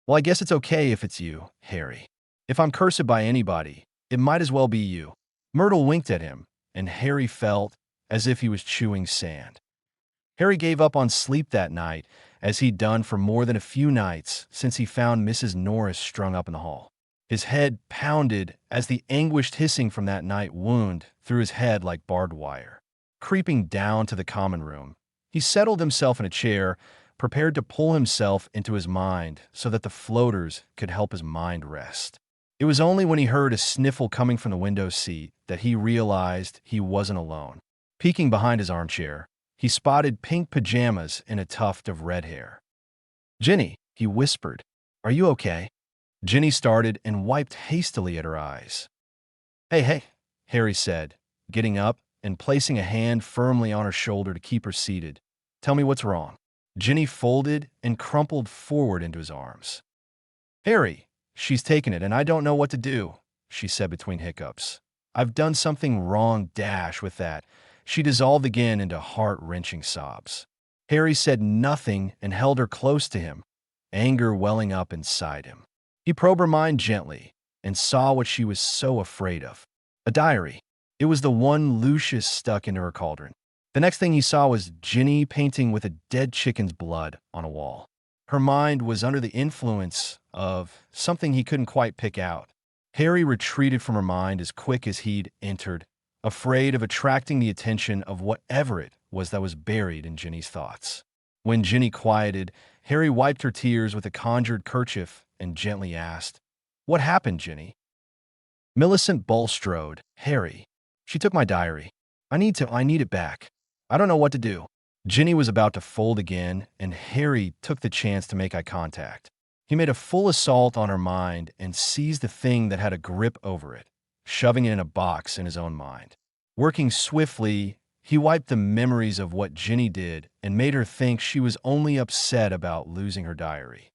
"Well, I guess it's okay if it's you, Harry. If I'm cursed by anybody, it might as well be you." Myrtle winked at him, and Harry felt as if he was chewing sand. Harry gave up on sleep that night, as he'd done for more than a few nights since he found Mrs. Norris strung up in the hall. His head pounded as the anguished hissing from that night wound through his head like barbed wire. Creeping down to the common room, he settled himself in a chair, prepared to pull himself into his mind so that the floaters could help his mind rest. It was only when he heard a sniffle coming from the window seat that he realized he wasn't alone. Peeking behind his armchair, he spotted pink pajamas and a tuft of red hair. "Ginny," he whispered, "are you okay?" Ginny started and wiped hastily at her eyes. Hey, Harry said, getting up and placing a hand firmly on her shoulder to keep her seated. "Tell me what's wrong." Ginny folded and crumpled forward into his arms. "Harry, she's taken it and I don't know what to do," she said between hiccups. "I've done something wrong with that." She dissolved again into heart-wrenching sobs. Harry said nothing and held her close to him, anger welling up inside him. He probed her mind gently and saw what she was so afraid of. A diary. It was the one Lucius stuck into her cauldron. The next thing he saw was Ginny painting with a dead chicken's blood on a wall. Her mind was under the influence of something he couldn't quite pick out. Harry retreated from her mind as quick as he'd entered, afraid of attracting the attention of whatever it was that was buried in Ginny's thoughts. When Ginny quieted, Harry wiped her tears with a conjured kerchief and gently asked, "What happened, Ginny?" "Millicent Bulstrode, Harry. She took my diary. I need it back. I don't know what to do." Ginny was about to fold again, and Harry took the chance to make eye contact. He made a full assault on her mind and seized the thing that had a grip over it, shoving it in a box in his own mind. Working swiftly, he wiped the memories of what Ginny did and made her think she was only upset about losing her diary.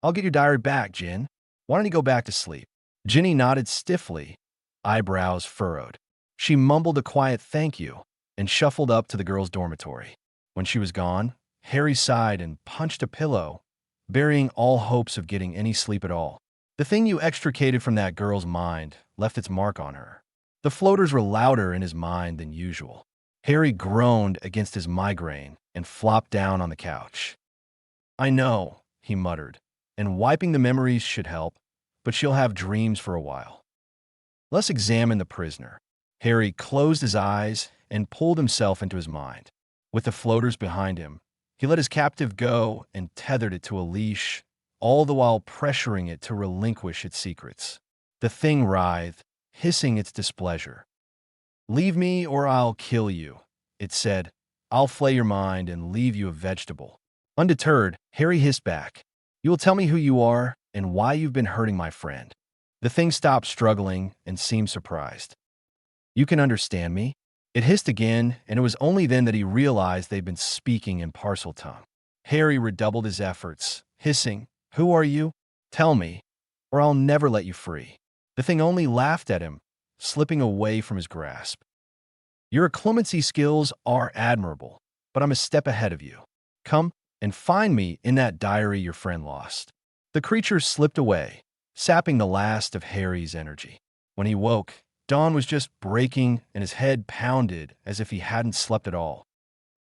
"I'll get your diary back, Gin. Why don't you go back to sleep?" Ginny nodded stiffly, eyebrows furrowed. She mumbled a quiet thank you and shuffled up to the girls' dormitory. When she was gone, Harry sighed and punched a pillow, burying all hopes of getting any sleep at all. The thing you extricated from that girl's mind left its mark on her. The floaters were louder in his mind than usual. Harry groaned against his migraine and flopped down on the couch. I know, he muttered, and wiping the memories should help, but she'll have dreams for a while. Let's examine the prisoner. Harry closed his eyes and pulled himself into his mind. With the floaters behind him, he let his captive go and tethered it to a leash, all the while pressuring it to relinquish its secrets. The thing writhed, hissing its displeasure. "Leave me or I'll kill you," it said. "I'll flay your mind and leave you a vegetable." Undeterred, Harry hissed back, "You will tell me who you are and why you've been hurting my friend." The thing stopped struggling and seemed surprised. "You can understand me?" It hissed again, and it was only then that he realized they'd been speaking in parcel tongue. Harry redoubled his efforts, hissing, "Who are you? Tell me, or I'll never let you free." The thing only laughed at him, slipping away from his grasp. "Your occlumency skills are admirable, but I'm a step ahead of you. Come and find me in that diary your friend lost." The creature slipped away, sapping the last of Harry's energy. When he woke, dawn was just breaking and his head pounded as if he hadn't slept at all.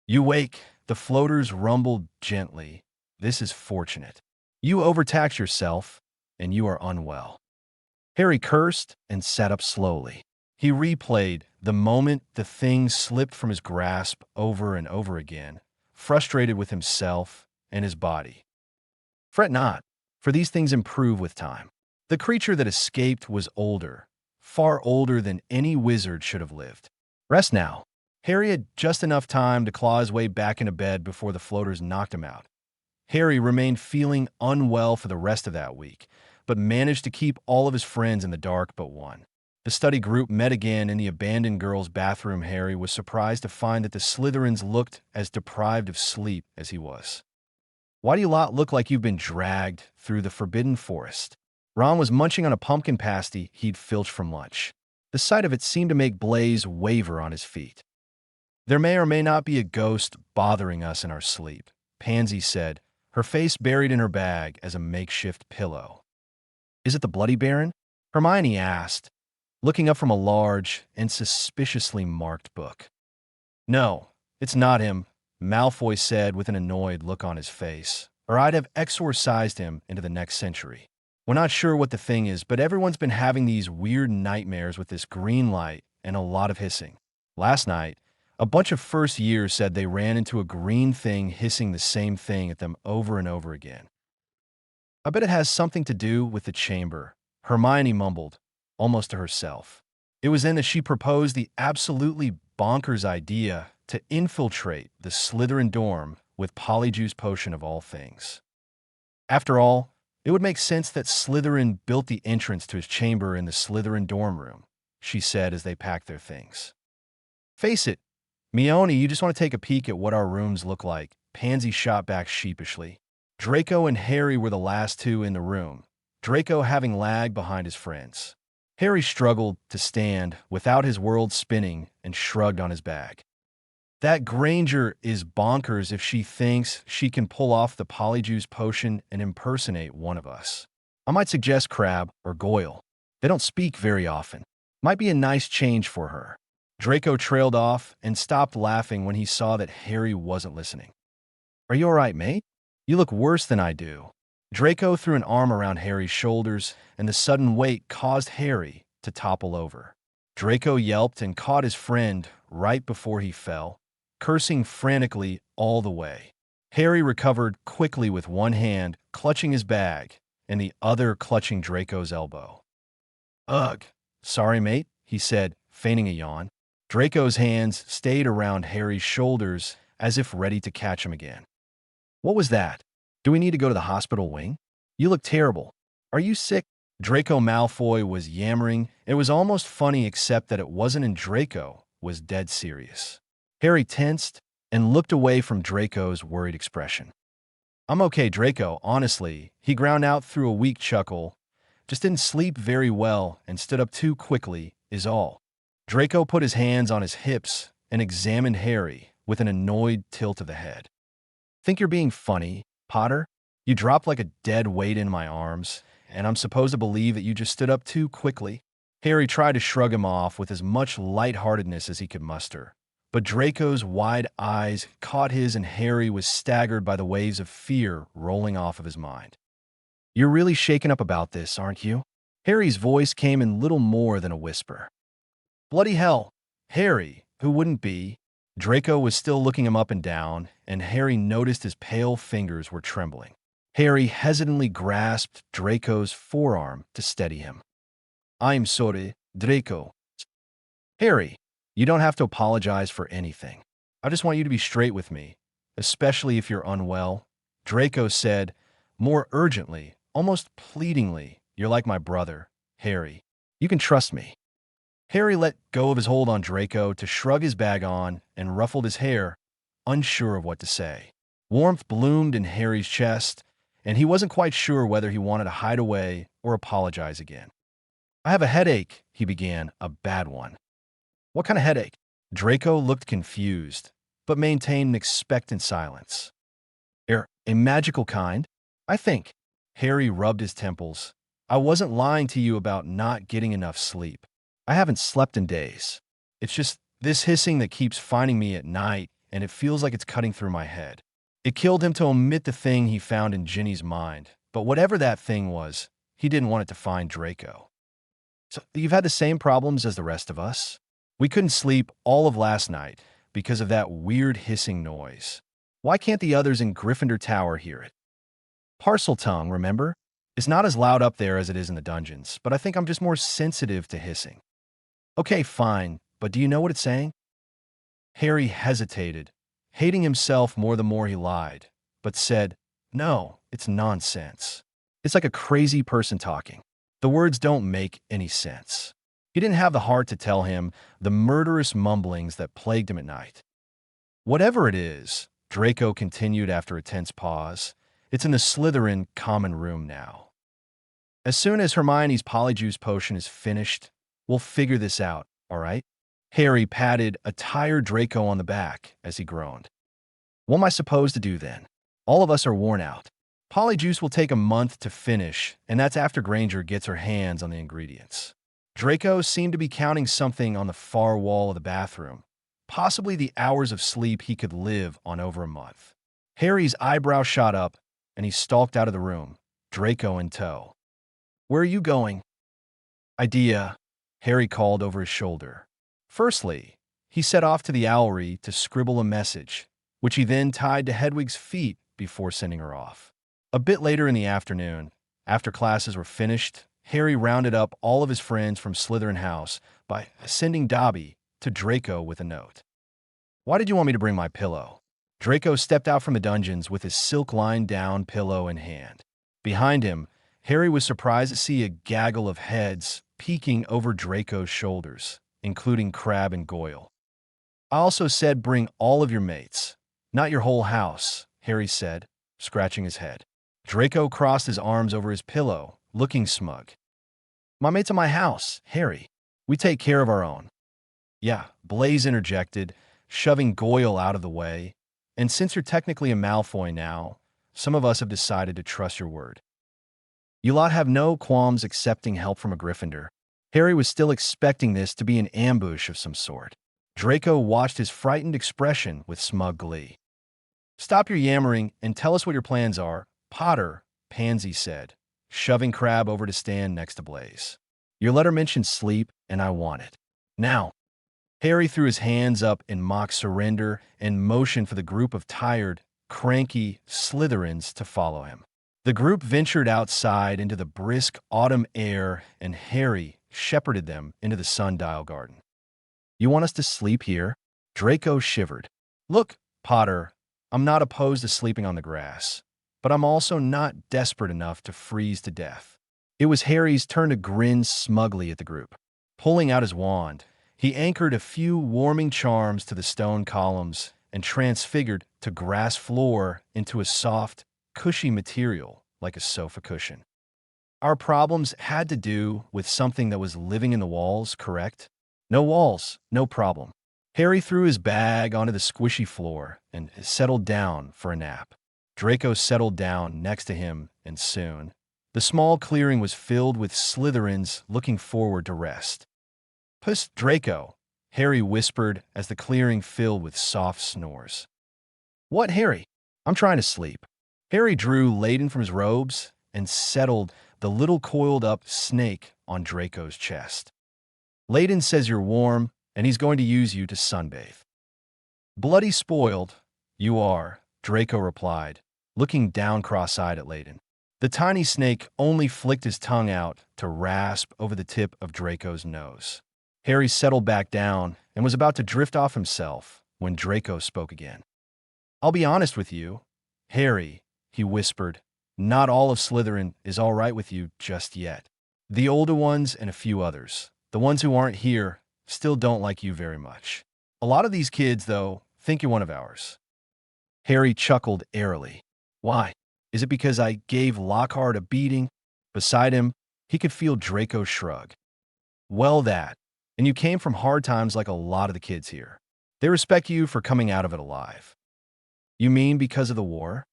"You wake," the floaters rumbled gently. "This is fortunate. You overtax yourself, and you are unwell." Harry cursed and sat up slowly. He replayed the moment the thing slipped from his grasp over and over again, frustrated with himself and his body. Fret not, for these things improve with time. The creature that escaped was older, far older than any wizard should have lived. Rest now. Harry had just enough time to claw his way back into bed before the floaters knocked him out. Harry remained feeling unwell for the rest of that week, but managed to keep all of his friends in the dark but one. The study group met again in the abandoned girls' bathroom. Harry was surprised to find that the Slytherins looked as deprived of sleep as he was. "Why do you lot look like you've been dragged through the forbidden forest?" Ron was munching on a pumpkin pasty he'd filched from lunch. The sight of it seemed to make Blaze waver on his feet. "There may or may not be a ghost bothering us in our sleep," Pansy said, her face buried in her bag as a makeshift pillow. "Is it the Bloody Baron?" Hermione asked, looking up from a large and suspiciously marked book. "No, it's not him," Malfoy said with an annoyed look on his face, "or I'd have exorcised him into the next century. We're not sure what the thing is, but everyone's been having these weird nightmares with this green light and a lot of hissing. Last night, a bunch of first years said they ran into a green thing hissing the same thing at them over and over again." "I bet it has something to do with the chamber," Hermione mumbled, almost to herself. It was then that she proposed the absolutely bonkers idea to infiltrate the Slytherin dorm with Polyjuice Potion of all things. After all, it would make sense that Slytherin built the entrance to his chamber in the Slytherin dorm room, she said as they packed their things. "Face it, Hermione, you just want to take a peek at what our rooms look like," Pansy shot back sheepishly. Draco and Harry were the last two in the room, Draco having lagged behind his friends. Harry struggled to stand without his world spinning and shrugged on his bag. "That Granger is bonkers if she thinks she can pull off the Polyjuice Potion and impersonate one of us. I might suggest Crabbe or Goyle. They don't speak very often. Might be a nice change for her." Draco trailed off and stopped laughing when he saw that Harry wasn't listening. "Are you all right, mate? You look worse than I do." Draco threw an arm around Harry's shoulders, and the sudden weight caused Harry to topple over. Draco yelped and caught his friend right before he fell, cursing frantically all the way. Harry recovered quickly with one hand clutching his bag and the other clutching Draco's elbow. "Ugh, sorry, mate," he said, feigning a yawn. Draco's hands stayed around Harry's shoulders as if ready to catch him again. "What was that? Do we need to go to the hospital wing? You look terrible. Are you sick?" Draco Malfoy was yammering. It was almost funny, except that it wasn't, and Draco was dead serious. Harry tensed and looked away from Draco's worried expression. "I'm okay, Draco, honestly," he ground out through a weak chuckle. "Just didn't sleep very well and stood up too quickly, is all." Draco put his hands on his hips and examined Harry with an annoyed tilt of the head. "Think you're being funny, Potter? You dropped like a dead weight in my arms, and I'm supposed to believe that you just stood up too quickly." Harry tried to shrug him off with as much lightheartedness as he could muster, But Draco's wide eyes caught his, and Harry was staggered by the waves of fear rolling off of his mind. "You're really shaken up about this, aren't you?" Harry's voice came in little more than a whisper. "Bloody hell, Harry, who wouldn't be?" Draco was still looking him up and down, and Harry noticed his pale fingers were trembling. Harry hesitantly grasped Draco's forearm to steady him. "I'm sorry, Draco." "Harry, you don't have to apologize for anything. I just want you to be straight with me, especially if you're unwell," Draco said, more urgently, almost pleadingly. "You're like my brother, Harry. You can trust me." Harry let go of his hold on Draco to shrug his bag on and ruffled his hair, unsure of what to say. Warmth bloomed in Harry's chest, and he wasn't quite sure whether he wanted to hide away or apologize again. "I have a headache," he began, "a bad one." "What kind of headache?" Draco looked confused, but maintained an expectant silence. A magical kind, I think." Harry rubbed his temples. "I wasn't lying to you about not getting enough sleep. I haven't slept in days. It's just this hissing that keeps finding me at night, and it feels like it's cutting through my head." It killed him to omit the thing he found in Ginny's mind, but whatever that thing was, he didn't want it to find Draco. "So you've had the same problems as the rest of us? We couldn't sleep all of last night because of that weird hissing noise. Why can't the others in Gryffindor Tower hear it? Parseltongue, remember? It's not as loud up there as it is in the dungeons, but I think I'm just more sensitive to hissing." "Okay, fine, but do you know what it's saying?" Harry hesitated, hating himself more the more he lied, but said, "No, it's nonsense. It's like a crazy person talking. The words don't make any sense." He didn't have the heart to tell him the murderous mumblings that plagued him at night. "Whatever it is," Draco continued after a tense pause, "it's in the Slytherin common room now. As soon as Hermione's polyjuice potion is finished, we'll figure this out, all right?" Harry patted a tired Draco on the back as he groaned. "What am I supposed to do then? All of us are worn out. Polyjuice will take a month to finish, and that's after Granger gets her hands on the ingredients." Draco seemed to be counting something on the far wall of the bathroom, possibly the hours of sleep he could live on over a month. Harry's eyebrow shot up, and he stalked out of the room, Draco in tow. "Where are you going?" "Idea," Harry called over his shoulder. Firstly, he set off to the owlery to scribble a message, which he then tied to Hedwig's feet before sending her off. A bit later in the afternoon, after classes were finished, Harry rounded up all of his friends from Slytherin House by sending Dobby to Draco with a note. "Why did you want me to bring my pillow?" Draco stepped out from the dungeons with his silk-lined down pillow in hand. Behind him, Harry was surprised to see a gaggle of heads peeking over Draco's shoulders, including Crabbe and Goyle. "I also said bring all of your mates, not your whole house," Harry said, scratching his head. Draco crossed his arms over his pillow, looking smug. "My mates at my house, Harry. We take care of our own." "Yeah," Blaise interjected, shoving Goyle out of the way. "And since you're technically a Malfoy now, some of us have decided to trust your word." "You lot have no qualms accepting help from a Gryffindor." Harry was still expecting this to be an ambush of some sort. Draco watched his frightened expression with smug glee. "Stop your yammering and tell us what your plans are, Potter," Pansy said, shoving Crabbe over to stand next to Blaise. "Your letter mentioned sleep, and I want it. Now." Harry threw his hands up in mock surrender and motioned for the group of tired, cranky Slytherins to follow him. The group ventured outside into the brisk autumn air, and Harry shepherded them into the sundial garden. "You want us to sleep here?" Draco shivered. "Look, Potter, I'm not opposed to sleeping on the grass, but I'm also not desperate enough to freeze to death." It was Harry's turn to grin smugly at the group. Pulling out his wand, he anchored a few warming charms to the stone columns and transfigured to grass floor into a soft, cushy material like a sofa cushion. "Our problems had to do with something that was living in the walls, correct?" "No walls, no problem." Harry threw his bag onto the squishy floor and settled down for a nap. Draco settled down next to him, and soon, the small clearing was filled with Slytherins looking forward to rest. "Puss, Draco," Harry whispered as the clearing filled with soft snores. What, Harry? I'm trying to sleep. Harry drew Layden from his robes and settled the little coiled-up snake on Draco's chest. Layden says you're warm, and he's going to use you to sunbathe. Bloody spoiled, you are, Draco replied, looking down cross-eyed at Layden. The tiny snake only flicked his tongue out to rasp over the tip of Draco's nose. Harry settled back down and was about to drift off himself when Draco spoke again. I'll be honest with you, Harry, he whispered. Not all of Slytherin is all right with you just yet. The older ones and a few others, the ones who aren't here, still don't like you very much. A lot of these kids, though, think you're one of ours. Harry chuckled airily. Why? Is it because I gave Lockhart a beating? Beside him, he could feel Draco shrug. Well, that. And you came from hard times like a lot of the kids here. They respect you for coming out of it alive. You mean because of the war?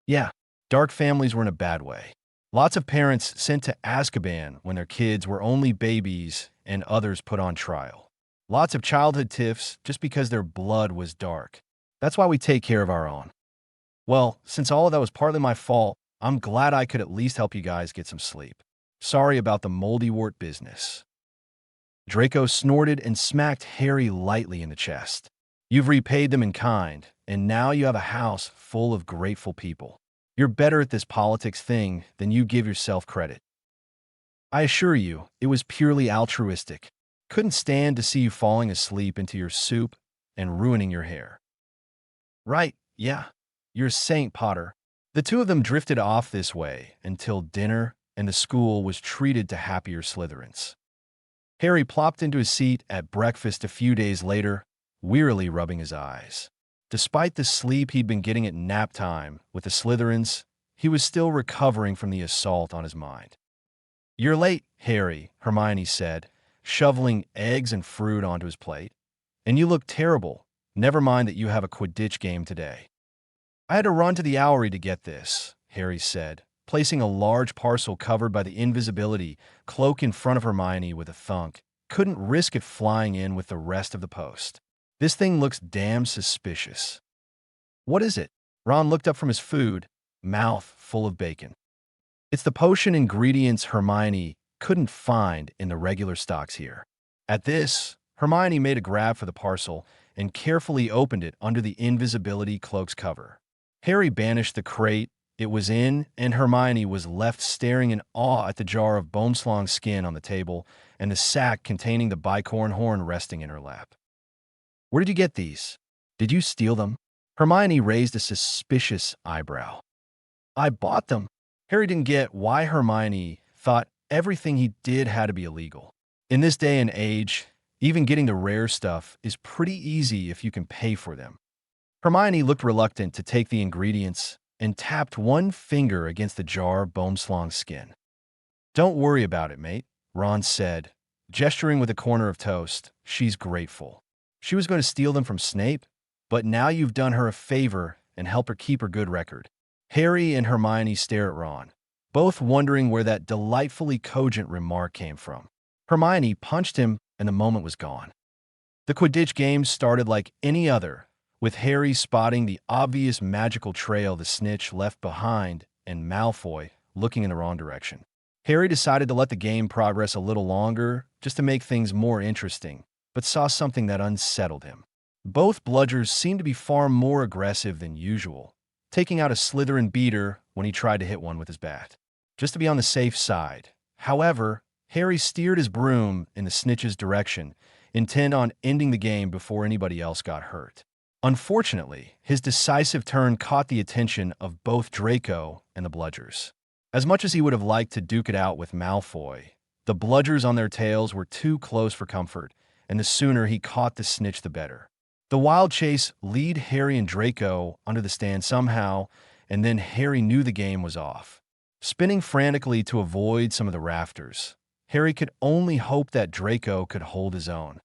Yeah, dark families were in a bad way. Lots of parents sent to Azkaban when their kids were only babies and others put on trial. Lots of childhood tiffs just because their blood was dark. That's why we take care of our own. Well, since all of that was partly my fault, I'm glad I could at least help you guys get some sleep. Sorry about the moldy wart business. Draco snorted and smacked Harry lightly in the chest. You've repaid them in kind, and now you have a house full of grateful people. You're better at this politics thing than you give yourself credit. I assure you, it was purely altruistic. Couldn't stand to see you falling asleep into your soup and ruining your hair. Right, yeah. You're a saint, Potter. The two of them drifted off this way until dinner and the school was treated to happier Slytherins. Harry plopped into his seat at breakfast a few days later, wearily rubbing his eyes. Despite the sleep he'd been getting at nap time with the Slytherins, he was still recovering from the assault on his mind. You're late, Harry, Hermione said, shoveling eggs and fruit onto his plate. And you look terrible. Never mind that you have a Quidditch game today. I had to run to the Owlery to get this, Harry said, placing a large parcel covered by the invisibility cloak in front of Hermione with a thunk. Couldn't risk it flying in with the rest of the post. This thing looks damn suspicious. What is it? Ron looked up from his food, mouth full of bacon. It's the potion ingredients Hermione couldn't find in the regular stocks here. At this, Hermione made a grab for the parcel and carefully opened it under the invisibility cloak's cover. Harry banished the crate it was in, and Hermione was left staring in awe at the jar of Boneslong skin on the table and the sack containing the bicorn horn resting in her lap. Where did you get these? Did you steal them? Hermione raised a suspicious eyebrow. I bought them. Harry didn't get why Hermione thought everything he did had to be illegal. In this day and age, even getting the rare stuff is pretty easy if you can pay for them. Hermione looked reluctant to take the ingredients and tapped one finger against the jar of Boneslong skin. Don't worry about it, mate, Ron said, gesturing with a corner of toast. She's grateful. She was going to steal them from Snape, but now you've done her a favor and help her keep her good record. Harry and Hermione stare at Ron, both wondering where that delightfully cogent remark came from. Hermione punched him, and the moment was gone. The Quidditch game started like any other, with Harry spotting the obvious magical trail the snitch left behind and Malfoy looking in the wrong direction. Harry decided to let the game progress a little longer just to make things more interesting, but saw something that unsettled him. Both bludgers seemed to be far more aggressive than usual, taking out a Slytherin beater when he tried to hit one with his bat, just to be on the safe side. However, Harry steered his broom in the snitch's direction, intent on ending the game before anybody else got hurt. Unfortunately, his decisive turn caught the attention of both Draco and the bludgers. As much as he would have liked to duke it out with Malfoy, the bludgers on their tails were too close for comfort, and the sooner he caught the snitch, the better. The wild chase lead Harry and Draco under the stand somehow, and then Harry knew the game was off. Spinning frantically to avoid some of the rafters, Harry could only hope that Draco could hold his own.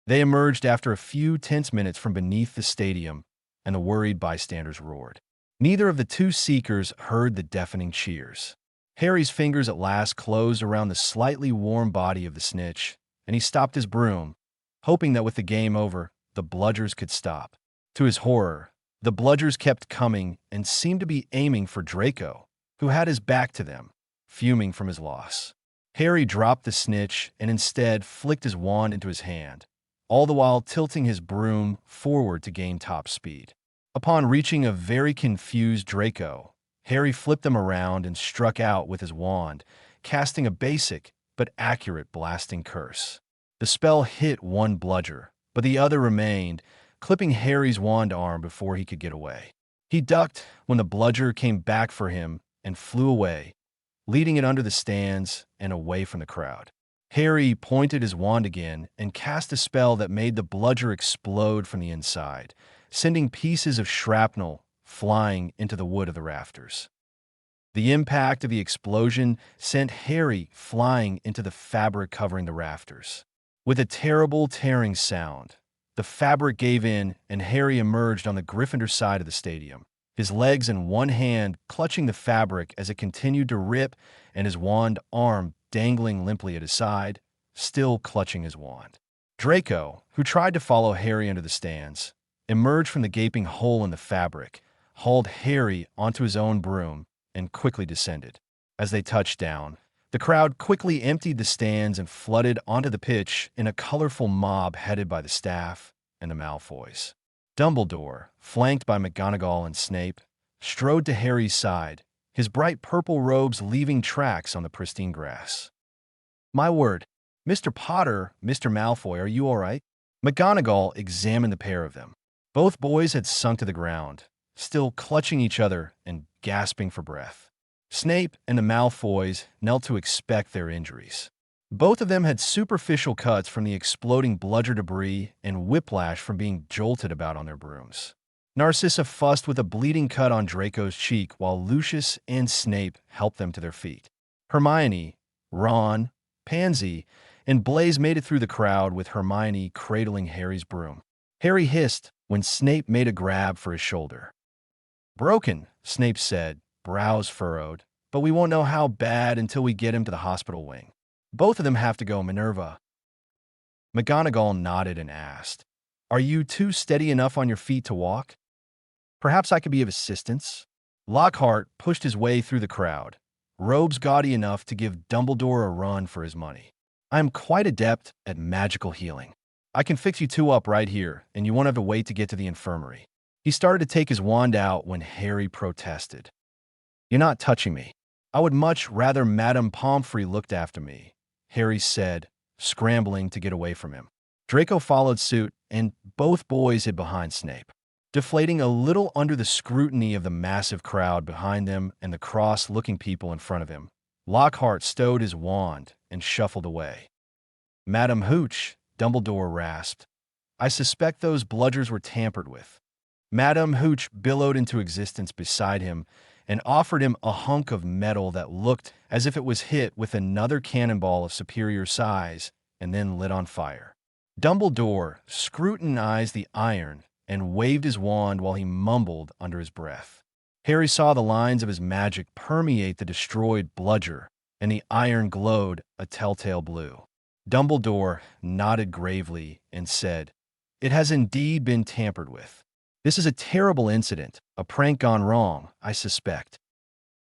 They emerged after a few tense minutes from beneath the stadium, and the worried bystanders roared. Neither of the two seekers heard the deafening cheers. Harry's fingers at last closed around the slightly warm body of the snitch, and he stopped his broom, hoping that with the game over, the bludgers could stop. To his horror, the bludgers kept coming and seemed to be aiming for Draco, who had his back to them, fuming from his loss. Harry dropped the snitch and instead flicked his wand into his hand, all the while tilting his broom forward to gain top speed. Upon reaching a very confused Draco, Harry flipped them around and struck out with his wand, casting a basic but accurate blasting curse. The spell hit one bludger, but the other remained, clipping Harry's wand arm before he could get away. He ducked when the bludger came back for him and flew away, leading it under the stands and away from the crowd. Harry pointed his wand again and cast a spell that made the bludger explode from the inside, sending pieces of shrapnel flying into the wood of the rafters. The impact of the explosion sent Harry flying into the fabric covering the rafters. With a terrible tearing sound, the fabric gave in and Harry emerged on the Gryffindor side of the stadium, his legs in one hand clutching the fabric as it continued to rip and his wand arm dangling limply at his side, still clutching his wand. Draco, who tried to follow Harry into the stands, emerged from the gaping hole in the fabric, hauled Harry onto his own broom, and quickly descended. As they touched down, the crowd quickly emptied the stands and flooded onto the pitch in a colorful mob headed by the staff and the Malfoys. Dumbledore, flanked by McGonagall and Snape, strode to Harry's side, his bright purple robes leaving tracks on the pristine grass. "My word, Mr. Potter, Mr. Malfoy, are you all right?" McGonagall examined the pair of them. Both boys had sunk to the ground, still clutching each other and gasping for breath. Snape and the Malfoys knelt to inspect their injuries. Both of them had superficial cuts from the exploding bludger debris and whiplash from being jolted about on their brooms. Narcissa fussed with a bleeding cut on Draco's cheek while Lucius and Snape helped them to their feet. Hermione, Ron, Pansy, and Blaise made it through the crowd with Hermione cradling Harry's broom. Harry hissed when Snape made a grab for his shoulder. "Broken," Snape said, brows furrowed, "but we won't know how bad until we get him to the hospital wing. Both of them have to go, Minerva." McGonagall nodded and asked, "Are you two steady enough on your feet to walk? Perhaps I could be of assistance." Lockhart pushed his way through the crowd, robes gaudy enough to give Dumbledore a run for his money. "I am quite adept at magical healing. I can fix you two up right here, and you won't have to wait to get to the infirmary." He started to take his wand out when Harry protested. "You're not touching me. I would much rather Madame Pomfrey looked after me," Harry said, scrambling to get away from him. Draco followed suit, and both boys hid behind Snape. Deflating a little under the scrutiny of the massive crowd behind them and the cross-looking people in front of him, Lockhart stowed his wand and shuffled away. "Madam Hooch," Dumbledore rasped, "I suspect those bludgers were tampered with." Madam Hooch billowed into existence beside him and offered him a hunk of metal that looked as if it was hit with another cannonball of superior size and then lit on fire. Dumbledore scrutinized the iron and waved his wand while he mumbled under his breath. Harry saw the lines of his magic permeate the destroyed bludger, and the iron glowed a telltale blue. Dumbledore nodded gravely and said, "It has indeed been tampered with. This is a terrible incident, a prank gone wrong, I suspect."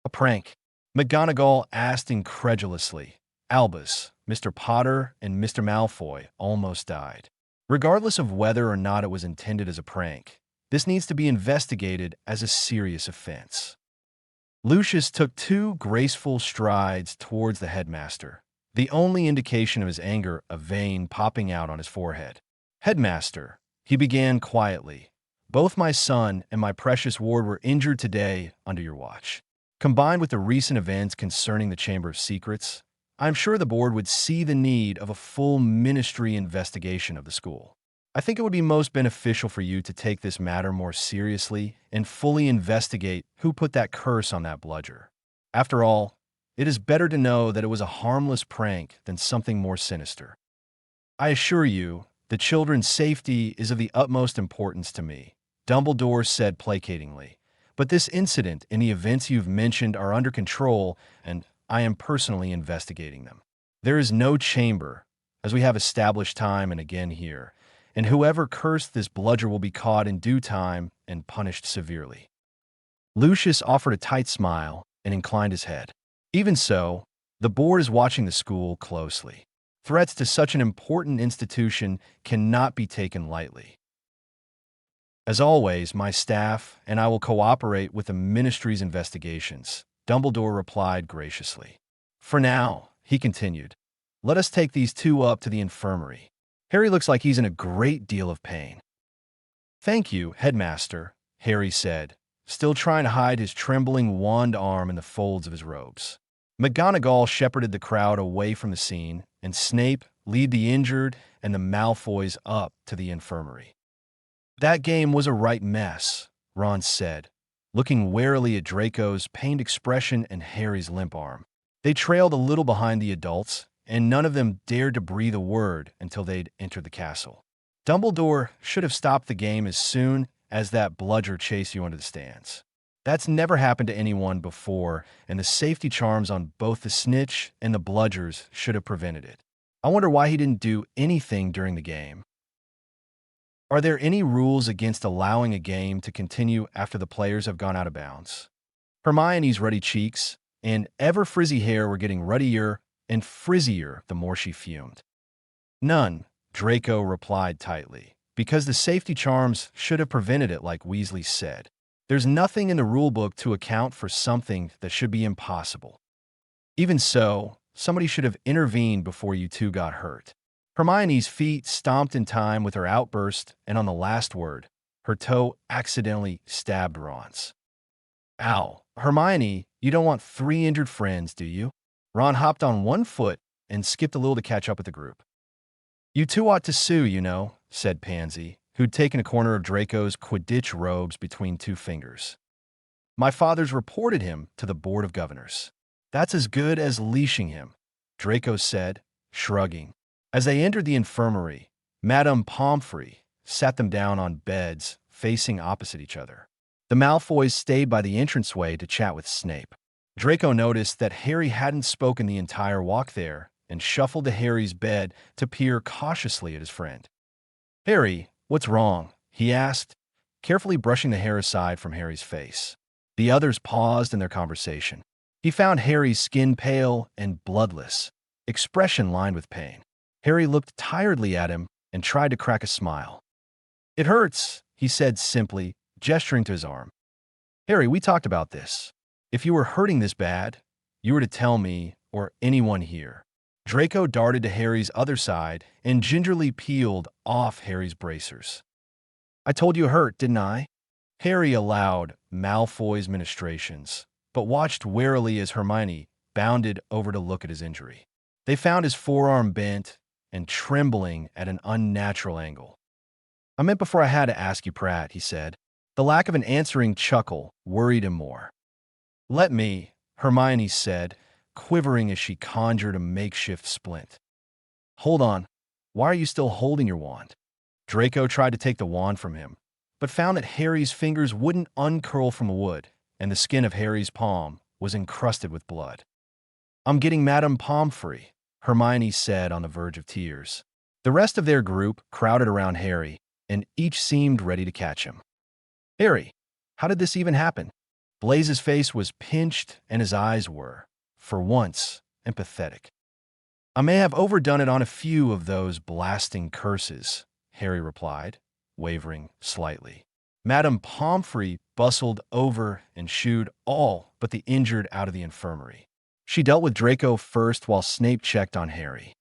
"A prank?" McGonagall asked incredulously. Albus, Mr. Potter, and Mr. Malfoy almost died. Regardless of whether or not it was intended as a prank, this needs to be investigated as a serious offense. Lucius took 2 graceful strides towards the headmaster, the only indication of his anger a vein popping out on his forehead. "Headmaster," he began quietly, "both my son and my precious ward were injured today under your watch. Combined with the recent events concerning the Chamber of Secrets, I'm sure the board would see the need of a full ministry investigation of the school. I think it would be most beneficial for you to take this matter more seriously and fully investigate who put that curse on that bludger. After all, it is better to know that it was a harmless prank than something more sinister. I assure you, the children's safety is of the utmost importance to me," Dumbledore said placatingly. "But this incident and the events you've mentioned are under control, and I am personally investigating them. There is no chamber, as we have established time and again here, and whoever cursed this bludger will be caught in due time and punished severely." Lucius offered a tight smile and inclined his head. Even so, the board is watching the school closely. Threats to such an important institution cannot be taken lightly. "As always, my staff and I will cooperate with the ministry's investigations," Dumbledore replied graciously. "For now," he continued, "let us take these two up to the infirmary. Harry looks like he's in a great deal of pain." "Thank you, headmaster," Harry said, still trying to hide his trembling wand arm in the folds of his robes. McGonagall shepherded the crowd away from the scene, and Snape led the injured and the Malfoys up to the infirmary. "That game was a right mess," Ron said, looking warily at Draco's pained expression and Harry's limp arm. They trailed a little behind the adults, and none of them dared to breathe a word until they'd entered the castle. "Dumbledore should have stopped the game as soon as that bludger chased you into the stands. That's never happened to anyone before, and the safety charms on both the snitch and the bludgers should have prevented it. I wonder why he didn't do anything during the game." "Are there any rules against allowing a game to continue after the players have gone out of bounds?" Hermione's ruddy cheeks and ever-frizzy hair were getting ruddier and frizzier the more she fumed. "None," Draco replied tightly, "because the safety charms should have prevented it like Weasley said. There's nothing in the rulebook to account for something that should be impossible. Even so, somebody should have intervened before you two got hurt." Hermione's feet stomped in time with her outburst, and on the last word, her toe accidentally stabbed Ron's. "Ow. Hermione, you don't want 3 injured friends, do you?" Ron hopped on one foot and skipped a little to catch up with the group. "You two ought to sue, you know," said Pansy, who'd taken a corner of Draco's Quidditch robes between 2 fingers. "My father's reported him to the Board of Governors." "That's as good as leashing him," Draco said, shrugging. As they entered the infirmary, Madame Pomfrey sat them down on beds facing opposite each other. The Malfoys stayed by the entranceway to chat with Snape. Draco noticed that Harry hadn't spoken the entire walk there and shuffled to Harry's bed to peer cautiously at his friend. "Harry, what's wrong?" he asked, carefully brushing the hair aside from Harry's face. The others paused in their conversation. He found Harry's skin pale and bloodless, expression lined with pain. Harry looked tiredly at him and tried to crack a smile. "It hurts," he said simply, gesturing to his arm. "Harry, we talked about this. If you were hurting this bad, you were to tell me or anyone here." Draco darted to Harry's other side and gingerly peeled off Harry's bracers. "I told you it hurt, didn't I?" Harry allowed Malfoy's ministrations, but watched warily as Hermione bounded over to look at his injury. They found his forearm bent and trembling at an unnatural angle. "I meant before I had to ask you, Pratt," he said. The lack of an answering chuckle worried him more. "Let me," Hermione said, quivering as she conjured a makeshift splint. "Hold on. Why are you still holding your wand?" Draco tried to take the wand from him, but found that Harry's fingers wouldn't uncurl from the wood, and the skin of Harry's palm was encrusted with blood. "I'm getting Madame Pomfrey," Hermione said on the verge of tears. The rest of their group crowded around Harry, and each seemed ready to catch him. "Harry, how did this even happen?" Blaze's face was pinched and his eyes were, for once, empathetic. "I may have overdone it on a few of those blasting curses," Harry replied, wavering slightly. Madame Pomfrey bustled over and shooed all but the injured out of the infirmary. She dealt with Draco first while Snape checked on Harry.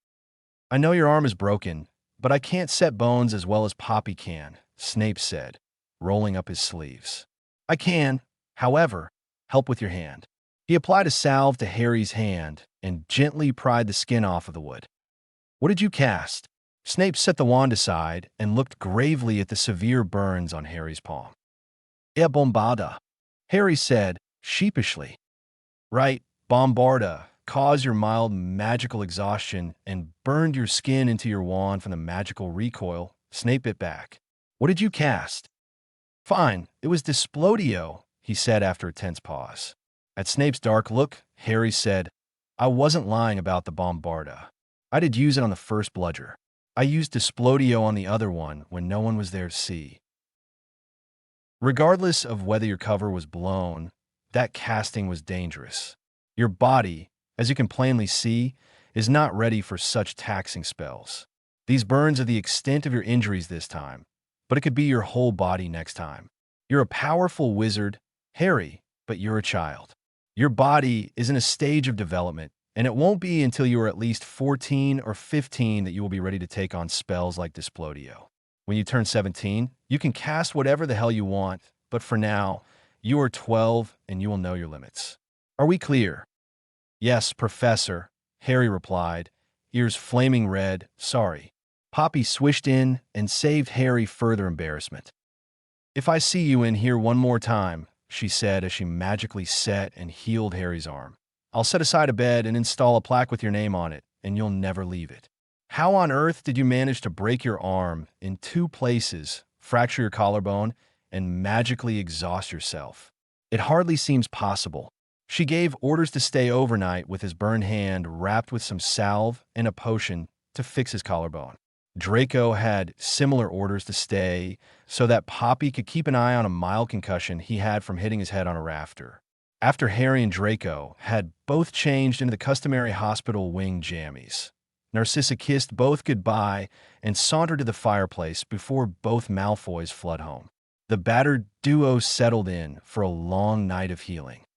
"I know your arm is broken, but I can't set bones as well as Poppy can," Snape said, rolling up his sleeves. "I can, however, help with your hand." He applied a salve to Harry's hand and gently pried the skin off of the wood. "What did you cast?" Snape set the wand aside and looked gravely at the severe burns on Harry's palm. "E bombada," Harry said, sheepishly. "Right, bombarda caused your mild magical exhaustion and burned your skin into your wand from the magical recoil," Snape bit back. "What did you cast?" "Fine, it was Displodio," he said after a tense pause. At Snape's dark look, Harry said, "I wasn't lying about the bombarda. I did use it on the first bludger. I used Displodio on the other one when no one was there to see. Regardless of whether your cover was blown, that casting was dangerous. Your body, as you can plainly see, is not ready for such taxing spells. These burns are the extent of your injuries this time, but it could be your whole body next time. You're a powerful wizard, Harry, but you're a child. Your body is in a stage of development, and it won't be until you are at least 14 or 15 that you will be ready to take on spells like Displodio. When you turn 17, you can cast whatever the hell you want, but for now, you are 12 and you will know your limits. Are we clear? Yes, Professor, Harry replied, ears flaming red. Sorry. Poppy swished in and saved Harry further embarrassment. If I see you in here one more time, she said as she magically set and healed Harry's arm, I'll set aside a bed and install a plaque with your name on it, and you'll never leave it. How on earth did you manage to break your arm in 2 places, fracture your collarbone, and magically exhaust yourself? It hardly seems possible. She gave orders to stay overnight with his burned hand wrapped with some salve and a potion to fix his collarbone. Draco had similar orders to stay so that Poppy could keep an eye on a mild concussion he had from hitting his head on a rafter. After Harry and Draco had both changed into the customary hospital wing jammies, Narcissa kissed both goodbye and sauntered to the fireplace before both Malfoys fled home. The battered duo settled in for a long night of healing.